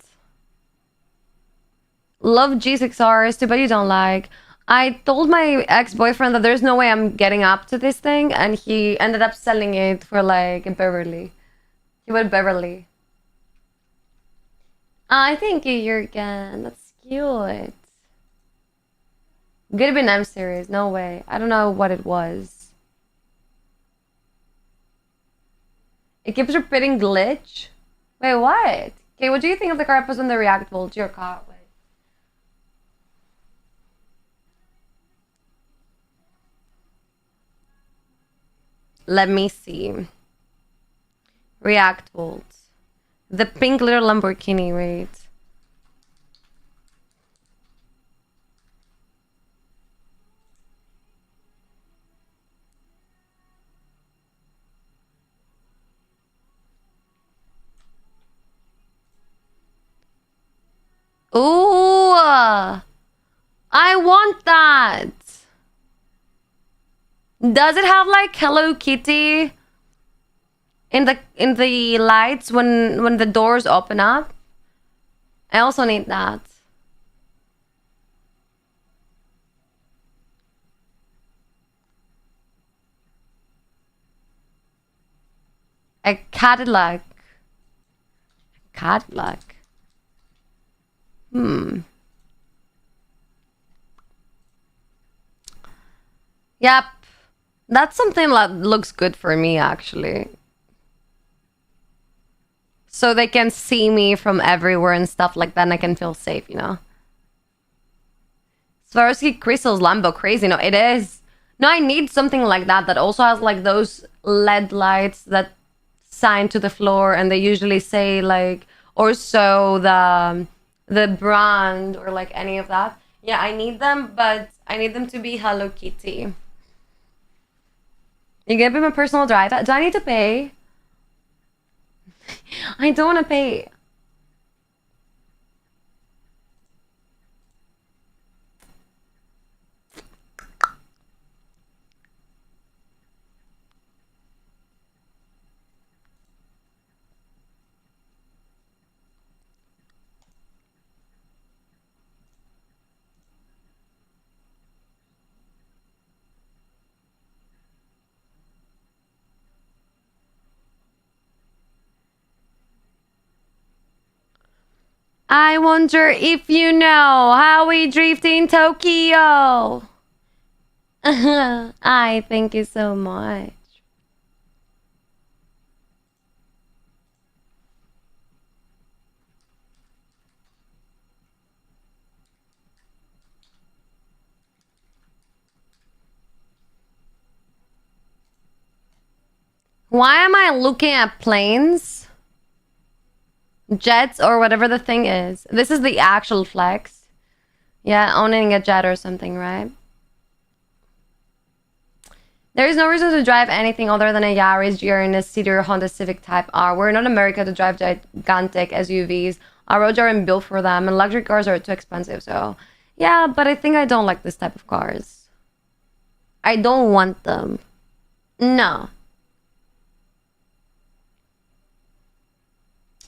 Love G6Rs, too, but you don't like. I told my ex-boyfriend that there's no way I'm getting up to this thing, and he ended up selling it for like a Beverly. He went Beverly. I thank you, Jurgen. That's cute. Could have been M series. No way. I don't know what it was. It keeps repeating glitch. Wait, what? Okay, what do you think of the car episode when they reactable to your car? Wait. Let me see. React Volt. The pink little Lamborghini, wait. Ooh! I want that! Does it have like Hello Kitty in the lights when the doors open up? I also need that. A Cadillac. Cadillac. Yep. That's something that looks good for me, actually. So they can see me from everywhere and stuff like that, and I can feel safe, you know? Swarovski Crystal's Lambo crazy. No, it is. No, I need something like that that also has like those LED lights that sign to the floor, and they usually say like, or so the brand or like any of that. Yeah, I need them, but I need them to be Hello Kitty. You gonna be my personal driver? Do I need to pay? I don't want to pay. I wonder if you know how we drift in Tokyo. I thank you so much. Why am I looking at planes? Jets or whatever the thing is. This is the actual flex. Yeah, owning a jet or something, right? There is no reason to drive anything other than a Yaris, GR, and a City or Honda Civic Type R. We're not America to drive gigantic SUVs. Our roads aren't built for them, and luxury cars are too expensive, so... Yeah, but I think I don't like this type of cars. I don't want them. No.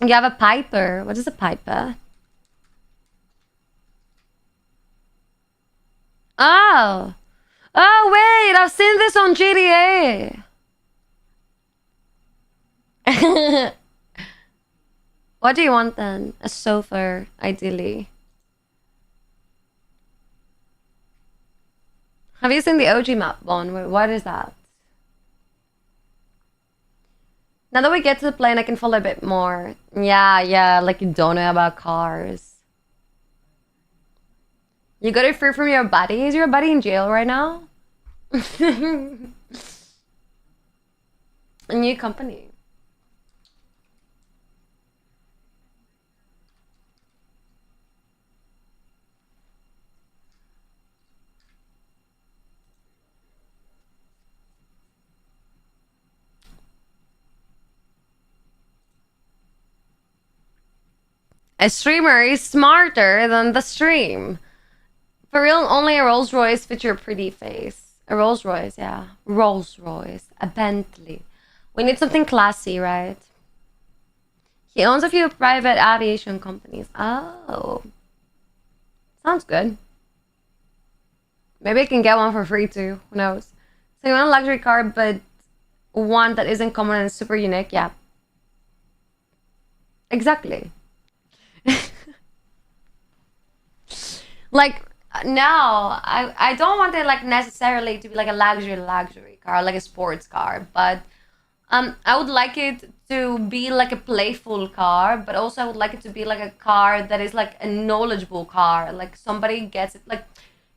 You have a Piper. What is a Piper? Oh. Oh, wait. I've seen this on GTA. What do you want then? A sofa, ideally. Have you seen the OG map one? What is that? Now that we get to the plane, I can follow a bit more. Yeah, like you don't know about cars. You got it free from your buddy? Is your buddy in jail right now? A new company. A streamer is smarter than the stream. For real, only a Rolls Royce fits your pretty face. A Rolls Royce, yeah. Rolls Royce. A Bentley. We need something classy, right? He owns a few private aviation companies. Oh. Sounds good. Maybe I can get one for free too. Who knows? So you want a luxury car, but one that isn't common and super unique? Yeah. Exactly. Like, no, I don't want it like necessarily to be like a luxury car, like a sports car, but I would like it to be like a playful car, but also I would like it to be like a car that is like a knowledgeable car. Like somebody gets it. Like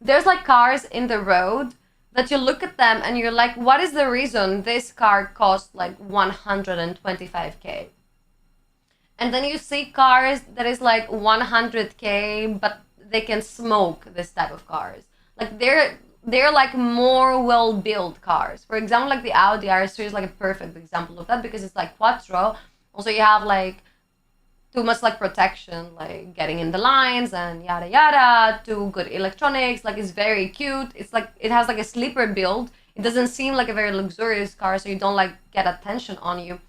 there's like cars in the road that you look at them and you're like, what is the reason this car costs like 125K? And then you see cars that is like 100K, but they can smoke this type of cars. Like they're like more well built cars. For example, like the Audi R3 is like a perfect example of that because it's like quattro. Also, you have like too much like protection, like getting in the lines and yada yada. Too good electronics. Like it's very cute. It's like it has like a sleeper build. It doesn't seem like a very luxurious car, so you don't like get attention on you.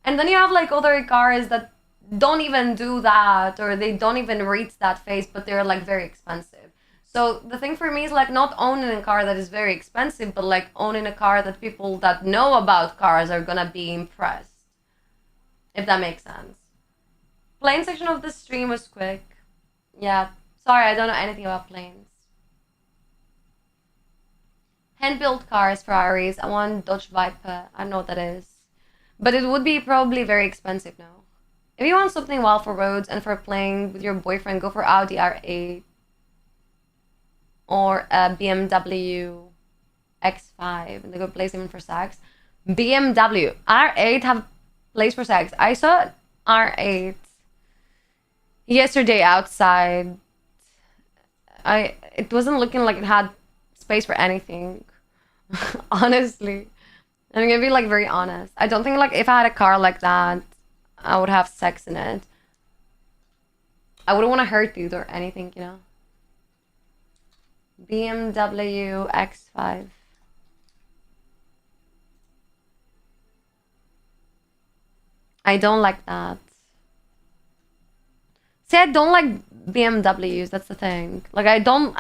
And then you have like other cars that don't even do that or they don't even reach that phase, but they're like very expensive. So the thing for me is like not owning a car that is very expensive, but like owning a car that people that know about cars are gonna be impressed. If that makes sense. Plane section of the stream was quick. Yeah. Sorry, I don't know anything about planes. Hand-built cars, Ferraris. I want Dodge Viper. I don't know what that is. But it would be probably very expensive now. If you want something well for roads and for playing with your boyfriend, go for Audi R8 or a BMW X5. And they go place even for sex. BMW R8 have place for sex. I saw R8 yesterday outside. It wasn't looking like it had space for anything. Honestly. I'm gonna be like very honest. I don't think like if I had a car like that, I would have sex in it. I wouldn't want to hurt you or anything, you know. BMW X5. I don't like that. See, I don't like BMWs. That's the thing. Like I don't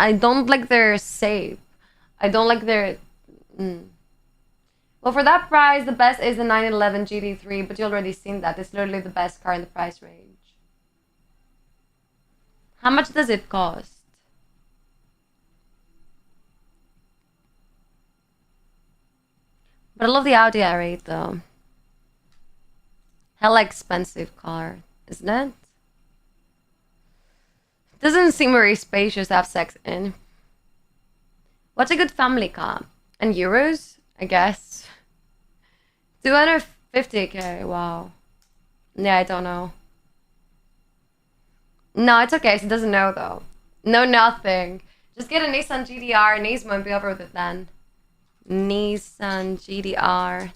like their shape. I don't like their. Well, for that price, the best is the 911 GT3, but you already seen that. It's literally the best car in the price range. How much does it cost? But I love the Audi R8 though. Hella expensive car, isn't it? Doesn't seem very spacious to have sex in. What's a good family car? And euros, I guess. 250K, wow. Yeah, I don't know. No, it's okay, she doesn't know though. No, nothing. Just get a Nissan GDR, Nismo, and be over with it then. Nissan GDR.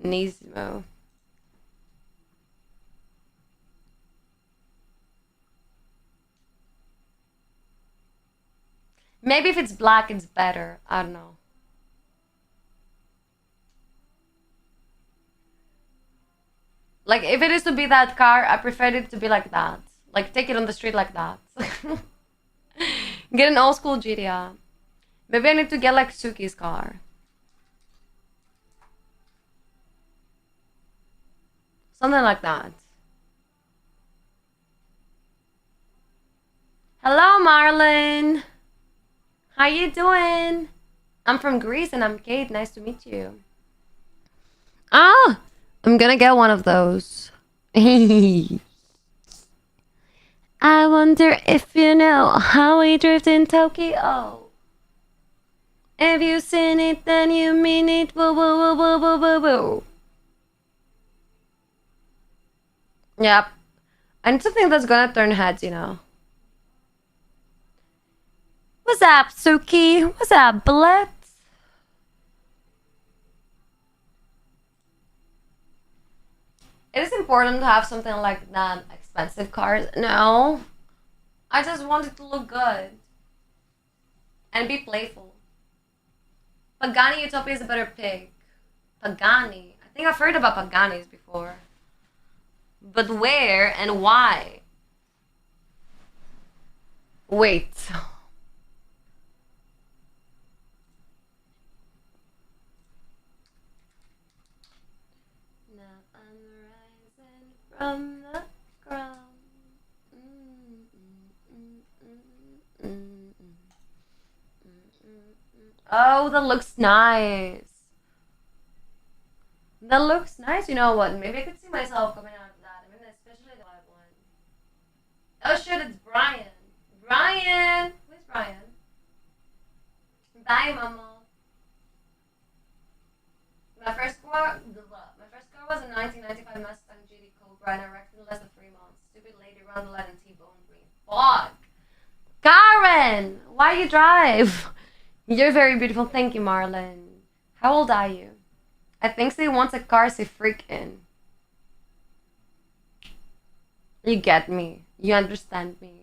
Nismo. Maybe if it's black, it's better. I don't know. Like, if it is to be that car, I prefer it to be like that. Like, take it on the street like that. Get an old school GTR. Maybe I need to get, like, Suki's car. Something like that. Hello, Marlon. How you doing? I'm from Greece and I'm Kate. Nice to meet you. Ah! I'm gonna get one of those. I wonder if you know how we drift in Tokyo. If you seen it, then you mean it. Woo woo woo woo woo woo woo. Yep. I need something that's gonna turn heads, you know. What's up, Suki? What's up, Bullet? It is important to have something like that expensive cars. No. I just want it to look good. And be playful. Pagani Utopia is a better pick. Pagani. I think I've heard about Paganis before. But where and why? Wait. Now I'm rising from the ground. Oh, that looks nice. That looks nice. You know what? Maybe I could see myself coming out of that. I mean, especially the live one. Oh shit, it's Brian. Brian! Who's Brian? Bye, mama. My first car was a 1995 Mustang GT Cobra, and I wrecked in less than 3 months. Stupid lady around the line and T-boned me. Fuck! Karen! Why you drive? You're very beautiful. Thank you, Marlon. How old are you? I think she wants a car she freak in. You get me. You understand me.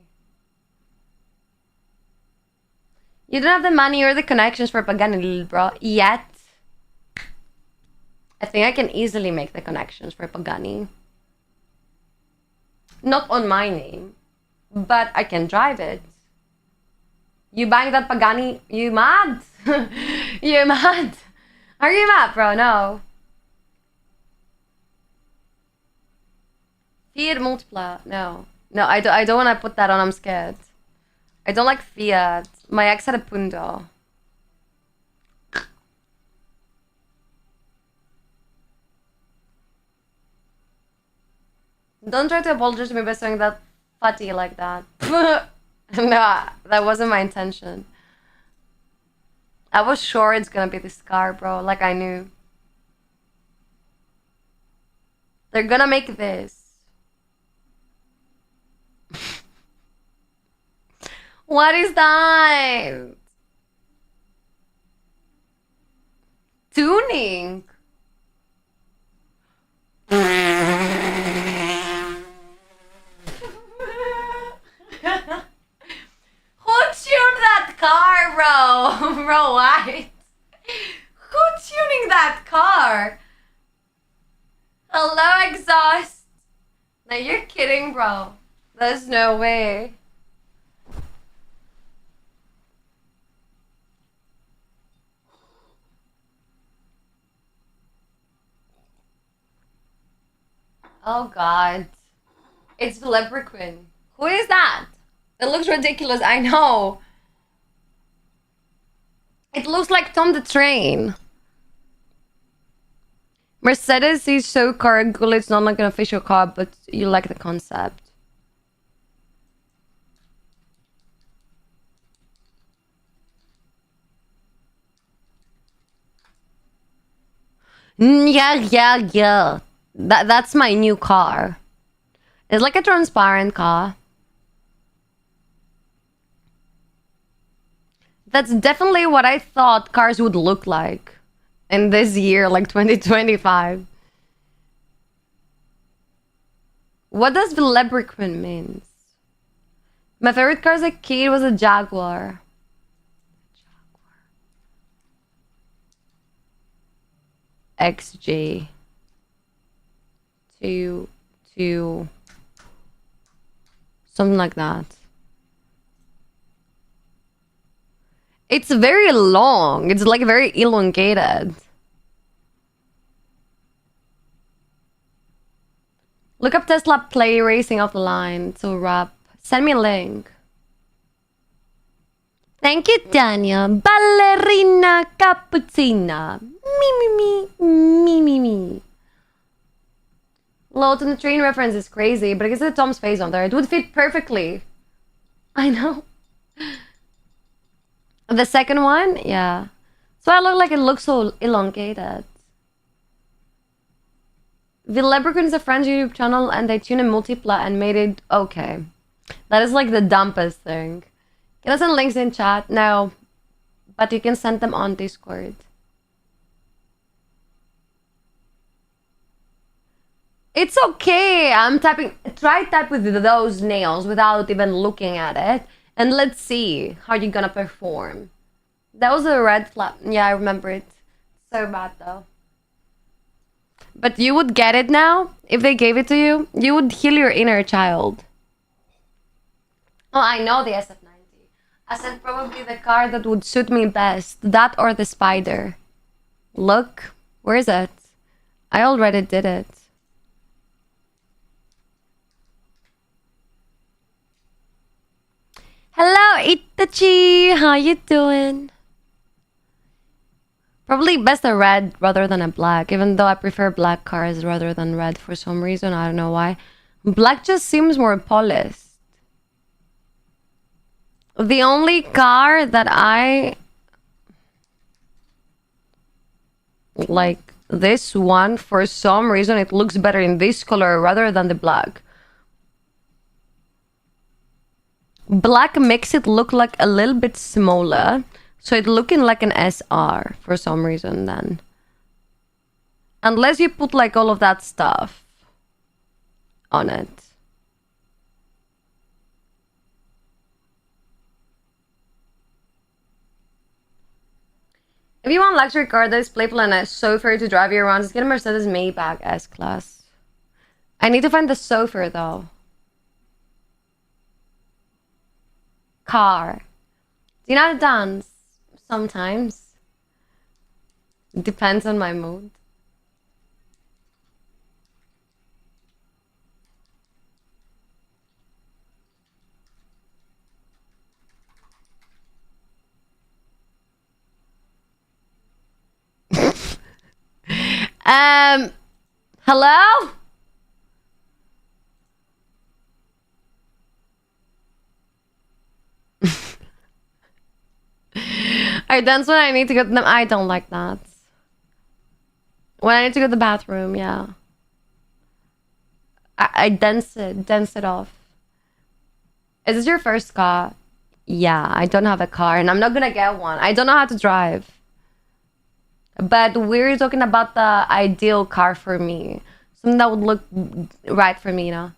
You don't have the money or the connections for Pagani, little bro. Yet. I think I can easily make the connections for Pagani. Not on my name. But I can drive it. You buying that Pagani? You mad? You mad? Are you mad, bro? No. Fiat Multipla. No. No, I don't want to put that on. I'm scared. I don't like Fiat. My ex had a Punto. Don't try to apologize to me by saying that fatty like that. No, that wasn't my intention. I was sure it's gonna be this car, bro. Like I knew. They're gonna make this. What is that? Tuning. Who tuned that car, bro? Bro, what? Who tuning that car? Hello, exhaust. No, you're kidding, bro. There's no way. Oh god. It's the leprechaun. Who is that? It looks ridiculous, I know. It looks like Tom the Train. Mercedes is so car cool, it's not like an official car, but you like the concept. Yeah. That's my new car. It's like a transparent car. That's definitely what I thought cars would look like in this year, like 2025. What does the leprechaun mean? My favorite car as a kid was a Jaguar. XJ. Two. Something like that. It's very long. It's like very elongated. Look up Tesla Play Racing Off the Line to rap. Send me a link. Thank you, Tanya. Ballerina cappuccina. Me. Load on the train reference is crazy, but I guess the Tom's face on there. It would fit perfectly. I know. The second one? Yeah. So I look like it looks so elongated. The Leprechaun is a friend's YouTube channel and they tuned a multipla and made it okay. That is like the dumbest thing. Can I send links in chat? No. But you can send them on Discord. It's okay. I'm typing. Try type with those nails without even looking at it. And let's see how you're gonna perform. That was a red flag. Yeah, I remember it. So bad though. But you would get it now? If they gave it to you? You would heal your inner child. Oh, I know the SF90. I said probably the car that would suit me best. That or the Spider. Look, where is it? I already did it. Hello, Itachi. How you doing? Probably best a red rather than a black, even though I prefer black cars rather than red for some reason. I don't know why. Black just seems more polished. The only car that I like, this one, for some reason, it looks better in this color rather than the black. Black makes it look like a little bit smaller, so it's looking like an SR for some reason then. Unless you put like all of that stuff on it. If you want luxury car that is playful and a chauffeur to drive you around, just get a Mercedes Maybach S-Class. I need to find the chauffeur though. Car. Do you know how to dance? Sometimes. Depends on my mood. Hello? I dance when I need to go to the... I don't like that. When I need to go to the bathroom, yeah. I dance it off. Is this your first car? Yeah, I don't have a car and I'm not gonna get one. I don't know how to drive. But we're talking about the ideal car for me. Something that would look right for me, you know?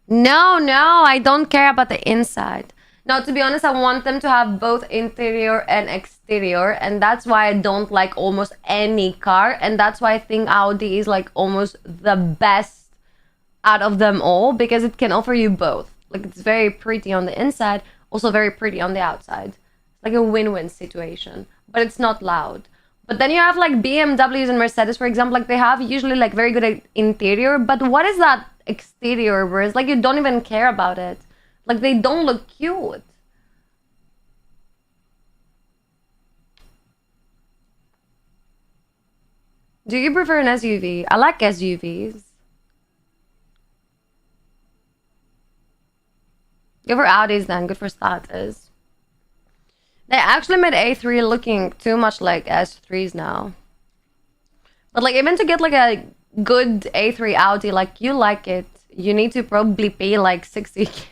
No, I don't care about the inside. No, to be honest, I want them to have both interior and exterior. And that's why I don't like almost any car. And that's why I think Audi is like almost the best out of them all. Because it can offer you both. Like, it's very pretty on the inside, also very pretty on the outside. It's like a win-win situation. But it's not loud. But then you have like BMWs and Mercedes, for example, like they have usually like very good interior, but what is that exterior where it's like you don't even care about it? Like they don't look cute. Do you prefer an SUV? I like SUVs. Good for Audis then, good for starters. They actually made A3 looking too much like S3s now. But like even to get like a good A3 Audi, like you like it, you need to probably pay like 60K.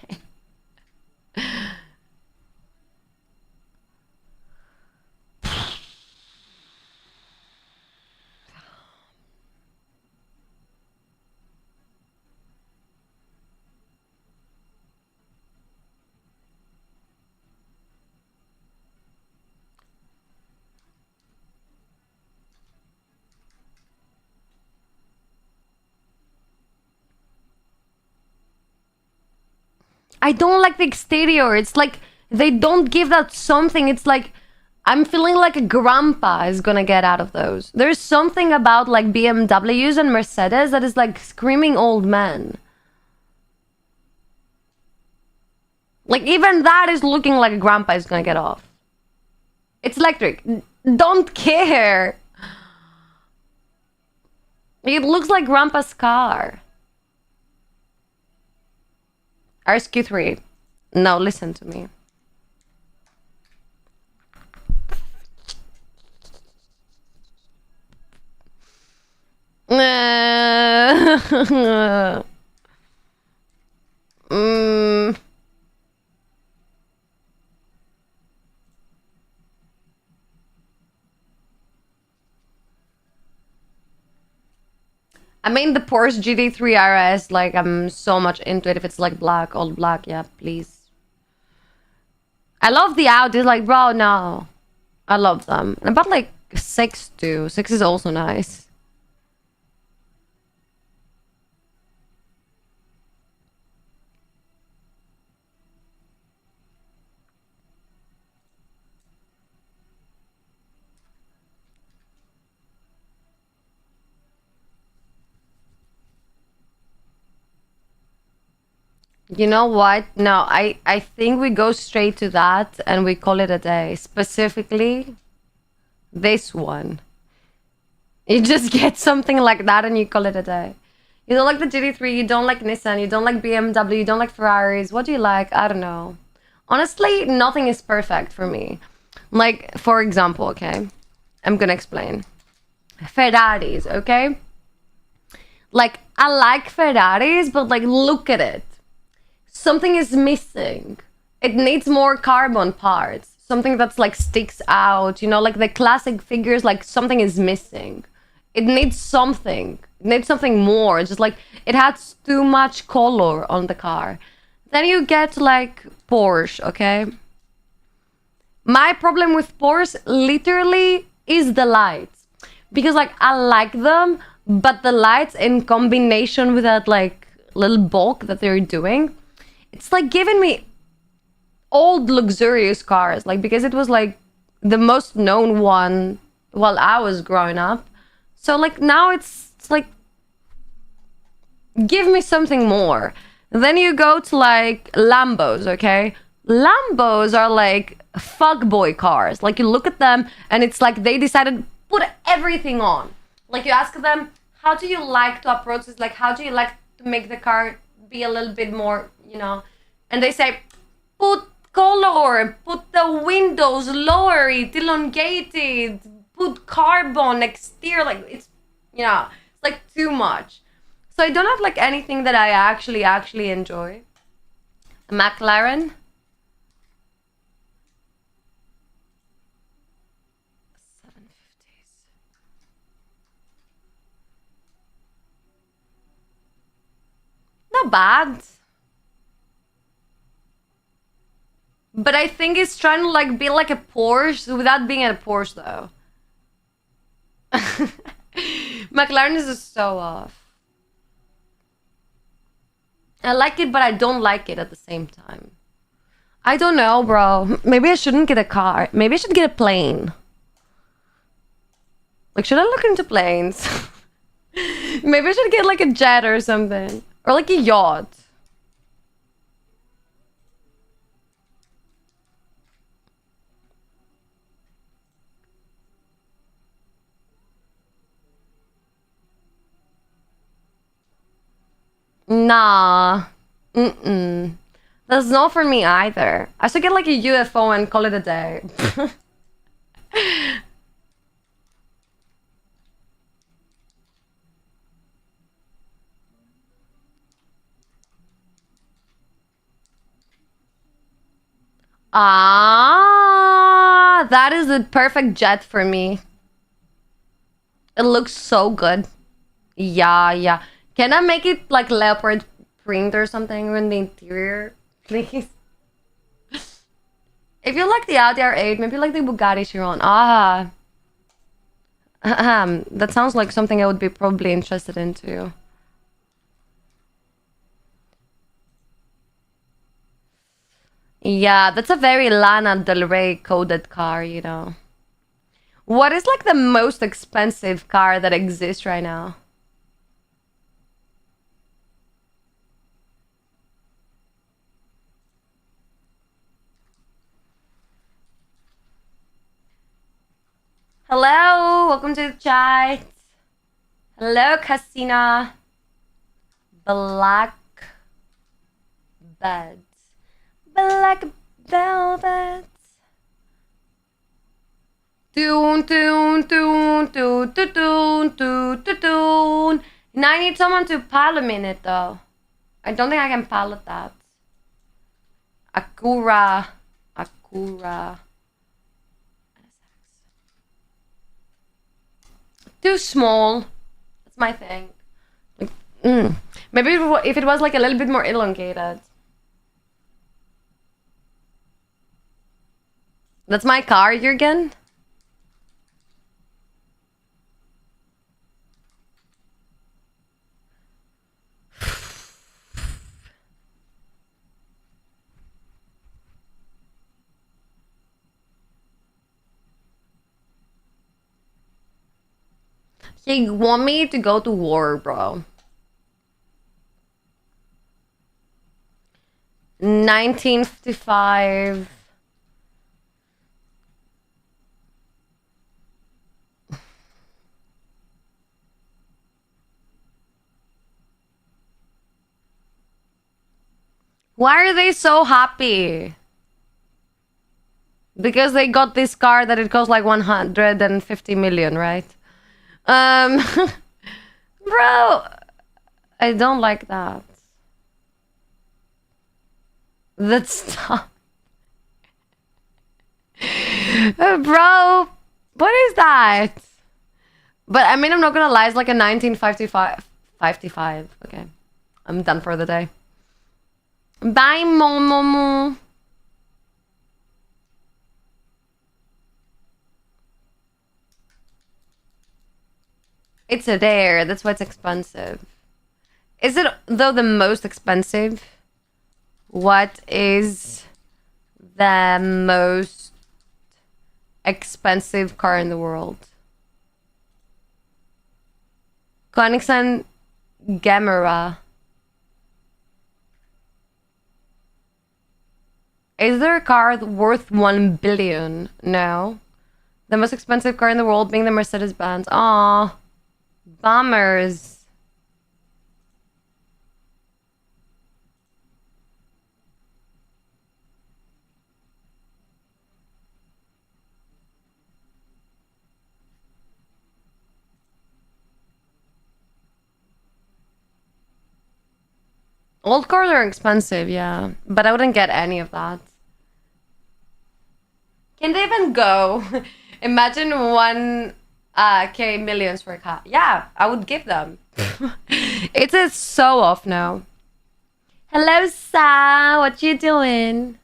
I don't like the exterior. It's like they don't give that something. It's like I'm feeling like a grandpa is gonna get out of those. There's something about like BMWs and Mercedes that is like screaming old man. Like even that is looking like a grandpa is gonna get off. It's electric. Don't care. It looks like grandpa's car. RSQ3. No, listen to me. I mean the Porsche GT3 RS, like I'm so much into it. If it's like black, all black, yeah, please. I love the Audi, like bro, no. I love them. And about like 6 too. 6 is also nice. You know what? No, I think we go straight to that and we call it a day. Specifically, this one. You just get something like that and you call it a day. You don't like the GT3, you don't like Nissan, you don't like BMW, you don't like Ferraris. What do you like? I don't know. Honestly, nothing is perfect for me. Like, for example, okay? I'm gonna explain. Ferraris, okay? Like, I like Ferraris, but like, look at it. Something is missing. It needs more carbon parts. Something that's like sticks out, you know, like the classic figures, like something is missing. It needs something. It needs something more. Just like it has too much color on the car. Then you get like Porsche, okay? My problem with Porsche literally is the lights. Because like I like them, but the lights in combination with that like little bulk that they're doing, it's like giving me old luxurious cars. Like because it was like the most known one while I was growing up. So like now it's like give me something more. Then you go to like Lambos, okay? Lambos are like fuckboy cars. Like you look at them and it's like they decided to put everything on. Like you ask them, how do you like to approach this? Like how do you like to make the car be a little bit more, you know? And they say, put color, put the windows, lower it, elongate it, put carbon, exterior, like it's, you know, it's like too much. So I don't have like anything that I actually enjoy. McLaren. 750s. Not bad. But I think it's trying to like be like a Porsche without being a Porsche though. McLaren is just so off. I like it, but I don't like it at the same time. I don't know, bro. Maybe I shouldn't get a car. Maybe I should get a plane. Like, should I look into planes? Maybe I should get like a jet or something. Or like a yacht. Nah. Mm-mm. That's not for me either. I should get like a UFO and call it a day. Ah, that is the perfect jet for me. It looks so good. Yeah, yeah. Can I make it like leopard print or something in the interior, please? If you like the Audi R8, maybe like the Bugatti Chiron. Ah. That sounds like something I would be probably interested in too. Yeah, that's a very Lana Del Rey coded car, you know. What is like the most expensive car that exists right now? Hello, welcome to the chat. Hello, Casina. Black bed. Black velvet. Toon, toon, toon, toon, toon, toon, toon, toon, toon. Now I need someone to pilot it though. I don't think I can pilot that. Akura. Akura. Too small. That's my thing. Like, maybe if it was like a little bit more elongated. That's my car, Jürgen. You want me to go to war, bro. 1955. Why are they so happy? Because they got this car that it costs like 150 million, right? Um, bro, I don't like that. That's tough. Bro, what is that? But I mean, I'm not gonna lie, it's like a 1955. 55. Okay. I'm done for the day. Bye, Momo. It's a dare. That's why it's expensive. Is it, though, the most expensive? What is the most expensive car in the world? Koenigsegg Gemera. Is there a car worth 1 billion? No. The most expensive car in the world being the Mercedes-Benz. Aww. Bummers. Old cars are expensive, yeah. But I wouldn't get any of that. Can they even go? Imagine 1K millions for a car. Yeah, I would give them. It is so off now. Hello, Sa. What you doing?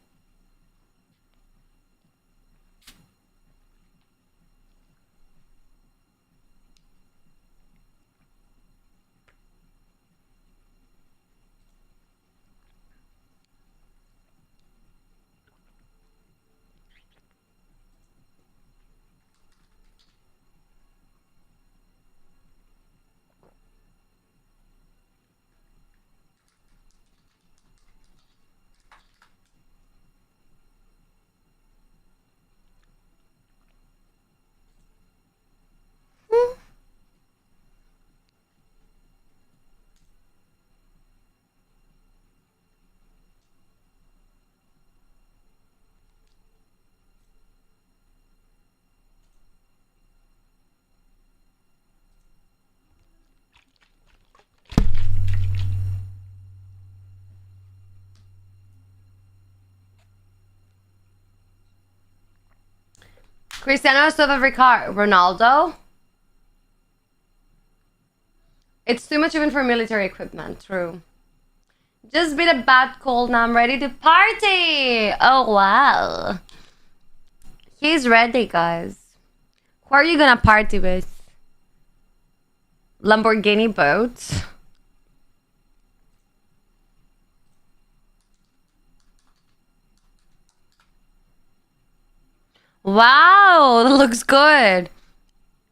Cristiano has to have every car. Ronaldo? It's too much even for military equipment. True. Just beat a bad cold. Now I'm ready to party. Oh, wow. He's ready, guys. Who are you gonna party with? Lamborghini boats? Wow, that looks good.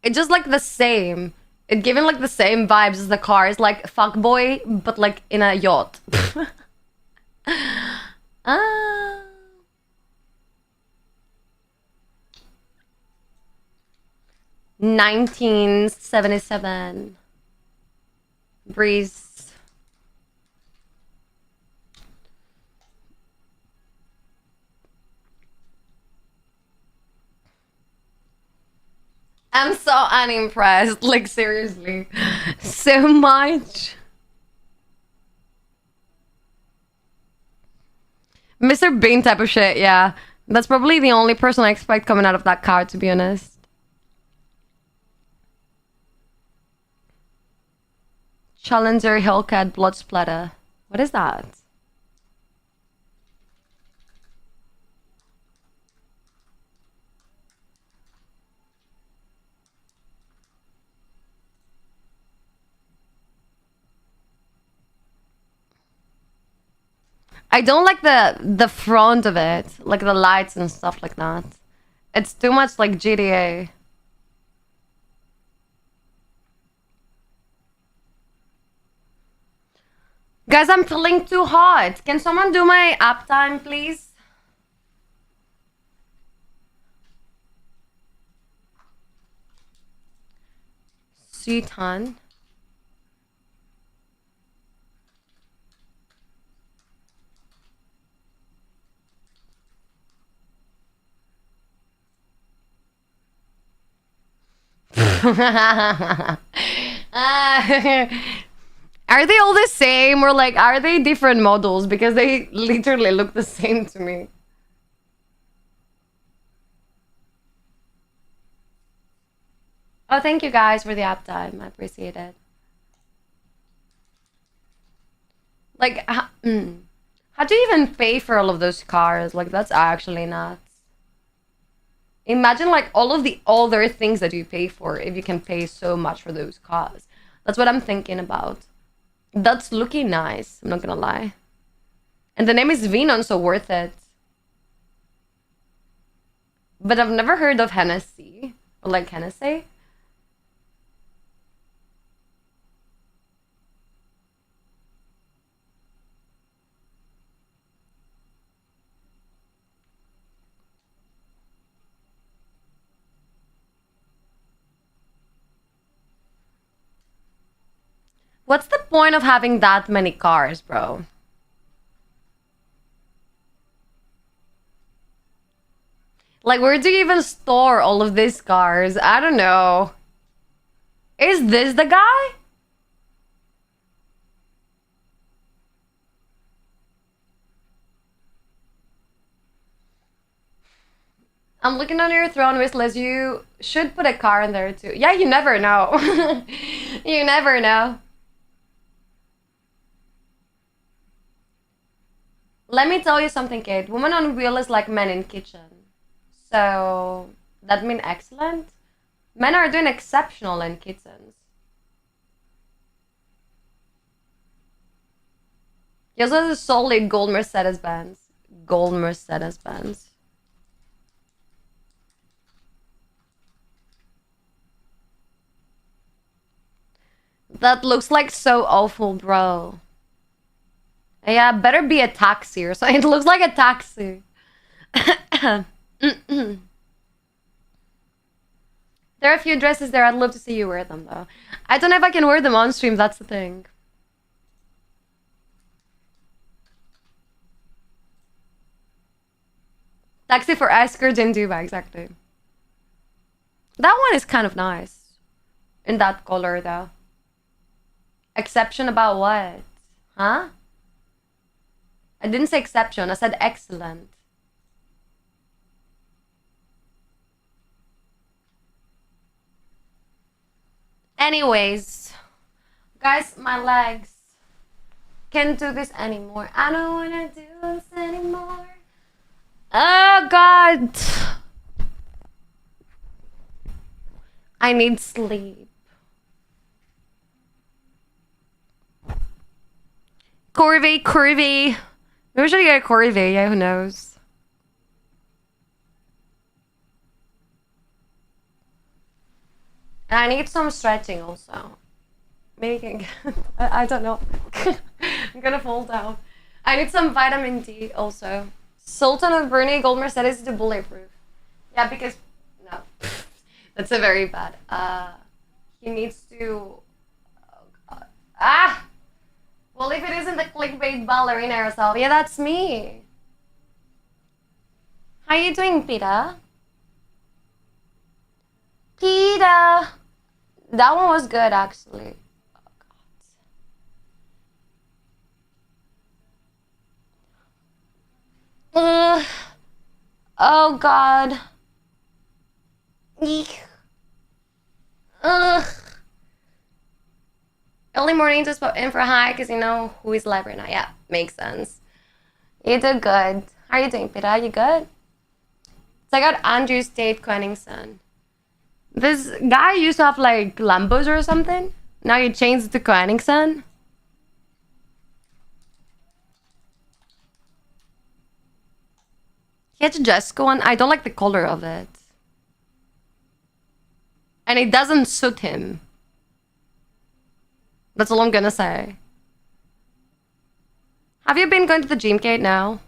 It's just like the same. It giving like the same vibes as the car. It's like fuckboy, but like in a yacht. Ah. 1977. Breeze. I'm so unimpressed. Like, seriously. So much. Mr. Bean type of shit, yeah. That's probably the only person I expect coming out of that car, to be honest. Challenger Hellcat Blood Splatter. What is that? I don't like the front of it, like the lights and stuff like that. It's too much like GTA. Guys, I'm feeling too hot. Can someone do my app time, please? Suitan. Are they all the same, or like are they different models? Because they literally look the same to me. Oh, thank you guys for the app time. I appreciate it. Like, how do you even pay for all of those cars? Like, that's actually nuts. Imagine like all of the other things that you pay for if you can pay so much for those cars. That's what I'm thinking about. That's looking nice, I'm not gonna lie. And the name is Venon, so worth it. But I've never heard of Hennessy. Or like Hennessy. What's the point of having that many cars, bro? Like, where do you even store all of these cars? I don't know. Is this the guy? I'm looking on your throne wish list. You should put a car in there too. Yeah, you never know. You never know. Let me tell you something, Kate. Woman on wheel is like men in kitchen. So, that mean excellent? Men are doing exceptional in kitchens. He also has a solid gold Mercedes-Benz. Gold Mercedes-Benz. That looks like so awful, bro. Yeah, better be a taxi or something. It looks like a taxi. There are a few dresses there. I'd love to see you wear them, though. I don't know if I can wear them on stream. That's the thing. Taxi for escorts in Dubai, exactly. That one is kind of nice. In that color, though. Exception about what? Huh? I didn't say exception. I said excellent. Anyways. Guys, my legs can't do this anymore. I don't wanna do this anymore. Oh, God. I need sleep. Curvy. Maybe we should get a curvy. Yeah, who knows? And I need some stretching also. Maybe you can get... I don't know. I'm gonna fall down. I need some vitamin D also. Sultan of Brunei Gold Mercedes is the bulletproof. Yeah, because... No. That's a very bad. He needs to... Oh, God. Ah! Well, if it isn't the clickbait ballerina herself, yeah, that's me. How you doing, Peter? Peter! That one was good, actually. Oh, God. Oh, God. Eek. Ugh. Early morning just put in for a high because you know who is live right now. Yeah, makes sense. You did good. How are you doing, Peter? You good? So I got Andrew Tate Koenigsson. This guy used to have like Lambos or something. Now you changed it to Koenigsson. He had a Jesco one. I don't like the color of it. And it doesn't suit him. That's all I'm gonna say. Have you been going to the gym, Kate? No.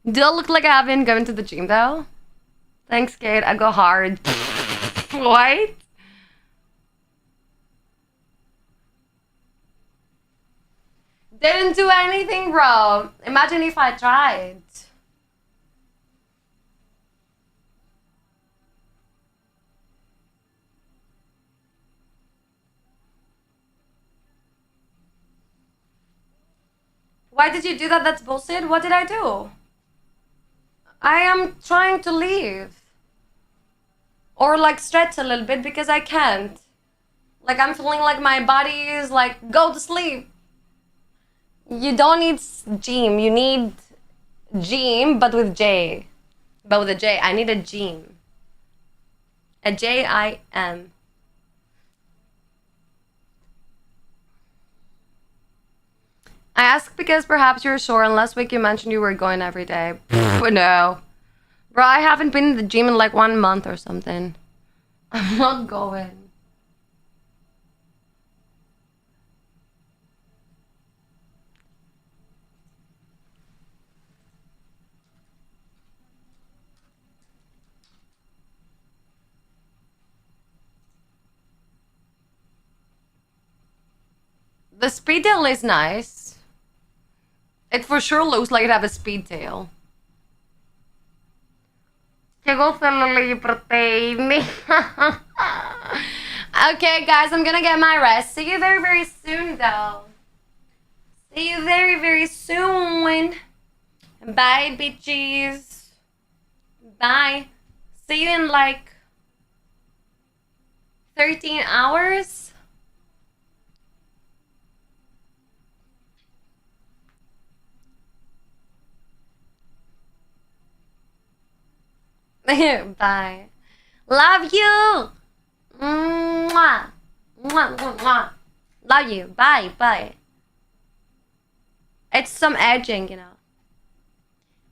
Do I look like I have been going to the gym though? Thanks, Kate. I go hard. What? Didn't do anything, bro. Imagine if I tried. Why did you do that? That's bullshit. What did I do? I am trying to leave. Or like stretch a little bit because I can't. Like I'm feeling like my body is like, go to sleep. You don't need gym. You need gym, but with J. But with a J. I need a gym. A J-I-M. I asked because perhaps you're sure, and last week you mentioned you were going every day. No. Bro, I haven't been in the gym in like 1 month or something. I'm not going. The speed tail is nice. It for sure looks like it have a speed tail. Okay, guys, I'm gonna get my rest. See you very, very soon, though. See you very, very soon. Bye, bitches. Bye. See you in like 13 hours. Bye. Love you. Mwah. Mwah, mwah, mwah. Love you. Bye. Bye. It's some edging, you know.